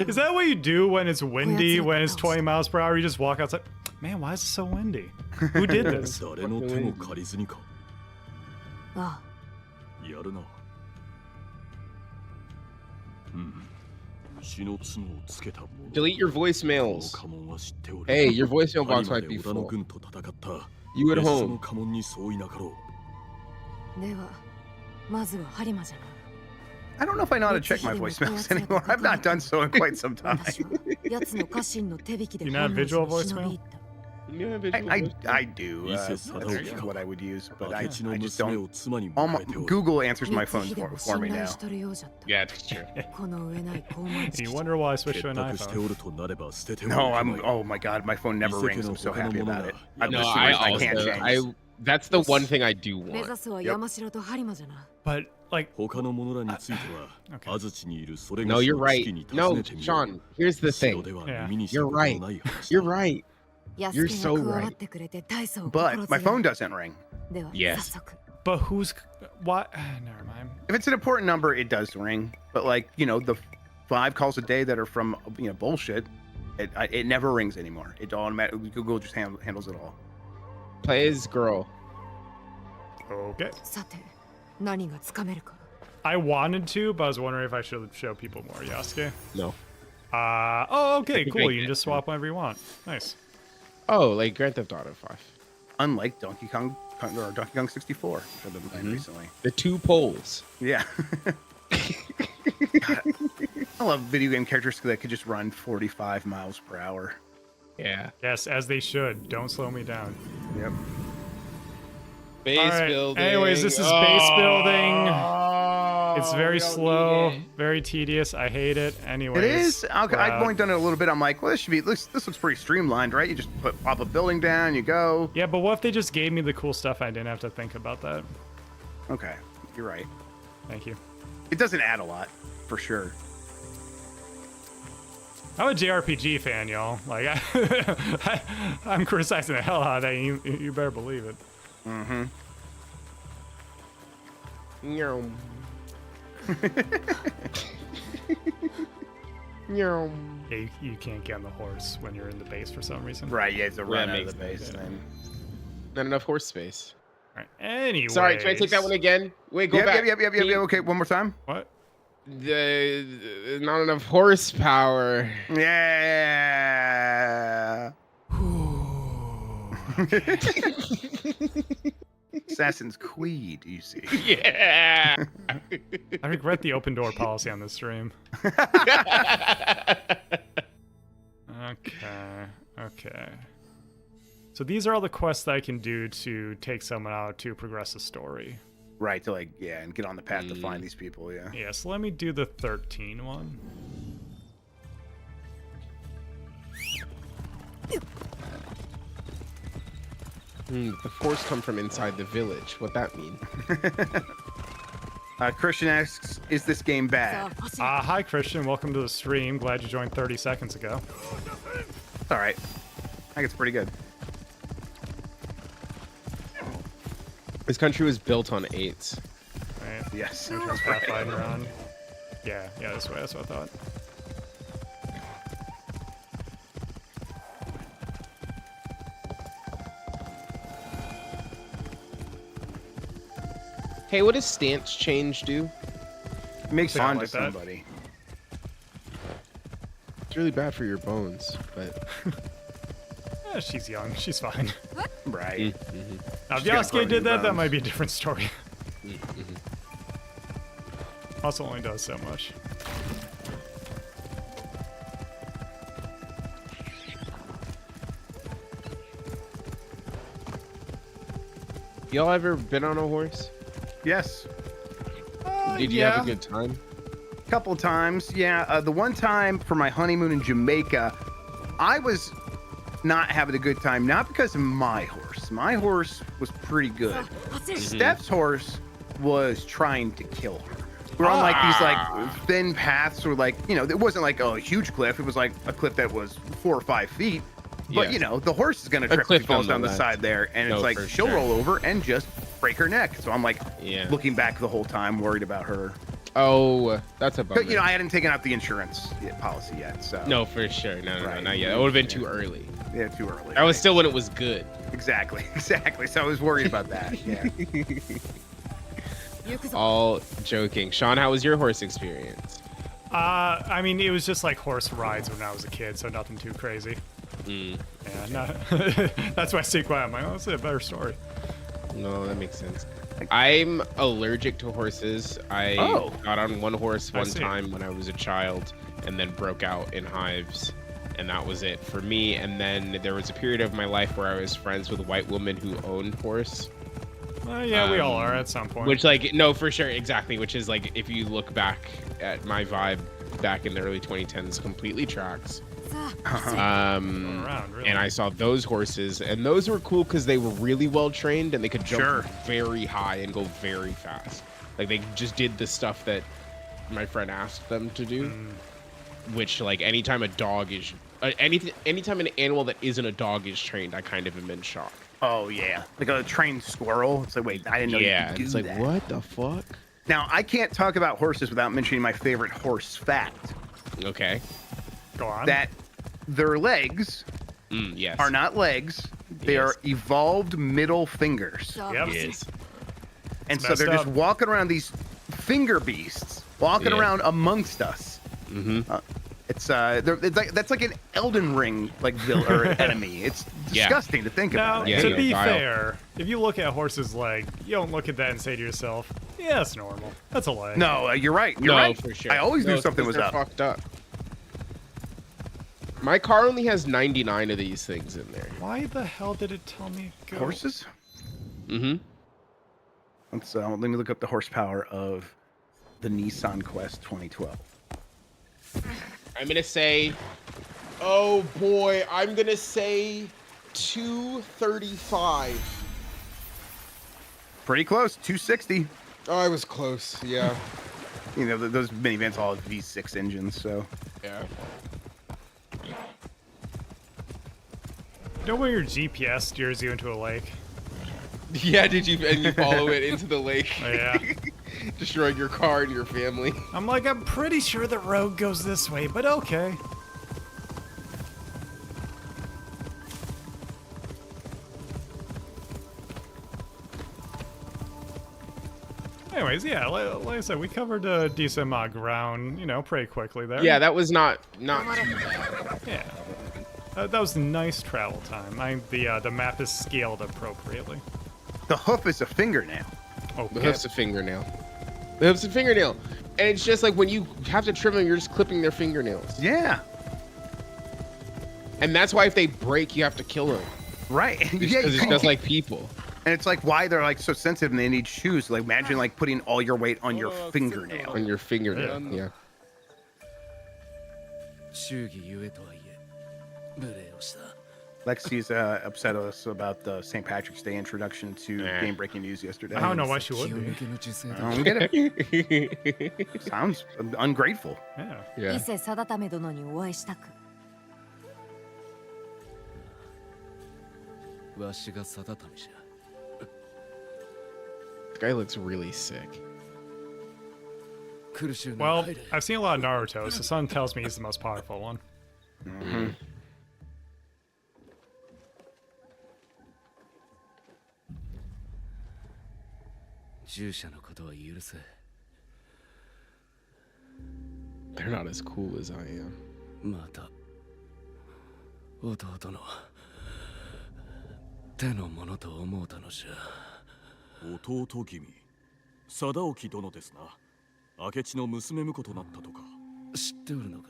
Is that what you do when it's windy, when it's 20 miles per hour? You just walk outside. Man, why is it so windy? Who did this? 誰の手も借りずにかあやるな牛の角をつけた者 Delete your voicemails. 家紋は知っておる Hey, your voicemail box 有馬 might で be 織田の full. 軍と戦った You at 別所 home. の家紋に相違なかろではまずは播磨じゃな I don't know if I know how to check my voicemails anymore. I've not done so in quite some time. 奴の家臣の手引きで You not 本能寺 visual に忍び voicemail? 入った Yeah, visual I voicemail. do. 伊勢貞 That's 興か what I would use, う but I 明智の just 娘 don't. を妻に All 迎 my, えておる Google answers my 光 phone 秀も for me 信頼 now. しとるようじゃった Yeah, it's true. この上ない高慢 You wonder why I switched 結 to an 託して iPhone. おるとなれば捨てては No, いけ I'm. ない Oh my God, my phone never 伊勢 rings. 家 I'm の so 他の happy 者 about が it. や I'm No,め just し I I can't also, change. that's the one thing I do 目 want. 指すは山城と播磨じゃな But, like, 他の者らについては Okay. 安土にいるそれ No, がし you're の right. 月に No, 尋ねてみよ Sean, here's the 城 thing. では Yeah. 耳にした You're ことの right. ない話 You're だ right. 安 You're 家 so が加わ right. ってくれて大層 But 心 my 強 phone い doesn't ring. では Yes. 早速 but who's. What? Never mind. If it's an important number, it does ring. But like the 5 calls a day that are from bullshit, it never rings anymore. It automatically Google just handles it all. Play as girl. Okay. さて何がつかめるか I wanted to, but I was wondering if I should show people more Yasuke. No. Oh, okay, think cool. I You can get just it. swap whenever you want. Nice. Oh, like Grand Theft Auto 5. Unlike Donkey Kong or Donkey Kong 64, which I've been playing recently. The 2 poles. Yeah. God, I love video game characters that could just run 45 miles per hour. Yeah. Yes, as they should. Don't slow me down. Yep. Base All right. building. Anyways, this is base building. It's very slow, very tedious. I hate it. Anyways. It is. Okay, I've wow. only done it a little bit. I'm like, well, this looks pretty streamlined, right? You just pop a building down, you go. Yeah, but what if they just gave me the cool stuff? I didn't have to think about that. Okay, you're right. Thank you. It doesn't add a lot, for sure. I'm a JRPG fan, y'all. Like, I'm criticizing the hell out of that. You better believe it. Mm-hmm. Yeah, you can't get on the horse when you're in the base for some reason. Right, yeah, it's a run that out of makes the base sense. thing. Not enough horse space. All right. Anyway. Sorry, can I take that one again? Wait, go back. Yep. Okay, one more time. What? Not enough horsepower. Yeah. Assassin's Creed, you see. Yeah. I regret the open door policy on this stream. Okay. So these are all the quests that I can do to take someone out to progress the story. Right, to and get on the path to find these people, yeah. Yeah, so let me do the 13 one. The force come from inside the village. What that mean? Christian asks, is this game bad? Hi, Christian. Welcome to the stream. Glad you joined 30 seconds ago. It's all right. I think it's pretty good. This country was built on 8s. Right. Yes. Pathfinder on. Yeah, this way. That's what I thought. Hey, what does stance change do? Makes fun to like that. somebody. It's really bad for your bones, but She's young. She's fine. Right. Now, if She's got Yasuke did that, bones. might be a different story. Also only does so much. Y'all ever been on a horse? Yes. Did you have a good time? Couple times, yeah. The one time for my honeymoon in Jamaica, I was not having a good time, not because of my horse. My horse was pretty good. Steph's horse was trying to kill her. We're on these thin paths, or it wasn't like a huge cliff. It was like a cliff that was 4 or 5 feet. But the horse is gonna trip if he falls down the side there, and it's like she'll roll over and just break her neck. So I'm looking back the whole time, worried about her. Oh, that's a bummer. But I hadn't taken out the insurance policy yet, so No, for sure. No, not yet. It would have been too early. Yeah, too early. I was still when it was good. Exactly. So I was worried about that. Yeah. All joking. Sean, how was your horse experience? I mean, it was just like horse rides when I was a kid, so nothing too crazy. Yeah, that's why I stay quiet. I'm like, it's a better story. No, that makes sense. I'm allergic to horses. I got on one horse one time when I was a child and then broke out in hives. And that was it for me. And then there was a period of my life where I was friends with a white woman who owned horse. Yeah, we all are at some point. Which, no, for sure, exactly. Which is, if you look back at my vibe back in the early 2010s, completely tracks. Around, really. And I saw those horses, and those were cool because they were really well trained, and they could jump very high and go very fast. They just did the stuff that my friend asked them to do. Which, anytime a dog is... anytime an animal that isn't a dog is trained, I kind of am in shock. Oh, yeah. Like a trained squirrel. It's like, wait, I didn't know you could do that. It's what the fuck? Now, I can't talk about horses without mentioning my favorite horse fact. Okay. Go on. That their legs are not legs. They are evolved middle fingers. Yep. Yes. And so they're just walking around, these finger beasts, walking around amongst us. It's that's like an Elden Ring villain or enemy. It's disgusting to think about. Now, to be fair, if you look at a horse's leg, you don't look at that and say to yourself, "Yeah, it's normal. That's a leg." No, you're right. You're right. For sure. I always knew something was up. Fucked up. My car only has 99 of these things in there. Why the hell did it tell me go? Horses? Mm-hmm. Let me look up the horsepower of the Nissan Quest 2012. I'm gonna say, oh boy, I'm gonna say 235. Pretty close, 260. Oh, I was close, yeah. Those minivans all have V6 engines, so. Yeah. You know where your GPS steers you into a lake? Yeah, and you follow it into the lake? Yeah. Destroying your car and your family. I'm like, I'm pretty sure the road goes this way, but okay. Anyways, yeah, like I said, we covered a decent amount of ground, you know, pretty quickly there. Yeah, that was not too bad. Yeah. That was nice travel time. The map is scaled appropriately. The hoof is a fingernail. Okay. The hoof's a fingernail. The hoof's a fingernail. And it's just like when you have to trim them, you're just clipping their fingernails. Yeah. And that's why if they break, you have to kill them. Right. Because Yeah, it's just like people. And it's like why they're like so sensitive and they need shoes. Like imagine like putting all your weight on your fingernail. On your fingernail, yeah. Lexi's upset us about the St. Patrick's Day introduction to game breaking news yesterday. I don't know why she would be. I don't get it. Sounds ungrateful. Yeah. 伊勢貞為殿にお会いしたく。わしが貞為じゃ。 This guy looks really sick. Well, I've seen a lot of Naruto, so someone tells me he's the most powerful one. Mm-hmm. They're not as cool as I am. また弟の手のものと思うたのじゃ。弟君、貞興殿ですな。明智の娘婿となったとか。知っておるのか。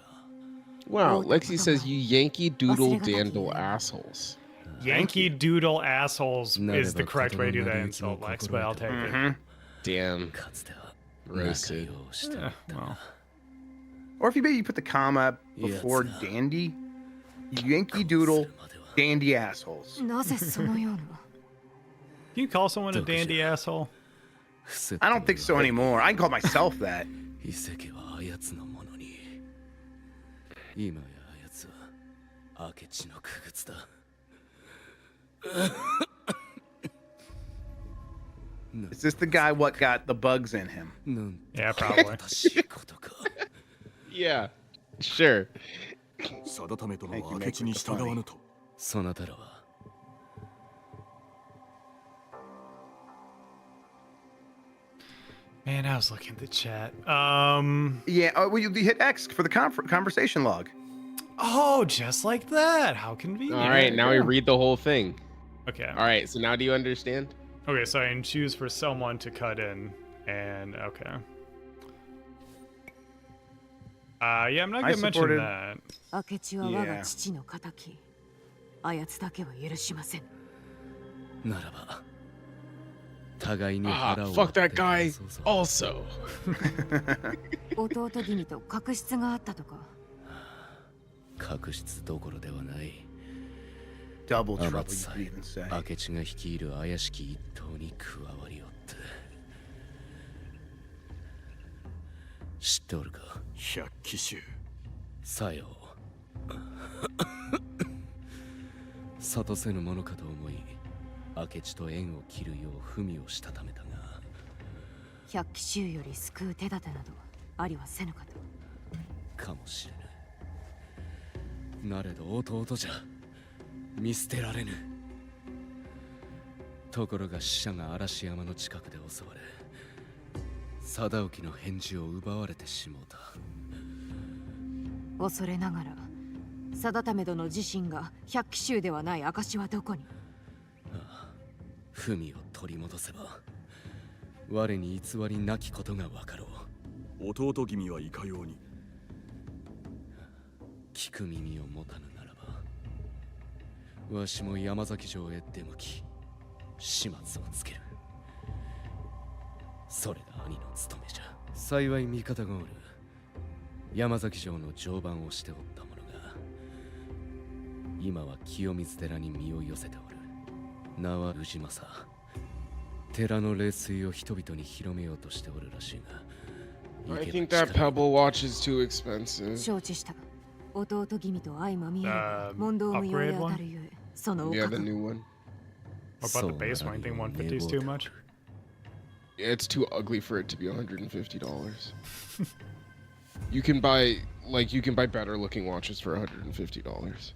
Wow, Lexi says you Yankee Doodle Dandle assholes. Yankee Doodle assholes is the correct way to do that insult, Lex, but I'll take it. Damn. Roasted. Yeah, well. Or if you maybe put the comma before dandy, Yankee Doodle dandy assholes. なぜそのような。 Can you call someone a dandy asshole? I don't think so anymore. I can call myself that. 遺跡はあやつのものに。今やあやつは明智の傀儡だ。 Is this the guy what got the bugs in him? Yeah, probably. Yeah, sure. 貞為殿は明智に従わぬと。そなたらは。 Man, I was looking at the chat. Yeah, well, you hit X for the conversation log. Oh, just like that. How convenient. All right, now we read the whole thing. Okay. All right, so now do you understand? Okay, so I can choose for someone to cut in, and okay. Yeah, I'm not gonna mention that. 明智は我が父の敵。あやつだけは許しません。ならば。 互いに fuck that guy also. 弟君と確執があったとか。確執どころではない。 Double trouble, you even say. 明智が率いる怪しき一党に加わりおって。知っておるか。百騎衆。さよう。諭せぬものかと思い。 明智と縁を切るよう文をしたためたが百騎衆より救う手立てなどありはせぬかと。かもしれない。なれど弟じゃ見捨てられぬ。ところが死者が嵐山の近くで襲われ貞興の返事を奪われてしもうた。恐れながら貞為殿自身が百騎衆ではない証はどこに。 文を取り戻せば我に偽りなきことがわかろう。弟君はいかように聞く耳を持たぬならばわしも山崎城へ出向き始末をつける。それが兄の務めじゃ。幸い味方がおる。山崎城の常磐をしておった者が今は清水寺に身を寄せておる。 名は氏政。寺の霊水を人々に広めようとしておるらしいが。I think that Pebble watch is too expensive. 承知した。弟君と相まみえ問答無用に当たるゆえ、そのお Yeah, the new one. What about the base one? You think 150 is too much? It's too ugly for it to be $150. You can buy better looking watches for $150.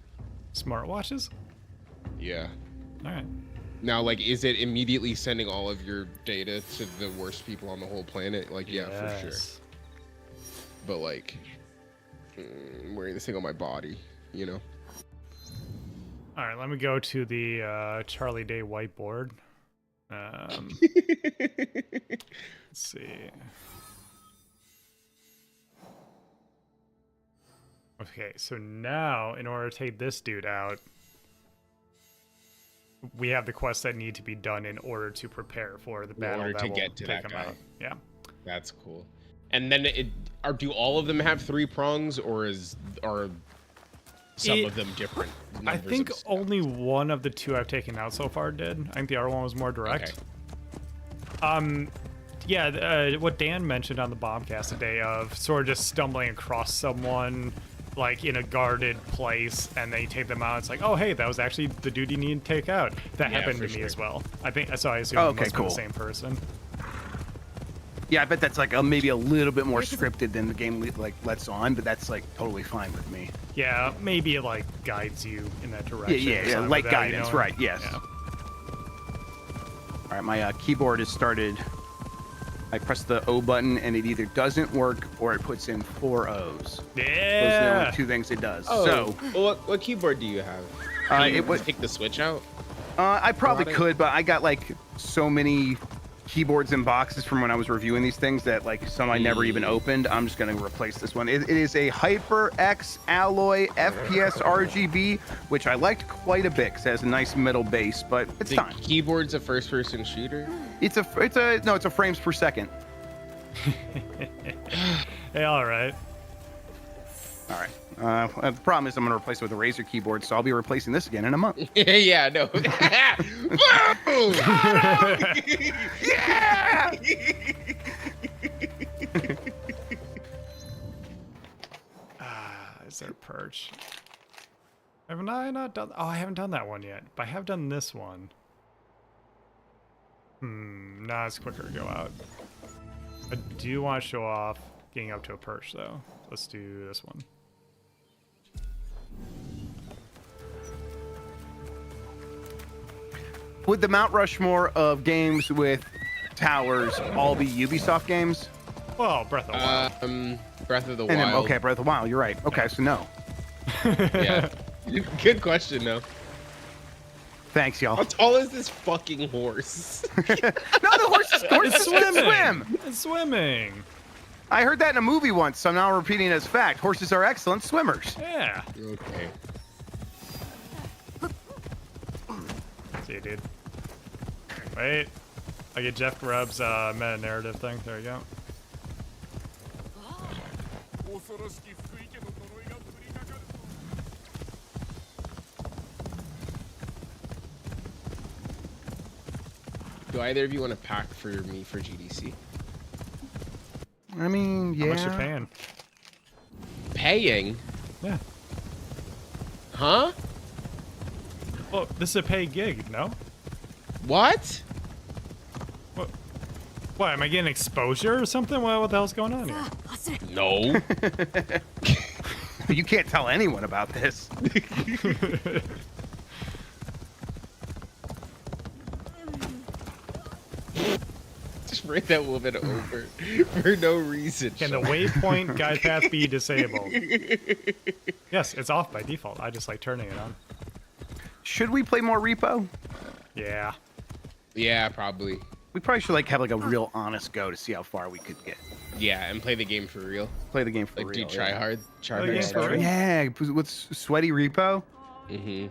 Smartwatches? Yeah. All right. Now, like, is it immediately sending all of your data to the worst people on the whole planet? Like, yeah, for sure. But like, I'm wearing this thing on my body, you know? All right, let me go to the Charlie Day whiteboard. Let's see. Okay, so now in order to take this dude out, we have the quests that need to be done in order to prepare for the battle. In order to will get to take that him guy. out. Yeah. That's cool. And then do all of them have 3 prongs, or are some of them different? I think only one of the 2 I've taken out so far did. I think the other one was more direct. Okay. Yeah, what Dan mentioned on the Bombcast today of sort of just stumbling across someone like in a guarded place and then you take them out. It's like, oh hey, that was actually the dude you need to take out. That happened to me as well. I think so. I assume it must be the same person. Yeah, I bet that's like maybe a little bit more scripted than the game like lets on, but that's like totally fine with me. Yeah, maybe it like guides you in that direction. Yeah, like without, guidance, you know, right? Yes. Yeah. All right, my keyboard has started. I press the O button and it either doesn't work or it puts in 4 O's. Yeah. Those are the only 2 things it does. Oh, so, what keyboard do you have? Can you take the switch out? I probably could, but I got like so many keyboards and boxes from when I was reviewing these things that like some I never even opened. I'm just going to replace this one. It is a HyperX Alloy FPS RGB, which I liked quite a bit because it has a nice middle base, but it's fine. Keyboard's a first-person shooter? It's a frames per second. Hey, all right. All right. The problem is I'm going to replace it with a Razer keyboard, so I'll be replacing this again in a month. Yeah, no. Yeah! Is there a perch? Haven't I not done? Oh, I haven't done that one yet, but I have done this one. Nah, it's quicker to go out. I do want to show off getting up to a perch, though. Let's do this one. Would the Mount Rushmore of games with towers all be Ubisoft games? Well, Breath of the Wild. Breath of the And Wild. then, okay, Breath of the Wild. You're right. Okay, so no. Yeah. Good question, though. Thanks, y'all. How tall is this fucking horse? No, the horse It's can swimming. swim. It's swimming. I heard that in a movie once, so I'm now repeating it as fact. Horses are excellent swimmers. Yeah. Okay. See you, dude. Wait. I get Jeff Grubb's meta-narrative thing. There you go. Do either of you want to pack for me for GDC? I mean, yeah. How much you paying? Paying? Yeah. Huh? Well, this is a paid gig, no? What? What, am I getting exposure or something? What the hell's going on here? No. You can't tell anyone about this. Just bring that woman over for no reason. Can the waypoint guide path be disabled? Yes, it's off by default. I just like turning it on. Should we play more Repo? Yeah. Yeah, probably. We probably should like have like a real honest go to see how far we could get. Yeah, and play the game for real. Play the game for like, real. do try yeah. hard. Try Play the hard. game for real? Yeah, with sweaty Repo. Mm-hmm.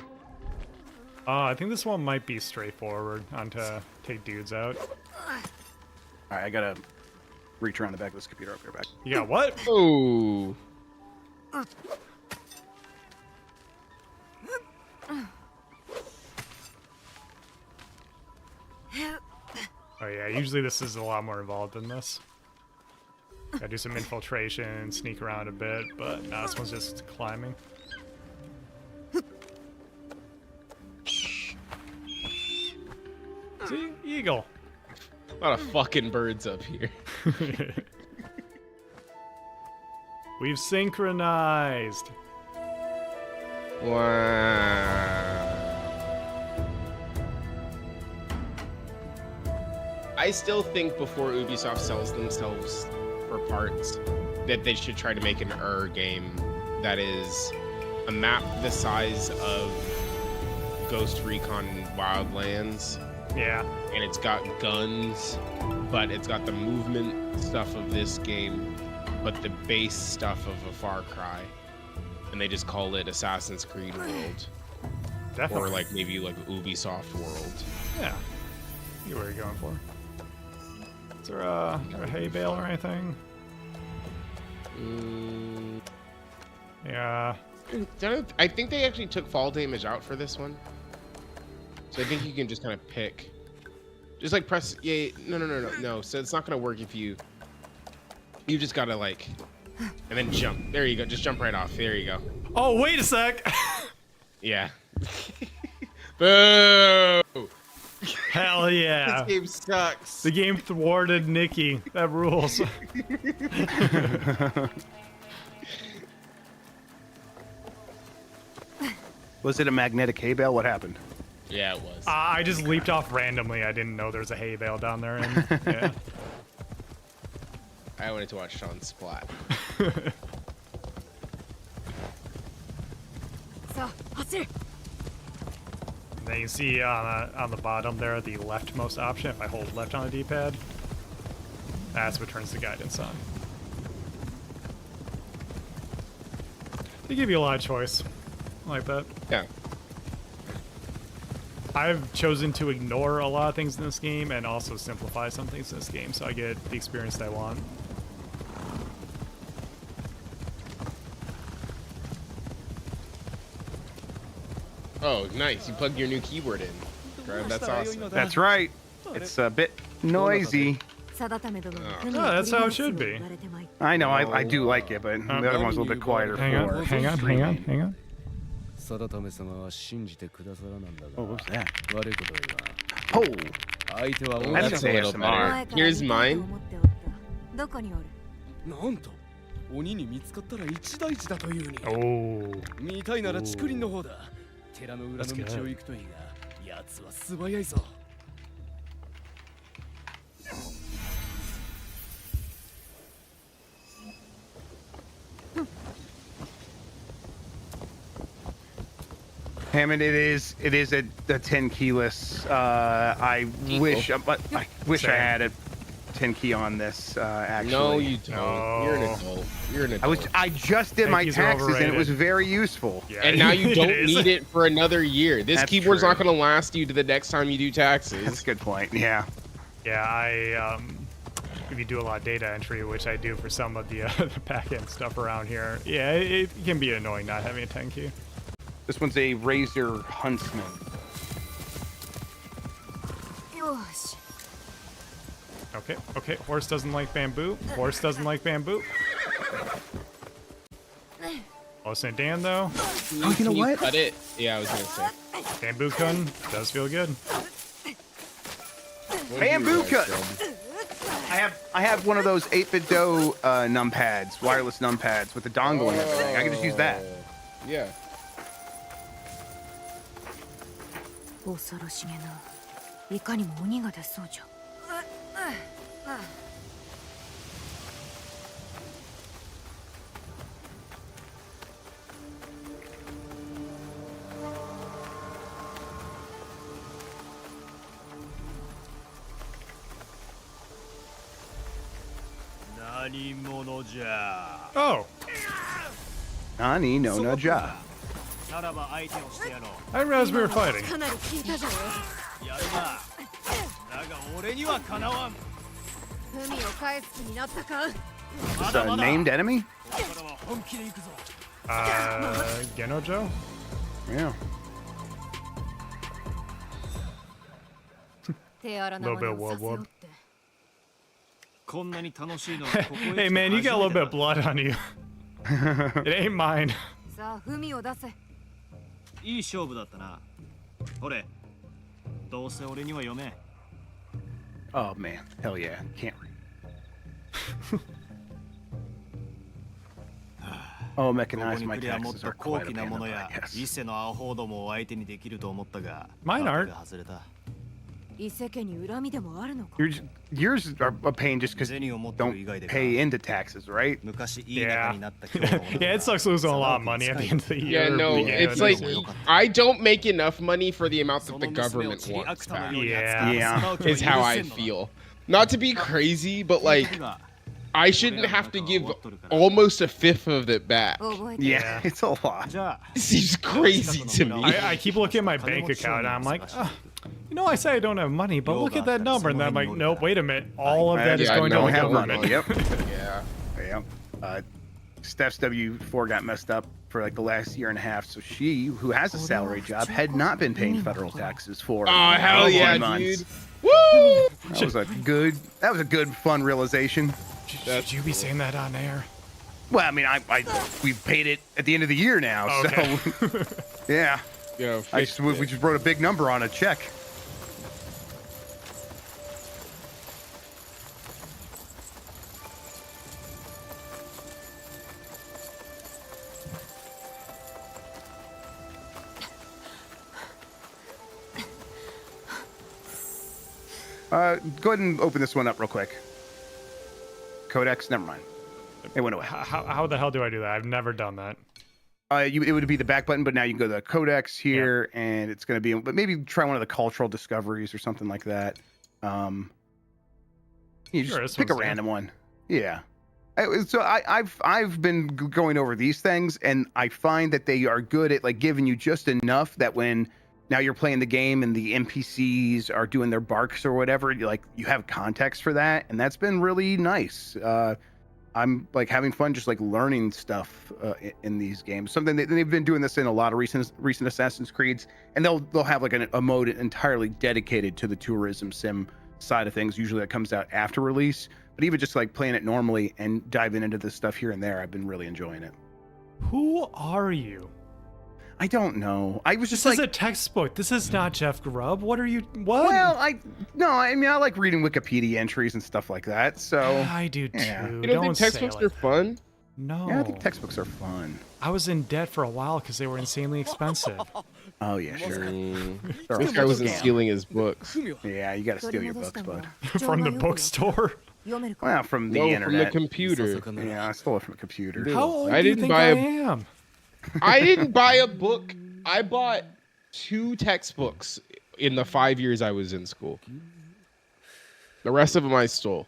I think this one might be straightforward on to take dudes out. All right, I gotta reach around the back of this computer. I'll be right back. You got what? Oh. Oh yeah, usually this is a lot more involved than this. Gotta do some infiltration, sneak around a bit, but no, this one's just climbing. See? Eagle. A lot of fucking birds up here. We've synchronized. Wow. I still think before Ubisoft sells themselves for parts that they should try to make an game that is a map the size of Ghost Recon Wildlands. Yeah. And it's got guns, but it's got the movement stuff of this game, but the base stuff of a Far Cry. And they just call it Assassin's Creed World. Definitely. Or like maybe like Ubisoft World. Yeah. See where you're going for. Is there a hay bale or anything? Yeah. I think they actually took fall damage out for this one. So I think you can just kind of pick. Just like press, yeah, no. So it's not gonna work if you just gotta like, and then jump. There you go, just jump right off. There you go. Oh, wait a sec. Yeah. Boo! Hell yeah. This game sucks. The game thwarted Nikki. That rules. Was it a magnetic hay bale? What happened? Yeah, it was. I just leaped off randomly. I didn't know there was a hay bale down there. And, yeah. I wanted to watch Sean splat. Then you see on the bottom there, the leftmost option, if I hold left on the D-pad, that's what turns the guidance on. They give you a lot of choice. I like that. Yeah. I've chosen to ignore a lot of things in this game and also simplify some things in this game so I get the experience that I want. Oh, nice. You plugged your new keyboard in. Right, that's awesome. That's right. It's a bit noisy. Oh, that's how it should be. I know, I do like it, but the other one's a little bit quieter. Hang on. Oh, what's that? Oh! That's a little better. Here's mine. 鬼に見つかったら一大事だというに。見たいなら竹林の方だ。寺の裏の道を行くといいが、奴は素早いぞ。Hammond, it is a 10 keyless. I wish I had a 10 key on this. Actually, no, you don't. You're an adult. You're an adult. I just did my taxes and it was very useful. Yeah, and now you don't need it for another year. This keyboard's not going to last you to the next time you do taxes. That's a good point. Yeah. Yeah, if you do a lot of data entry, which I do for some of the back-end stuff around here, yeah, it can be annoying not having a 10 key. This one's a Razor Huntsman. Okay. Horse doesn't like bamboo. Horse doesn't like bamboo. Listen to Dan, though. Oh, you know what? Cut it? Yeah, I was going to say. Bamboo cutting does feel good. Bamboo cut! I have one of those 8-bit Do numpads, wireless numpads with the dongle and everything. I can just use that. Yeah. 恐ろしげな。いかにも鬼が出そうじゃ。何者じゃ。Oh. Nani no na ja. ならば相手をしてやろう。 I didn't realize we were fighting. やるな。だが俺にはかなわん。海を返す気になったか。 Is this a named enemy? Genojo? Yeah. A little bit of wub. Hey man, you got a little bit of blood on you. It ain't mine. さあ、文を出せ。いい勝負だったな。ほれ、どうせ俺には読めん。Oh man, hell yeah, can't read. Oh, mechanized my taxes are quite a pain in the butt, yes. Mine aren't. Yours are a pain just because you don't pay into taxes, right? Yeah. Yeah, it sucks losing a lot of money at the end of the year. Yeah, no, it's like I don't make enough money for the amount that the government wants back. Yeah. Is how I feel. Not to be crazy, but like I shouldn't have to give almost a fifth of it back. Yeah, it's a lot. It seems crazy to me. I keep looking at my bank account and I'm like, oh, you know, I say I don't have money, but look at that number. And then I'm like, nope, wait a minute. All of that is going to the government. Yep. Yep. Steph's W4 got messed up for like the last year and a half. So she, who has a salary job, had not been paying federal taxes for hell yeah, months. dude. Woo! That was a good, fun realization. Should you be saying that on air? Well, I mean, we've paid it at the end of the year now, okay. So yeah. Yeah. We just wrote a big number on a check. Go ahead and open this one up real quick. Codex, never mind. It went away. How the hell do I do that? I've never done that. It would be the back button, but now you can go to the Codex here, and it's going to be. But maybe try one of the cultural discoveries or something like that. You just pick a random one. Yeah. So I've been going over these things, and I find that they are good at like giving you just enough that when now you're playing the game and the NPCs are doing their barks or whatever, you have context for that, and that's been really nice. I'm like having fun just like learning stuff in these games. Something they've been doing this in a lot of recent Assassin's Creeds, and they'll have like a mode entirely dedicated to the tourism sim side of things. Usually that comes out after release, but even just like playing it normally and diving into this stuff here and there, I've been really enjoying it. Who are you? I don't know. I was just this is a textbook. This is not Jeff Grubb. What are you? What? Well, I like reading Wikipedia entries and stuff like that. So I do too. Yeah. You don't think textbooks are fun? No. Yeah, I think textbooks are fun. I was in debt for a while because they were insanely expensive. Oh yeah, sure. This guy wasn't stealing his books. Yeah, you got to steal your books, bud. From the bookstore. Well, from the internet. From the computer. Yeah, I stole it from a computer. How old do you think I am? I didn't buy a book. I bought 2 textbooks in the 5 years I was in school. The rest of them I stole.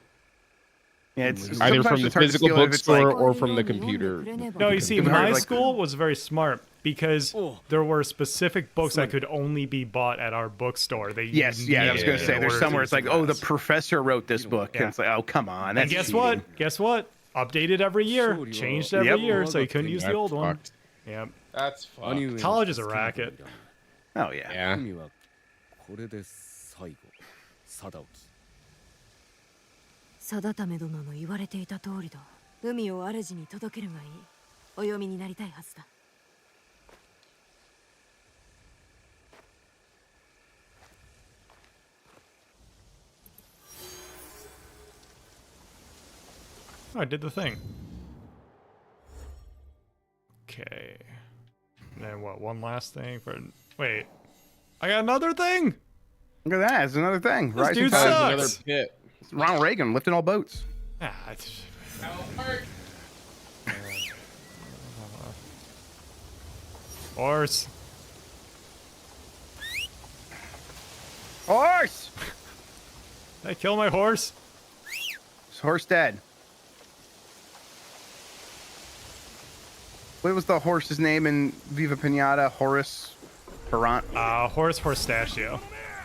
Yeah, it's either from the physical bookstore or from the computer. No, you see, my school was very smart because there were specific books that could only be bought at our bookstore. I was going to say, there's somewhere it's like, oh, the professor wrote this book. And it's like, oh, come on. And guess what? Guess what? Updated every year. Changed every year, so you couldn't use the old one. Yep. That's fun. College is a racket. Oh, yeah. 定め殿の言われていた通りだ。海を主に届けるがいい。お読みになりたいはずだ。Oh, I did the thing. Okay. And then what? One last thing for. Wait. I got another thing. Look at that. It's another thing. This dude sucks. Another pit. It's Ronald Reagan lifting all boats. Horse. Horse! Did I kill my horse? Is horse dead? What was the horse's name in Viva Pinata? Horace Perrant? Horace Horstachio.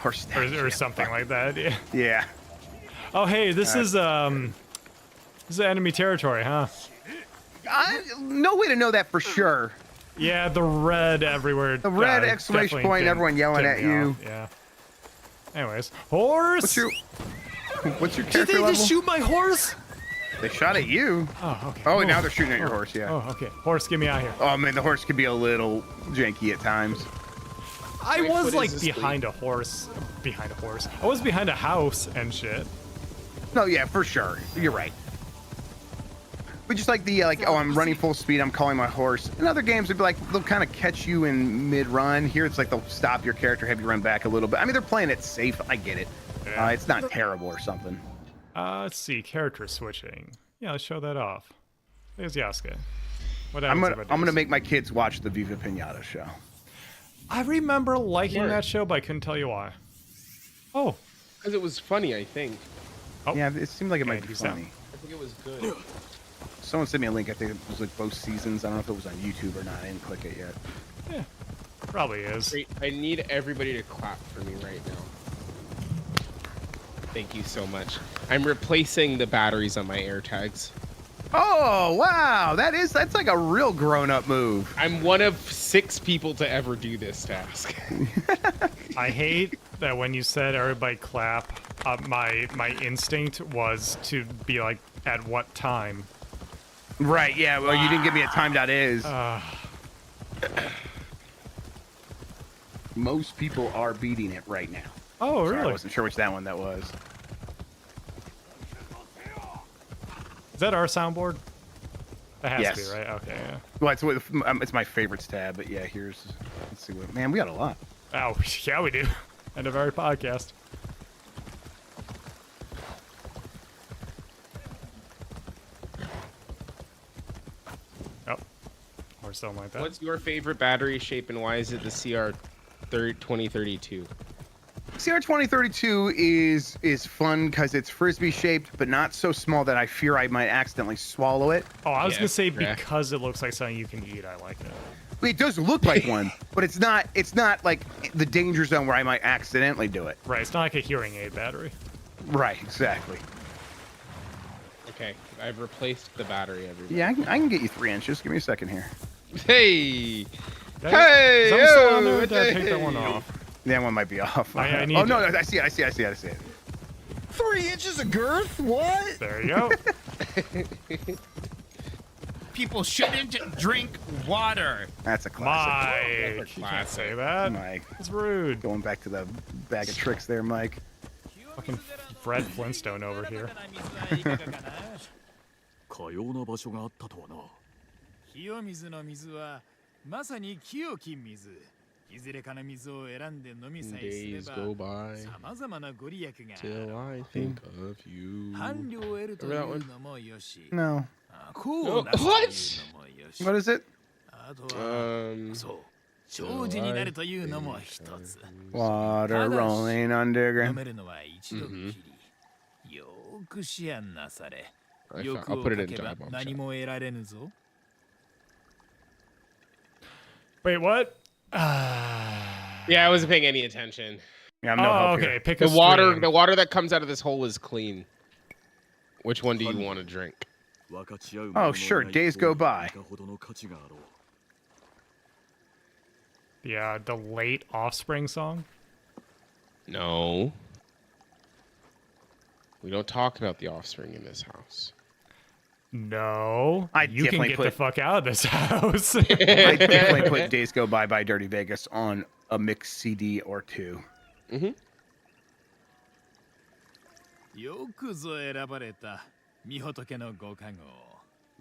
Or something like that. Yeah. Yeah. Oh, hey, this is enemy territory, huh? No way to know that for sure. Yeah, the red everywhere. The red exclamation point, everyone yelling at you. Yeah. Anyways, horse. What's your character level? Did they level? just shoot my horse? They shot at you. Oh, okay. Oh, now they're shooting at your horse. Yeah. Oh, okay. Horse, get me out of here. Oh man, the horse could be a little janky at times. I My was foot like is behind a horse. Behind a horse. I was behind a house and shit. No, yeah, for sure. You're right. But just like the oh, I'm running full speed, I'm calling my horse. In other games, it'd be like they'll kind of catch you in mid-run. Here, it's like they'll stop your character, have you run back a little bit. I mean, they're playing it safe. I get it. Yeah. It's not terrible or something. Let's see, character switching. Yeah, let's show that off. There's Yasuke. What I'm happens if I do gonna this? make my kids watch the Viva Pinata show. I remember liking Sure. that show, but I couldn't tell you why. Oh, Because it was funny, I think. Yeah, it seemed like it might be do something. funny. I think it was good. Someone sent me a link. I think it was like both seasons. I don't know if it was on YouTube or not. I didn't click it yet. yeah, probably is. Great. I need everybody to clap for me right now. Thank you so much. I'm replacing the batteries on my AirTags. Oh wow, that's like a real grown-up move. I'm one of 6 people to ever do this task. I hate that when you said everybody clap, my instinct was to be like, at what time? Right, yeah, well, you didn't give me a time.is. Most people are beating it right now. Oh, Sorry, really? I wasn't sure which that one that was. Is that our soundboard? That has Yes. to be, right? Okay, yeah. Well, it's my favorites tab, but yeah, let's see what, man, we got a lot. Oh, yeah, we do. End of our podcast. Oh, or something like that. What's your favorite battery shape and why is it the CR2032? CR2032 is fun because it's frisbee shaped, but not so small that I fear I might accidentally swallow it. Oh, I was Yeah, gonna say correct. because it looks like something you can eat. I like it. It does look like one, but it's not like the danger zone where I might accidentally do it. Right, it's not like a hearing aid battery. Right, exactly. Okay, I've replaced the battery, everybody. Yeah, I can get you 3 inches. Give me a second here. Hey! Is that still on there? Or did I take that one yo. off? That one might be off. I need oh no, to- I see it. 3 inches of girth? What? There you go. People shouldn't drink water. That's a classic. Mike, you can't say that. Mike, it's rude. Going back to the bag of tricks there, Mike. Fucking Fred Flintstone over here. かような場所があったとはな。清水の水はまさに清き水。いずれかの水を選んで飲みさえすれ Days ば go by 様々なご利益が till I think of you. 伴侶を得るというのもよし。 No. こうなすというのもよし。 What is it? あとは、そう。長寿になるというのも一つ。 Water rolling 飲 underground. めるのは一度きり。よーく思案なされ。 I'll 欲 put を it か in けば Giant Bomb 何も得られぬぞ。 Wait, what? Yeah, I wasn't paying any attention. Yeah, I'm no help okay. here. Pick The a water, stream. the water that comes out of this hole is clean. Which one do you want to drink? Oh, sure. Days go by. Yeah, the late Offspring song. No. We don't talk about the Offspring in this house. No, I you can definitely get the put- fuck out of this house. I definitely put Days Go by Dirty Vegas on a mixed CD or two. Mm-hmm. よくぞ選ばれた。御仏のご加護。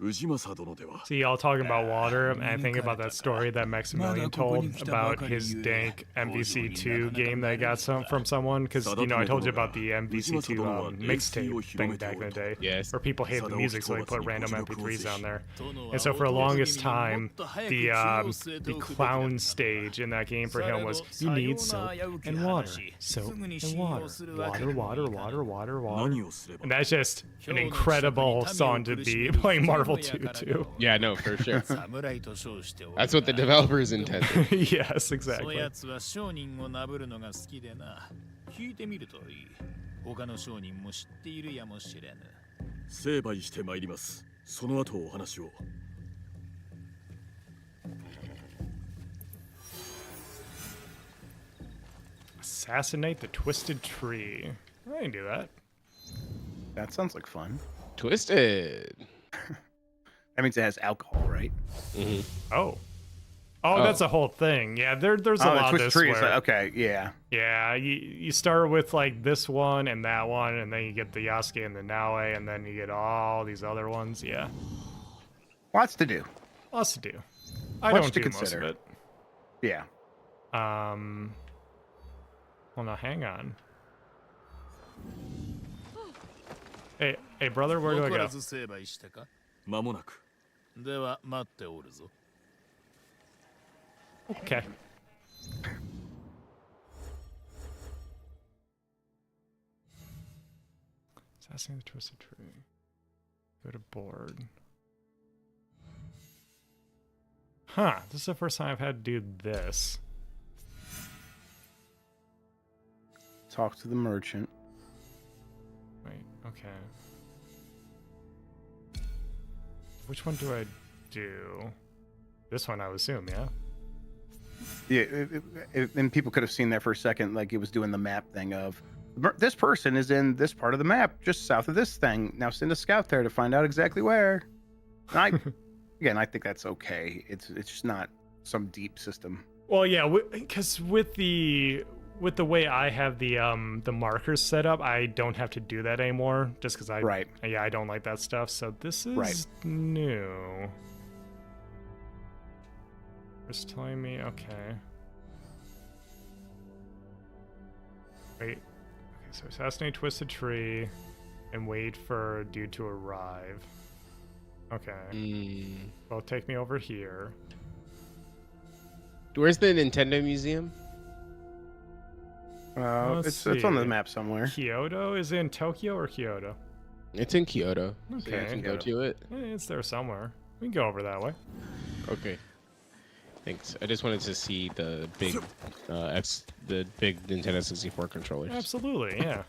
See, y'all talking about water, and I think about that story that Maximilian told about his dank MVC2 game that I got from someone. Because, you know, I told you about the MVC2 mixtape thing back in the day. Yes. Where people hated the music, so they put random MP3s on there. And so for the longest time, the clown stage in that game for him was, you need soap and water. Soap and water. Water, water, water, water, water. And that's just an incredible song to be playing Marvel 2 too. Yeah, no, for sure. That's what the developers intended. Yes, そう exactly. やつは商人をなぶるのが好きでな。聞いてみるといい。他の商人も知っているやもしれぬ。成敗してまいります。その後お話を。 Assassinate the Twisted Tree. I can do that. That sounds like fun. Twisted. That means it has alcohol, right? Mm-hmm. Oh. Oh, that's a whole thing. Yeah, there's a lot of this tree. where, Okay, yeah. Yeah, you start with like this one and that one, and then you get the Yasuke and the Naoe, and then you get all these other ones. Yeah. Lots to do. Lots to do. I Much don't to do consider. most of it. Yeah. Well, now hang on. Hey, brother, where do I go? 間もなく。では待っておるぞ。Okay. Assassin the Twisted Tree. Go to board. Huh, this is the first time I've had to do this. Talk to the merchant. Wait, okay. Which one do I do? This one, I would assume, yeah? Yeah, and people could have seen there for a second, like it was doing the map thing of, this person is in this part of the map, just south of this thing. Now send a scout there to find out exactly where. And I think that's okay. It's just not some deep system. Well, yeah, because with the way I have the markers set up, I don't have to do that anymore. Just because I don't like that stuff. So this is new. It's telling me, okay. Wait. Okay, so assassinate Twisted Tree and wait for a dude to arrive. Okay. Well, take me over here. Where's the Nintendo Museum? It's on the map somewhere. Kyoto? Is it in Tokyo or Kyoto? It's in Kyoto. Okay. So you can go to it. It's there somewhere. We can go over that way. Okay. Thanks. I just wanted to see the big, the big Nintendo 64 controllers. Absolutely, yeah.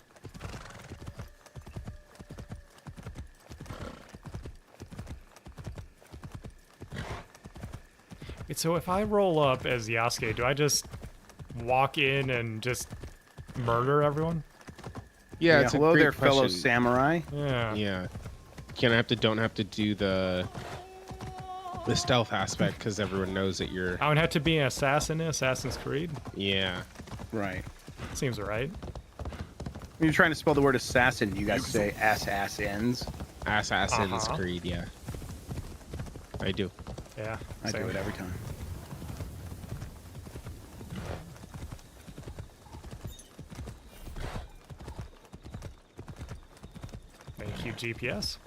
Wait, so if I roll up as Yasuke, do I just walk in and just murder everyone? Yeah, it's hello a great there, fellow question. samurai. Yeah. Yeah. Don't have to do the stealth aspect because everyone knows that you're. I would have to be an assassin in Assassin's Creed. Yeah. Right. Seems right. When you're trying to spell the word assassin, you guys say assassins. Assassin's Creed, yeah. I do. Yeah. I do it every time. Thank you, GPS.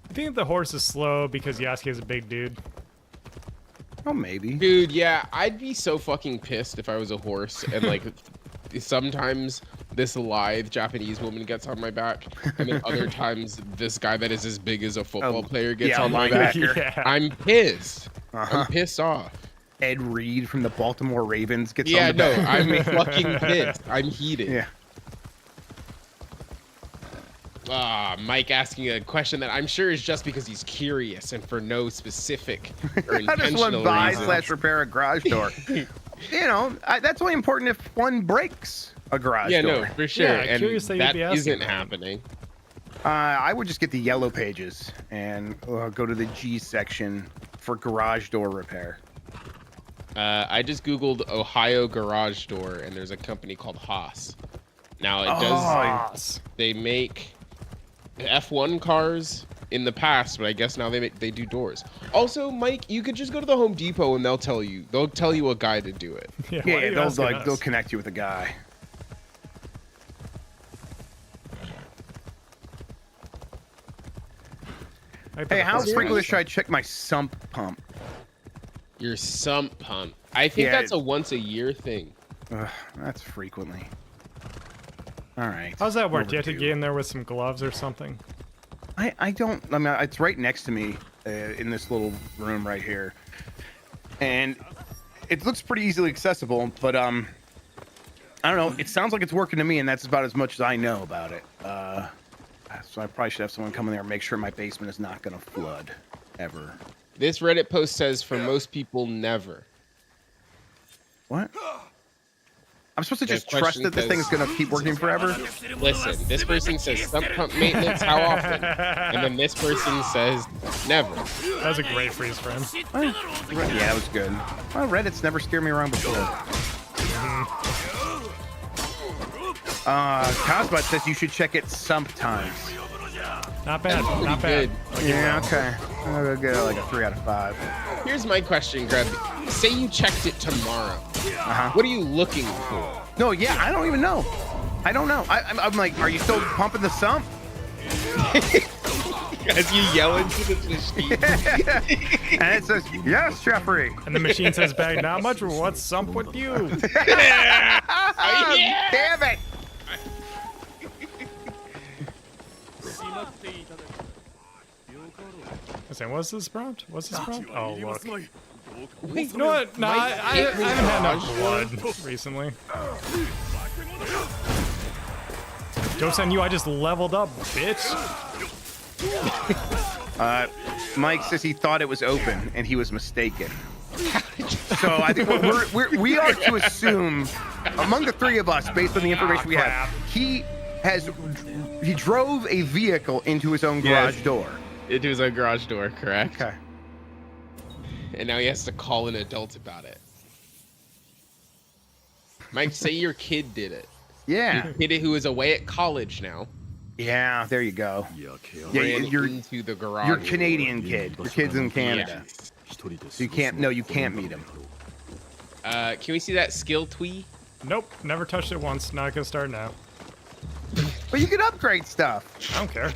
You think the horse is slow because Yasuke is a big dude? Oh, maybe. Dude, yeah, I'd be so fucking pissed if I was a horse and like sometimes this lithe Japanese woman gets on my back, and then other times this guy that is as big as a football player gets on my back. Yeah. I'm pissed. I'm pissed off. Ed Reed from the Baltimore Ravens gets on Yeah, the no, back. I'm fucking pissed. I'm heated. Yeah. Mike asking a question that I'm sure is just because he's curious and for no specific or I just intentional went by reason. / repair a garage door. You know, that's only important if one breaks a garage door. No, for sure. Yeah, and curious that you'd that be asking isn't that. happening. I would just get the yellow pages and go to the G section for garage door repair. I just Googled Ohio garage door, and there's a company called Haas. Now, it does. They make F1 cars in the past, but I guess now they do doors. Also, Mike, you could just go to the Home Depot and they'll tell you a guy to do it. Yeah, they'll connect you with a guy. Hey, how frequently should I check my sump pump? Your sump pump. I think that's a once a year thing. That's frequently. All right. How's that work? Do you have to get in there with some gloves or something? I don't. I mean, it's right next to me in this little room right here, and it looks pretty easily accessible. But I don't know. It sounds like it's working to me, and that's about as much as I know about it. So I probably should have someone come in there and make sure my basement is not going to flood ever. This Reddit post says for most people, never. What? I'm supposed to The just trust question that this thing is says- going to keep working forever? Listen, this person says sump pump maintenance, how often? And then this person says never. That was a great freeze frame. Yeah, that was good. Well, Reddit's never scared me wrong before. Cosbot says you should check it sometimes. Not bad. Pretty Not bad. good. Yeah, okay. I'm gonna get like a 3 out of 5. Here's my question, Greg. Say you checked it tomorrow. What are you looking for? No, yeah, I don't even know. I don't know. I'm like, are you still pumping the sump? As you yell into the machine. And it says, yes, Jeffrey. And the machine says back, not much. What's sump with you? Damn it. Listen, what's this prompt? What's this prompt? Oh, look. Wait, You know what? No, I haven't had enough blood recently. Joke's on you, I just leveled up, bitch. Mike says he thought it was open and he was mistaken. So I think we are to assume, among the three of us, based on the information we have, he drove a vehicle into his own garage door. Into his own garage door, correct? Okay. And now he has to call an adult about it. Mike, say your kid did it. Yeah. Your kid who is away at college now. Yeah, there you go. Ran you're into the garage. You're Canadian kid. Your kid's in Canada. Yes. So you can't meet him. Can we see that skill tweet? Nope, never touched it once. Not gonna start now. But you can upgrade stuff. I don't care.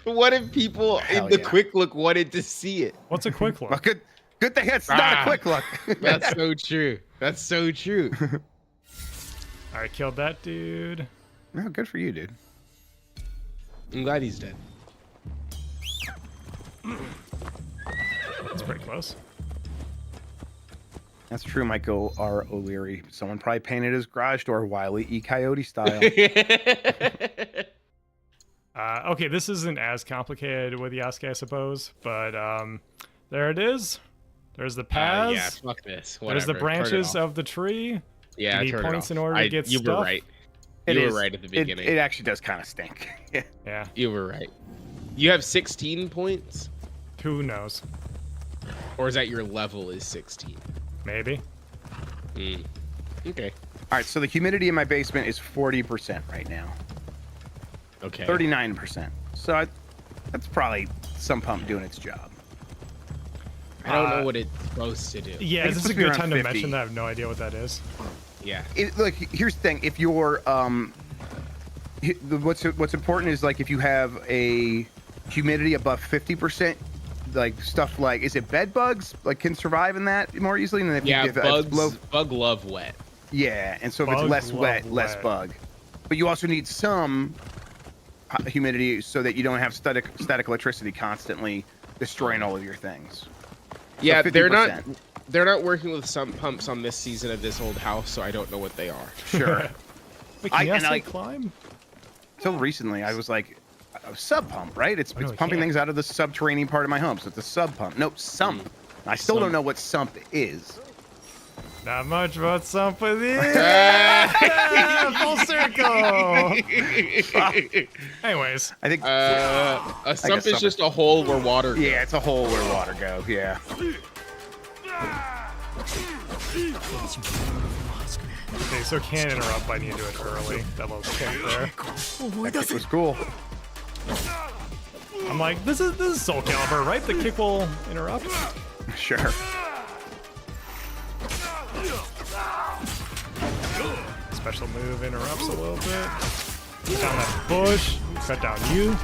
But what if people in the quick look wanted to see it? What's a quick look? Well, good thing it's not a quick look. That's so true. That's so true. Alright, killed that dude. No, good for you, dude. I'm glad he's dead. That's pretty close. That's true, Michael R. O'Leary. Someone probably painted his garage door Wile E. Coyote style. Okay, this isn't as complicated with Yasuke, I suppose, but there it is. There's the paths. Yeah, fuck this. There's the Whatever. branches of the tree. Yeah, you need turn it points off. in order to get you stuff. were right. It You is. were right at the beginning. It actually does kind of stink. Yeah. You were right. You have 16 points? Who knows? Or is that your level is 16? Maybe. Okay. All right, so the humidity in my basement is 40% right now. Okay. 39%. So that's probably some pump doing its job. I don't know what it's supposed to do. Yeah, It's is this a supposed to be good around time to 50. mention that? I have no idea what that is. Yeah. Look, here's the thing. If you're what's important is like if you have a humidity above 50%, like stuff like, is it bed bugs like can survive in that more easily than if Yeah, you, if it's bugs. Bug love wet. Yeah, and so if it's Bugs less love wet, less wet. bug. But you also need some humidity so that you don't have static electricity constantly destroying all of your things. Yeah, So they're 50%. They're not working with sump pumps on this season of this old house, so I don't know what they are. Sure. Wait, can and Yasuke climb? Till recently, I was like, a sub pump, right? It's no, it pumping can't. things out of the subterranean part of my home, so it's a sub pump. No, sump. I still don't know what sump is. Not much about sump with you. Full circle. Anyways, I think a sump is sump just a hole where water goes. Yeah, it's a hole where water goes. Yeah. okay, so can't interrupt by needing to do it early. That little kick there. That kick was cool. I'm like, this is Soul Calibur, right? The kick will interrupt. Sure. Special move interrupts a little bit. Cut down that bush. Cut down you.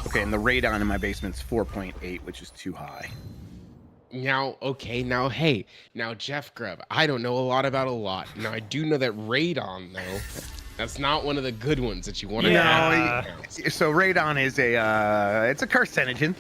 Okay, and the radon in my basement's 4.8, which is too high. Now, okay, now, hey, now, Jeff Grubb, I don't know a lot about a lot. Now, I do know that radon, though, that's not one of the good ones that you want to No, so radon is it's a carcinogen.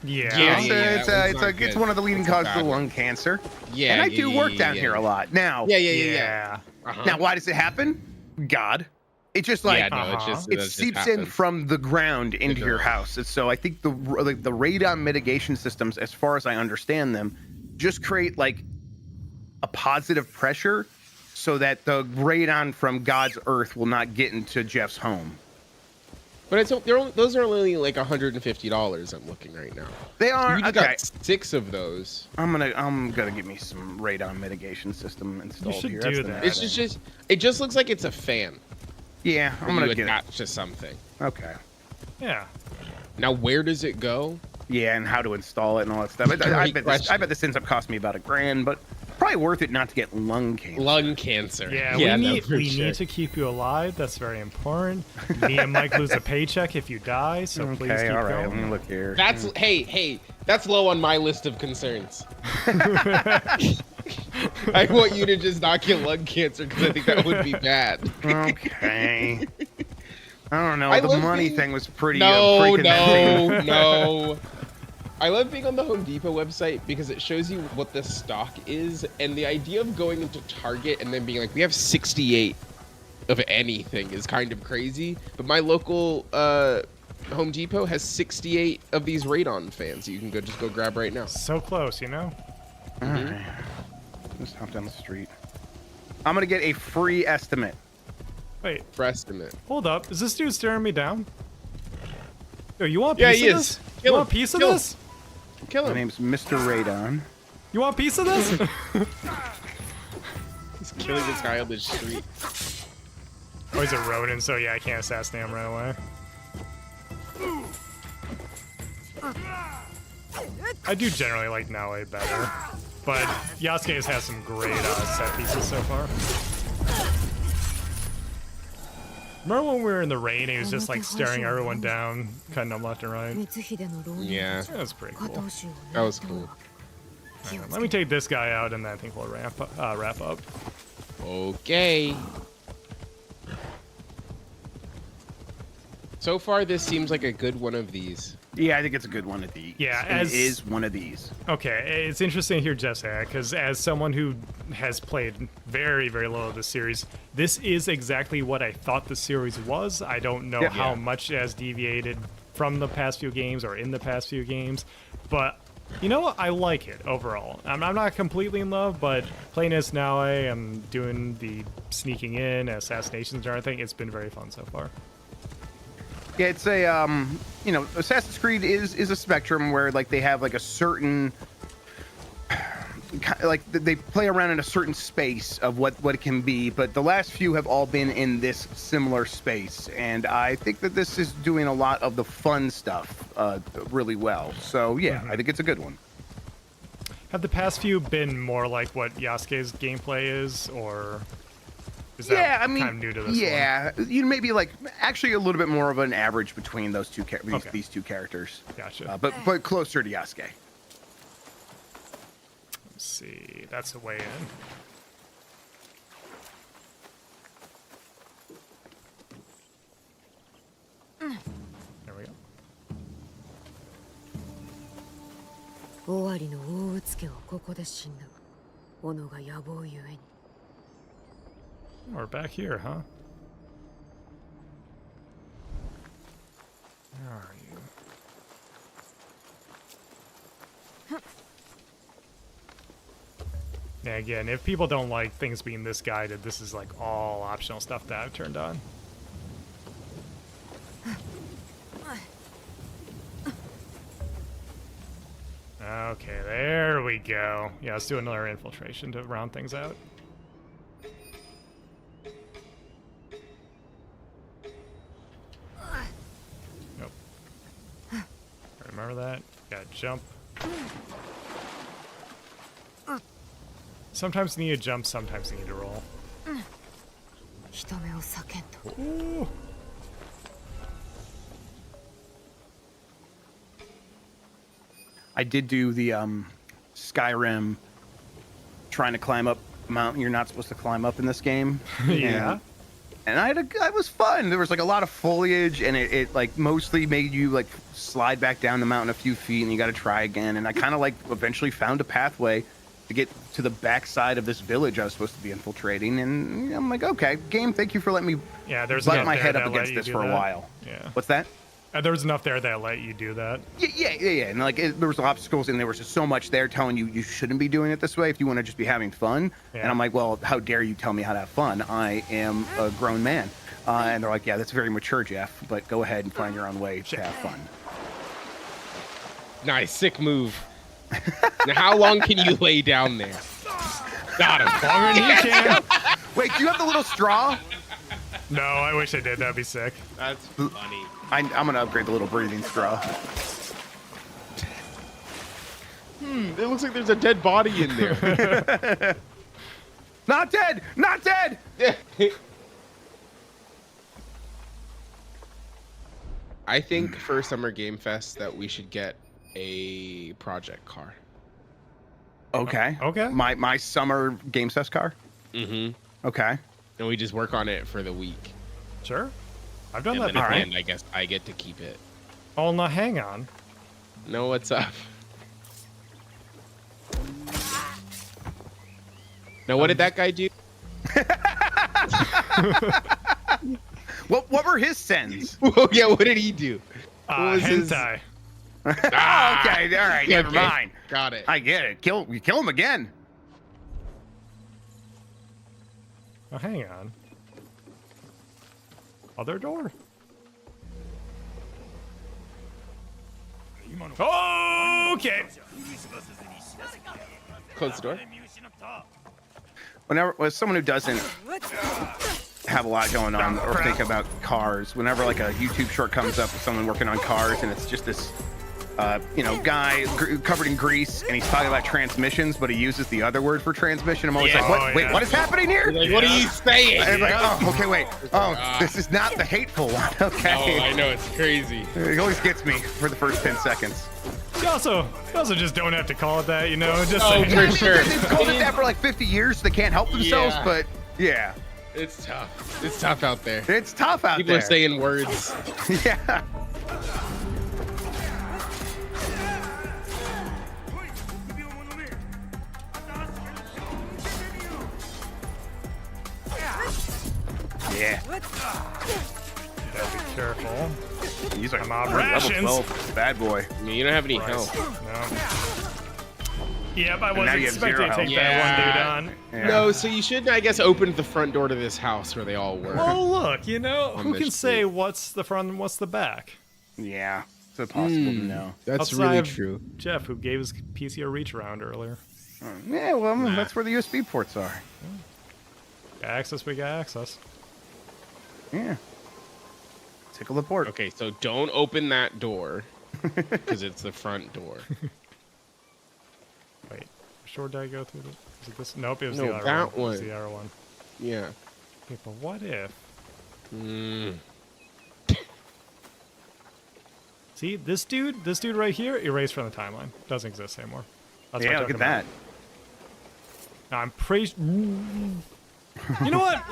Yeah. It's one of the leading causes of lung cancer. Yeah, and I do work down here a lot. Now, Yeah. Now, why does it happen? God. It just like it seeps in from the ground into your house. And so I think the radon mitigation systems, as far as I understand them, just create like a positive pressure so that the radon from God's Earth will not get into Jeff's home. But those are only like $150. I'm looking right now. They are. You Okay. got 6 of those. I'm gonna get me some radon mitigation system installed should here. do That's the that. next It's thing. just it just looks like it's a fan. Yeah, I'm that gonna you get attach to something. Okay. Yeah. Now where does it go? Yeah, and how to install it and all that stuff. I bet this ends up costing me about $1,000, but probably worth it not to get lung cancer. Lung cancer. Yeah, no, we sure. need to keep you alive. That's very important. Me and Mike lose a paycheck if you die, so please Okay, keep all right. going. Let me look here. That's hey, that's low on my list of concerns. I want you to just not get lung cancer because I think that would be bad. Okay. I don't know. I The love money being- thing was pretty. No. no. I love being on the Home Depot website because it shows you what the stock is, and the idea of going into Target and then being like, we have 68 of anything is kind of crazy. But my local Home Depot has 68 of these radon fans. You can just go grab right now. So close, you know? All right. Just hop down the street. I'm gonna get a free estimate. Wait. For estimate. Hold up. Is this dude staring me down? Yo, you want a Yeah, piece he of is. this? Kill You want him. a piece of Kill him. this? Kill My him. name's Mr. Radon. You want a piece of this? He's killing this guy on the street. Oh, he's a rodent, so yeah, I can't assassinate him right away. I do generally like Naue better, but Yasuke has had some great set pieces so far. Remember when we were in the rain, he was just like staring everyone down, cutting them left and right? Yeah. That was pretty cool. That was cool. Let me take this guy out, and then I think we'll wrap up. Okay. So far, this seems like a good one of these. Yeah, I think it's a good one of these. Yeah, it is one of these. Okay, it's interesting to hear Jeff say that, because as someone who has played very, very little of the series, this is exactly what I thought the series was. I don't know how much it has deviated from the past few games or in the past few games, but you know what? I like it overall. I'm not completely in love, but playing as Naue and doing the sneaking in, assassinations and everything, it's been very fun so far. Yeah, it's a Assassin's Creed is a spectrum where like they have like a certain like they play around in a certain space of what it can be, but the last few have all been in this similar space, and I think that this is doing a lot of the fun stuff really well. So yeah, I think it's a good one. Have the past few been more like what Yasuke's gameplay is, or is that kind of new to this one? You maybe like actually a little bit more of an average between those two these two characters. Gotcha. But closer to Yasuke. Let's see, that's a way in. There we go. 尾張の大内家はここで死んだ。斧が野望ゆえに。 We're back here, huh? Where are you? Yeah, again, if people don't like things being this guided, this is like all optional stuff that I've turned on. Okay, there we go. Yeah, let's do another infiltration to round things out. Nope. Remember that? Gotta jump. Sometimes you need to jump, sometimes you need to roll. 人目を避けんと。 Ooh. I did do the Skyrim trying to climb up a mountain you're not supposed to climb up in this game. Yeah. And I was fun. There was like a lot of foliage, and it like mostly made you like slide back down the mountain a few feet, and you got to try again. And I kind of like eventually found a pathway to get to the backside of this village I was supposed to be infiltrating. And I'm like, okay, game, thank you for letting me Yeah, there's butt enough my there head up that let against you this do for a that. while. Yeah. What's that? There was enough there that let you do that. Yeah. And like there was obstacles, and there was just so much there telling you shouldn't be doing it this way if you want to just be having fun. Yeah. And I'm like, well, how dare you tell me how to have fun? I am a grown man. And they're like, yeah, that's very mature, Jeff. But go ahead and find your own way to have fun. Nice, sick move. Now, how long can you lay down there? Got him. Longer than you can. Wait, do you have the little straw? No, I wish I did. That'd be sick. That's funny. I'm gonna upgrade the little breathing straw. It looks like there's a dead body in there. Not dead! Not dead! I think for Summer Game Fest that we should get a project car. Okay. Okay. My summer Game Fest car? Mm-hmm. Okay. And we just work on it for the week. Sure. I've done And that then at before. the end, I guess I get to keep it. Oh, no, hang on. No, what's up? Now, what did that guy do? What were his sins? Well, yeah, what did he do? Hentai. Okay, all right, never mind. Got it. I get it. You kill him again. Oh, hang on. Other door. Oh, okay. Close the door. Whenever, as someone who doesn't have a lot going on or think about cars, whenever like a YouTube short comes up with someone working on cars and it's just this guy covered in grease and he's talking about transmissions, but he uses the other word for transmission. I'm always like, what? Wait, what is happening here? Like, what are you saying? And like, oh, okay, wait. Oh, this is not the hateful one. Okay. Oh, I know, it's crazy. It always gets me for the first 10 seconds. You also just don't have to call it that, Just Oh, saying. for sure. They've called it that for like 50 years. So they can't help themselves, Yeah. but yeah. It's tough. It's tough out there. It's tough out People there. are saying words. Yeah. Yeah. Gotta be careful. He's like, I'm out of level rations. 12, bad boy. I mean, you don't have any Christ. health. No. Yep, I And now wasn't you have expecting zero to take health. that one dude on. Yeah. No, so you should, I guess, open the front door to this house where they all were. Well, look, On who the can say street. what's the front and what's the back? Yeah. It's impossible to know. That's Outside really of true. Jeff, who gave his PC a reach around earlier. Yeah, well, that's where the USB ports are. Got access, we got access. Yeah. Tickle the port. Okay, so don't open that door because it's the front door. Wait, which door did I go through? Is it this? Nope, it was No, the other that one. It was one. the other one. Yeah. Okay, but what if? See, this dude right here, erased from the timeline. Doesn't exist anymore. That's what Yeah, I'm look at talking that. about. Now, I'm pretty. You know what?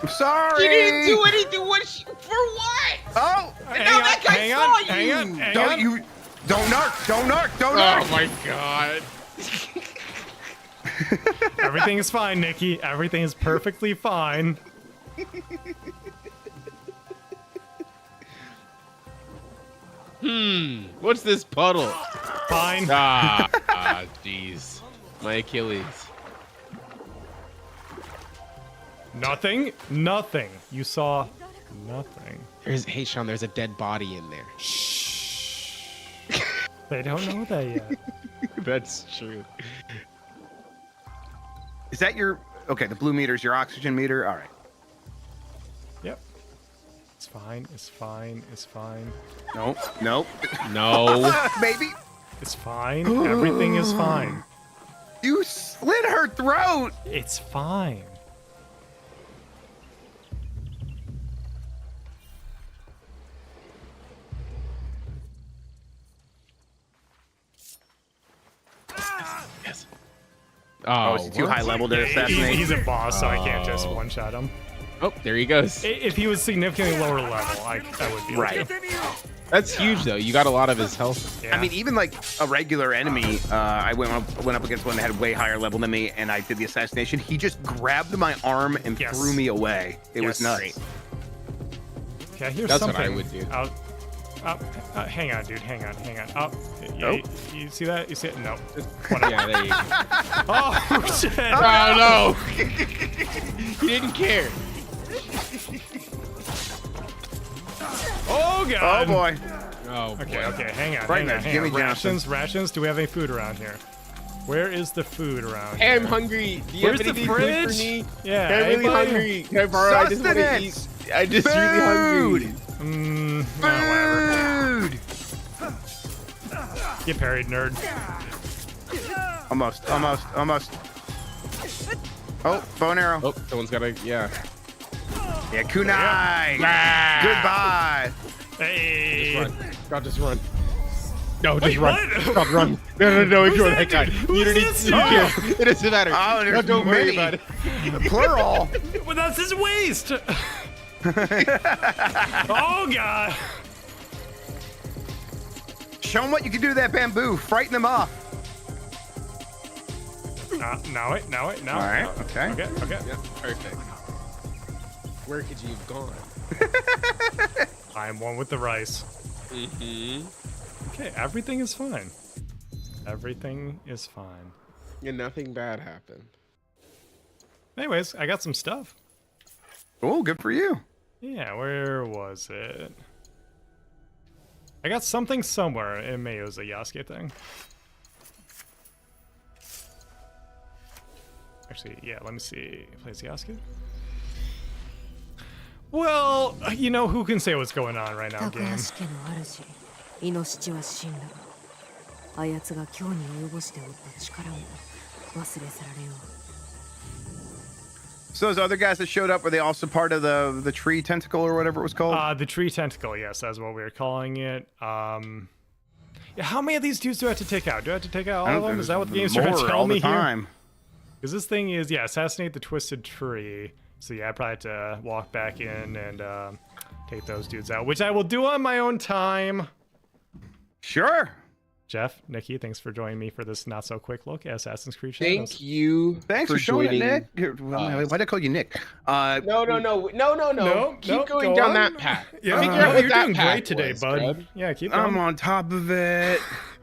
I'm sorry. You didn't do anything. For what? Oh, Hang on. Don't narc. Oh my god. Everything is fine, Nikki. Everything is perfectly fine. What's this puddle? Fine. Jeez. My Achilles. Nothing. You saw nothing. Hey, Sean, there's a dead body in there. They don't know that yet. That's true. Is that your... Okay, the blue meter is your oxygen meter? All right. Yep. It's fine. Nope. No. Maybe. It's fine. Everything is fine. You slit her throat. It's fine. Yes. Oh, is he too high level to assassinate? He's a boss, so I can't just one-shot him. Oh, there he goes. If he was significantly lower level, I would be Right. That's huge, though. You got a lot of his health. Yeah. I mean, even like a regular enemy, I went up against one that had way higher level than me, and I did the assassination. He just grabbed my arm and threw me away. It was nuts. Okay, I hear That's something. what I would do. Hang on, dude. Hang on. Oh, yeah, Nope. you see that? You see it? No. Yeah, there you go. Oh, shit. Oh, no. He didn't care. Oh, God. Oh, boy. Oh, boy. Okay, hang on. Right hang on. there, Jimmy Johnson. Rations. Do we have any food around here? Where is the food around Hey, here? I'm hungry. Do you Where's have the anything food for fridge? me? Yeah, I'm really anybody? hungry. Can I borrow? I just want to eat. Sustenance. I just really hungry. Food. Get parried, nerd. Almost. Oh, bow and arrow. Oh, someone's got a, yeah. Yeah, kunai. Goodbye. Hey. Just run. God, just run. No, just Wait, run. what? God, run. No, ignore that guy. Who's You don't need this to. dude? It doesn't matter. Oh, there's Don't worry many. about it. Plural. Well, that's his waist. Oh, God. Show them what you can do to that bamboo. Frighten them off. Now it. All right. Okay. Okay. Yeah, perfect. Where could you have gone? I am one with the rice. Mm-hmm. Okay, everything is fine. Everything is fine. And nothing bad happened. Anyways, I got some stuff. Oh, good for you. Yeah, where was it? I got something somewhere. It may was a Yasuke thing. Actually, yeah, let me see. Plays Yasuke? Well, you know, who can say what's going on right now, game? イノシチは死んだ。あやつが今日に及ぼしておった力を忘れ去られよう。 So those other guys that showed up, were they also part of the tree tentacle or whatever it was called? The tree tentacle, yes, that's what we were calling it. Yeah, how many of these dudes do I have to take out? Do I have to take out all of them? Is that what the game's trying to tell me here? Because this thing is, yeah, assassinate the twisted tree. So yeah, I probably have to walk back in and take those dudes out, which I will do on my own time. Sure. Jeff, Nikki, thanks for joining me for this not so quick look at Assassin's Creed Shadows. Thank you. Thanks for showing joining. it, Nick. Why did I call you Nick? No. Keep going go down on. that path. Yeah, Figure out what you're that doing path great today, was, bud. bud. Yeah, keep going. I'm on top of it.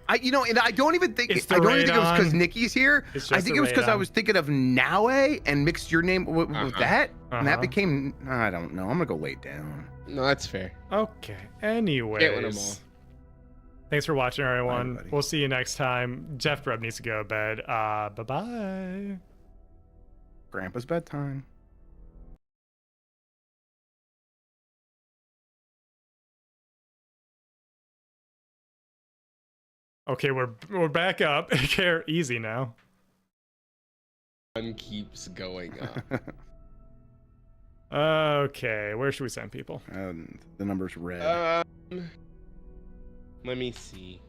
And I don't even think it was because Nikki's here. I think it was because I was thinking of Naue and mixed your name with that, and that became. I don't know. I'm gonna go lay down. No, that's fair. Okay. Anyways. Get one of them all. Thanks for watching, everyone. We'll see you next time. Jeff Grubb needs to go to bed. Bye-bye. Grandpa's bedtime. Okay, we're back up. Okay, easy now. One keeps going up. Okay, where should we send people? The number's red. Let me see.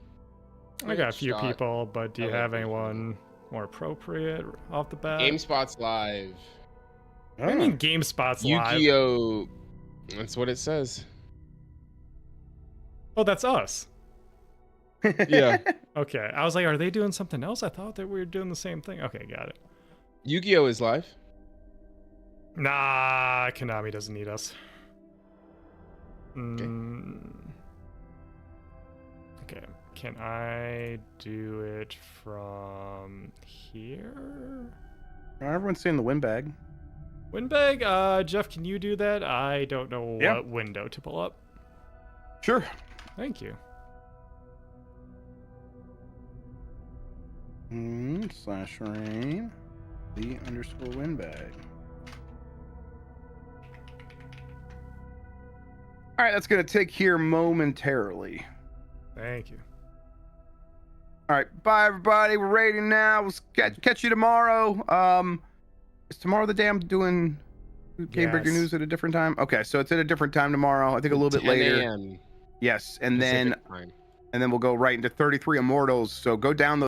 I got a few people, but do you have anyone more appropriate off the bat? GameSpot's live. What do you mean GameSpot's live? Yu-Gi-Oh! That's what it says. Oh, that's us. Yeah. Okay, I was like, are they doing something else? I thought that we were doing the same thing. Okay, got it. Yu-Gi-Oh! Is live. Nah, Konami doesn't need us. Okay, can I do it from here? Everyone's seeing the windbag. Windbag, Jeff, can you do that? I don't know what window to pull up. Sure. Thank you. /rain the _windbag. All right, that's gonna take here momentarily. Thank you. All right, bye everybody. We're raiding now. We'll catch you tomorrow. Is tomorrow the day I'm doing Game Breaker News at a different time? Okay, so it's at a different time tomorrow. I think a little bit later. 10 a.m. Yes, and Pacific then time. we'll go right into 33 Immortals. So go down the